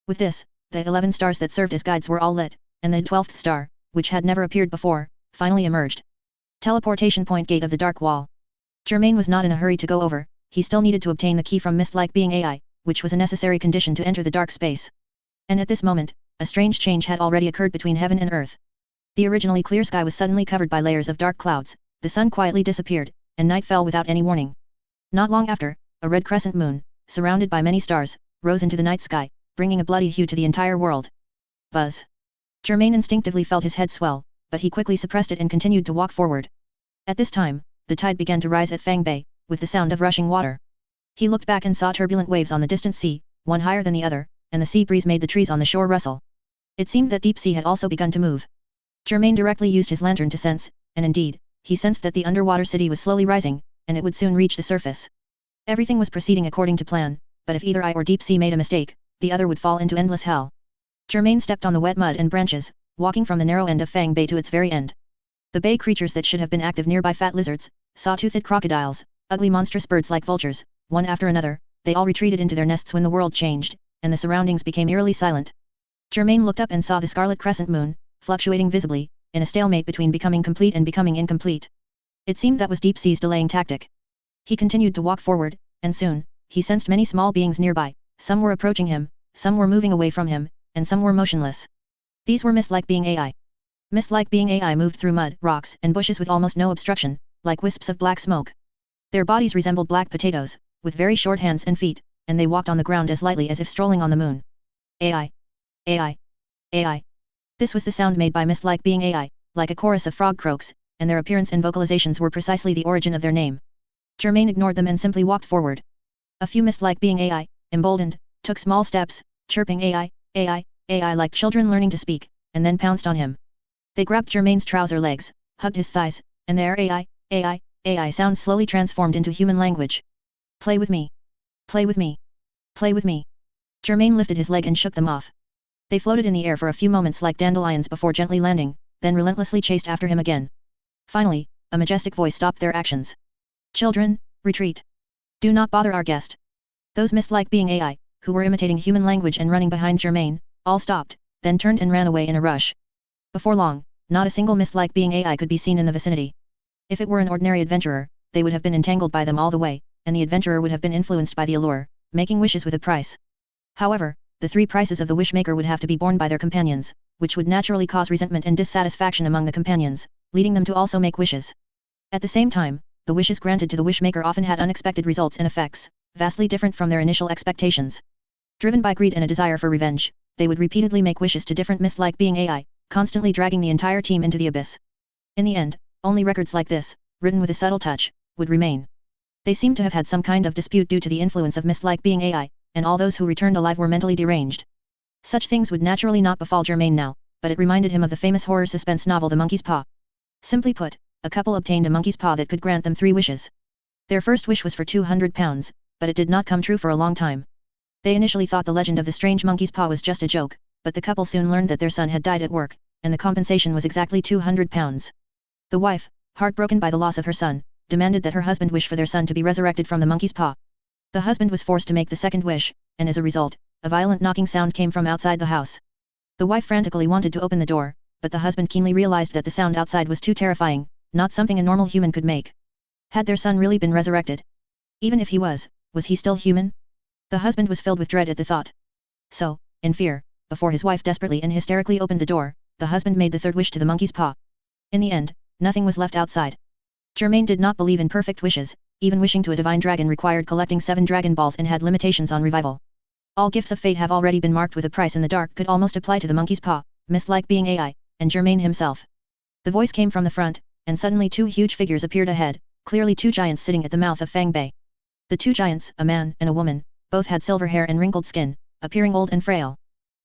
With this, The 11 stars that served as guides were all lit, and the 12th star, which had never appeared before, finally emerged. Teleportation point gate of the dark wall. Germain was not in a hurry to go over, he still needed to obtain the key from mist-like being AI, which was a necessary condition to enter the dark space. And at this moment, a strange change had already occurred between heaven and earth. The originally clear sky was suddenly covered by layers of dark clouds, the sun quietly disappeared, and night fell without any warning. Not long after, a red crescent moon, surrounded by many stars, rose into the night sky, bringing a bloody hue to the entire world. Buzz. Germain instinctively felt his head swell, but he quickly suppressed it and continued to walk forward. At this time, the tide began to rise at Fang Bay, with the sound of rushing water. He looked back and saw turbulent waves on the distant sea, one higher than the other, and the sea breeze made the trees on the shore rustle. It seemed that deep sea had also begun to move. Germain directly used his lantern to sense, and indeed, he sensed that the underwater city was slowly rising, and it would soon reach the surface. Everything was proceeding according to plan, but if either I or deep sea made a mistake, the other would fall into endless hell. Germain stepped on the wet mud and branches, walking from the narrow end of Fang Bay to its very end. The bay creatures that should have been active nearby, fat lizards, saw-toothed crocodiles, ugly monstrous birds like vultures, one after another, they all retreated into their nests when the world changed, and the surroundings became eerily silent. Germain looked up and saw the scarlet crescent moon, fluctuating visibly, in a stalemate between becoming complete and becoming incomplete. It seemed that was deep sea's delaying tactic. He continued to walk forward, and soon, he sensed many small beings nearby, some were approaching him, some were moving away from him, and some were motionless. These were mist-like being AI. Mist-like being AI moved through mud, rocks, and bushes with almost no obstruction, like wisps of black smoke. Their bodies resembled black potatoes, with very short hands and feet, and they walked on the ground as lightly as if strolling on the moon. AI. AI. AI. This was the sound made by mist-like being AI, like a chorus of frog croaks, and their appearance and vocalizations were precisely the origin of their name. Germain ignored them and simply walked forward. A few mist-like being AI, emboldened, took small steps, chirping AI, AI, AI like children learning to speak, and then pounced on him. They grabbed Germain's trouser legs, hugged his thighs, and their AI, AI, AI sounds slowly transformed into human language. Play with me. Play with me. Play with me. Germain lifted his leg and shook them off. They floated in the air for a few moments like dandelions before gently landing, then relentlessly chased after him again. Finally, a majestic voice stopped their actions. Children, retreat. Do not bother our guest. Those mist-like being AI, who were imitating human language and running behind Germain, all stopped, then turned and ran away in a rush. Before long, not a single mist-like being AI could be seen in the vicinity. If it were an ordinary adventurer, they would have been entangled by them all the way, and the adventurer would have been influenced by the allure, making wishes with a price. However, the 3 prices of the wishmaker would have to be borne by their companions, which would naturally cause resentment and dissatisfaction among the companions, leading them to also make wishes. At the same time, the wishes granted to the wishmaker often had unexpected results and effects, vastly different from their initial expectations. Driven by greed and a desire for revenge, they would repeatedly make wishes to different mist-like being AI, constantly dragging the entire team into the abyss. In the end, only records like this, written with a subtle touch, would remain. They seemed to have had some kind of dispute due to the influence of mist-like being AI, and all those who returned alive were mentally deranged. Such things would naturally not befall Germain now, but it reminded him of the famous horror suspense novel The Monkey's Paw. Simply put, a couple obtained a monkey's paw that could grant them 3 wishes. Their first wish was for 200 pounds, but it did not come true for a long time. They initially thought the legend of the strange monkey's paw was just a joke, but the couple soon learned that their son had died at work, and the compensation was exactly 200 pounds. The wife, heartbroken by the loss of her son, demanded that her husband wish for their son to be resurrected from the monkey's paw. The husband was forced to make the second wish, and as a result, a violent knocking sound came from outside the house. The wife frantically wanted to open the door, but the husband keenly realized that the sound outside was too terrifying, not something a normal human could make. Had their son really been resurrected? Even if he was he still human? The husband was filled with dread at the thought. So, in fear, before his wife desperately and hysterically opened the door, the husband made the third wish to the monkey's paw. In the end, nothing was left outside. Germain did not believe in perfect wishes, even wishing to a divine dragon required collecting 7 dragon balls and had limitations on revival. All gifts of fate have already been marked with a price, and the dark could almost apply to the monkey's paw, mist-like being AI, and Germain himself. The voice came from the front, and suddenly 2 huge figures appeared ahead, clearly 2 giants sitting at the mouth of Fang Bay. The 2 giants, a man and a woman, both had silver hair and wrinkled skin, appearing old and frail.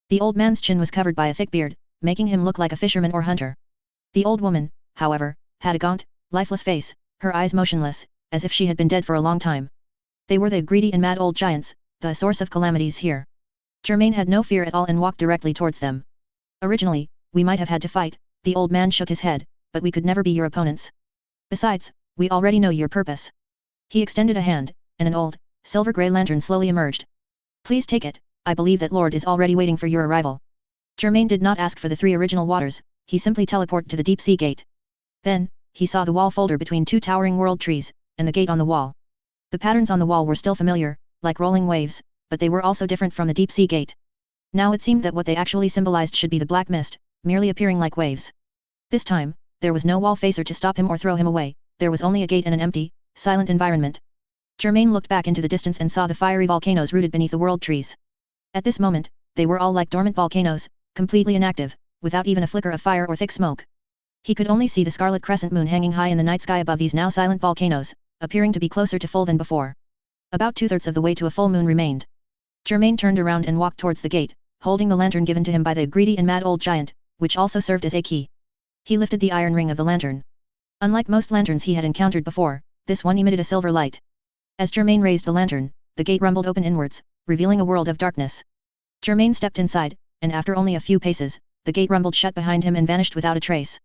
The old man's chin was covered by a thick beard, making him look like a fisherman or hunter. The old woman, however, had a gaunt, lifeless face, her eyes motionless, as if she had been dead for a long time. They were the greedy and mad old giants, the source of calamities here. Germain had no fear at all and walked directly towards them. Originally, we might have had to fight, the old man shook his head, but we could never be your opponents. Besides, we already know your purpose. He extended a hand, and an old, silver-grey lantern slowly emerged. Please take it, I believe that Lord is already waiting for your arrival. Germain did not ask for the 3 original waters, he simply teleported to the deep sea gate. Then, he saw the wall folder between 2 towering world trees, and the gate on the wall. The patterns on the wall were still familiar, like rolling waves, but they were also different from the deep sea gate. Now it seemed that what they actually symbolized should be the black mist, merely appearing like waves. This time, there was no wall facer to stop him or throw him away, there was only a gate and an empty, silent environment. Germain looked back into the distance and saw the fiery volcanoes rooted beneath the world trees. At this moment, they were all like dormant volcanoes, completely inactive, without even a flicker of fire or thick smoke. He could only see the scarlet crescent moon hanging high in the night sky above these now silent volcanoes, appearing to be closer to full than before. About 2/3 of the way to a full moon remained. Germain turned around and walked towards the gate, holding the lantern given to him by the greedy and mad old giant, which also served as a key. He lifted the iron ring of the lantern. Unlike most lanterns he had encountered before, this one emitted a silver light. As Germain raised the lantern, the gate rumbled open inwards, revealing a world of darkness. Germain stepped inside, and after only a few paces, the gate rumbled shut behind him and vanished without a trace.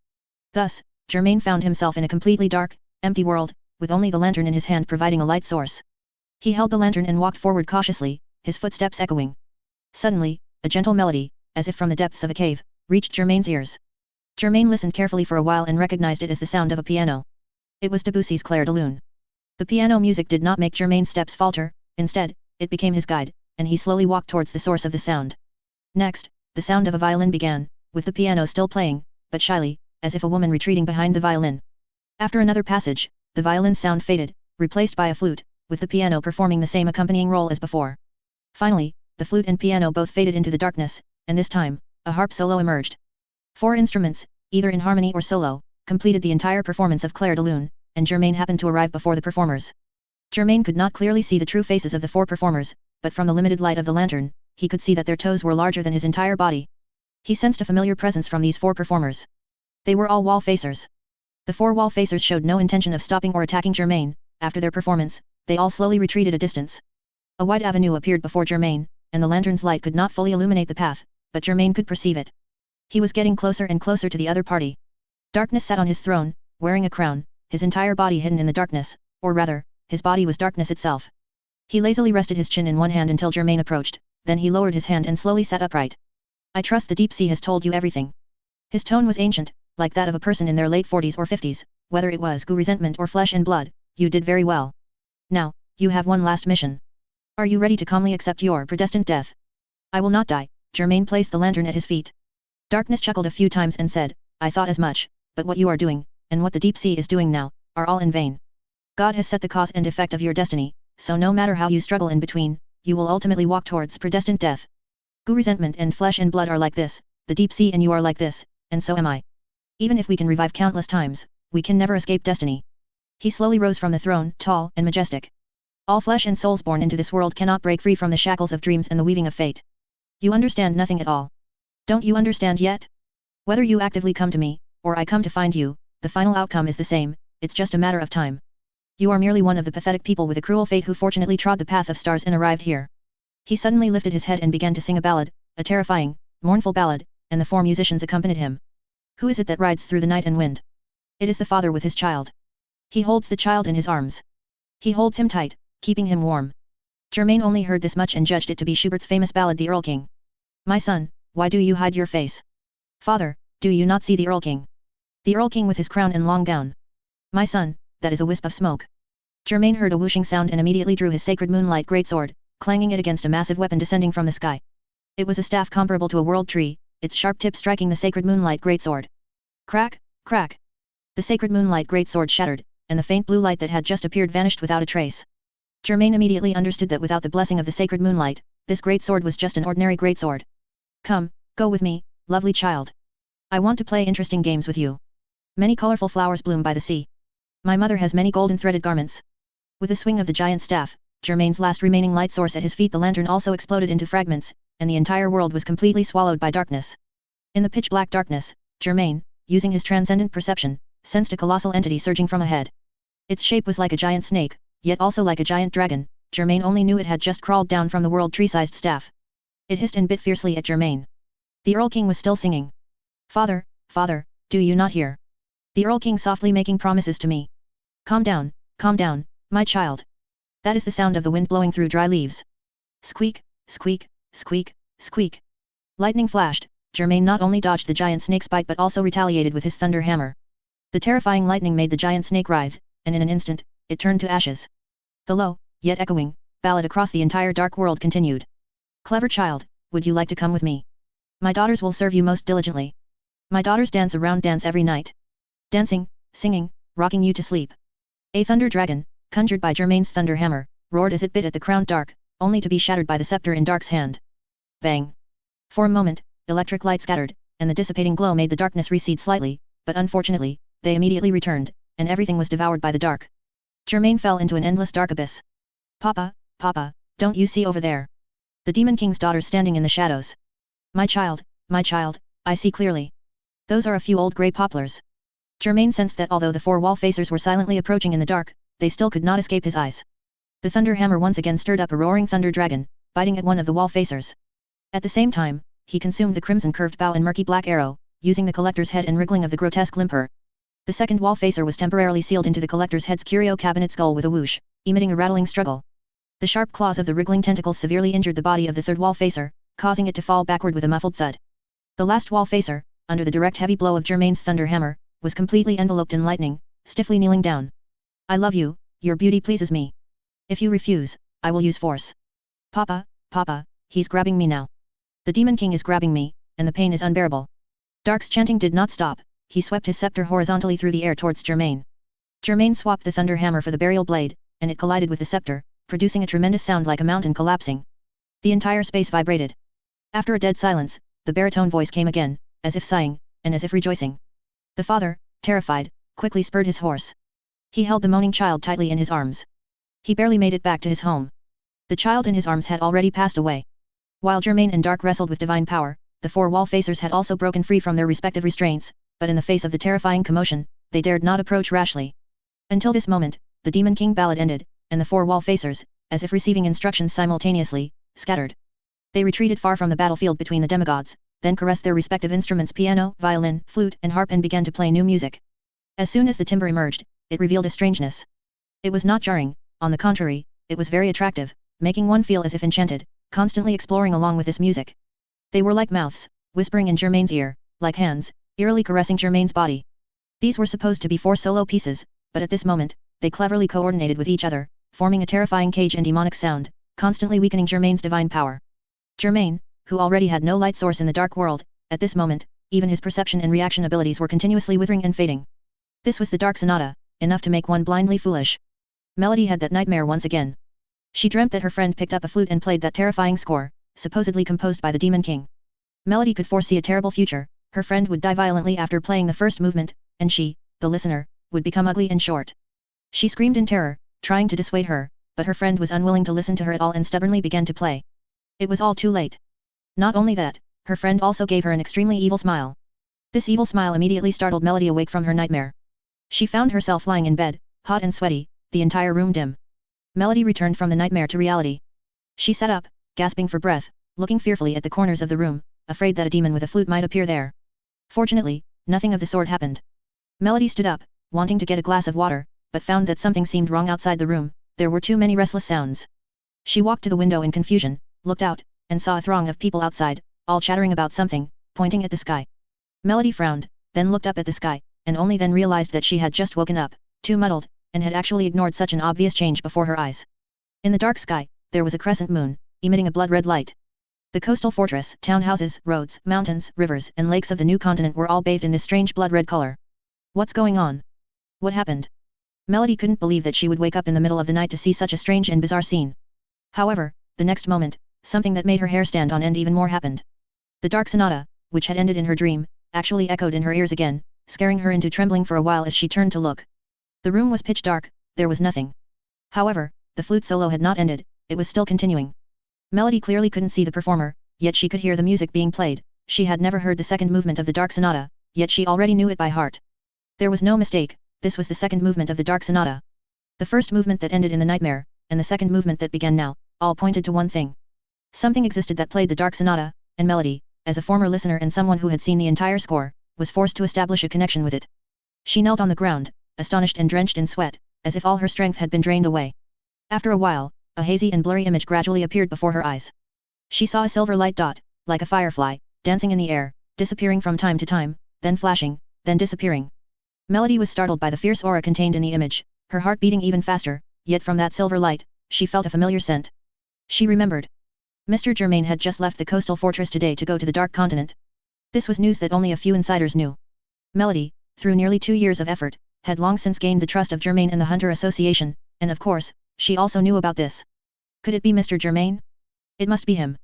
Thus, Germain found himself in a completely dark, empty world, with only the lantern in his hand providing a light source. He held the lantern and walked forward cautiously, his footsteps echoing. Suddenly, a gentle melody, as if from the depths of a cave, reached Germain's ears. Germain listened carefully for a while and recognized it as the sound of a piano. It was Debussy's Clair de Lune. The piano music did not make Germain's steps falter, instead, it became his guide, and he slowly walked towards the source of the sound. Next, the sound of a violin began, with the piano still playing, but shyly, as if a woman retreating behind the violin. After another passage, the violin's sound faded, replaced by a flute, with the piano performing the same accompanying role as before. Finally, the flute and piano both faded into the darkness, and this time, a harp solo emerged. 4 instruments, either in harmony or solo, completed the entire performance of Clair de Lune, and Germain happened to arrive before the performers. Germain could not clearly see the true faces of the 4 performers, but from the limited light of the lantern, he could see that their toes were larger than his entire body. He sensed a familiar presence from these 4 performers. They were all wall facers. The 4 wall facers showed no intention of stopping or attacking Germain. After their performance, they all slowly retreated a distance. A wide avenue appeared before Germain, and the lantern's light could not fully illuminate the path, but Germain could perceive it. He was getting closer and closer to the other party. Darkness sat on his throne, wearing a crown, his entire body hidden in the darkness, or rather, his body was darkness itself. He lazily rested his chin in one hand until Germain approached, then he lowered his hand and slowly sat upright. I trust the deep sea has told you everything. His tone was ancient, like that of a person in their late 40s or 50s, whether it was resentment or flesh and blood, you did very well. Now, you have one last mission. Are you ready to calmly accept your predestined death? I will not die. Germain placed the lantern at his feet. Darkness chuckled a few times and said, I thought as much, but what you are doing, and what the deep sea is doing now, are all in vain. God has set the cause and effect of your destiny, so no matter how you struggle in between, you will ultimately walk towards predestined death. Resentment and flesh and blood are like this, the deep sea and you are like this, and so am I. Even if we can revive countless times, we can never escape destiny. He slowly rose from the throne, tall and majestic. All flesh and souls born into this world cannot break free from the shackles of dreams and the weaving of fate. You understand nothing at all. Don't you understand yet? Whether you actively come to me, or I come to find you, the final outcome is the same, it's just a matter of time. You are merely one of the pathetic people with a cruel fate who fortunately trod the path of stars and arrived here. He suddenly lifted his head and began to sing a ballad, a terrifying, mournful ballad, and the 4 musicians accompanied him. Who is it that rides through the night and wind? It is the father with his child. He holds the child in his arms. He holds him tight, keeping him warm. Germain only heard this much and judged it to be Schubert's famous ballad The Earl King. My son, why do you hide your face? Father, do you not see the Earl King? The Earl King with his crown and long gown. My son, that is a wisp of smoke. Germain heard a whooshing sound and immediately drew his sacred moonlight greatsword, clanging it against a massive weapon descending from the sky. It was a staff comparable to a world tree, its sharp tip striking the sacred moonlight greatsword. Crack, crack. The sacred moonlight greatsword shattered, and the faint blue light that had just appeared vanished without a trace. Germain immediately understood that without the blessing of the sacred moonlight, this greatsword was just an ordinary greatsword. Come, go with me, lovely child. I want to play interesting games with you. Many colorful flowers bloom by the sea. My mother has many golden threaded garments. With the swing of the giant staff, Germain's last remaining light source at his feet, the lantern also exploded into fragments, and the entire world was completely swallowed by darkness. In the pitch-black darkness, Germain, using his transcendent perception, sensed a colossal entity surging from ahead. Its shape was like a giant snake, yet also like a giant dragon. Germain only knew it had just crawled down from the world tree-sized staff. It hissed and bit fiercely at Germain. The Earl King was still singing. Father, father, do you not hear? The Earl King softly making promises to me. Calm down, my child. That is the sound of the wind blowing through dry leaves. Squeak, squeak, Squeak, squeak. Lightning flashed. Germain not only dodged the giant snake's bite but also retaliated with his thunder hammer. The terrifying lightning made the giant snake writhe, and in an instant, it turned to ashes. The low, yet echoing, ballad across the entire dark world continued. Clever child, would you like to come with me? My daughters will serve you most diligently. My daughters dance a round dance every night. Dancing, singing, rocking you to sleep. A thunder dragon, conjured by Germain's thunder hammer, roared as it bit at the crowned dark, only to be shattered by the scepter in Dark's hand. Bang! For a moment, electric light scattered, and the dissipating glow made the darkness recede slightly, but unfortunately, they immediately returned, and everything was devoured by the dark. Germain fell into an endless dark abyss. Papa, Papa, don't you see over there? The Demon King's daughters standing in the shadows. My child, I see clearly. Those are a few old grey poplars. Germain sensed that although the four wall-facers were silently approaching in the dark, they still could not escape his eyes. The thunder hammer once again stirred up a roaring thunder dragon, biting at one of the wall-facers. At the same time, he consumed the crimson curved bow and murky black arrow, using the collector's head and wriggling of the grotesque limper. The second wall-facer was temporarily sealed into the collector's head's curio cabinet skull with a whoosh, emitting a rattling struggle. The sharp claws of the wriggling tentacles severely injured the body of the third wall-facer, causing it to fall backward with a muffled thud. The last wall-facer, under the direct heavy blow of Germain's thunder hammer, was completely enveloped in lightning, stiffly kneeling down. I love you, your beauty pleases me. If you refuse, I will use force. Papa, Papa, he's grabbing me now. The Demon King is grabbing me, and the pain is unbearable. Dark's chanting did not stop, he swept his scepter horizontally through the air towards Germain. Germain swapped the thunder hammer for the burial blade, and it collided with the scepter, producing a tremendous sound like a mountain collapsing. The entire space vibrated. After a dead silence, the baritone voice came again, as if sighing, and as if rejoicing. The father, terrified, quickly spurred his horse. He held the moaning child tightly in his arms. He barely made it back to his home. The child in his arms had already passed away. While Germain and Dark wrestled with divine power, the four wall-facers had also broken free from their respective restraints, but in the face of the terrifying commotion, they dared not approach rashly. Until this moment, the Demon King ballad ended, and the four wall-facers, as if receiving instructions simultaneously, scattered. They retreated far from the battlefield between the demigods, then caressed their respective instruments piano, violin, flute and harp and began to play new music. As soon as the timbre emerged, it revealed a strangeness. It was not jarring, on the contrary, it was very attractive, making one feel as if enchanted, constantly exploring along with this music. They were like mouths, whispering in Germain's ear, like hands, eerily caressing Germain's body. These were supposed to be 4 solo pieces, but at this moment, they cleverly coordinated with each other, forming a terrifying cage and demonic sound, constantly weakening Germain's divine power. Germain, who already had no light source in the dark world, at this moment, even his perception and reaction abilities were continuously withering and fading. This was the Dark Sonata, enough to make one blindly foolish. Melody had that nightmare once again. She dreamt that her friend picked up a flute and played that terrifying score, supposedly composed by the Demon King. Melody could foresee a terrible future, her friend would die violently after playing the first movement, and she, the listener, would become ugly and short. She screamed in terror, trying to dissuade her, but her friend was unwilling to listen to her at all and stubbornly began to play. It was all too late. Not only that, her friend also gave her an extremely evil smile. This evil smile immediately startled Melody awake from her nightmare. She found herself lying in bed, hot and sweaty, the entire room dim. Melody returned from the nightmare to reality. She sat up, gasping for breath, looking fearfully at the corners of the room, afraid that a demon with a flute might appear there. Fortunately, nothing of the sort happened. Melody stood up, wanting to get a glass of water, but found that something seemed wrong outside the room, there were too many restless sounds. She walked to the window in confusion, looked out, and saw a throng of people outside, all chattering about something, pointing at the sky. Melody frowned, then looked up at the sky, and only then realized that she had just woken up, too muddled, and had actually ignored such an obvious change before her eyes. In the dark sky, there was a crescent moon, emitting a blood-red light. The coastal fortress, townhouses, roads, mountains, rivers, and lakes of the new continent were all bathed in this strange blood-red color. What's going on? What happened? Melody couldn't believe that she would wake up in the middle of the night to see such a strange and bizarre scene. However, the next moment, something that made her hair stand on end even more happened. The Dark Sonata, which had ended in her dream, actually echoed in her ears again, scaring her into trembling for a while as she turned to look. The room was pitch dark, there was nothing. However, the flute solo had not ended, it was still continuing. Melody clearly couldn't see the performer, yet she could hear the music being played. She had never heard the second movement of the Dark Sonata, yet she already knew it by heart. There was no mistake, this was the second movement of the Dark Sonata. The first movement that ended in the nightmare, and the second movement that began now, all pointed to one thing. Something existed that played the Dark Sonata, and Melody, as a former listener and someone who had seen the entire score, was forced to establish a connection with it. She knelt on the ground, astonished and drenched in sweat, as if all her strength had been drained away. After a while, a hazy and blurry image gradually appeared before her eyes. She saw a silver light dot, like a firefly, dancing in the air, disappearing from time to time, then flashing, then disappearing. Melody was startled by the fierce aura contained in the image, her heart beating even faster, yet from that silver light, she felt a familiar scent. She remembered. Mr. Germain had just left the coastal fortress today to go to the Dark Continent. This was news that only a few insiders knew. Melody, through nearly 2 years of effort, had long since gained the trust of Germain and the Hunter Association, and of course, she also knew about this. Could it be Mr. Germain? It must be him.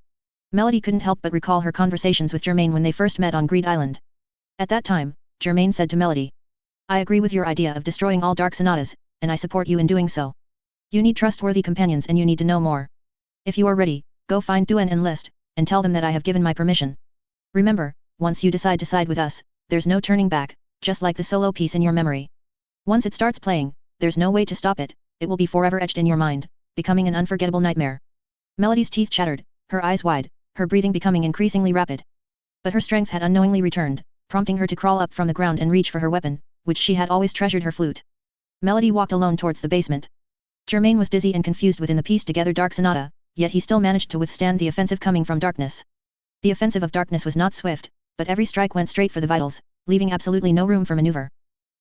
Melody couldn't help but recall her conversations with Germain when they first met on Greed Island. At that time, Germain said to Melody, "I agree with your idea of destroying all dark sonatas, and I support you in doing so. You need trustworthy companions and you need to know more. If you are ready, go find Duan and List, and tell them that I have given my permission. Remember, once you decide to side with us, there's no turning back, just like the solo piece in your memory. Once it starts playing, there's no way to stop it, it will be forever etched in your mind, becoming an unforgettable nightmare." Melody's teeth chattered, her eyes wide, her breathing becoming increasingly rapid. But her strength had unknowingly returned, prompting her to crawl up from the ground and reach for her weapon, which she had always treasured, her flute. Melody walked alone towards the basement. Germain was dizzy and confused within the pieced-together dark sonata, yet he still managed to withstand the offensive coming from darkness. The offensive of darkness was not swift, but every strike went straight for the vitals, leaving absolutely no room for maneuver.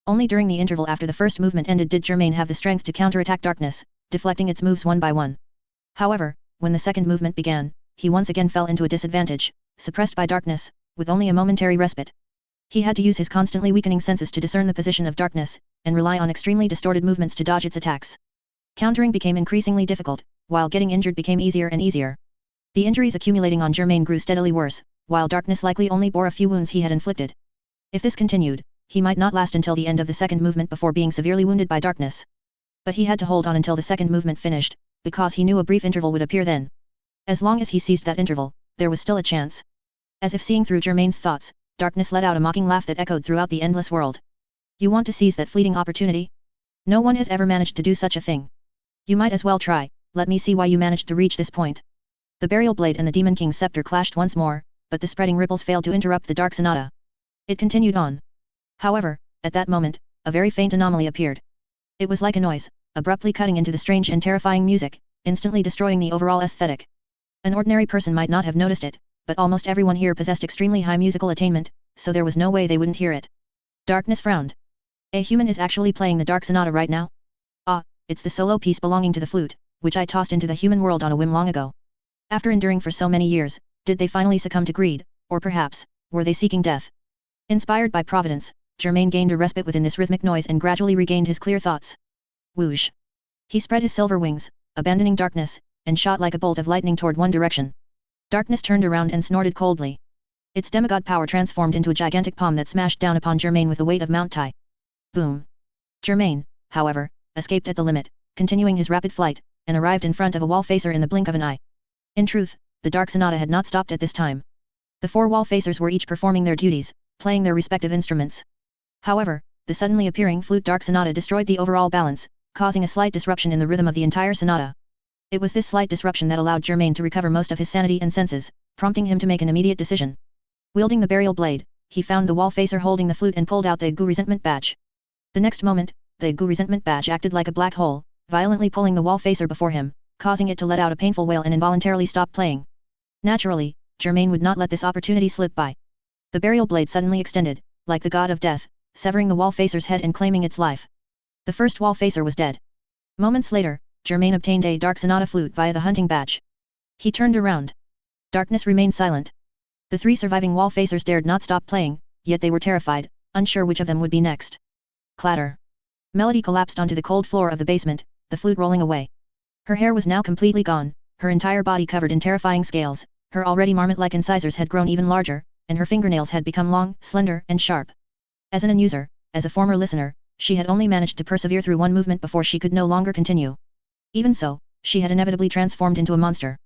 Only during the interval after the first movement ended did Germain have the strength to counterattack darkness, deflecting its moves one by one. However, when the second movement began, he once again fell into a disadvantage, suppressed by darkness, with only a momentary respite. He had to use his constantly weakening senses to discern the position of darkness, and rely on extremely distorted movements to dodge its attacks. Countering became increasingly difficult, while getting injured became easier and easier. The injuries accumulating on Germain grew steadily worse, while darkness likely only bore a few wounds he had inflicted. If this continued, he might not last until the end of the second movement before being severely wounded by darkness. But he had to hold on until the second movement finished, because he knew a brief interval would appear then. As long as he seized that interval, there was still a chance. As if seeing through Germain's thoughts, darkness let out a mocking laugh that echoed throughout the endless world. "You want to seize that fleeting opportunity? No one has ever managed to do such a thing. You might as well try, let me see why you managed to reach this point." The burial blade and the Demon King's scepter clashed once more, but the spreading ripples failed to interrupt the dark sonata. It continued on. However, at that moment, a very faint anomaly appeared. It was like a noise, abruptly cutting into the strange and terrifying music, instantly destroying the overall aesthetic. An ordinary person might not have noticed it, but almost everyone here possessed extremely high musical attainment, so there was no way they wouldn't hear it. Darkness frowned. "A human is actually playing the dark sonata right now? Ah, it's the solo piece belonging to the flute, which I tossed into the human world on a whim long ago. After enduring for so many years, did they finally succumb to greed, or perhaps, were they seeking death?" Inspired by Providence, Germain gained a respite within this rhythmic noise and gradually regained his clear thoughts. Whoosh! He spread his silver wings, abandoning darkness, and shot like a bolt of lightning toward one direction. Darkness turned around and snorted coldly. Its demigod power transformed into a gigantic palm that smashed down upon Germain with the weight of Mount Tai. Boom! Germain, however, escaped at the limit, continuing his rapid flight, and arrived in front of a wall facer in the blink of an eye. In truth, the dark sonata had not stopped at this time. The 4 wall facers were each performing their duties, playing their respective instruments. However, the suddenly appearing flute dark sonata destroyed the overall balance, causing a slight disruption in the rhythm of the entire sonata. It was this slight disruption that allowed Germain to recover most of his sanity and senses, prompting him to make an immediate decision. Wielding the burial blade, he found the wall facer holding the flute and pulled out the Gu resentment badge. The next moment, the Gu resentment badge acted like a black hole, violently pulling the wall facer before him, causing it to let out a painful wail and involuntarily stop playing. Naturally, Germain would not let this opportunity slip by. The burial blade suddenly extended, like the god of death, severing the wall facer's head and claiming its life. The first wall facer was dead. Moments later, Germain obtained a dark sonata flute via the hunting badge. He turned around. Darkness remained silent. The 3 surviving wall facers dared not stop playing, yet they were terrified, unsure which of them would be next. Clatter. Melody collapsed onto the cold floor of the basement, the flute rolling away. Her hair was now completely gone, her entire body covered in terrifying scales, her already marmot-like incisors had grown even larger, and her fingernails had become long, slender, and sharp. As an user, as a former listener, she had only managed to persevere through one movement before she could no longer continue. Even so, she had inevitably transformed into a monster.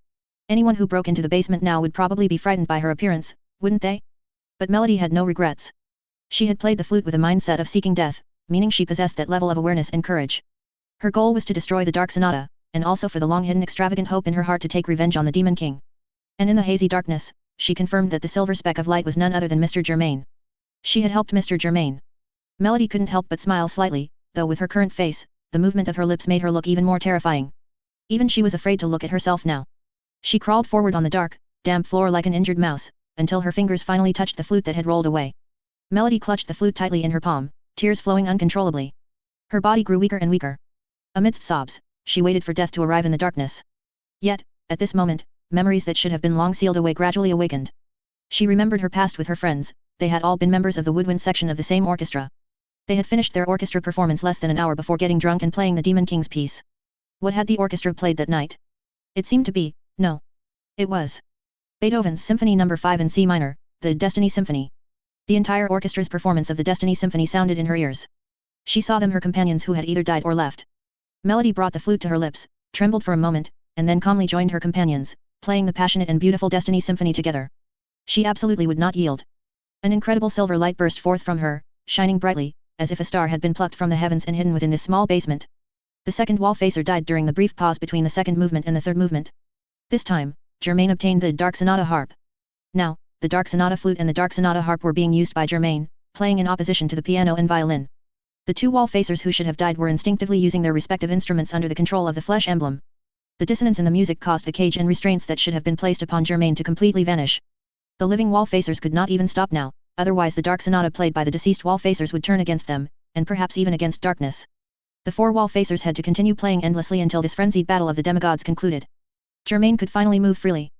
Anyone who broke into the basement now would probably be frightened by her appearance, wouldn't they? But Melody had no regrets. She had played the flute with a mindset of seeking death, meaning she possessed that level of awareness and courage. Her goal was to destroy the dark sonata, and also for the long-hidden extravagant hope in her heart to take revenge on the Demon King. And in the hazy darkness, she confirmed that the silver speck of light was none other than Mr. Germain. She had helped Mr. Germain. Melody couldn't help but smile slightly, though with her current face, the movement of her lips made her look even more terrifying. Even she was afraid to look at herself now. She crawled forward on the dark, damp floor like an injured mouse, until her fingers finally touched the flute that had rolled away. Melody clutched the flute tightly in her palm, tears flowing uncontrollably. Her body grew weaker and weaker. Amidst sobs, she waited for death to arrive in the darkness. Yet, at this moment, memories that should have been long sealed away gradually awakened. She remembered her past with her friends. They had all been members of the woodwind section of the same orchestra. They had finished their orchestra performance less than an hour before getting drunk and playing the Demon King's piece. What had the orchestra played that night? It seemed to be, no. It was Beethoven's Symphony No. 5 in C minor, the Destiny Symphony. The entire orchestra's performance of the Destiny Symphony sounded in her ears. She saw them, her companions who had either died or left. Melody brought the flute to her lips, trembled for a moment, and then calmly joined her companions, playing the passionate and beautiful Destiny Symphony together. She absolutely would not yield. An incredible silver light burst forth from her, shining brightly, as if a star had been plucked from the heavens and hidden within this small basement. The second wall facer died during the brief pause between the second movement and the third movement. This time, Germain obtained the Dark Sonata harp. Now, the Dark Sonata flute and the Dark Sonata harp were being used by Germain, playing in opposition to the piano and violin. The two wall facers who should have died were instinctively using their respective instruments under the control of the flesh emblem. The dissonance in the music caused the cage and restraints that should have been placed upon Germain to completely vanish. The living wall facers could not even stop now, otherwise the Dark Sonata played by the deceased wall facers would turn against them, and perhaps even against darkness. The four wall facers had to continue playing endlessly until this frenzied battle of the demigods concluded. Germain could finally move freely.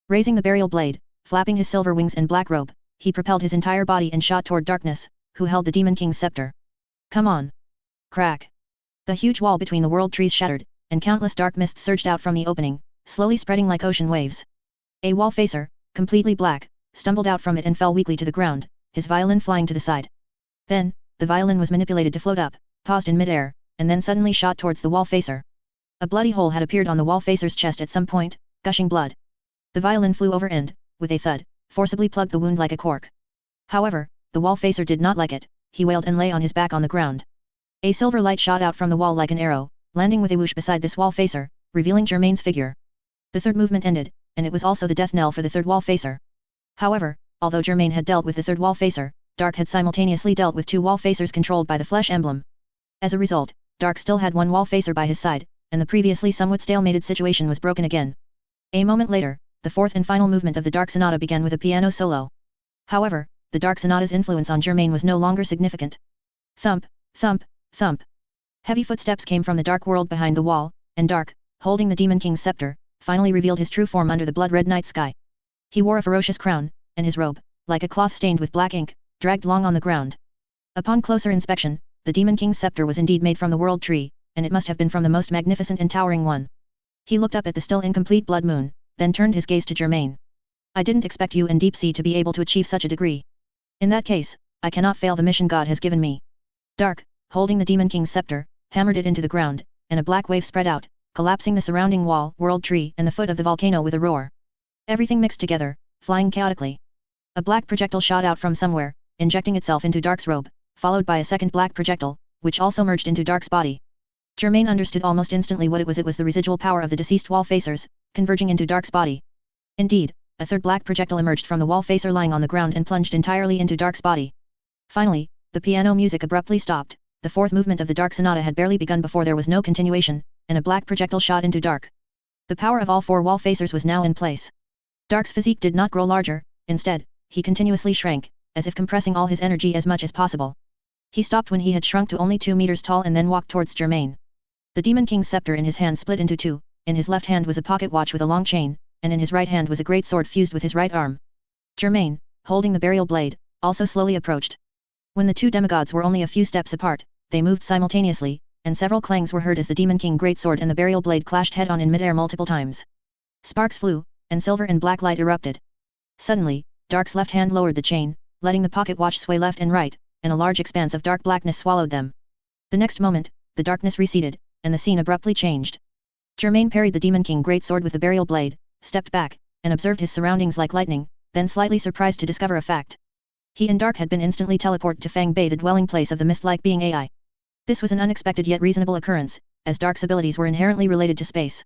Raising the burial blade, flapping his silver wings and black robe, he propelled his entire body and shot toward darkness, who held the Demon King's scepter. Come on! Crack! The huge wall between the world trees shattered, and countless dark mists surged out from the opening, slowly spreading like ocean waves. A wall facer, completely black, stumbled out from it and fell weakly to the ground, his violin flying to the side. Then, the violin was manipulated to float up, paused in midair, and then suddenly shot towards the wall facer. A bloody hole had appeared on the wall facer's chest at some point, gushing blood. The violin flew over and, with a thud, forcibly plugged the wound like a cork. However, the wall facer did not like it. He wailed and lay on his back on the ground. A silver light shot out from the wall like an arrow, landing with a whoosh beside this wall facer, revealing Germain's figure. The third movement ended, and it was also the death knell for the third wall facer. However, although Germain had dealt with the third wall facer, Dark had simultaneously dealt with two wall facers controlled by the flesh emblem. As a result, Dark still had one wall facer by his side, and the previously somewhat stalemated situation was broken again. A moment later, the fourth and final movement of the Dark Sonata began with a piano solo. However, the Dark Sonata's influence on Germain was no longer significant. Thump, thump, thump. Heavy footsteps came from the dark world behind the wall, and Dark, holding the Demon King's scepter, finally revealed his true form under the blood-red night sky. He wore a ferocious crown, and his robe, like a cloth stained with black ink, dragged long on the ground. Upon closer inspection, the Demon King's scepter was indeed made from the world tree, and it must have been from the most magnificent and towering one. He looked up at the still incomplete blood moon, then turned his gaze to Germain. I didn't expect you and Deep Sea to be able to achieve such a degree. In that case, I cannot fail the mission God has given me. Dark, holding the Demon King's scepter, hammered it into the ground, and a black wave spread out, collapsing the surrounding wall, world tree, and the foot of the volcano with a roar. Everything mixed together, flying chaotically. A black projectile shot out from somewhere, injecting itself into Dark's robe, followed by a second black projectile, which also merged into Dark's body. Germain understood almost instantly what it was. It was the residual power of the deceased wall facers, converging into Dark's body. Indeed, a third black projectile emerged from the wall facer lying on the ground and plunged entirely into Dark's body. Finally, the piano music abruptly stopped. The fourth movement of the Dark Sonata had barely begun before there was no continuation, and a black projectile shot into Dark. The power of all four wall facers was now in place. Dark's physique did not grow larger, instead, he continuously shrank, as if compressing all his energy as much as possible. He stopped when he had shrunk to only 2 meters tall and then walked towards Germain. The Demon King's scepter in his hand split into two. In his left hand was a pocket watch with a long chain, and in his right hand was a great sword fused with his right arm. Germain, holding the burial blade, also slowly approached. When the two demigods were only a few steps apart, they moved simultaneously, and several clangs were heard as the Demon King greatsword and the burial blade clashed head-on in midair multiple times. Sparks flew, and silver and black light erupted. Suddenly, Dark's left hand lowered the chain, letting the pocket watch sway left and right, and a large expanse of dark blackness swallowed them. The next moment, the darkness receded, and the scene abruptly changed. Germain parried the Demon King greatsword with the burial blade, stepped back, and observed his surroundings like lightning, then slightly surprised to discover a fact. He and Dark had been instantly teleported to Fang Bay, the dwelling place of the mist-like being AI. This was an unexpected yet reasonable occurrence, as Dark's abilities were inherently related to space.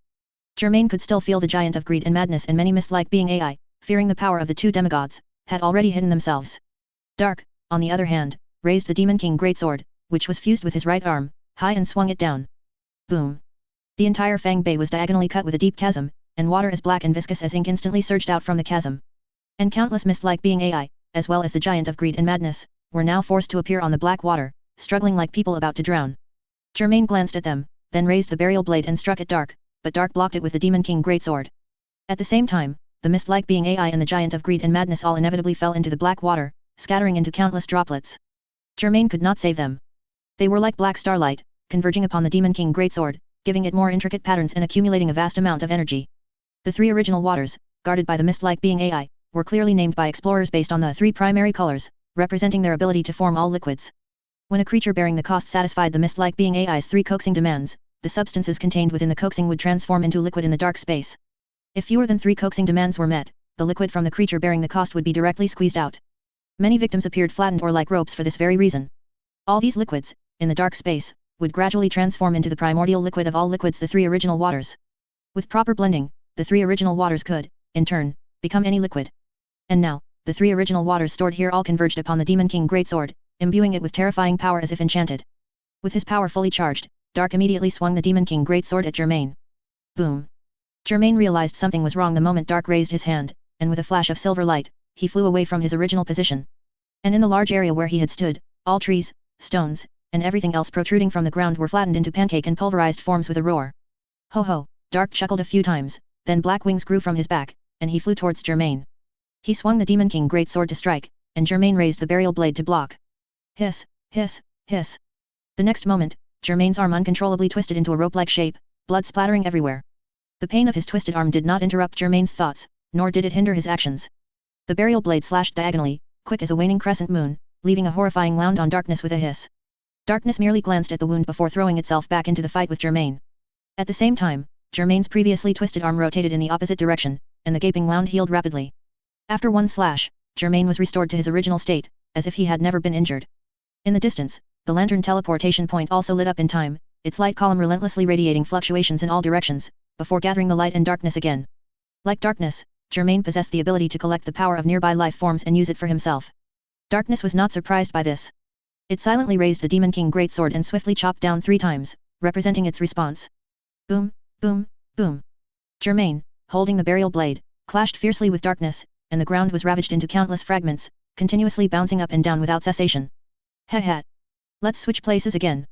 Germain could still feel the giant of greed and madness, and many mist-like being AI, fearing the power of the two demigods, had already hidden themselves. Dark, on the other hand, raised the Demon King greatsword, which was fused with his right arm, high and swung it down. Boom! The entire Fang Bay was diagonally cut with a deep chasm, and water as black and viscous as ink instantly surged out from the chasm. And countless mist-like being AI, as well as the giant of greed and madness, were now forced to appear on the black water, struggling like people about to drown. Germain glanced at them, then raised the burial blade and struck at Dark, but Dark blocked it with the Demon King greatsword. At the same time, the mist-like being AI and the giant of greed and madness all inevitably fell into the black water, scattering into countless droplets. Germain could not save them. They were like black starlight, converging upon the Demon King greatsword, giving it more intricate patterns and accumulating a vast amount of energy. The three original waters, guarded by the mist-like being AI, were clearly named by explorers based on the three primary colors, representing their ability to form all liquids. When a creature bearing the cost satisfied the mist-like being AI's three coaxing demands, the substances contained within the coaxing would transform into liquid in the dark space. If fewer than 3 coaxing demands were met, the liquid from the creature bearing the cost would be directly squeezed out. Many victims appeared flattened or like ropes for this very reason. All these liquids, in the dark space, would gradually transform into the primordial liquid of all liquids, the 3 original waters. With proper blending, the 3 original waters could, in turn, become any liquid. And now, the 3 original waters stored here all converged upon the Demon King greatsword, imbuing it with terrifying power as if enchanted. With his power fully charged, Dark immediately swung the Demon King greatsword at Germain. Boom! Germain realized something was wrong the moment Dark raised his hand, and with a flash of silver light, he flew away from his original position. And in the large area where he had stood, all trees, stones, and everything else protruding from the ground were flattened into pancake and pulverized forms with a roar. Ho ho! Dark chuckled a few times, then black wings grew from his back, and he flew towards Germain. He swung the Demon King greatsword to strike, and Germain raised the burial blade to block. Hiss, hiss, hiss. The next moment, Germain's arm uncontrollably twisted into a rope-like shape, blood splattering everywhere. The pain of his twisted arm did not interrupt Germain's thoughts, nor did it hinder his actions. The burial blade slashed diagonally, quick as a waning crescent moon, leaving a horrifying wound on Darkness with a hiss. Darkness merely glanced at the wound before throwing itself back into the fight with Germain. At the same time, Germain's previously twisted arm rotated in the opposite direction, and the gaping wound healed rapidly. After one slash, Germain was restored to his original state, as if he had never been injured. In the distance, the lantern teleportation point also lit up in time, its light column relentlessly radiating fluctuations in all directions, before gathering the light and darkness again. Like Darkness, Germain possessed the ability to collect the power of nearby life forms and use it for himself. Darkness was not surprised by this. It silently raised the Demon King greatsword and swiftly chopped down 3 times, representing its response. Boom, boom, boom. Germain, holding the burial blade, clashed fiercely with Darkness, and the ground was ravaged into countless fragments, continuously bouncing up and down without cessation. Ha. Let's switch places again.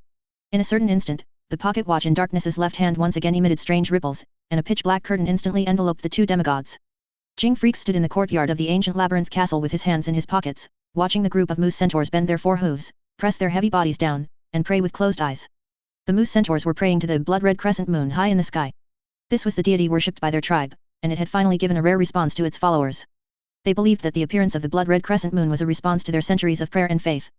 In a certain instant, the pocket watch in Darkness's left hand once again emitted strange ripples, and a pitch-black curtain instantly enveloped the 2 demigods. Jing Freaks stood in the courtyard of the ancient labyrinth castle with his hands in his pockets, watching the group of moose centaurs bend their 4 hooves, press their heavy bodies down, and pray with closed eyes. The moose centaurs were praying to the blood-red crescent moon high in the sky. This was the deity worshipped by their tribe, and it had finally given a rare response to its followers. They believed that the appearance of the blood-red crescent moon was a response to their centuries of prayer and faith.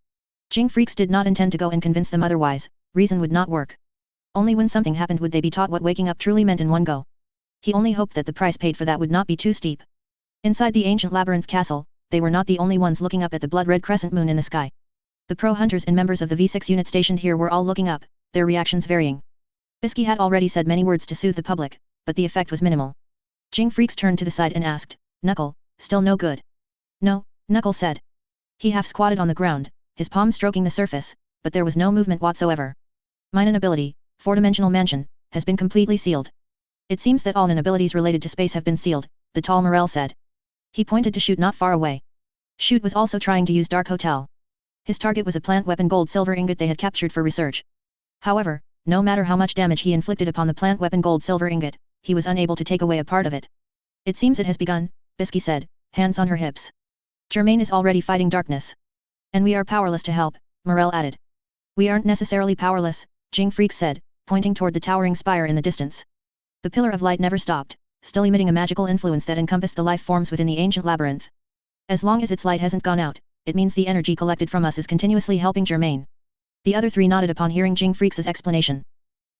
Jing Freaks did not intend to go and convince them otherwise, reason would not work. Only when something happened would they be taught what waking up truly meant in one go. He only hoped that the price paid for that would not be too steep. Inside the ancient labyrinth castle, they were not the only ones looking up at the blood-red crescent moon in the sky. The pro-hunters and members of the V6 unit stationed here were all looking up, their reactions varying. Bisky had already said many words to soothe the public, but the effect was minimal. Jing Freaks turned to the side and asked, "Knuckle, still no good?" "No," Knuckle said. He half squatted on the ground, his palm stroking the surface, but there was no movement whatsoever. "My non-ability, 4-dimensional mansion, has been completely sealed. It seems that all non-abilities related to space have been sealed," the tall Morel said. He pointed to Shoot not far away. Shoot was also trying to use Dark Hotel. His target was a plant weapon gold-silver ingot they had captured for research. However, no matter how much damage he inflicted upon the plant weapon gold-silver ingot, he was unable to take away a part of it. "It seems it has begun," Bisky said, hands on her hips. "Germain is already fighting Darkness. And we are powerless to help," Morel added. "We aren't necessarily powerless," Jing Freaks said, pointing toward the towering spire in the distance. The pillar of light never stopped, still emitting a magical influence that encompassed the life forms within the ancient labyrinth. As long as its light hasn't gone out, it means the energy collected from us is continuously helping Germain. The other 3 nodded upon hearing Jing Freaks' explanation.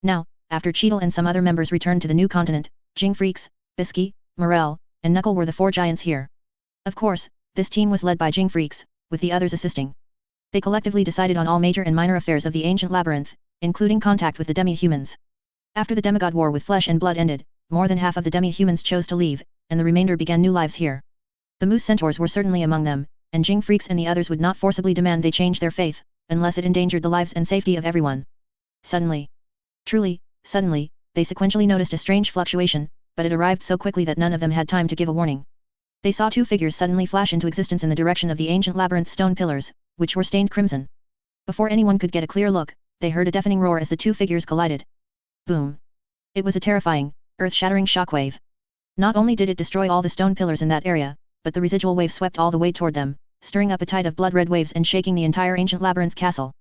Now, after Cheetle and some other members returned to the new continent, Jing Freaks, Bisky, Morel, and Knuckle were the 4 giants here. Of course, this team was led by Jing Freaks, with the others assisting. They collectively decided on all major and minor affairs of the ancient labyrinth, including contact with the demi-humans. After the demigod war with flesh and blood ended, more than half of the demi-humans chose to leave, and the remainder began new lives here. The moose centaurs were certainly among them, and Jing Freaks and the others would not forcibly demand they change their faith, unless it endangered the lives and safety of everyone. Suddenly, truly, suddenly, they sequentially noticed a strange fluctuation, but it arrived so quickly that none of them had time to give a warning. They saw two figures suddenly flash into existence in the direction of the ancient labyrinth stone pillars, which were stained crimson. Before anyone could get a clear look, they heard a deafening roar as the two figures collided. Boom! It was a terrifying, earth-shattering shockwave. Not only did it destroy all the stone pillars in that area, but the residual wave swept all the way toward them, stirring up a tide of blood-red waves and shaking the entire ancient labyrinth castle.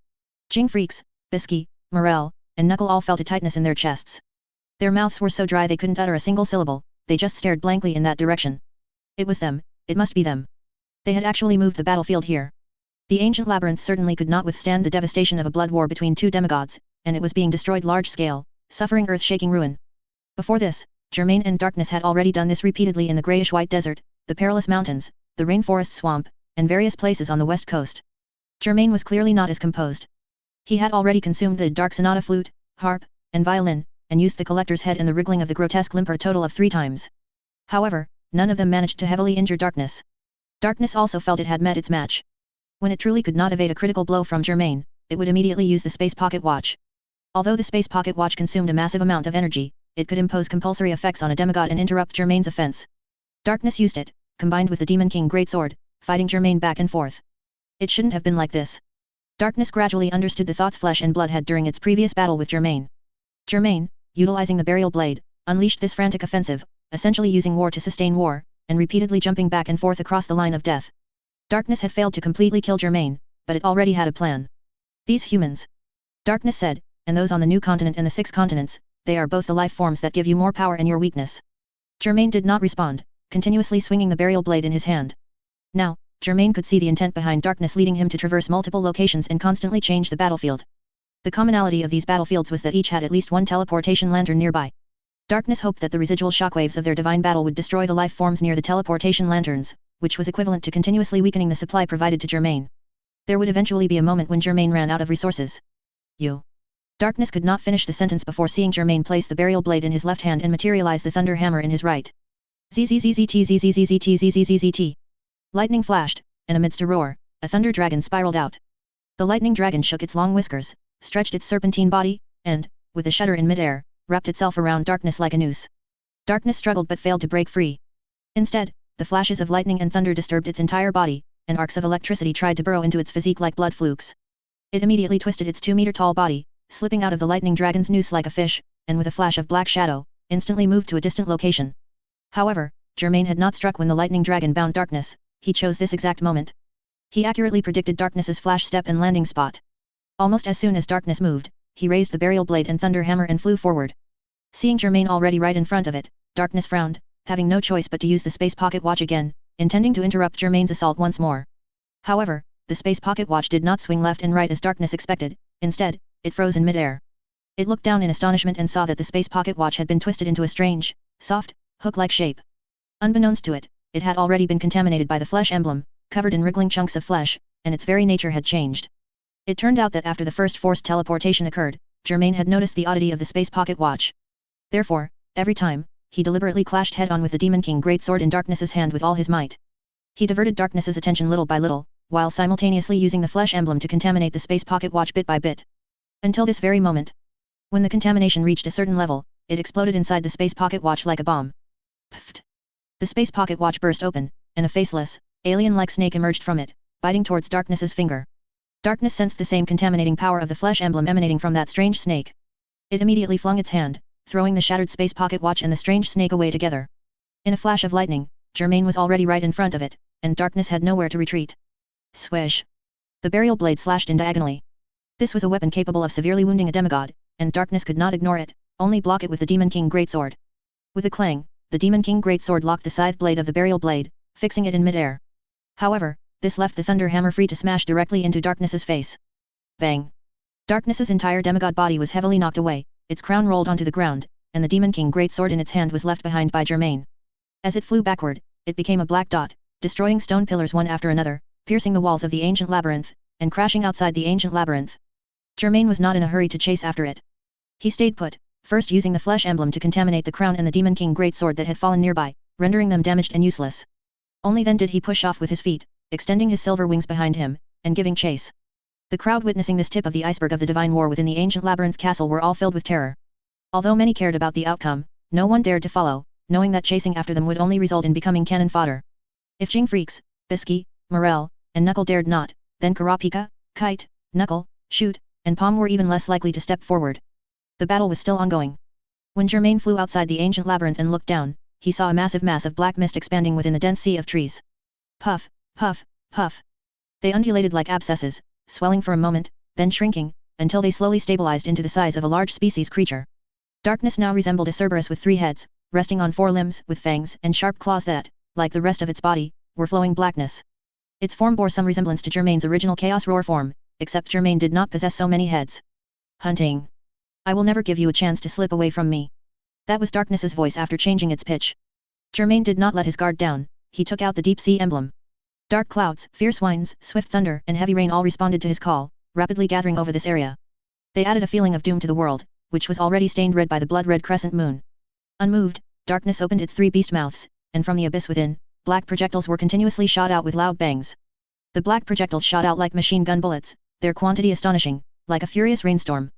Jing Freaks, Bisky, Morel, and Knuckle all felt a tightness in their chests. Their mouths were so dry they couldn't utter a single syllable, they just stared blankly in that direction. It was them, it must be them. They had actually moved the battlefield here. The ancient labyrinth certainly could not withstand the devastation of a blood war between two demigods, and it was being destroyed large-scale, suffering earth-shaking ruin. Before this, Germain and Darkness had already done this repeatedly in the grayish-white desert, the perilous mountains, the rainforest swamp, and various places on the west coast. Germain was clearly not as composed. He had already consumed the dark sonata flute, harp, and violin, and used the collector's head and the wriggling of the grotesque limper a total of 3 times. However, none of them managed to heavily injure Darkness. Darkness also felt it had met its match. When it truly could not evade a critical blow from Germain, it would immediately use the Space Pocket Watch. Although the Space Pocket Watch consumed a massive amount of energy, it could impose compulsory effects on a demigod and interrupt Germain's offense. Darkness used it, combined with the Demon King Greatsword, fighting Germain back and forth. It shouldn't have been like this. Darkness gradually understood the thoughts Flesh and Blood had during its previous battle with Germain. Germain, utilizing the Burial Blade, unleashed this frantic offensive, essentially using war to sustain war, and repeatedly jumping back and forth across the line of death. Darkness had failed to completely kill Germain, but it already had a plan. These humans, Darkness said, and those on the new continent and the 6 continents, they are both the life forms that give you more power and your weakness. Germain did not respond, continuously swinging the Burial Blade in his hand. Now, Germain could see the intent behind Darkness leading him to traverse multiple locations and constantly change the battlefield. The commonality of these battlefields was that each had at least one teleportation lantern nearby. Darkness hoped that the residual shockwaves of their divine battle would destroy the life forms near the teleportation lanterns, which was equivalent to continuously weakening the supply provided to Germain. There would eventually be a moment when Germain ran out of resources. Darkness could not finish the sentence before seeing Germain place the Burial Blade in his left hand and materialize the Thunder Hammer in his right. ZZZZT. Lightning flashed, and amidst a roar, a Thunder Dragon spiraled out. The Lightning Dragon shook its long whiskers, stretched its serpentine body, and, with a shudder in midair, wrapped itself around Darkness like a noose. Darkness struggled but failed to break free. Instead, the flashes of lightning and thunder disturbed its entire body, and arcs of electricity tried to burrow into its physique like blood flukes. It immediately twisted its 2-meter-tall body, slipping out of the lightning dragon's noose like a fish, and with a flash of black shadow, instantly moved to a distant location. However, Germain had not struck when the lightning dragon bound Darkness, he chose this exact moment. He accurately predicted Darkness's flash step and landing spot. Almost as soon as Darkness moved, he raised the Burial Blade and Thunder Hammer and flew forward. Seeing Germain already right in front of it, Darkness frowned, having no choice but to use the Space Pocket Watch again, intending to interrupt Germain's assault once more. However, the Space Pocket Watch did not swing left and right as Darkness expected, instead, it froze in mid-air. It looked down in astonishment and saw that the Space Pocket Watch had been twisted into a strange, soft, hook-like shape. Unbeknownst to it, it had already been contaminated by the flesh emblem, covered in wriggling chunks of flesh, and its very nature had changed. It turned out that after the first forced teleportation occurred, Germain had noticed the oddity of the Space Pocket Watch. Therefore, every time, he deliberately clashed head-on with the Demon King Greatsword in Darkness's hand with all his might. He diverted Darkness's attention little by little, while simultaneously using the flesh emblem to contaminate the Space Pocket Watch bit by bit. Until this very moment. When the contamination reached a certain level, it exploded inside the Space Pocket Watch like a bomb. Pfft! The Space Pocket Watch burst open, and a faceless, alien-like snake emerged from it, biting towards Darkness's finger. Darkness sensed the same contaminating power of the flesh emblem emanating from that strange snake. It immediately flung its hand, throwing the shattered Space Pocket Watch and the strange snake away together. In a flash of lightning, Germain was already right in front of it, and Darkness had nowhere to retreat. Swish! The Burial Blade slashed in diagonally. This was a weapon capable of severely wounding a demigod, and Darkness could not ignore it, only block it with the Demon King Greatsword. With a clang, the Demon King Greatsword locked the scythe blade of the Burial Blade, fixing it in mid-air. However, this left the Thunder Hammer free to smash directly into Darkness's face. Bang! Darkness's entire demigod body was heavily knocked away, its crown rolled onto the ground, and the Demon King Greatsword in its hand was left behind by Germain. As it flew backward, it became a black dot, destroying stone pillars one after another, piercing the walls of the ancient labyrinth, and crashing outside the ancient labyrinth. Germain was not in a hurry to chase after it. He stayed put, first using the flesh emblem to contaminate the crown and the Demon King Greatsword that had fallen nearby, rendering them damaged and useless. Only then did he push off with his feet, extending his silver wings behind him, and giving chase. The crowd witnessing this tip of the iceberg of the divine war within the ancient labyrinth castle were all filled with terror. Although many cared about the outcome, no one dared to follow, knowing that chasing after them would only result in becoming cannon fodder. If Jing Freaks, Bisky, Morel, and Knuckle dared not, then Kurapika, Kite, Knuckle, Shoot, and Palm were even less likely to step forward. The battle was still ongoing. When Germain flew outside the ancient labyrinth and looked down, he saw a massive mass of black mist expanding within the dense sea of trees. Puff, puff, puff. They undulated like abscesses, swelling for a moment, then shrinking, until they slowly stabilized into the size of a large species creature. Darkness now resembled a Cerberus with 3 heads, resting on 4 limbs with fangs and sharp claws that, like the rest of its body, were flowing blackness. Its form bore some resemblance to Germain's original Chaos Roar form, except Germain did not possess so many heads. Hunting. I will never give you a chance to slip away from me. That was Darkness's voice after changing its pitch. Germain did not let his guard down, he took out the deep sea emblem. Dark clouds, fierce winds, swift thunder, and heavy rain all responded to his call, rapidly gathering over this area. They added a feeling of doom to the world, which was already stained red by the blood-red crescent moon. Unmoved, Darkness opened its 3 beast mouths, and from the abyss within, black projectiles were continuously shot out with loud bangs. The black projectiles shot out like machine gun bullets, their quantity astonishing, like a furious rainstorm.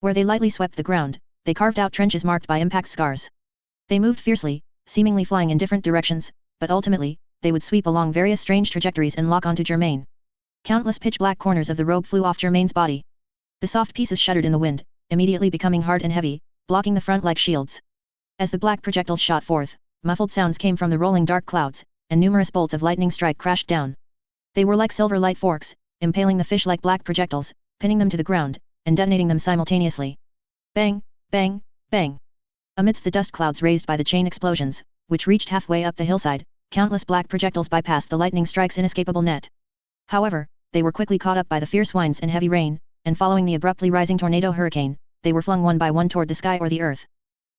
Where they lightly swept the ground, they carved out trenches marked by impact scars. They moved fiercely, seemingly flying in different directions, but ultimately, they would sweep along various strange trajectories and lock onto Germain. Countless pitch-black corners of the robe flew off Germain's body. The soft pieces shuddered in the wind, immediately becoming hard and heavy, blocking the front like shields. As the black projectiles shot forth, muffled sounds came from the rolling dark clouds, and numerous bolts of lightning strike crashed down. They were like silver light forks, impaling the fish like black projectiles, pinning them to the ground, and detonating them simultaneously. Bang, bang, bang. Amidst the dust clouds raised by the chain explosions, which reached halfway up the hillside, countless black projectiles bypassed the lightning strike's inescapable net. However, they were quickly caught up by the fierce winds and heavy rain, and following the abruptly rising tornado hurricane, they were flung one by one toward the sky or the earth.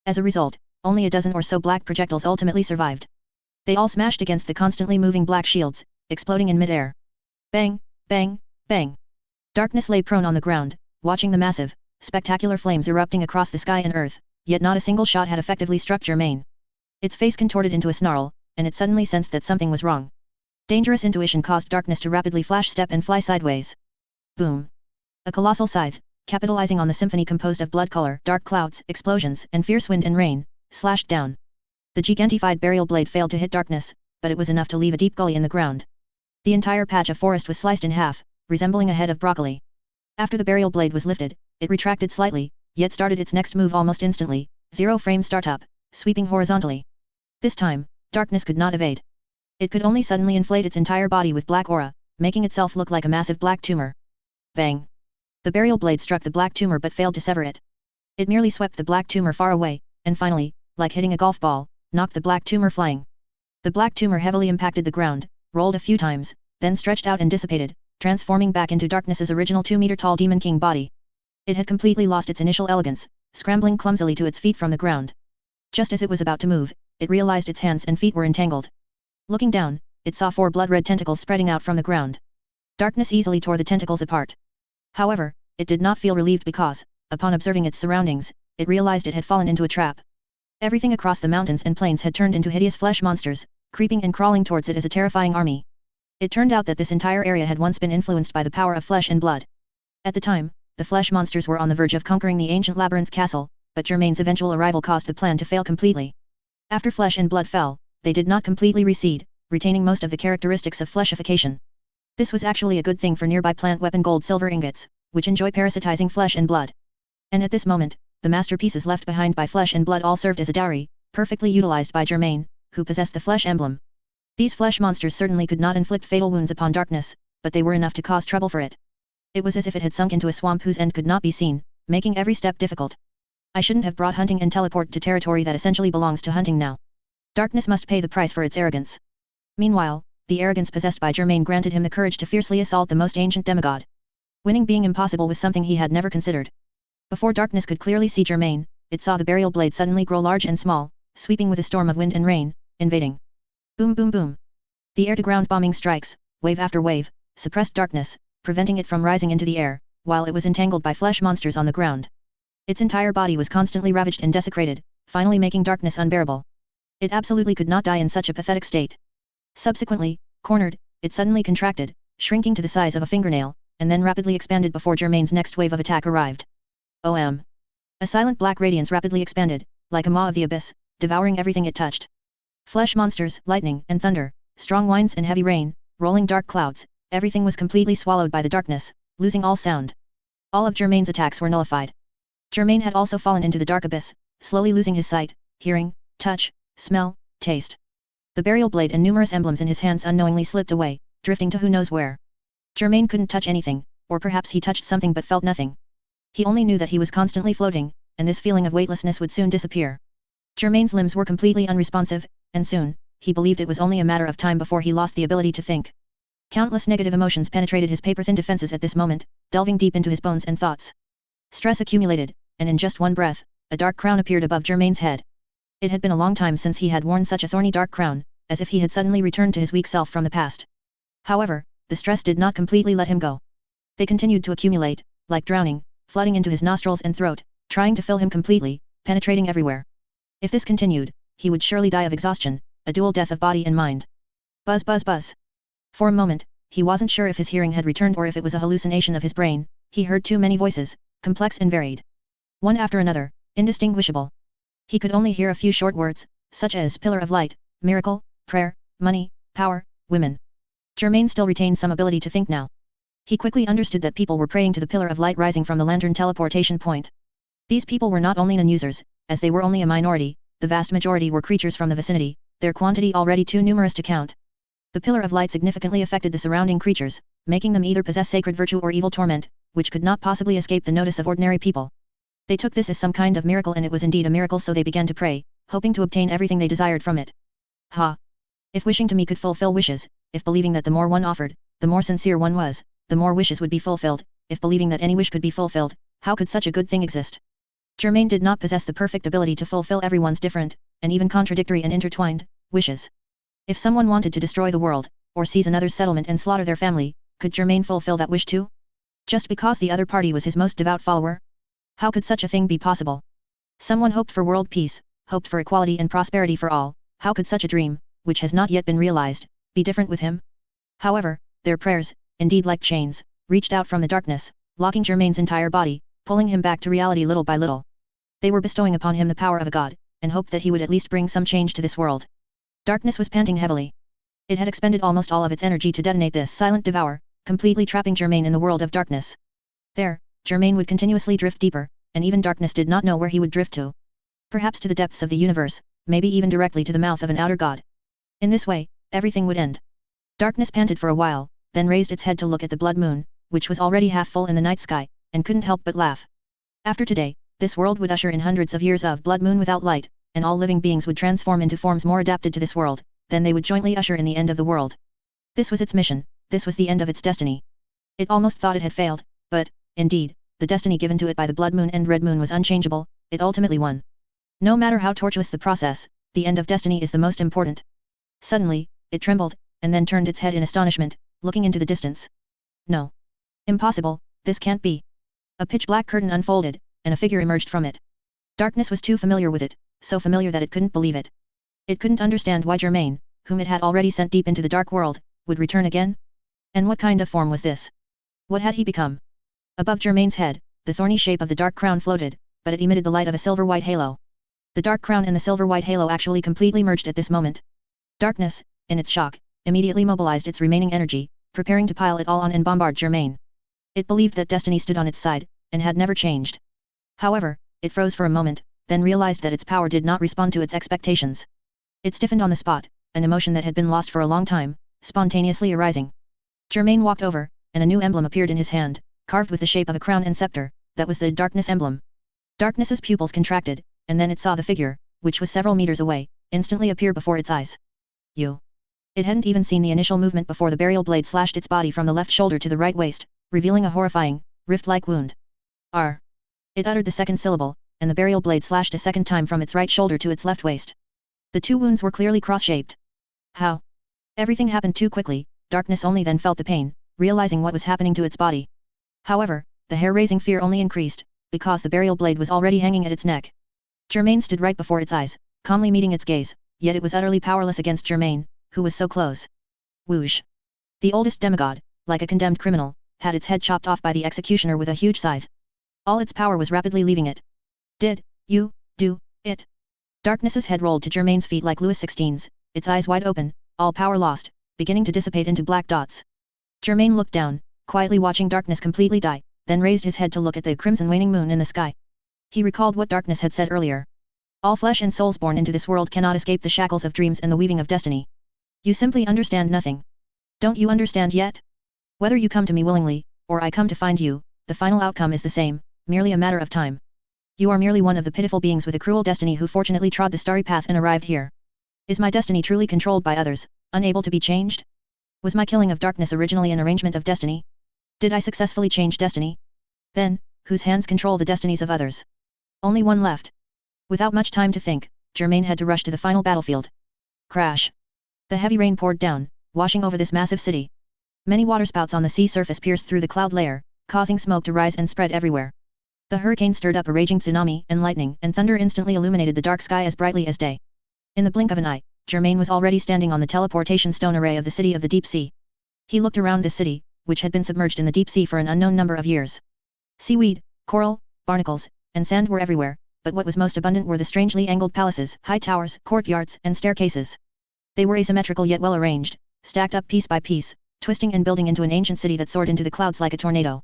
As a result, only a dozen or so black projectiles ultimately survived. They all smashed against the constantly moving black shields, exploding in midair. Bang, bang, bang. Darkness lay prone on the ground, watching the massive, spectacular flames erupting across the sky and earth, yet not a single shot had effectively struck Germain. Its face contorted into a snarl, and it suddenly sensed that something was wrong. Dangerous intuition caused Darkness to rapidly flash step and fly sideways. Boom. A colossal scythe, capitalizing on the symphony composed of blood color, dark clouds, explosions, and fierce wind and rain, slashed down. The gigantified burial blade failed to hit Darkness, but it was enough to leave a deep gully in the ground. The entire patch of forest was sliced in half, resembling a head of broccoli. After the burial blade was lifted, it retracted slightly, yet started its next move almost instantly, 0-frame startup, sweeping horizontally. This time, Darkness could not evade. It could only suddenly inflate its entire body with black aura, making itself look like a massive black tumor. Bang! The burial blade struck the black tumor but failed to sever it. It merely swept the black tumor far away, and finally, like hitting a golf ball, knocked the black tumor flying. The black tumor heavily impacted the ground, rolled a few times, then stretched out and dissipated, transforming back into Darkness's original 2-meter-tall Demon King body. It had completely lost its initial elegance, scrambling clumsily to its feet from the ground. Just as it was about to move, it realized its hands and feet were entangled. Looking down, it saw 4 blood-red tentacles spreading out from the ground. Darkness easily tore the tentacles apart. However, it did not feel relieved because, upon observing its surroundings, it realized it had fallen into a trap. Everything across the mountains and plains had turned into hideous flesh monsters, creeping and crawling towards it as a terrifying army. It turned out that this entire area had once been influenced by the power of flesh and blood. At the time, the flesh monsters were on the verge of conquering the ancient labyrinth castle, but Germain's eventual arrival caused the plan to fail completely. After flesh and blood fell, they did not completely recede, retaining most of the characteristics of fleshification. This was actually a good thing for nearby plant weapon gold-silver ingots, which enjoy parasitizing flesh and blood. And at this moment, the masterpieces left behind by flesh and blood all served as a dowry, perfectly utilized by Germain, who possessed the flesh emblem. These flesh monsters certainly could not inflict fatal wounds upon Darkness, but they were enough to cause trouble for it. It was as if it had sunk into a swamp whose end could not be seen, making every step difficult. I shouldn't have brought hunting and teleport to territory that essentially belongs to hunting now. Darkness must pay the price for its arrogance. Meanwhile, the arrogance possessed by Germain granted him the courage to fiercely assault the most ancient demigod. Winning being impossible was something he had never considered. Before Darkness could clearly see Germain, it saw the burial blade suddenly grow large and small, sweeping with a storm of wind and rain, invading. Boom boom boom. The air-to-ground bombing strikes, wave after wave, suppressed Darkness, preventing it from rising into the air, while it was entangled by flesh monsters on the ground. Its entire body was constantly ravaged and desecrated, finally making Darkness unbearable. It absolutely could not die in such a pathetic state. Subsequently, cornered, it suddenly contracted, shrinking to the size of a fingernail, and then rapidly expanded before Germain's next wave of attack arrived. A silent black radiance rapidly expanded, like a maw of the abyss, devouring everything it touched. Flesh monsters, lightning and thunder, strong winds and heavy rain, rolling dark clouds, everything was completely swallowed by the darkness, losing all sound. All of Germain's attacks were nullified. Germain had also fallen into the dark abyss, slowly losing his sight, hearing, touch, smell, taste. The burial blade and numerous emblems in his hands unknowingly slipped away, drifting to who knows where. Germain couldn't touch anything, or perhaps he touched something but felt nothing. He only knew that he was constantly floating, and this feeling of weightlessness would soon disappear. Germain's limbs were completely unresponsive, and soon, he believed it was only a matter of time before he lost the ability to think. Countless negative emotions penetrated his paper-thin defenses at this moment, delving deep into his bones and thoughts. Stress accumulated, and in just one breath, a dark crown appeared above Germain's head. It had been a long time since he had worn such a thorny dark crown, as if he had suddenly returned to his weak self from the past. However, the stress did not completely let him go. They continued to accumulate, like drowning, flooding into his nostrils and throat, trying to fill him completely, penetrating everywhere. If this continued, he would surely die of exhaustion, a dual death of body and mind. Buzz buzz buzz. For a moment, he wasn't sure if his hearing had returned or if it was a hallucination of his brain. He heard too many voices, complex and varied. One after another, indistinguishable. He could only hear a few short words, such as pillar of light, miracle, prayer, money, power, women. Germain still retained some ability to think now. He quickly understood that people were praying to the pillar of light rising from the lantern teleportation point. These people were not only non-users, as they were only a minority, the vast majority were creatures from the vicinity, their quantity already too numerous to count. The pillar of light significantly affected the surrounding creatures, making them either possess sacred virtue or evil torment, which could not possibly escape the notice of ordinary people. They took this as some kind of miracle, and it was indeed a miracle, so they began to pray, hoping to obtain everything they desired from it. Ha! If wishing to me could fulfill wishes, if believing that the more one offered, the more sincere one was, the more wishes would be fulfilled, if believing that any wish could be fulfilled, how could such a good thing exist? Germain did not possess the perfect ability to fulfill everyone's different, and even contradictory and intertwined, wishes. If someone wanted to destroy the world, or seize another's settlement and slaughter their family, could Germain fulfill that wish too? Just because the other party was his most devout follower? How could such a thing be possible? Someone hoped for world peace, hoped for equality and prosperity for all. How could such a dream, which has not yet been realized, be different with him? However, their prayers, indeed like chains, reached out from the darkness, locking Germain's entire body, pulling him back to reality little by little. They were bestowing upon him the power of a god, and hoped that he would at least bring some change to this world. Darkness was panting heavily. It had expended almost all of its energy to detonate this silent devour, completely trapping Germain in the world of darkness. There, Germain would continuously drift deeper, and even darkness did not know where he would drift to. Perhaps to the depths of the universe, maybe even directly to the mouth of an outer god. In this way, everything would end. Darkness panted for a while, then raised its head to look at the blood moon, which was already half full in the night sky, and couldn't help but laugh. After today, this world would usher in hundreds of years of blood moon without light, and all living beings would transform into forms more adapted to this world, then they would jointly usher in the end of the world. This was its mission, this was the end of its destiny. It almost thought it had failed, but, indeed, the destiny given to it by the blood moon and red moon was unchangeable, it ultimately won. No matter how tortuous the process, the end of destiny is the most important. Suddenly, it trembled, and then turned its head in astonishment, looking into the distance. No. Impossible, this can't be. A pitch-black curtain unfolded, and a figure emerged from it. Darkness was too familiar with it, so familiar that it couldn't believe it. It couldn't understand why Germain, whom it had already sent deep into the dark world, would return again? And what kind of form was this? What had he become? Above Germain's head, the thorny shape of the dark crown floated, but it emitted the light of a silver-white halo. The dark crown and the silver-white halo actually completely merged at this moment. Darkness, in its shock, immediately mobilized its remaining energy, preparing to pile it all on and bombard Germain. It believed that destiny stood on its side, and had never changed. However, it froze for a moment, then realized that its power did not respond to its expectations. It stiffened on the spot, an emotion that had been lost for a long time, spontaneously arising. Germain walked over, and a new emblem appeared in his hand, carved with the shape of a crown and scepter. That was the darkness emblem. Darkness's pupils contracted, and then it saw the figure, which was several meters away, instantly appear before its eyes. You. It hadn't even seen the initial movement before the burial blade slashed its body from the left shoulder to the right waist, revealing a horrifying, rift-like wound. R. It uttered the second syllable, and the burial blade slashed a second time from its right shoulder to its left waist. The two wounds were clearly cross-shaped. How? Everything happened too quickly. Darkness only then felt the pain, realizing what was happening to its body. However, the hair-raising fear only increased, because the burial blade was already hanging at its neck. Germain stood right before its eyes, calmly meeting its gaze, yet it was utterly powerless against Germain, who was so close. Whoosh! The oldest demigod, like a condemned criminal, had its head chopped off by the executioner with a huge scythe. All its power was rapidly leaving it. Did you do it? Darkness's head rolled to Germain's feet like Louis XVI's, its eyes wide open, all power lost, beginning to dissipate into black dots. Germain looked down, quietly watching Darkness completely die, then raised his head to look at the crimson waning moon in the sky. He recalled what Darkness had said earlier. All flesh and souls born into this world cannot escape the shackles of dreams and the weaving of destiny. You simply understand nothing. Don't you understand yet? Whether you come to me willingly, or I come to find you, the final outcome is the same, merely a matter of time. You are merely one of the pitiful beings with a cruel destiny who fortunately trod the starry path and arrived here. Is my destiny truly controlled by others, unable to be changed? Was my killing of Darkness originally an arrangement of destiny? Did I successfully change destiny? Then, whose hands control the destinies of others? Only one left. Without much time to think, Germain had to rush to the final battlefield. Crash! The heavy rain poured down, washing over this massive city. Many waterspouts on the sea surface pierced through the cloud layer, causing smoke to rise and spread everywhere. The hurricane stirred up a raging tsunami, and lightning and thunder instantly illuminated the dark sky as brightly as day. In the blink of an eye, Germain was already standing on the teleportation stone array of the city of the deep sea. He looked around this city, which had been submerged in the deep sea for an unknown number of years. Seaweed, coral, barnacles, and sand were everywhere, but what was most abundant were the strangely angled palaces, high towers, courtyards, and staircases. They were asymmetrical yet well arranged, stacked up piece by piece, twisting and building into an ancient city that soared into the clouds like a tornado.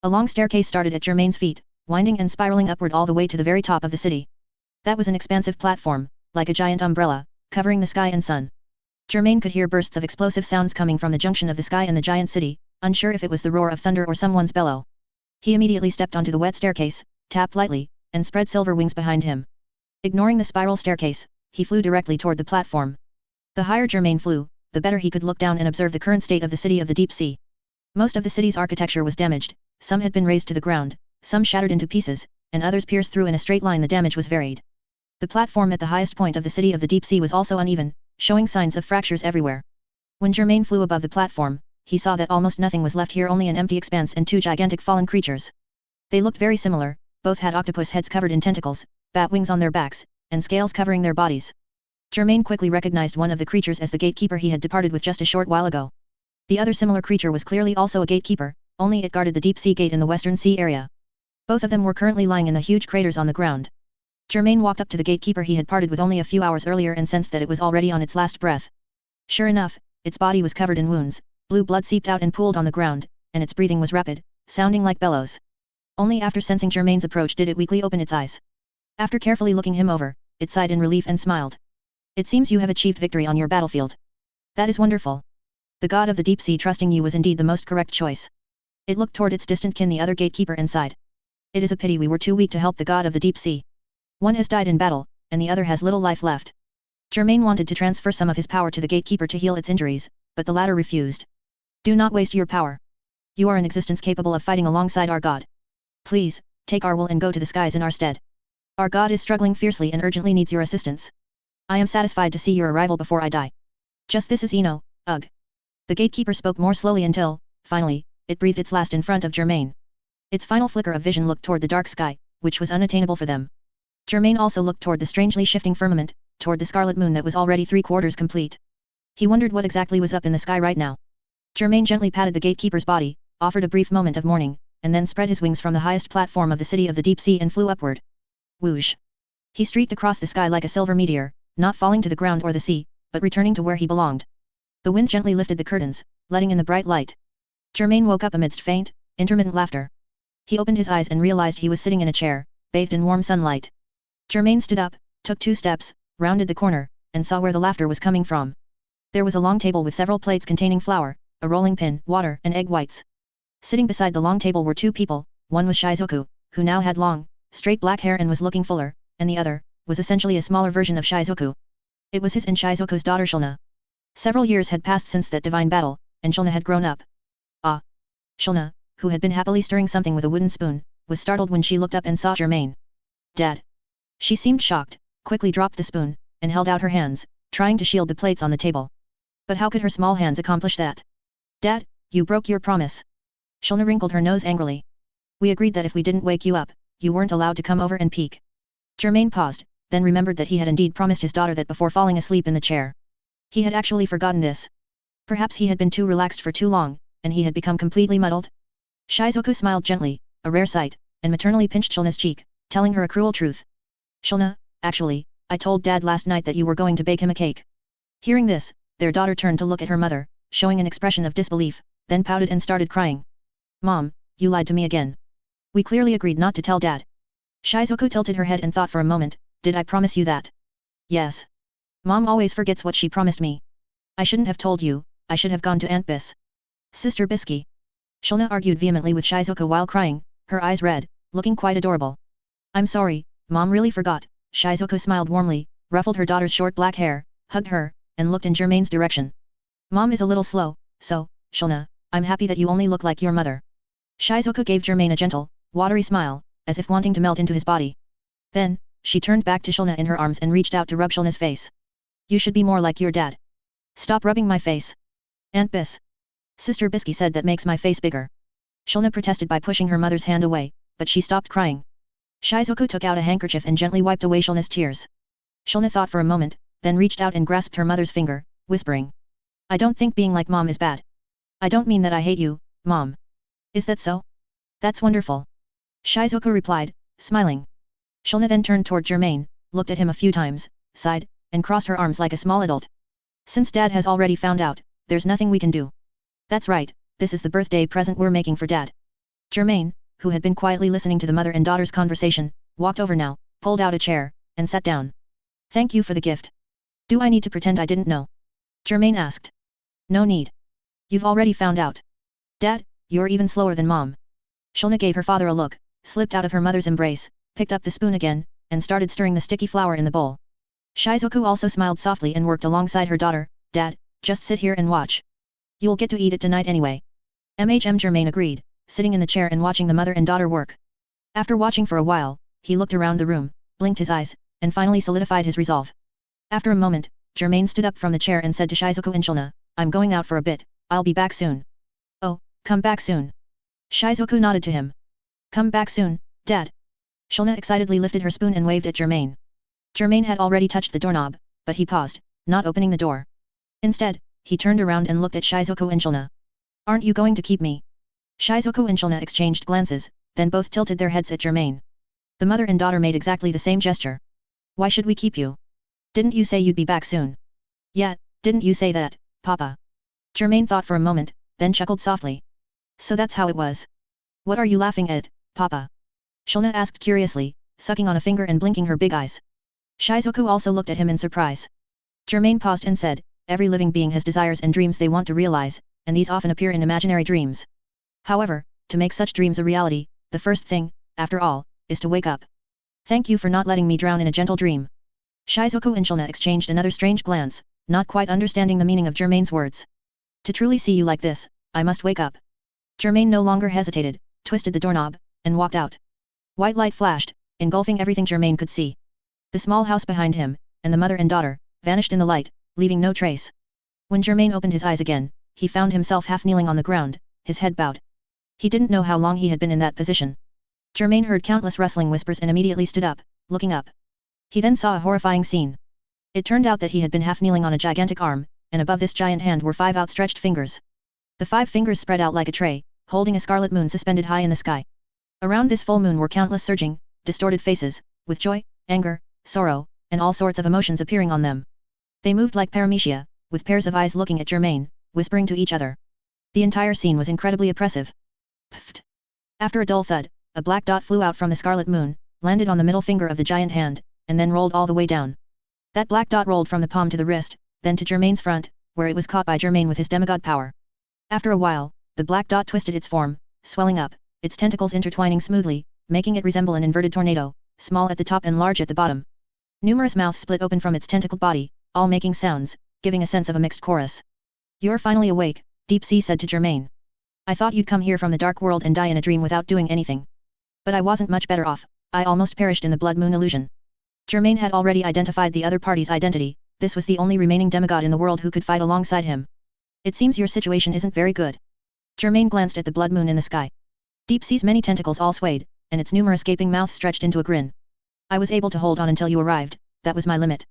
A long staircase started at Germain's feet, winding and spiraling upward all the way to the very top of the city. That was an expansive platform, like a giant umbrella, covering the sky and sun. Germain could hear bursts of explosive sounds coming from the junction of the sky and the giant city, unsure if it was the roar of thunder or someone's bellow. He immediately stepped onto the wet staircase, tapped lightly, and spread silver wings behind him. Ignoring the spiral staircase, he flew directly toward the platform. The higher Germain flew, the better he could look down and observe the current state of the city of the deep sea. Most of the city's architecture was damaged, some had been razed to the ground, some shattered into pieces, and others pierced through in a straight line. The damage was varied. The platform at the highest point of the city of the deep sea was also uneven, showing signs of fractures everywhere. When Germain flew above the platform, he saw that almost nothing was left here, only an empty expanse and two gigantic fallen creatures. They looked very similar, both had octopus heads covered in tentacles, bat wings on their backs, and scales covering their bodies. Germain quickly recognized one of the creatures as the gatekeeper he had departed with just a short while ago. The other similar creature was clearly also a gatekeeper, only it guarded the deep sea gate in the western sea area. Both of them were currently lying in the huge craters on the ground. Germain walked up to the gatekeeper he had parted with only a few hours earlier and sensed that it was already on its last breath. Sure enough, its body was covered in wounds, blue blood seeped out and pooled on the ground, and its breathing was rapid, sounding like bellows. Only after sensing Germain's approach did it weakly open its eyes. After carefully looking him over, it sighed in relief and smiled. It seems you have achieved victory on your battlefield. That is wonderful. The god of the deep sea trusting you was indeed the most correct choice. It looked toward its distant kin, the other gatekeeper, and sighed. It is a pity we were too weak to help the god of the deep sea. One has died in battle, and the other has little life left. Germain wanted to transfer some of his power to the gatekeeper to heal its injuries, but the latter refused. Do not waste your power. You are an existence capable of fighting alongside our god. Please, take our will and go to the skies in our stead. Our god is struggling fiercely and urgently needs your assistance. I am satisfied to see your arrival before I die. Just this is Eno, ugh. The gatekeeper spoke more slowly until, finally, it breathed its last in front of Germain. Its final flicker of vision looked toward the dark sky, which was unattainable for them. Germain also looked toward the strangely shifting firmament, toward the scarlet moon that was already 3/4 complete. He wondered what exactly was up in the sky right now. Germain gently patted the gatekeeper's body, offered a brief moment of mourning, and then spread his wings from the highest platform of the city of the deep sea and flew upward. Whoosh! He streaked across the sky like a silver meteor, not falling to the ground or the sea, but returning to where he belonged. The wind gently lifted the curtains, letting in the bright light. Germain woke up amidst faint, intermittent laughter. He opened his eyes and realized he was sitting in a chair, bathed in warm sunlight. Germain stood up, took 2 steps, rounded the corner, and saw where the laughter was coming from. There was a long table with several plates containing flour, a rolling pin, water, and egg whites. Sitting beside the long table were 2 people, one was Shizuku, who now had long, straight black hair and was looking fuller, and the other, was essentially a smaller version of Shizuku. It was his and Shizuku's daughter Shulna. Several years had passed since that divine battle, and Shulna had grown up. Ah! Shulna, who had been happily stirring something with a wooden spoon, was startled when she looked up and saw Germain. Dad! She seemed shocked, quickly dropped the spoon, and held out her hands, trying to shield the plates on the table. But how could her small hands accomplish that? Dad, you broke your promise. Shulna wrinkled her nose angrily. We agreed that if we didn't wake you up, you weren't allowed to come over and peek. Germain paused, then remembered that he had indeed promised his daughter that before falling asleep in the chair. He had actually forgotten this. Perhaps he had been too relaxed for too long, and he had become completely muddled. Shizuku smiled gently, a rare sight, and maternally pinched Shulna's cheek, telling her a cruel truth. Shulna, actually, I told Dad last night that you were going to bake him a cake. Hearing this, their daughter turned to look at her mother, showing an expression of disbelief, then pouted and started crying. Mom, you lied to me again. We clearly agreed not to tell Dad. Shizuku tilted her head and thought for a moment, did I promise you that? Yes. Mom always forgets what she promised me. I shouldn't have told you, I should have gone to Aunt Bis. Sister Bisky. Shilna argued vehemently with Shizuku while crying, her eyes red, looking quite adorable. I'm sorry, Mom really forgot. Shizuku smiled warmly, ruffled her daughter's short black hair, hugged her, and looked in Germain's direction. Mom is a little slow, so, Shilna, I'm happy that you only look like your mother. Shizuku gave Germain a gentle, watery smile, as if wanting to melt into his body. Then, she turned back to Shilna in her arms and reached out to rub Shilna's face. You should be more like your dad. Stop rubbing my face. Aunt Bis. Sister Bisky said that makes my face bigger. Shilna protested by pushing her mother's hand away, but she stopped crying. Shizuku took out a handkerchief and gently wiped away Shilna's tears. Shilna thought for a moment, then reached out and grasped her mother's finger, whispering. I don't think being like Mom is bad. I don't mean that I hate you, Mom. Is that so? That's wonderful. Shizuku replied, smiling. Shilna then turned toward Germain, looked at him a few times, sighed, and crossed her arms like a small adult. Since Dad has already found out, there's nothing we can do. That's right, this is the birthday present we're making for Dad. Germain, who had been quietly listening to the mother and daughter's conversation, walked over now, pulled out a chair, and sat down. Thank you for the gift. Do I need to pretend I didn't know? Germain asked. No need. You've already found out. Dad, you're even slower than Mom. Shilna gave her father a look, slipped out of her mother's embrace, picked up the spoon again, and started stirring the sticky flour in the bowl. Shizuku also smiled softly and worked alongside her daughter. Dad, just sit here and watch. You'll get to eat it tonight anyway. Germain agreed, sitting in the chair and watching the mother and daughter work. After watching for a while, he looked around the room, blinked his eyes, and finally solidified his resolve. After a moment, Germain stood up from the chair and said to Shizuku and Shilna, I'm going out for a bit, I'll be back soon. Oh, come back soon. Shizuku nodded to him. Come back soon, Dad. Shilna excitedly lifted her spoon and waved at Germain. Germain had already touched the doorknob, but he paused, not opening the door. Instead, he turned around and looked at Shizuku and Shilna. Aren't you going to keep me? Shizuku and Shilna exchanged glances, then both tilted their heads at Germain. The mother and daughter made exactly the same gesture. Why should we keep you? Didn't you say you'd be back soon? Yeah, didn't you say that, Papa? Germain thought for a moment, then chuckled softly. So that's how it was. What are you laughing at, Papa? Shilna asked curiously, sucking on a finger and blinking her big eyes. Shizuku also looked at him in surprise. Germain paused and said, every living being has desires and dreams they want to realize, and these often appear in imaginary dreams. However, to make such dreams a reality, the first thing, after all, is to wake up. Thank you for not letting me drown in a gentle dream. Shizuku and Shilna exchanged another strange glance, not quite understanding the meaning of Germain's words. To truly see you like this, I must wake up. Germain no longer hesitated, twisted the doorknob, and walked out. White light flashed, engulfing everything Germain could see. The small house behind him, and the mother and daughter, vanished in the light, leaving no trace. When Germain opened his eyes again, he found himself half kneeling on the ground, his head bowed. He didn't know how long he had been in that position. Germain heard countless rustling whispers and immediately stood up, looking up. He then saw a horrifying scene. It turned out that he had been half kneeling on a gigantic arm, and above this giant hand were 5 outstretched fingers. The 5 fingers spread out like a tray, holding a scarlet moon suspended high in the sky. Around this full moon were countless surging, distorted faces, with joy, anger, sorrow, and all sorts of emotions appearing on them. They moved like paramecia, with pairs of eyes looking at Germain, whispering to each other. The entire scene was incredibly oppressive. Pfft! After a dull thud, a black dot flew out from the scarlet moon, landed on the middle finger of the giant hand, and then rolled all the way down. That black dot rolled from the palm to the wrist, then to Germain's front, where it was caught by Germain with his demigod power. After a while, the black dot twisted its form, swelling up, its tentacles intertwining smoothly, making it resemble an inverted tornado, small at the top and large at the bottom. Numerous mouths split open from its tentacled body, all making sounds, giving a sense of a mixed chorus. You're finally awake, Deep Sea said to Germain. I thought you'd come here from the dark world and die in a dream without doing anything. But I wasn't much better off, I almost perished in the blood moon illusion. Germain had already identified the other party's identity, this was the only remaining demigod in the world who could fight alongside him. It seems your situation isn't very good. Germain glanced at the blood moon in the sky. Deep Sea's many tentacles all swayed, and its numerous gaping mouth stretched into a grin. I was able to hold on until you arrived, that was my limit.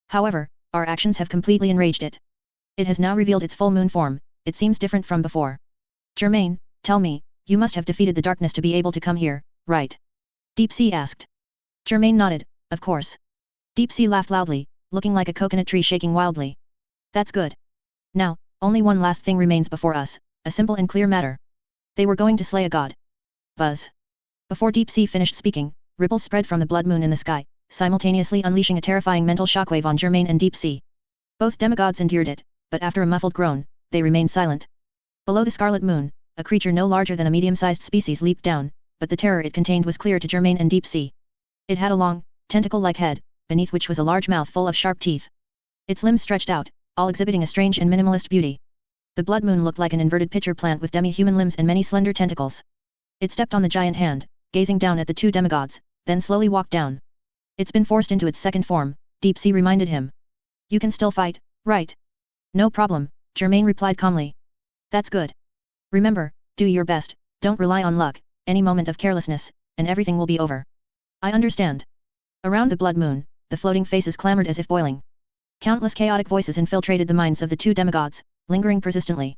However, our actions have completely enraged it. It has now revealed its full moon form, it seems different from before. Germain, tell me, you must have defeated the darkness to be able to come here, right? Deep Sea asked. Germain nodded, of course. Deep Sea laughed loudly, looking like a coconut tree shaking wildly. That's good. Now, only one last thing remains before us, a simple and clear matter. They were going to slay a god. Buzz. Before Deep Sea finished speaking, ripples spread from the blood moon in the sky, simultaneously unleashing a terrifying mental shockwave on Germain and Deep Sea. Both demigods endured it, but after a muffled groan, they remained silent. Below the scarlet moon, a creature no larger than a medium-sized species leaped down, but the terror it contained was clear to Germain and Deep Sea. It had a long, tentacle-like head, beneath which was a large mouth full of sharp teeth. Its limbs stretched out, all exhibiting a strange and minimalist beauty. The blood moon looked like an inverted pitcher plant with demi-human limbs and many slender tentacles. It stepped on the giant hand, gazing down at the two demigods, then slowly walked down. It's been forced into its second form, Deep Sea reminded him. You can still fight, right? No problem, Germain replied calmly. That's good. Remember, do your best, don't rely on luck, any moment of carelessness, and everything will be over. I understand. Around the blood moon, the floating faces clamored as if boiling. Countless chaotic voices infiltrated the minds of the two demigods, lingering persistently.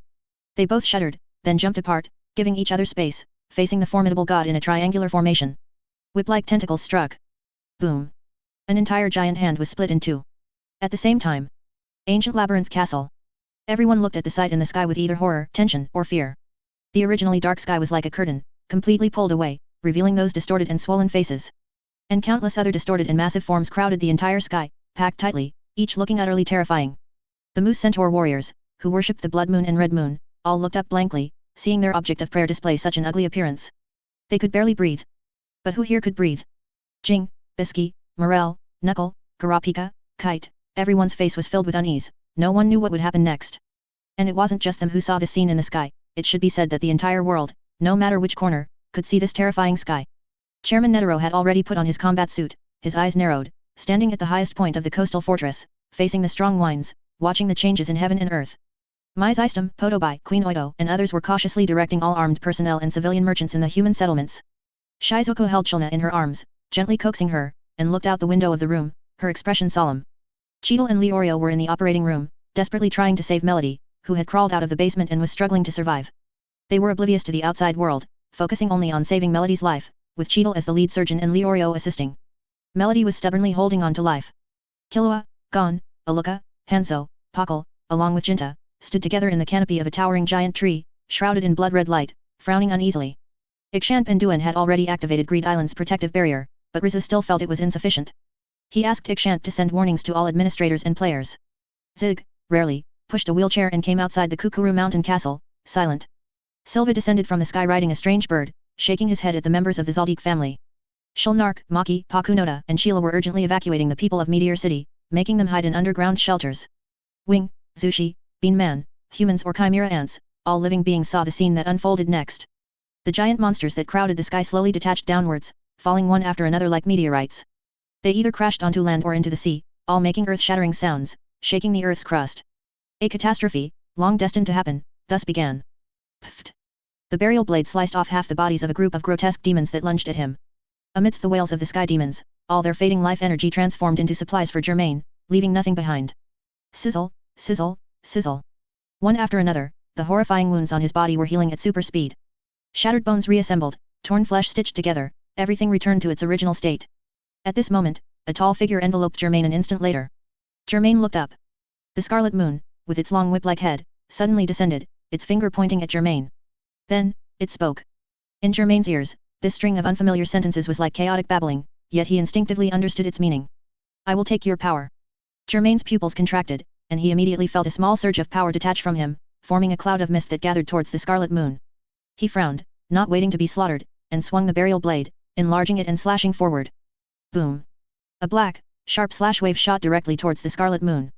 They both shuddered, then jumped apart, giving each other space, facing the formidable god in a triangular formation. Whip-like tentacles struck. Boom. An entire giant hand was split in two. At the same time. Ancient labyrinth castle. Everyone looked at the sight in the sky with either horror, tension, or fear. The originally dark sky was like a curtain, completely pulled away, revealing those distorted and swollen faces. And countless other distorted and massive forms crowded the entire sky, packed tightly, each looking utterly terrifying. The Moose Centaur warriors, who worshipped the blood moon and red moon, all looked up blankly, seeing their object of prayer display such an ugly appearance. They could barely breathe. But who here could breathe? Jing, Bisky, Morel, Knuckle, Garapika, Kite, everyone's face was filled with unease, no one knew what would happen next. And it wasn't just them who saw this scene in the sky, it should be said that the entire world, no matter which corner, could see this terrifying sky. Chairman Netero had already put on his combat suit, his eyes narrowed, standing at the highest point of the coastal fortress, facing the strong winds, watching the changes in heaven and earth. Mais Istam, Podobai, Queen Oito and others were cautiously directing all armed personnel and civilian merchants in the human settlements. Shizuko held Chilna in her arms, gently coaxing her, and looked out the window of the room, her expression solemn. Cheetle and Leorio were in the operating room, desperately trying to save Melody, who had crawled out of the basement and was struggling to survive. They were oblivious to the outside world, focusing only on saving Melody's life, with Cheetle as the lead surgeon and Leorio assisting. Melody was stubbornly holding on to life. Killua, Gon, Aluka, Hanzo, Pakal, along with Jinta, stood together in the canopy of a towering giant tree, shrouded in blood-red light, frowning uneasily. Ikshan Penduan had already activated Greed Island's protective barrier, but Riza still felt it was insufficient. He asked Ikshant to send warnings to all administrators and players. Zig, rarely, pushed a wheelchair and came outside the Kukuru Mountain Castle, silent. Silva descended from the sky riding a strange bird, shaking his head at the members of the Zaldik family. Shulnark, Maki, Pakunoda and Sheila were urgently evacuating the people of Meteor City, making them hide in underground shelters. Wing, Zushi, Bean Man, humans or chimera ants, all living beings saw the scene that unfolded next. The giant monsters that crowded the sky slowly detached downwards, falling one after another like meteorites. They either crashed onto land or into the sea, all making earth-shattering sounds, shaking the earth's crust. A catastrophe, long destined to happen, thus began. Pfft. The burial blade sliced off half the bodies of a group of grotesque demons that lunged at him. Amidst the wails of the sky demons, all their fading life energy transformed into supplies for Germain, leaving nothing behind. Sizzle, sizzle, sizzle. One after another, the horrifying wounds on his body were healing at super speed. Shattered bones reassembled, torn flesh stitched together, everything returned to its original state. At this moment, a tall figure enveloped Germain an instant later. Germain looked up. The scarlet moon, with its long whip-like head, suddenly descended, its finger pointing at Germain. Then, it spoke. In Germain's ears, this string of unfamiliar sentences was like chaotic babbling, yet he instinctively understood its meaning. I will take your power. Germain's pupils contracted, and he immediately felt a small surge of power detach from him, forming a cloud of mist that gathered towards the scarlet moon. He frowned, not waiting to be slaughtered, and swung the burial blade, enlarging it and slashing forward. Boom. A black, sharp slash wave shot directly towards the scarlet moon.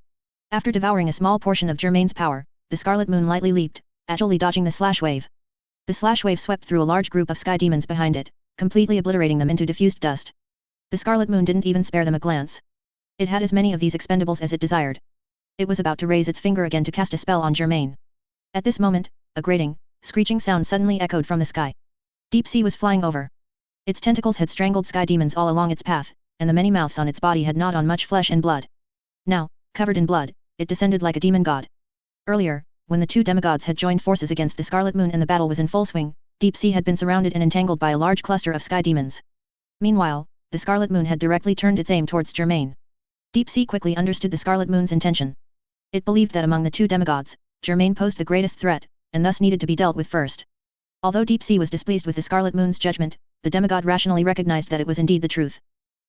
After devouring a small portion of Germain's power, the scarlet moon lightly leaped, agilely dodging the slash wave. The slash wave swept through a large group of sky demons behind it, completely obliterating them into diffused dust. The scarlet moon didn't even spare them a glance. It had as many of these expendables as it desired. It was about to raise its finger again to cast a spell on Germain. At this moment, a grating, screeching sound suddenly echoed from the sky. Deep Sea was flying over. Its tentacles had strangled sky demons all along its path, and the many mouths on its body had gnawed on much flesh and blood. Now, covered in blood, it descended like a demon god. Earlier, when the two demigods had joined forces against the Scarlet Moon and the battle was in full swing, Deep Sea had been surrounded and entangled by a large cluster of sky demons. Meanwhile, the Scarlet Moon had directly turned its aim towards Germain. Deep Sea quickly understood the Scarlet Moon's intention. It believed that among the two demigods, Germain posed the greatest threat, and thus needed to be dealt with first. Although Deep Sea was displeased with the Scarlet Moon's judgment, the demigod rationally recognized that it was indeed the truth.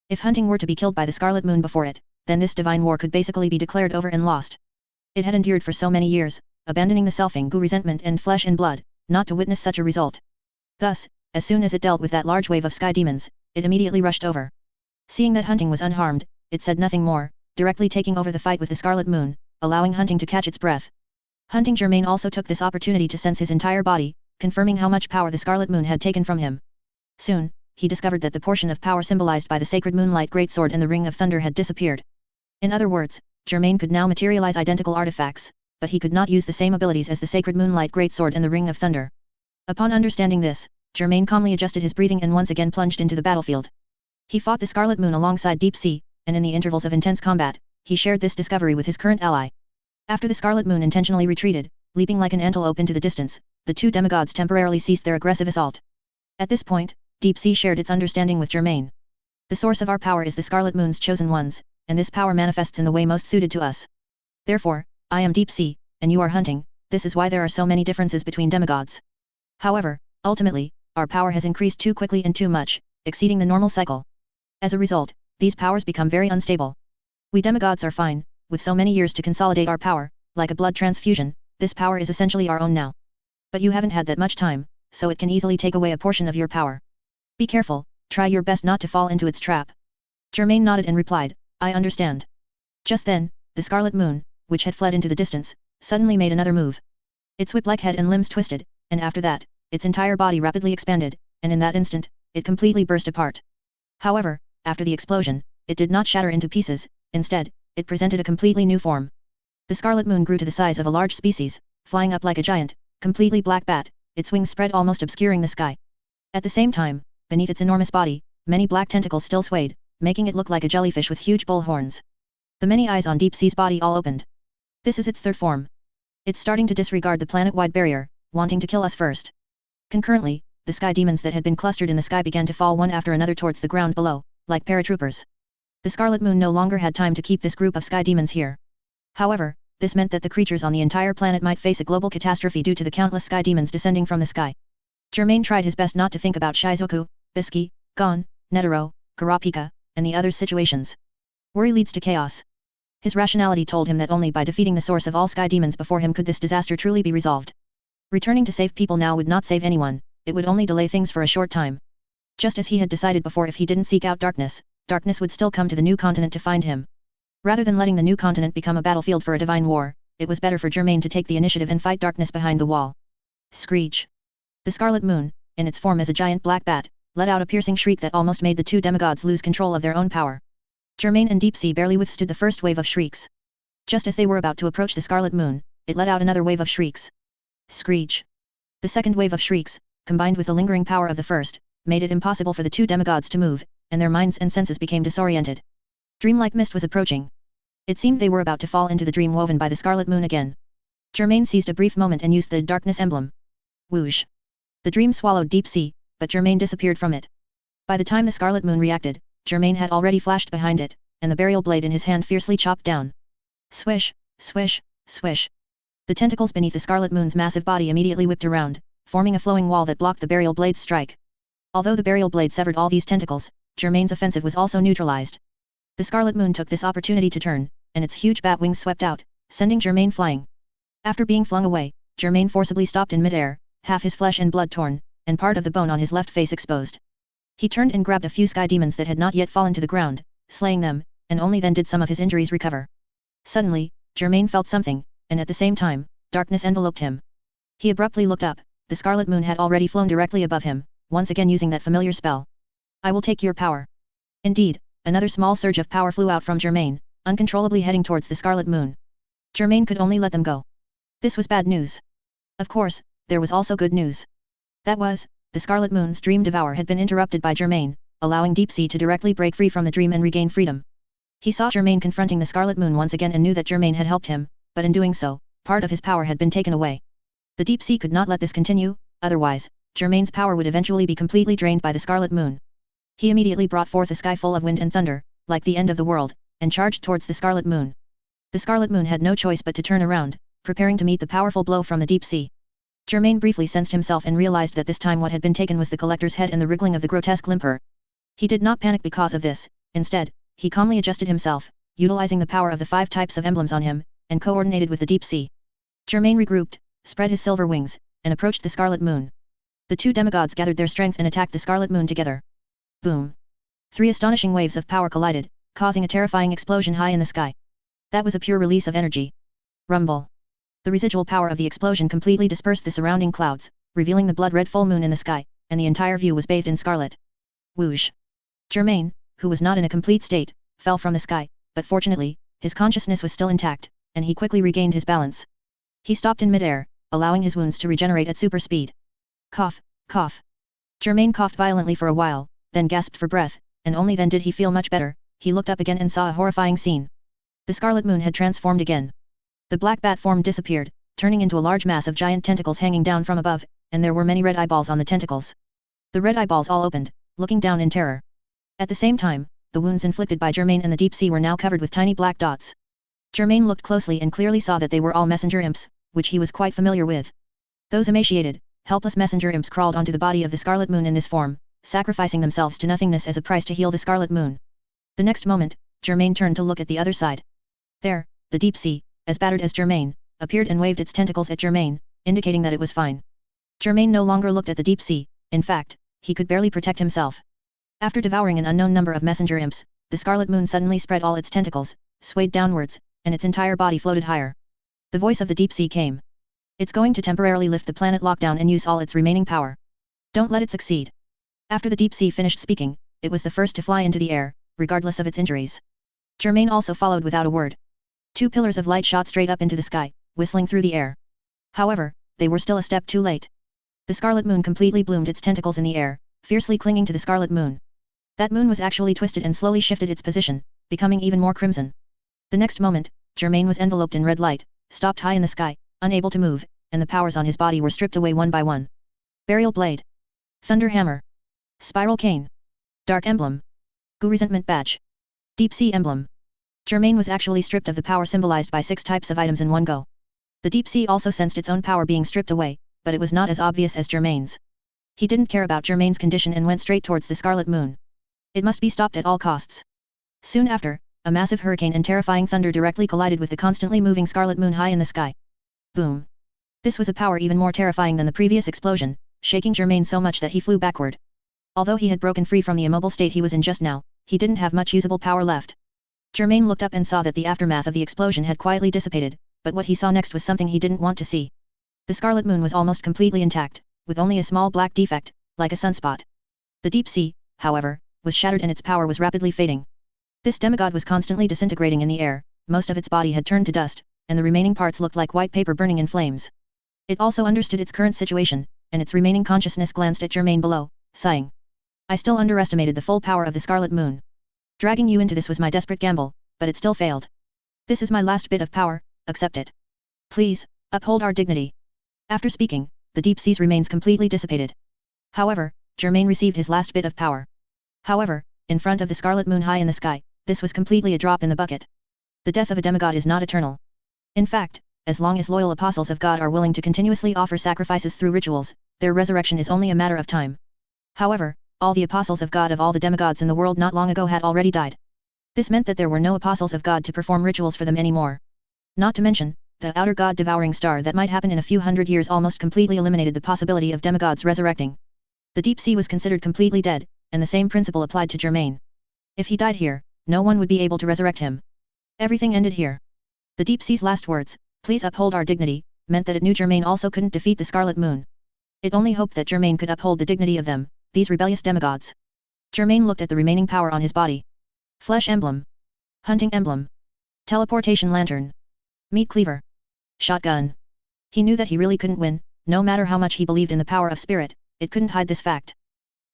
If hunting were to be killed by the Scarlet Moon before it, then this divine war could basically be declared over and lost. It had endured for so many years, abandoning the selfing-gu resentment and flesh and blood, not to witness such a result. Thus, as soon as it dealt with that large wave of sky demons, it immediately rushed over. Seeing that hunting was unharmed, it said nothing more, directly taking over the fight with the Scarlet Moon, allowing hunting to catch its breath. Hunting Germain also took this opportunity to sense his entire body, confirming how much power the Scarlet Moon had taken from him. Soon, he discovered that the portion of power symbolized by the sacred moonlight greatsword and the ring of thunder had disappeared. In other words, Germain could now materialize identical artifacts, but he could not use the same abilities as the sacred moonlight greatsword and the ring of thunder. Upon understanding this, Germain calmly adjusted his breathing and once again plunged into the battlefield. He fought the Scarlet Moon alongside Deep Sea, and in the intervals of intense combat, he shared this discovery with his current ally. After the Scarlet Moon intentionally retreated, leaping like an antelope into the distance, the two demigods temporarily ceased their aggressive assault. At this point, Deep Sea shared its understanding with Germain. The source of our power is the Scarlet Moon's chosen ones, and this power manifests in the way most suited to us. Therefore, I am Deep Sea, and you are hunting, this is why there are so many differences between demigods. However, ultimately, our power has increased too quickly and too much, exceeding the normal cycle. As a result, these powers become very unstable. We demigods are fine, with so many years to consolidate our power, like a blood transfusion, this power is essentially our own now. But you haven't had that much time, so it can easily take away a portion of your power. Be careful, try your best not to fall into its trap. Germain nodded and replied, I understand. Just then, the Scarlet Moon, which had fled into the distance, suddenly made another move. Its whip-like head and limbs twisted, and after that, its entire body rapidly expanded, and in that instant, it completely burst apart. However, after the explosion, it did not shatter into pieces, instead, it presented a completely new form. The Scarlet Moon grew to the size of a large species, flying up like a giant, completely black bat, its wings spread almost obscuring the sky. At the same time, beneath its enormous body, many black tentacles still swayed, making it look like a jellyfish with huge bull horns. The many eyes on Deep Sea's body all opened. This is its third form. It's starting to disregard the planet-wide barrier, wanting to kill us first. Concurrently, the sky demons that had been clustered in the sky began to fall one after another towards the ground below, like paratroopers. The Scarlet Moon no longer had time to keep this group of sky demons here. However, this meant that the creatures on the entire planet might face a global catastrophe due to the countless sky demons descending from the sky. Germain tried his best not to think about Shizuku, Bisky, Gon, Netero, Kurapika, and the others' situations. Worry leads to chaos. His rationality told him that only by defeating the source of all sky demons before him could this disaster truly be resolved. Returning to save people now would not save anyone, it would only delay things for a short time. Just as he had decided before, if he didn't seek out darkness, darkness would still come to the new continent to find him. Rather than letting the new continent become a battlefield for a divine war, it was better for Germain to take the initiative and fight darkness behind the wall. Screech! The Scarlet Moon, in its form as a giant black bat, let out a piercing shriek that almost made the two demigods lose control of their own power. Germain and Deep Sea barely withstood the first wave of shrieks. Just as they were about to approach the Scarlet Moon, it let out another wave of shrieks. Screech! The second wave of shrieks, combined with the lingering power of the first, made it impossible for the two demigods to move, and their minds and senses became disoriented. Dreamlike mist was approaching. It seemed they were about to fall into the dream woven by the Scarlet Moon again. Germain seized a brief moment and used the darkness emblem. Whoosh! The dream swallowed Deep Sea, but Germain disappeared from it. By the time the Scarlet Moon reacted, Germain had already flashed behind it, and the burial blade in his hand fiercely chopped down. Swish, swish, swish. The tentacles beneath the Scarlet Moon's massive body immediately whipped around, forming a flowing wall that blocked the burial blade's strike. Although the burial blade severed all these tentacles, Germain's offensive was also neutralized. The Scarlet Moon took this opportunity to turn, and its huge bat wings swept out, sending Germain flying. After being flung away, Germain forcibly stopped in midair, half his flesh and blood torn, and part of the bone on his left face exposed. He turned and grabbed a few sky demons that had not yet fallen to the ground, slaying them, and only then did some of his injuries recover. Suddenly, Germain felt something, and at the same time, darkness enveloped him. He abruptly looked up, the Scarlet Moon had already flown directly above him, once again using that familiar spell. I will take your power. Indeed, another small surge of power flew out from Germain, uncontrollably heading towards the Scarlet Moon. Germain could only let them go. This was bad news. Of course, there was also good news. That was, the Scarlet Moon's dream devour had been interrupted by Germain, allowing Deep Sea to directly break free from the dream and regain freedom. He saw Germain confronting the Scarlet Moon once again and knew that Germain had helped him, but in doing so, part of his power had been taken away. The Deep Sea could not let this continue, otherwise, Germain's power would eventually be completely drained by the Scarlet Moon. He immediately brought forth a sky full of wind and thunder, like the end of the world, and charged towards the Scarlet Moon. The Scarlet Moon had no choice but to turn around, preparing to meet the powerful blow from the deep sea. Germain briefly sensed himself and realized that this time what had been taken was the collector's head and the wriggling of the grotesque limper. He did not panic because of this, instead, he calmly adjusted himself, utilizing the power of the 5 types of emblems on him, and coordinated with the deep sea. Germain regrouped, spread his silver wings, and approached the Scarlet Moon. The 2 demigods gathered their strength and attacked the Scarlet Moon together. Boom! 3 astonishing waves of power collided, causing a terrifying explosion high in the sky. That was a pure release of energy. Rumble! The residual power of the explosion completely dispersed the surrounding clouds, revealing the blood-red full moon in the sky, and the entire view was bathed in scarlet. Whoosh! Germain, who was not in a complete state, fell from the sky, but fortunately, his consciousness was still intact, and he quickly regained his balance. He stopped in midair, allowing his wounds to regenerate at super speed. Cough, cough. Germain coughed violently for a while, then gasped for breath, and only then did he feel much better. He looked up again and saw a horrifying scene. The Scarlet Moon had transformed again. The black bat form disappeared, turning into a large mass of giant tentacles hanging down from above, and there were many red eyeballs on the tentacles. The red eyeballs all opened, looking down in terror. At the same time, the wounds inflicted by Germain and the deep sea were now covered with tiny black dots. Germain looked closely and clearly saw that they were all messenger imps, which he was quite familiar with. Those emaciated, helpless messenger imps crawled onto the body of the Scarlet Moon in this form, sacrificing themselves to nothingness as a price to heal the Scarlet Moon. The next moment, Germain turned to look at the other side. There, the deep sea, as battered as Germain, appeared and waved its tentacles at Germain, indicating that it was fine. Germain no longer looked at the deep sea, in fact, he could barely protect himself. After devouring an unknown number of messenger imps, the Scarlet Moon suddenly spread all its tentacles, swayed downwards, and its entire body floated higher. The voice of the deep sea came. It's going to temporarily lift the planet lockdown and use all its remaining power. Don't let it succeed. After the deep sea finished speaking, it was the first to fly into the air, regardless of its injuries. Germain also followed without a word. 2 pillars of light shot straight up into the sky, whistling through the air. However, they were still a step too late. The Scarlet Moon completely bloomed its tentacles in the air, fiercely clinging to the Scarlet Moon. That moon was actually twisted and slowly shifted its position, becoming even more crimson. The next moment, Germain was enveloped in red light, stopped high in the sky, unable to move, and the powers on his body were stripped away one by one. Burial Blade. Thunder Hammer. Spiral Cane. Dark Emblem. Gu Resentment Badge. Deep Sea Emblem. Germain was actually stripped of the power symbolized by 6 types of items in one go. The deep sea also sensed its own power being stripped away, but it was not as obvious as Germain's. He didn't care about Germain's condition and went straight towards the Scarlet Moon. It must be stopped at all costs. Soon after, a massive hurricane and terrifying thunder directly collided with the constantly moving Scarlet Moon high in the sky. Boom! This was a power even more terrifying than the previous explosion, shaking Germain so much that he flew backward. Although he had broken free from the immobile state he was in just now, he didn't have much usable power left. Germain looked up and saw that the aftermath of the explosion had quietly dissipated, but what he saw next was something he didn't want to see. The Scarlet Moon was almost completely intact, with only a small black defect, like a sunspot. The deep sea, however, was shattered and its power was rapidly fading. This demigod was constantly disintegrating in the air, most of its body had turned to dust, and the remaining parts looked like white paper burning in flames. It also understood its current situation, and its remaining consciousness glanced at Germain below, sighing. I still underestimated the full power of the Scarlet Moon. Dragging you into this was my desperate gamble, but it still failed. This is my last bit of power, accept it. Please, uphold our dignity. After speaking, the deep sea's remains completely dissipated. However, Germain received his last bit of power. However, in front of the Scarlet Moon high in the sky, this was completely a drop in the bucket. The death of a demigod is not eternal. In fact, as long as loyal apostles of God are willing to continuously offer sacrifices through rituals, their resurrection is only a matter of time. However, all the apostles of God of all the demigods in the world not long ago had already died. This meant that there were no apostles of God to perform rituals for them anymore. Not to mention, the outer god-devouring star that might happen in a few hundred years almost completely eliminated the possibility of demigods resurrecting. The deep sea was considered completely dead, and the same principle applied to Germain. If he died here, no one would be able to resurrect him. Everything ended here. The deep sea's last words, please uphold our dignity, meant that it knew Germain also couldn't defeat the Scarlet Moon. It only hoped that Germain could uphold the dignity of them, these rebellious demigods. Germain looked at the remaining power on his body. Flesh Emblem. Hunting Emblem. Teleportation Lantern. Meat Cleaver. Shotgun. He knew that he really couldn't win, no matter how much he believed in the power of spirit, it couldn't hide this fact.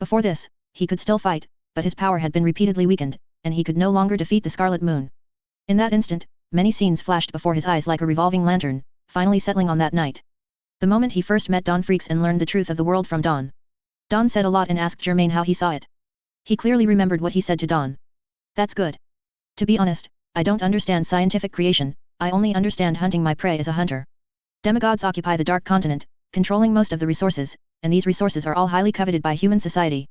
Before this, he could still fight, but his power had been repeatedly weakened, and he could no longer defeat the Scarlet Moon. In that instant, many scenes flashed before his eyes like a revolving lantern, finally settling on that night. The moment he first met Don Freaks and learned the truth of the world from Don. Don said a lot and asked Germain how he saw it. He clearly remembered what he said to Don. That's good. To be honest, I don't understand scientific creation, I only understand hunting my prey as a hunter. Demigods occupy the Dark Continent, controlling most of the resources, and these resources are all highly coveted by human society.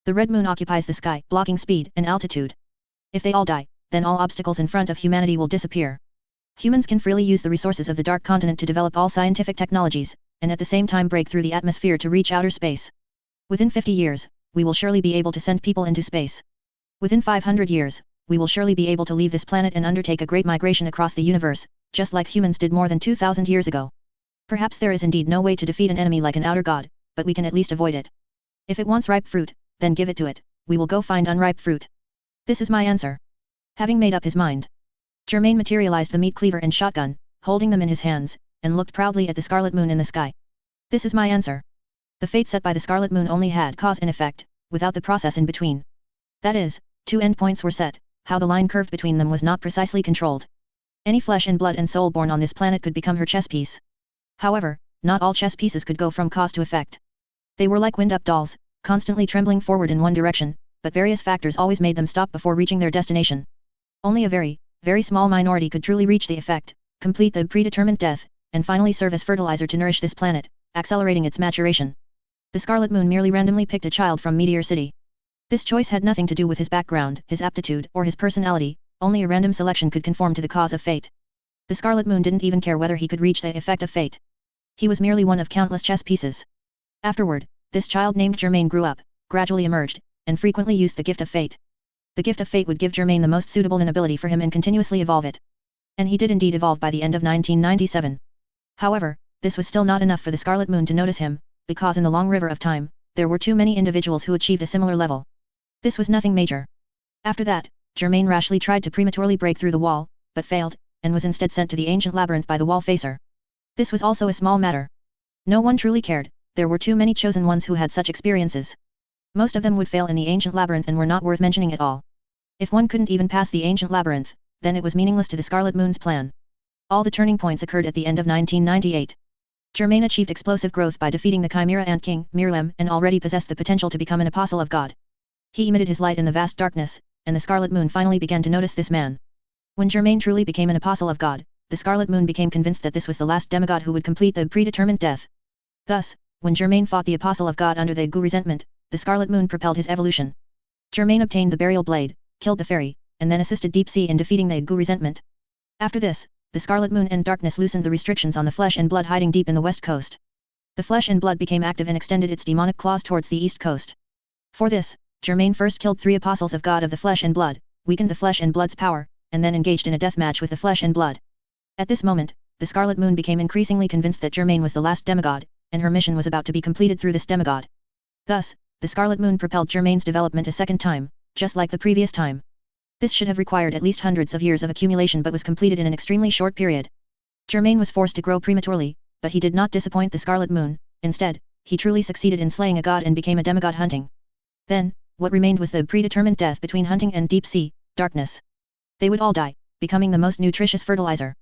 The Red Moon occupies the sky, blocking speed and altitude. If they all die, then all obstacles in front of humanity will disappear. Humans can freely use the resources of the Dark Continent to develop all scientific technologies, and at the same time break through the atmosphere to reach outer space. Within 50 years, we will surely be able to send people into space. Within 500 years, we will surely be able to leave this planet and undertake a great migration across the universe, just like humans did more than 2,000 years ago. Perhaps there is indeed no way to defeat an enemy like an outer god, but we can at least avoid it. If it wants ripe fruit, then give it to it, we will go find unripe fruit. This is my answer. Having made up his mind, Germain materialized the meat cleaver and shotgun, holding them in his hands, and looked proudly at the scarlet moon in the sky. This is my answer. The fate set by the scarlet moon only had cause and effect, without the process in between. That is, two endpoints were set, how the line curved between them was not precisely controlled. Any flesh and blood and soul born on this planet could become her chess piece. However, not all chess pieces could go from cause to effect. They were like wind-up dolls, constantly trembling forward in one direction, but various factors always made them stop before reaching their destination. Only a very, very small minority could truly reach the effect, complete the predetermined death, and finally serve as fertilizer to nourish this planet, accelerating its maturation. The Scarlet Moon merely randomly picked a child from Meteor City. This choice had nothing to do with his background, his aptitude, or his personality, only a random selection could conform to the cause of fate. The Scarlet Moon didn't even care whether he could reach the effect of fate. He was merely one of countless chess pieces. Afterward, this child named Germain grew up, gradually emerged, and frequently used the gift of fate. The gift of fate would give Germain the most suitable ability for him and continuously evolve it. And he did indeed evolve by the end of 1997. However, this was still not enough for the Scarlet Moon to notice him, because in the long river of time, there were too many individuals who achieved a similar level. This was nothing major. After that, Germain rashly tried to prematurely break through the wall, but failed, and was instead sent to the ancient labyrinth by the wall facer. This was also a small matter. No one truly cared, there were too many chosen ones who had such experiences. Most of them would fail in the ancient labyrinth and were not worth mentioning at all. If one couldn't even pass the ancient labyrinth, then it was meaningless to the Scarlet Moon's plan. All the turning points occurred at the end of 1998. Germain achieved explosive growth by defeating the Chimera Ant King, Miriam, and already possessed the potential to become an apostle of God. He emitted his light in the vast darkness, and the Scarlet Moon finally began to notice this man. When Germain truly became an apostle of God, the Scarlet Moon became convinced that this was the last demigod who would complete the predetermined death. Thus, when Germain fought the apostle of God under the Gu resentment, the Scarlet Moon propelled his evolution. Germain obtained the burial blade, killed the fairy, and then assisted Deep Sea in defeating the Gu resentment. After this, the Scarlet Moon and darkness loosened the restrictions on the flesh and blood hiding deep in the west coast. The flesh and blood became active and extended its demonic claws towards the east coast. For this, Germain first killed 3 apostles of God of the flesh and blood, weakened the flesh and blood's power, and then engaged in a death match with the flesh and blood. At this moment, the Scarlet Moon became increasingly convinced that Germain was the last demigod, and her mission was about to be completed through this demigod. Thus, the Scarlet Moon propelled Germain's development a second time, just like the previous time. This should have required at least hundreds of years of accumulation but was completed in an extremely short period. Germain was forced to grow prematurely, but he did not disappoint the Scarlet Moon. Instead, he truly succeeded in slaying a god and became a demigod hunting. Then, what remained was the predetermined death between hunting and deep sea, darkness. They would all die, becoming the most nutritious fertilizer.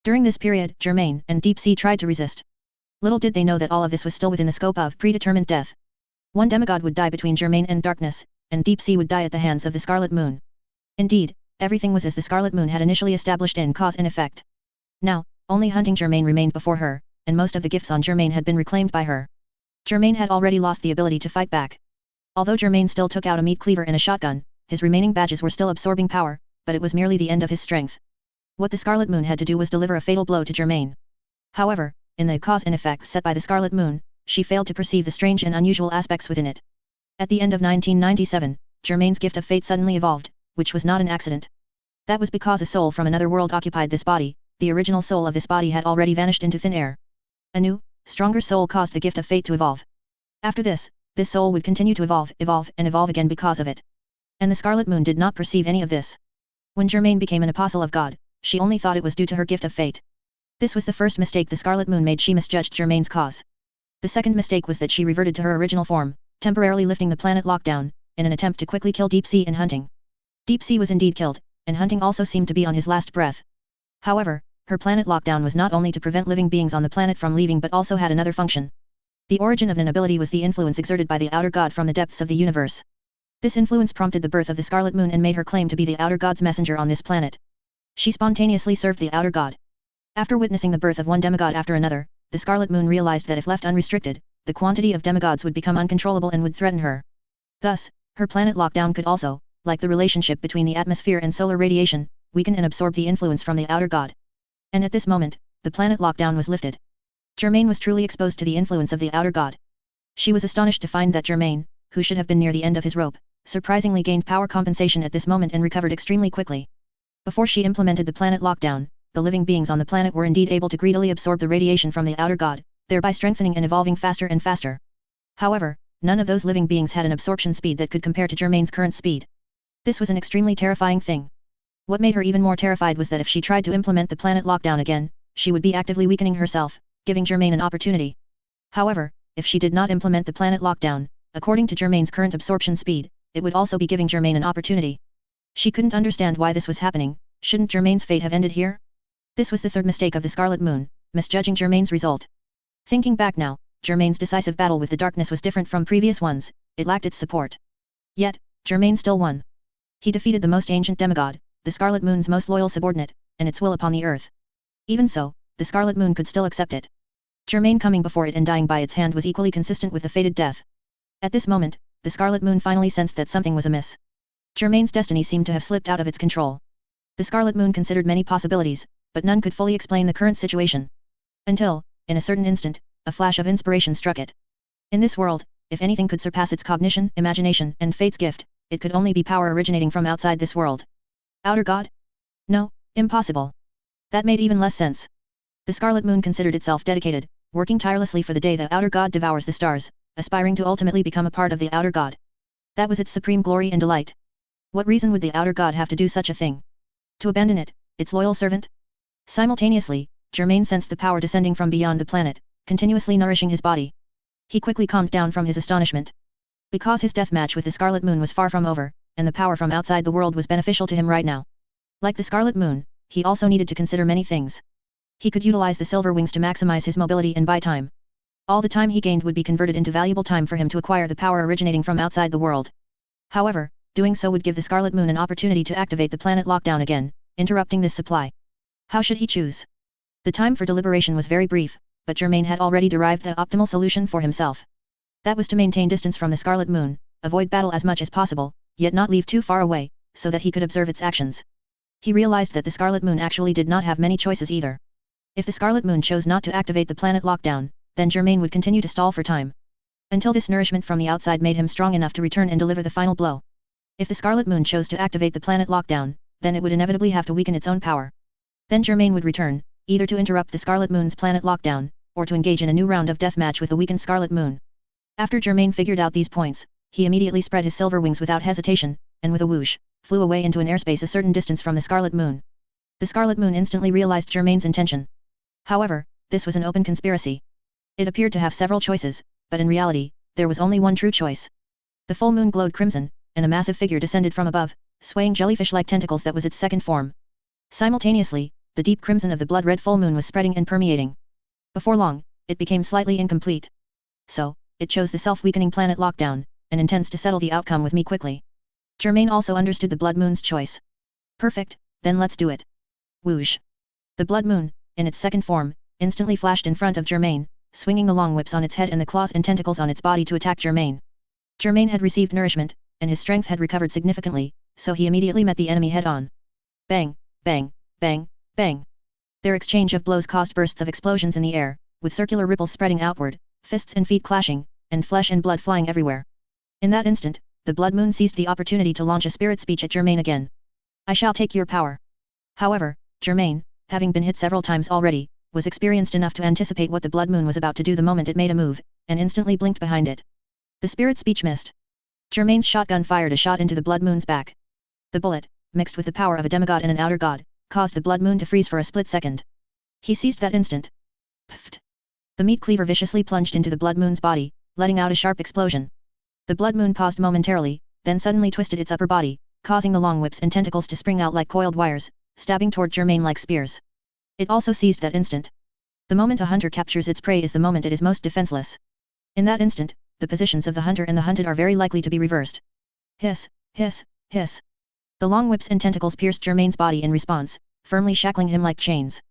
During this period, Germain and Deep Sea tried to resist. Little did they know that all of this was still within the scope of predetermined death. One demigod would die between Germain and darkness, and Deep Sea would die at the hands of the Scarlet Moon. Indeed, everything was as the Scarlet Moon had initially established in cause and effect. Now, only hunting Germain remained before her, and most of the gifts on Germain had been reclaimed by her. Germain had already lost the ability to fight back. Although Germain still took out a meat cleaver and a shotgun, his remaining badges were still absorbing power, but it was merely the end of his strength. What the Scarlet Moon had to do was deliver a fatal blow to Germain. However, in the cause and effect set by the Scarlet Moon, she failed to perceive the strange and unusual aspects within it. At the end of 1997, Germain's gift of fate suddenly evolved, which was not an accident. That was because a soul from another world occupied this body, the original soul of this body had already vanished into thin air. A new, stronger soul caused the gift of fate to evolve. After this soul would continue to evolve and evolve again because of it. And the Scarlet Moon did not perceive any of this. When Germain became an apostle of God, she only thought it was due to her gift of fate. This was the first mistake the Scarlet Moon made. She misjudged Germain's cause. The second mistake was that she reverted to her original form, temporarily lifting the planet lockdown, in an attempt to quickly kill Deep Sea and hunting. Deep Sea was indeed killed, and hunting also seemed to be on his last breath. However, her planet lockdown was not only to prevent living beings on the planet from leaving but also had another function. The origin of an ability was the influence exerted by the outer god from the depths of the universe. This influence prompted the birth of the Scarlet Moon and made her claim to be the Outer God's messenger on this planet. She spontaneously served the Outer God. After witnessing the birth of one demigod after another, the Scarlet Moon realized that if left unrestricted, the quantity of demigods would become uncontrollable and would threaten her. Thus, her planet lockdown could also, like the relationship between the atmosphere and solar radiation, weaken and absorb the influence from the Outer God. And at this moment, the planet lockdown was lifted. Germain was truly exposed to the influence of the Outer God. She was astonished to find that Germain, who should have been near the end of his rope, surprisingly gained power compensation at this moment and recovered extremely quickly. Before she implemented the planet lockdown, the living beings on the planet were indeed able to greedily absorb the radiation from the Outer God, thereby strengthening and evolving faster and faster. However, none of those living beings had an absorption speed that could compare to Germain's current speed. This was an extremely terrifying thing. What made her even more terrified was that if she tried to implement the planet lockdown again, she would be actively weakening herself, giving Germain an opportunity. However, if she did not implement the planet lockdown, according to Germain's current absorption speed, it would also be giving Germain an opportunity. She couldn't understand why this was happening. Shouldn't Germain's fate have ended here? This was the third mistake of the Scarlet Moon, misjudging Germain's result. Thinking back now, Germain's decisive battle with the darkness was different from previous ones, it lacked its support. Yet, Germain still won. He defeated the most ancient demigod, the Scarlet Moon's most loyal subordinate, and its will upon the earth. Even so, the Scarlet Moon could still accept it. Germain coming before it and dying by its hand was equally consistent with the fated death. At this moment, the Scarlet Moon finally sensed that something was amiss. Germain's destiny seemed to have slipped out of its control. The Scarlet Moon considered many possibilities, but none could fully explain the current situation. Until, in a certain instant, a flash of inspiration struck it. In this world, if anything could surpass its cognition, imagination, and fate's gift, it could only be power originating from outside this world. Outer God? No, impossible. That made even less sense. The Scarlet Moon considered itself dedicated, working tirelessly for the day the Outer God devours the stars, aspiring to ultimately become a part of the Outer God. That was its supreme glory and delight. What reason would the Outer God have to do such a thing? To abandon it, its loyal servant? Simultaneously, Germain sensed the power descending from beyond the planet, continuously nourishing his body. He quickly calmed down from his astonishment. Because his death match with the Scarlet Moon was far from over, and the power from outside the world was beneficial to him right now. Like the Scarlet Moon, he also needed to consider many things. He could utilize the silver wings to maximize his mobility and buy time. All the time he gained would be converted into valuable time for him to acquire the power originating from outside the world. However, doing so would give the Scarlet Moon an opportunity to activate the planet lockdown again, interrupting this supply. How should he choose? The time for deliberation was very brief, but Germain had already derived the optimal solution for himself. That was to maintain distance from the Scarlet Moon, avoid battle as much as possible, yet not leave too far away, so that he could observe its actions. He realized that the Scarlet Moon actually did not have many choices either. If the Scarlet Moon chose not to activate the planet lockdown, then Germain would continue to stall for time. Until this nourishment from the outside made him strong enough to return and deliver the final blow. If the Scarlet Moon chose to activate the planet lockdown, then it would inevitably have to weaken its own power. Then Germain would return, either to interrupt the Scarlet Moon's planet lockdown, or to engage in a new round of deathmatch with the weakened Scarlet Moon. After Germain figured out these points, he immediately spread his silver wings without hesitation, and with a whoosh, flew away into an airspace a certain distance from the Scarlet Moon. The Scarlet Moon instantly realized Germain's intention. However, this was an open conspiracy. It appeared to have several choices, but in reality, there was only one true choice. The full moon glowed crimson, and a massive figure descended from above, swaying jellyfish-like tentacles that was its second form. Simultaneously, the deep crimson of the blood-red full moon was spreading and permeating. Before long, it became slightly incomplete. So, it chose the self-weakening planet lockdown, and intends to settle the outcome with me quickly. Germain also understood the blood moon's choice. Perfect, then let's do it. Whoosh. The blood moon, in its second form, instantly flashed in front of Germain, swinging the long whips on its head and the claws and tentacles on its body to attack Germain. Germain had received nourishment, and his strength had recovered significantly, so he immediately met the enemy head-on. Bang, bang, bang, bang. Their exchange of blows caused bursts of explosions in the air, with circular ripples spreading outward, fists and feet clashing, and flesh and blood flying everywhere. In that instant, the blood moon seized the opportunity to launch a spirit speech at Germain again. I shall take your power. However, Germain, having been hit several times already, was experienced enough to anticipate what the blood moon was about to do the moment it made a move, and instantly blinked behind it. The spirit speech missed. Germain's shotgun fired a shot into the blood moon's back. The bullet, mixed with the power of a demigod and an outer god, caused the blood moon to freeze for a split second. He seized that instant. Pfft. The meat cleaver viciously plunged into the blood moon's body, letting out a sharp explosion. The blood moon paused momentarily, then suddenly twisted its upper body, causing the long whips and tentacles to spring out like coiled wires, stabbing toward Germain like spears. It also seized that instant. The moment a hunter captures its prey is the moment it is most defenseless. In that instant, the positions of the hunter and the hunted are very likely to be reversed. Hiss, hiss, hiss. The long whips and tentacles pierced Germain's body in response, firmly shackling him like chains.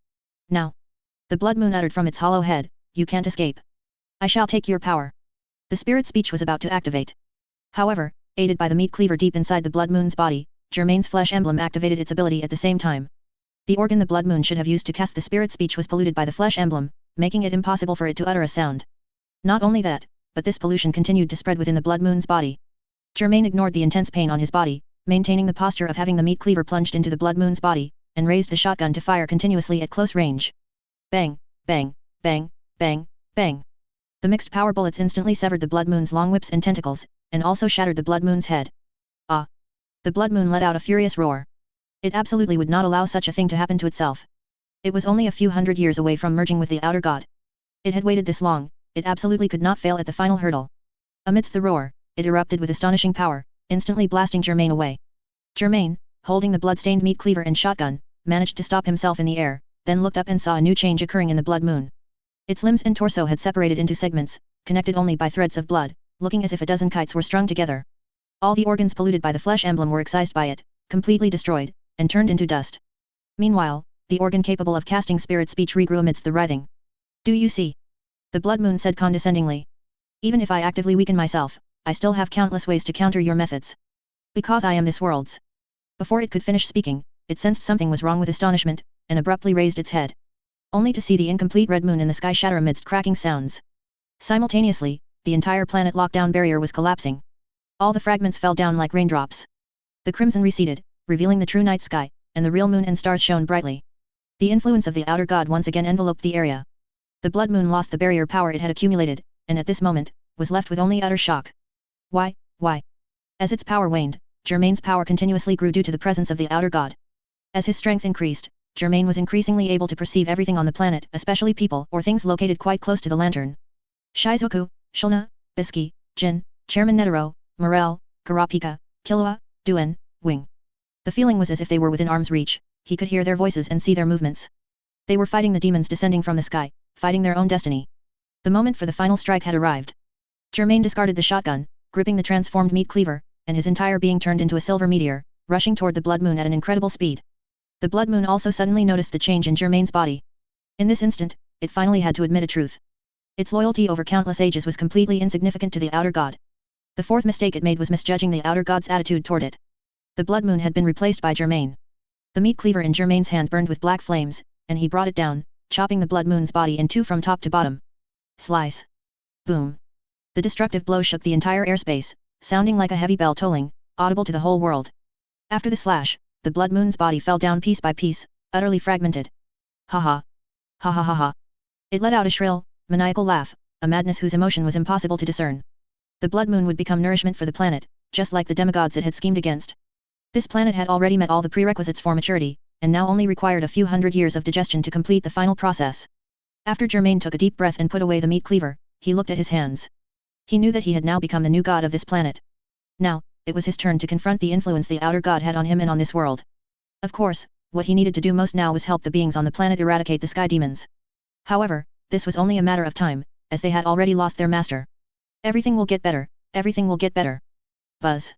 Now. The blood moon uttered from its hollow head, you can't escape. I shall take your power. The spirit speech was about to activate. However, aided by the meat cleaver deep inside the blood moon's body, Germain's flesh emblem activated its ability at the same time. The organ the blood moon should have used to cast the spirit speech was polluted by the flesh emblem, making it impossible for it to utter a sound. Not only that, but this pollution continued to spread within the blood moon's body. Germain ignored the intense pain on his body, maintaining the posture of having the meat cleaver plunged into the blood moon's body, and raised the shotgun to fire continuously at close range. Bang, bang, bang, bang, bang. The mixed power bullets instantly severed the blood moon's long whips and tentacles, and also shattered the blood moon's head. Ah! The blood moon let out a furious roar. It absolutely would not allow such a thing to happen to itself. It was only a few hundred years away from merging with the outer god. It had waited this long, it absolutely could not fail at the final hurdle. Amidst the roar, it erupted with astonishing power, instantly blasting Germain away. Germain, holding the blood-stained meat cleaver and shotgun, managed to stop himself in the air, then looked up and saw a new change occurring in the blood moon. Its limbs and torso had separated into segments, connected only by threads of blood, looking as if a dozen kites were strung together. All the organs polluted by the flesh emblem were excised by it, completely destroyed, and turned into dust. Meanwhile, the organ capable of casting spirit speech regrew amidst the writhing. Do you see? The blood moon said condescendingly. Even if I actively weaken myself, I still have countless ways to counter your methods. Because I am this world's. Before it could finish speaking, it sensed something was wrong with astonishment, and abruptly raised its head. Only to see the incomplete red moon in the sky shatter amidst cracking sounds. Simultaneously, the entire planet lockdown barrier was collapsing. All the fragments fell down like raindrops. The crimson receded, revealing the true night sky, and the real moon and stars shone brightly. The influence of the outer god once again enveloped the area. The blood moon lost the barrier power it had accumulated, and at this moment, was left with only utter shock. Why? As its power waned, Germain's power continuously grew due to the presence of the outer god. As his strength increased, Germain was increasingly able to perceive everything on the planet, especially people or things located quite close to the lantern. Shizuku, Shulna, Biski, Jin, Chairman Netero, Morel, Karapika, Killua, Duen, Wing. The feeling was as if they were within arm's reach, he could hear their voices and see their movements. They were fighting the demons descending from the sky, fighting their own destiny. The moment for the final strike had arrived. Germain discarded the shotgun, gripping the transformed meat cleaver, and his entire being turned into a silver meteor, rushing toward the blood moon at an incredible speed. The blood moon also suddenly noticed the change in Germain's body. In this instant, it finally had to admit a truth. Its loyalty over countless ages was completely insignificant to the outer god. The fourth mistake it made was misjudging the outer god's attitude toward it. The blood moon had been replaced by Germain. The meat cleaver in Germain's hand burned with black flames, and he brought it down, chopping the blood moon's body in two from top to bottom. Slice. Boom. The destructive blow shook the entire airspace, sounding like a heavy bell tolling, audible to the whole world. After the slash, the blood moon's body fell down piece by piece, utterly fragmented. Ha ha. Ha ha ha ha. It let out a shrill, maniacal laugh, a madness whose emotion was impossible to discern. The blood moon would become nourishment for the planet, just like the demigods it had schemed against. This planet had already met all the prerequisites for maturity, and now only required a few hundred years of digestion to complete the final process. After Germain took a deep breath and put away the meat cleaver, he looked at his hands. He knew that he had now become the new god of this planet. Now, it was his turn to confront the influence the outer god had on him and on this world. Of course, what he needed to do most now was help the beings on the planet eradicate the sky demons. However, this was only a matter of time, as they had already lost their master. Everything will get better, everything will get better. Buzz.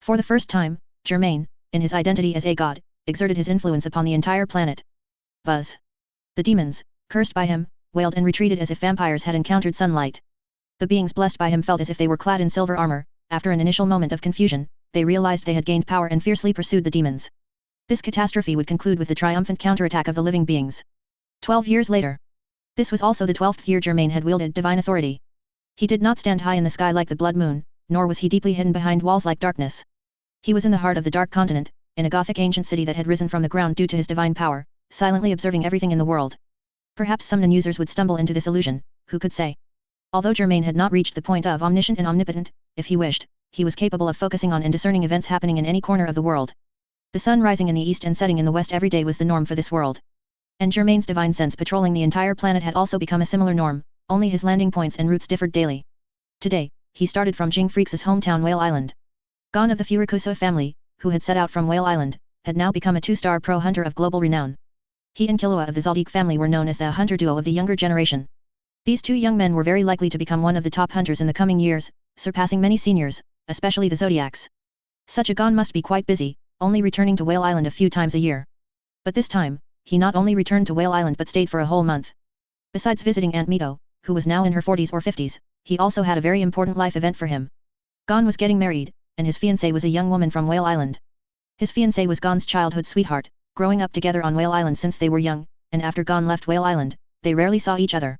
For the first time, Germain, in his identity as a god, exerted his influence upon the entire planet. Buzz. The demons, cursed by him, wailed and retreated as if vampires had encountered sunlight. The beings blessed by him felt as if they were clad in silver armor. After an initial moment of confusion, they realized they had gained power and fiercely pursued the demons. This catastrophe would conclude with the triumphant counterattack of the living beings. 12 years later. This was also the 12th year Germain had wielded divine authority. He did not stand high in the sky like the blood moon, nor was he deeply hidden behind walls like darkness. He was in the heart of the Dark Continent, in a Gothic ancient city that had risen from the ground due to his divine power, silently observing everything in the world. Perhaps some non-users would stumble into this illusion, who could say? Although Germain had not reached the point of omniscient and omnipotent, if he wished, he was capable of focusing on and discerning events happening in any corner of the world. The sun rising in the east and setting in the west every day was the norm for this world. And Germain's divine sense patrolling the entire planet had also become a similar norm, only his landing points and routes differed daily. Today, he started from Jing Freaks' hometown Whale Island. Gon of the Furukusa family, who had set out from Whale Island, had now become a two-star pro hunter of global renown. He and Killua of the Zaldik family were known as the hunter duo of the younger generation. These two young men were very likely to become one of the top hunters in the coming years, surpassing many seniors, especially the Zodiacs. Such a Gon must be quite busy, only returning to Whale Island a few times a year. But this time, he not only returned to Whale Island but stayed for a whole month. Besides visiting Aunt Mito, who was now in her 40s or 50s, he also had a very important life event for him. Gon was getting married, and his fiancée was a young woman from Whale Island. His fiancée was Gon's childhood sweetheart, growing up together on Whale Island since they were young, and after Gon left Whale Island, they rarely saw each other.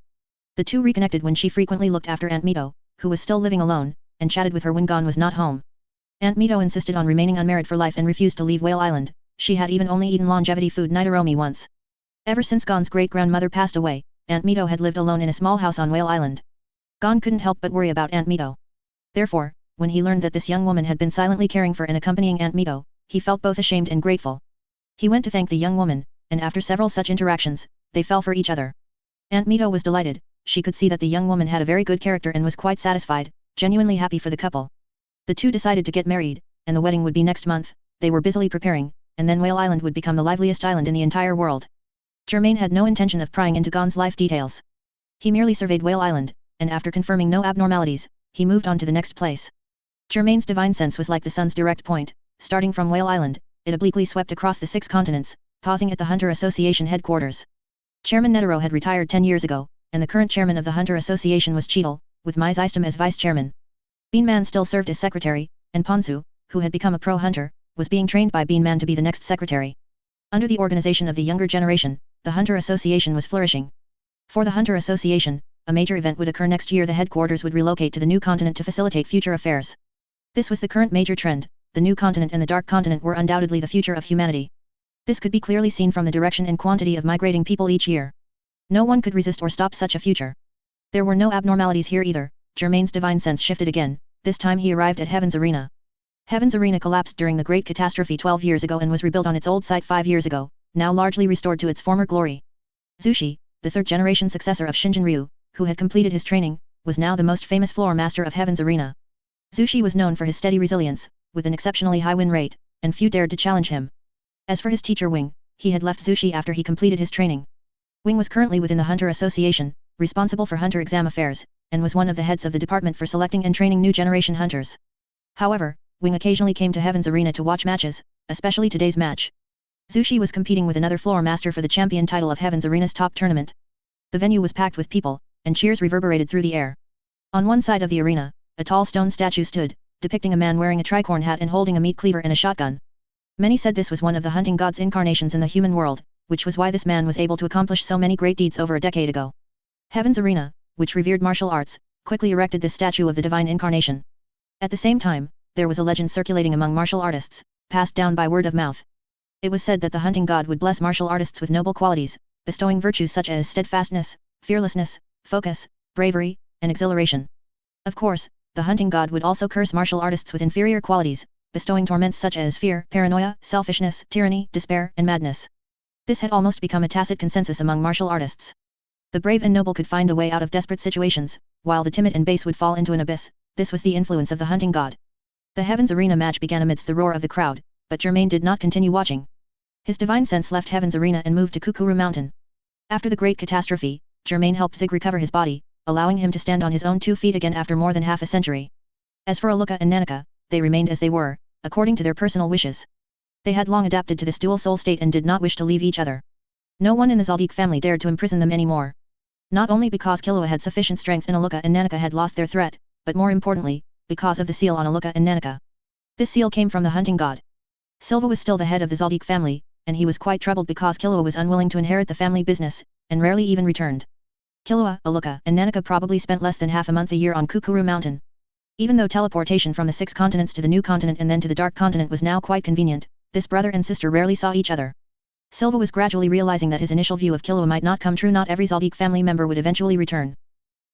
The two reconnected when she frequently looked after Aunt Mito, who was still living alone, and chatted with her when Gon was not home. Aunt Mito insisted on remaining unmarried for life and refused to leave Whale Island. She had even only eaten longevity food Nidoromi once. Ever since Gon's great-grandmother passed away, Aunt Mito had lived alone in a small house on Whale Island. Gon couldn't help but worry about Aunt Mito. Therefore, when he learned that this young woman had been silently caring for and accompanying Aunt Mito, he felt both ashamed and grateful. He went to thank the young woman, and after several such interactions, they fell for each other. Aunt Mito was delighted. She could see that the young woman had a very good character and was quite satisfied, genuinely happy for the couple. The two decided to get married, and the wedding would be next month. They were busily preparing, and then Whale Island would become the liveliest island in the entire world. Germain had no intention of prying into Gon's life details. He merely surveyed Whale Island, and after confirming no abnormalities, he moved on to the next place. Germain's divine sense was like the sun's direct point. Starting from Whale Island, it obliquely swept across the 6 continents, pausing at the Hunter Association headquarters. Chairman Netero had retired 10 years ago, and the current chairman of the Hunter Association was Cheetle, with Mai Zystem as vice-chairman. Beanman still served as secretary, and Ponzu, who had become a pro-hunter, was being trained by Beanman to be the next secretary. Under the organization of the younger generation, the Hunter Association was flourishing. For the Hunter Association, a major event would occur next year. The headquarters would relocate to the new continent to facilitate future affairs. This was the current major trend. The new continent and the dark continent were undoubtedly the future of humanity. This could be clearly seen from the direction and quantity of migrating people each year. No one could resist or stop such a future. There were no abnormalities here either. Germain's divine sense shifted again. This time he arrived at Heaven's Arena. Heaven's Arena collapsed during the Great Catastrophe 12 years ago and was rebuilt on its old site 5 years ago, now largely restored to its former glory. Zushi, the third-generation successor of Shinjin Ryu, who had completed his training, was now the most famous floor master of Heaven's Arena. Zushi was known for his steady resilience, with an exceptionally high win rate, and few dared to challenge him. As for his teacher Wing, he had left Zushi after he completed his training. Wing was currently within the Hunter Association, responsible for Hunter exam affairs, and was one of the heads of the department for selecting and training new generation hunters. However, Wing occasionally came to Heaven's Arena to watch matches, especially today's match. Zushi was competing with another floor master for the champion title of Heaven's Arena's top tournament. The venue was packed with people, and cheers reverberated through the air. On one side of the arena, a tall stone statue stood, depicting a man wearing a tricorn hat and holding a meat cleaver and a shotgun. Many said this was one of the hunting god's incarnations in the human world, which was why this man was able to accomplish so many great deeds over a decade ago. Heaven's Arena, which revered martial arts, quickly erected this statue of the divine incarnation. At the same time, there was a legend circulating among martial artists, passed down by word of mouth. It was said that the hunting god would bless martial artists with noble qualities, bestowing virtues such as steadfastness, fearlessness, focus, bravery, and exhilaration. Of course, the hunting god would also curse martial artists with inferior qualities, bestowing torments such as fear, paranoia, selfishness, tyranny, despair, and madness. This had almost become a tacit consensus among martial artists. The brave and noble could find a way out of desperate situations, while the timid and base would fall into an abyss. This was the influence of the hunting god. The Heaven's Arena match began amidst the roar of the crowd, but Germain did not continue watching. His divine sense left Heaven's Arena and moved to Kukuru Mountain. After the great catastrophe, Germain helped Zig recover his body, allowing him to stand on his own 2 feet again after more than half a century. As for Aluka and Nanika, they remained as they were, according to their personal wishes. They had long adapted to this dual soul state and did not wish to leave each other. No one in the Zaldik family dared to imprison them anymore. Not only because Killua had sufficient strength and Aluka and Nanika had lost their threat, but more importantly, because of the seal on Aluka and Nanika. This seal came from the hunting god. Silva was still the head of the Zaldik family, and he was quite troubled because Killua was unwilling to inherit the family business, and rarely even returned. Killua, Aluka, and Nanika probably spent less than half a month a year on Kukuru Mountain. Even though teleportation from the 6 continents to the new continent and then to the dark continent was now quite convenient, this brother and sister rarely saw each other. Silva was gradually realizing that his initial view of Killua might not come true. Not every Zaldik family member would eventually return.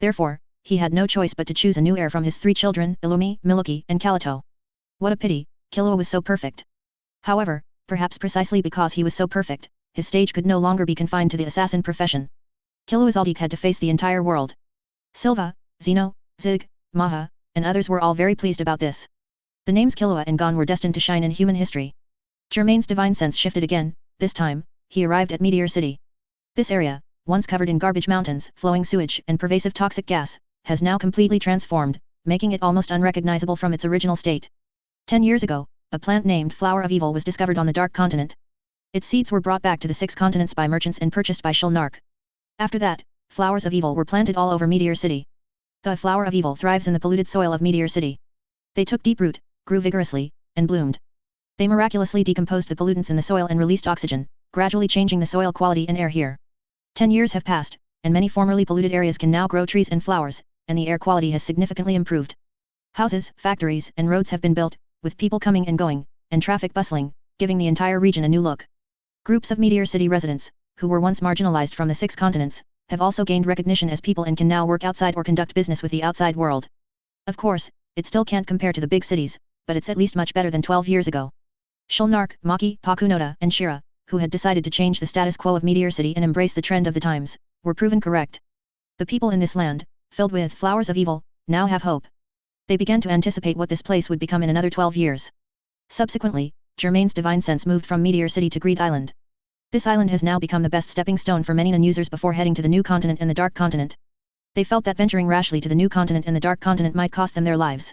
Therefore, he had no choice but to choose a new heir from his 3 children, Illumi, Miluki, and Kalito. What a pity, Killua was so perfect. However, perhaps precisely because he was so perfect, his stage could no longer be confined to the assassin profession. Killua Zaldik had to face the entire world. Silva, Zeno, Zig, Maha, and others were all very pleased about this. The names Killua and Gon were destined to shine in human history. Germain's divine sense shifted again. This time, he arrived at Meteor City. This area, once covered in garbage mountains, flowing sewage, and pervasive toxic gas, has now completely transformed, making it almost unrecognizable from its original state. 10 years ago, a plant named Flower of Evil was discovered on the Dark Continent. Its seeds were brought back to the 6 continents by merchants and purchased by HxH. After that, flowers of evil were planted all over Meteor City. The flower of evil thrives in the polluted soil of Meteor City. They took deep root, grew vigorously, and bloomed. They miraculously decomposed the pollutants in the soil and released oxygen, gradually changing the soil quality and air here. 10 years have passed, and many formerly polluted areas can now grow trees and flowers, and the air quality has significantly improved. Houses, factories, and roads have been built, with people coming and going, and traffic bustling, giving the entire region a new look. Groups of Meteor City residents, who were once marginalized from the 6 continents, have also gained recognition as people and can now work outside or conduct business with the outside world. Of course, it still can't compare to the big cities, but it's at least much better than 12 years ago. HxH, Maki, Pakunoda, and Shira, who had decided to change the status quo of Meteor City and embrace the trend of the times, were proven correct. The people in this land, filled with flowers of evil, now have hope. They began to anticipate what this place would become in another 12 years. Subsequently, Germain's divine sense moved from Meteor City to Greed Island. This island has now become the best stepping stone for many non-users before heading to the New Continent and the Dark Continent. They felt that venturing rashly to the New Continent and the Dark Continent might cost them their lives.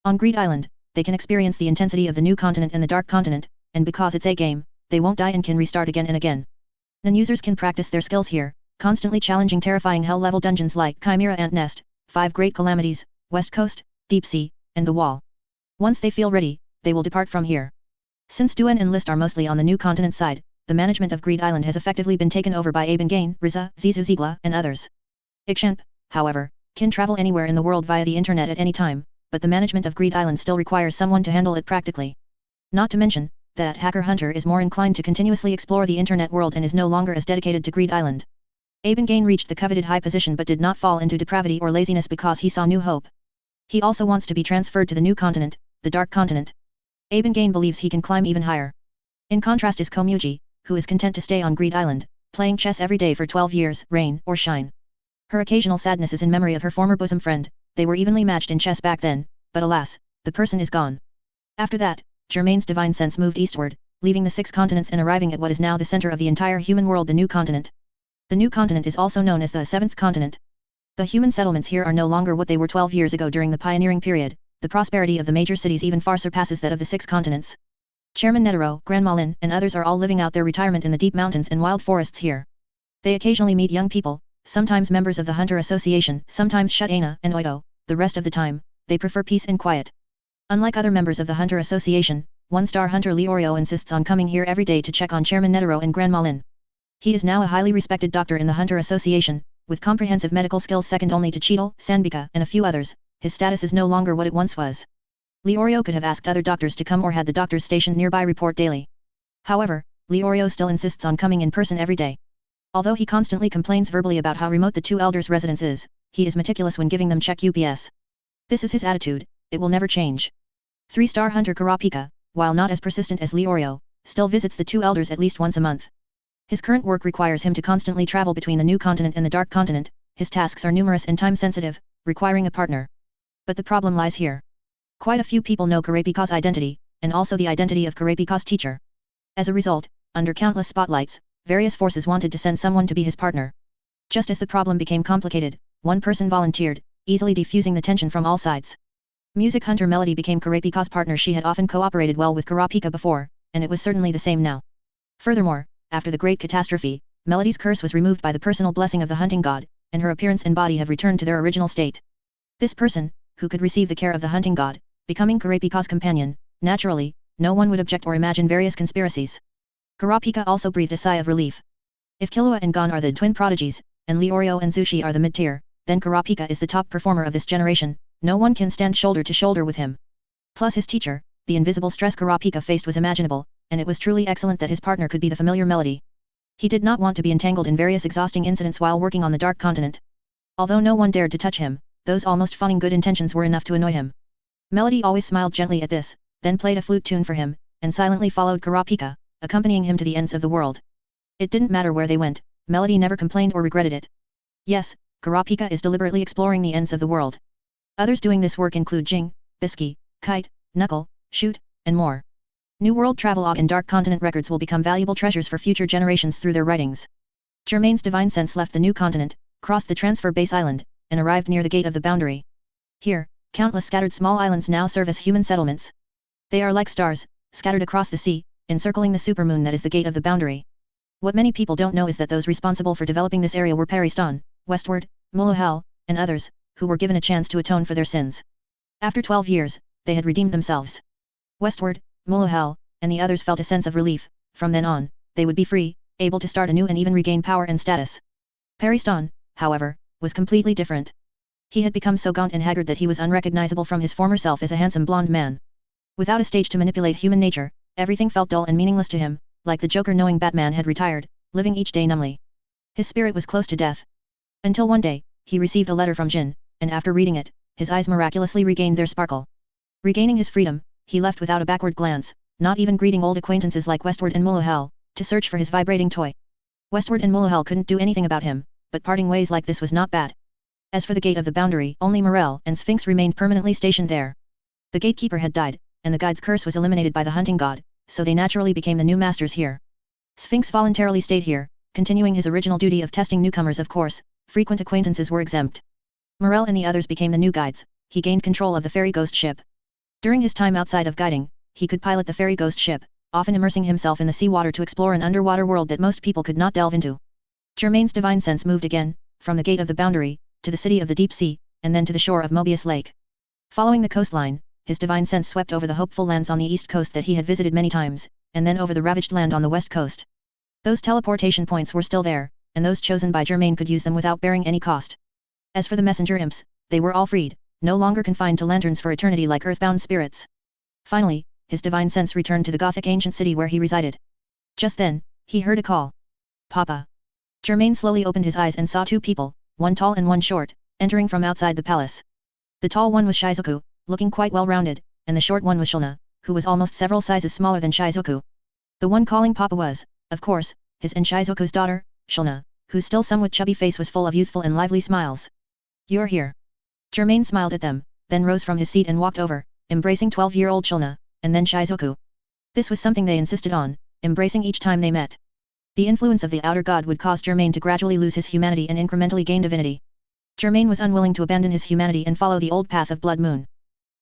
On Greed Island, they can experience the intensity of the New Continent and the Dark Continent, and because it's a game, they won't die and can restart again and again. Non-users can practice their skills here, constantly challenging terrifying hell-level dungeons like Chimera Ant Nest, 5 Great Calamities, West Coast, Deep Sea, and the Wall. Once they feel ready, they will depart from here. Since Duen and List are mostly on the New Continent side, the management of Greed Island has effectively been taken over by Abengane, Riza, Zizu Ziegla, and others. HxH, however, can travel anywhere in the world via the internet at any time, but the management of Greed Island still requires someone to handle it practically. Not to mention, that Hacker Hunter is more inclined to continuously explore the internet world and is no longer as dedicated to Greed Island. Abengane reached the coveted high position but did not fall into depravity or laziness because he saw new hope. He also wants to be transferred to the New Continent, the Dark Continent. Abengane believes he can climb even higher. In contrast is Komuji, who is content to stay on Greed Island, playing chess every day for 12 years, rain or shine. Her occasional sadness is in memory of her former bosom friend. They were evenly matched in chess back then, but alas, the person is gone. After that, Germain's divine sense moved eastward, leaving the 6 continents and arriving at what is now the center of the entire human world, the New Continent. The New Continent is also known as the 7th continent. The human settlements here are no longer what they were 12 years ago during the pioneering period. The prosperity of the major cities even far surpasses that of the 6 continents. Chairman Netero, Grandma Lin, and others are all living out their retirement in the deep mountains and wild forests here. They occasionally meet young people, sometimes members of the Hunter Association, sometimes Shutana and Oito. The rest of the time, they prefer peace and quiet. Unlike other members of the Hunter Association, 1-star Hunter Leorio insists on coming here every day to check on Chairman Netero and Grandma Lin. He is now a highly respected doctor in the Hunter Association, with comprehensive medical skills second only to Cheetal, Sanbika, and a few others. His status is no longer what it once was. Leorio could have asked other doctors to come or had the doctors stationed nearby report daily. However, Leorio still insists on coming in person every day. Although he constantly complains verbally about how remote the 2 elders' residence is, he is meticulous when giving them check UPS. This is his attitude, it will never change. 3-star Hunter Karapika, while not as persistent as Leorio, still visits the 2 elders at least once a month. His current work requires him to constantly travel between the New Continent and the Dark Continent. His tasks are numerous and time-sensitive, requiring a partner. But the problem lies here. Quite a few people know Karapika's identity, and also the identity of Karapika's teacher. As a result, under countless spotlights, various forces wanted to send someone to be his partner. Just as the problem became complicated, one person volunteered, easily defusing the tension from all sides. Music Hunter Melody became Karapika's partner. She had often cooperated well with Karapika before, and it was certainly the same now. Furthermore, after the great catastrophe, Melody's curse was removed by the personal blessing of the hunting god, and her appearance and body have returned to their original state. This person, who could receive the care of the hunting god, becoming Karapika's companion, naturally, no one would object or imagine various conspiracies. Karapika also breathed a sigh of relief. If Killua and Gon are the twin prodigies, and Leorio and Zushi are the mid-tier, then Karapika is the top performer of this generation. No one can stand shoulder to shoulder with him. Plus his teacher, the invisible stress Karapika faced was imaginable, and it was truly excellent that his partner could be the familiar Melody. He did not want to be entangled in various exhausting incidents while working on the Dark Continent. Although no one dared to touch him, those almost fawning good intentions were enough to annoy him. Melody always smiled gently at this, then played a flute tune for him, and silently followed Karapika, accompanying him to the ends of the world. It didn't matter where they went, Melody never complained or regretted it. Yes, Karapika is deliberately exploring the ends of the world. Others doing this work include Jing, Bisky, Kite, Knuckle, Shoot, and more. New World Travelogue and Dark Continent records will become valuable treasures for future generations through their writings. Germain's divine sense left the New Continent, crossed the transfer base island, and arrived near the gate of the boundary. Here, countless scattered small islands now serve as human settlements. They are like stars, scattered across the sea, encircling the supermoon that is the gate of the boundary. What many people don't know is that those responsible for developing this area were Paristan, Westward, Mulohel, and others, who were given a chance to atone for their sins. After 12 years, they had redeemed themselves. Westward, Mulohel, and the others felt a sense of relief. From then on, they would be free, able to start anew and even regain power and status. Paristan, however, was completely different. He had become so gaunt and haggard that he was unrecognizable from his former self as a handsome blonde man. Without a stage to manipulate human nature, everything felt dull and meaningless to him, like the Joker knowing Batman had retired, living each day numbly. His spirit was close to death. Until one day, he received a letter from Jin, and after reading it, his eyes miraculously regained their sparkle. Regaining his freedom, he left without a backward glance, not even greeting old acquaintances like Westward and Mulohel, to search for his vibrating toy. Westward and Mulohel couldn't do anything about him, but parting ways like this was not bad. As for the gate of the boundary, only Morel and Sphinx remained permanently stationed there. The gatekeeper had died, and the guide's curse was eliminated by the hunting god, so they naturally became the new masters here. Sphinx voluntarily stayed here, continuing his original duty of testing newcomers. Of course, frequent acquaintances were exempt. Morel and the others became the new guides. He gained control of the ferry ghost ship. During his time outside of guiding, he could pilot the ferry ghost ship, often immersing himself in the seawater to explore an underwater world that most people could not delve into. Germain's divine sense moved again, from the gate of the boundary, to the city of the deep sea, and then to the shore of Mobius Lake. Following the coastline, his divine sense swept over the hopeful lands on the east coast that he had visited many times, and then over the ravaged land on the west coast. Those teleportation points were still there, and those chosen by Germain could use them without bearing any cost. As for the messenger imps, they were all freed, no longer confined to lanterns for eternity like earthbound spirits. Finally, his divine sense returned to the Gothic ancient city where he resided. Just then, he heard a call. Papa. Germain slowly opened his eyes and saw two people, one tall and one short, entering from outside the palace. The tall one was Shizuku, looking quite well-rounded, and the short one was Shulna, who was almost several sizes smaller than Shizuku. The one calling Papa was, of course, his and Shizuku's daughter, Shulna, whose still somewhat chubby face was full of youthful and lively smiles. You're here. Germain smiled at them, then rose from his seat and walked over, embracing 12-year-old Shulna, and then Shizuku. This was something they insisted on, embracing each time they met. The influence of the outer god would cause Germain to gradually lose his humanity and incrementally gain divinity. Germain was unwilling to abandon his humanity and follow the old path of Blood Moon.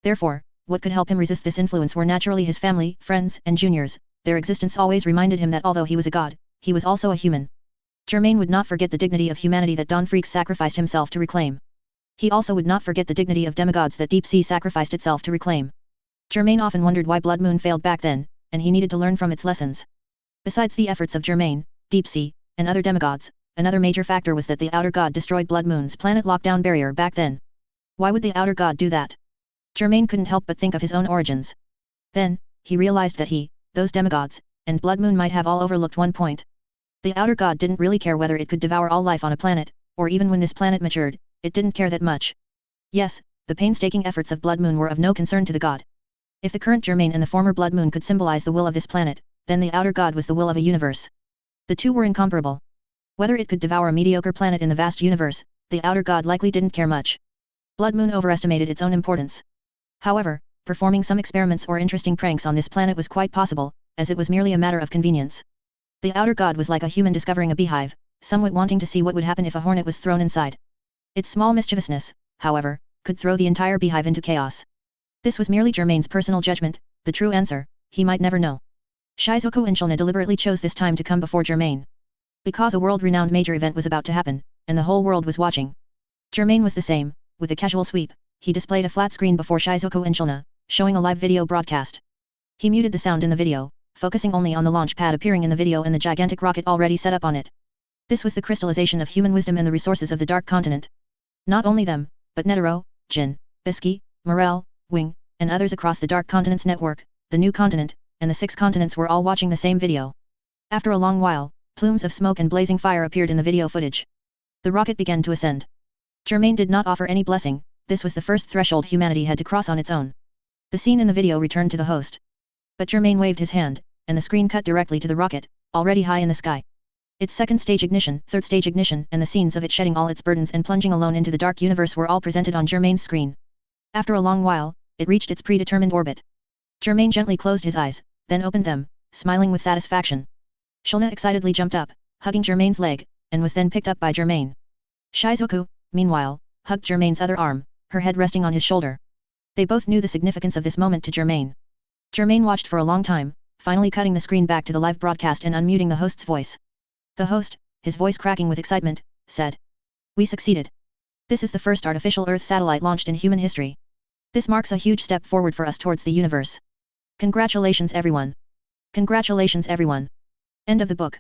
Therefore, what could help him resist this influence were naturally his family, friends, and juniors. Their existence always reminded him that although he was a god, he was also a human. Germain would not forget the dignity of humanity that Don Freaks sacrificed himself to reclaim. He also would not forget the dignity of demigods that Deep Sea sacrificed itself to reclaim. Germain often wondered why Blood Moon failed back then, and he needed to learn from its lessons. Besides the efforts of Germain, Deep Sea, and other demigods, another major factor was that the outer god destroyed Blood Moon's planet lockdown barrier back then. Why would the outer god do that? Germain couldn't help but think of his own origins. Then, he realized that he, those demigods, and Blood Moon might have all overlooked one point. The outer god didn't really care whether it could devour all life on a planet, or even when this planet matured, it didn't care that much. Yes, the painstaking efforts of Blood Moon were of no concern to the god. If the current Germain and the former Blood Moon could symbolize the will of this planet, then the outer god was the will of a universe. The two were incomparable. Whether it could devour a mediocre planet in the vast universe, the outer god likely didn't care much. Blood Moon overestimated its own importance. However, performing some experiments or interesting pranks on this planet was quite possible, as it was merely a matter of convenience. The outer god was like a human discovering a beehive, somewhat wanting to see what would happen if a hornet was thrown inside. Its small mischievousness, however, could throw the entire beehive into chaos. This was merely Germain's personal judgment, the true answer, he might never know. Shizuku and Shulna deliberately chose this time to come before Germain. Because a world-renowned major event was about to happen, and the whole world was watching. Germain was the same, with a casual sweep, he displayed a flat screen before Shizuku and Shulna, showing a live video broadcast. He muted the sound in the video, focusing only on the launch pad appearing in the video and the gigantic rocket already set up on it. This was the crystallization of human wisdom and the resources of the Dark Continent. Not only them, but Netero, Jin, Bisky, Morel, Wing, and others across the Dark Continent's network, the New Continent, and the 6 continents were all watching the same video. After a long while, plumes of smoke and blazing fire appeared in the video footage. The rocket began to ascend. Germain did not offer any blessing, this was the first threshold humanity had to cross on its own. The scene in the video returned to the host. But Germain waved his hand, and the screen cut directly to the rocket, already high in the sky. Its second stage ignition, third stage ignition, and the scenes of it shedding all its burdens and plunging alone into the dark universe were all presented on Germain's screen. After a long while, it reached its predetermined orbit. Germain gently closed his eyes, then opened them, smiling with satisfaction. Shulna excitedly jumped up, hugging Germain's leg, and was then picked up by Germain. Shizuku, meanwhile, hugged Germain's other arm, her head resting on his shoulder. They both knew the significance of this moment to Germain. Germain watched for a long time, finally cutting the screen back to the live broadcast and unmuting the host's voice. The host, his voice cracking with excitement, said. We succeeded. This is the first artificial Earth satellite launched in human history. This marks a huge step forward for us towards the universe. Congratulations everyone. Congratulations everyone. End of the book.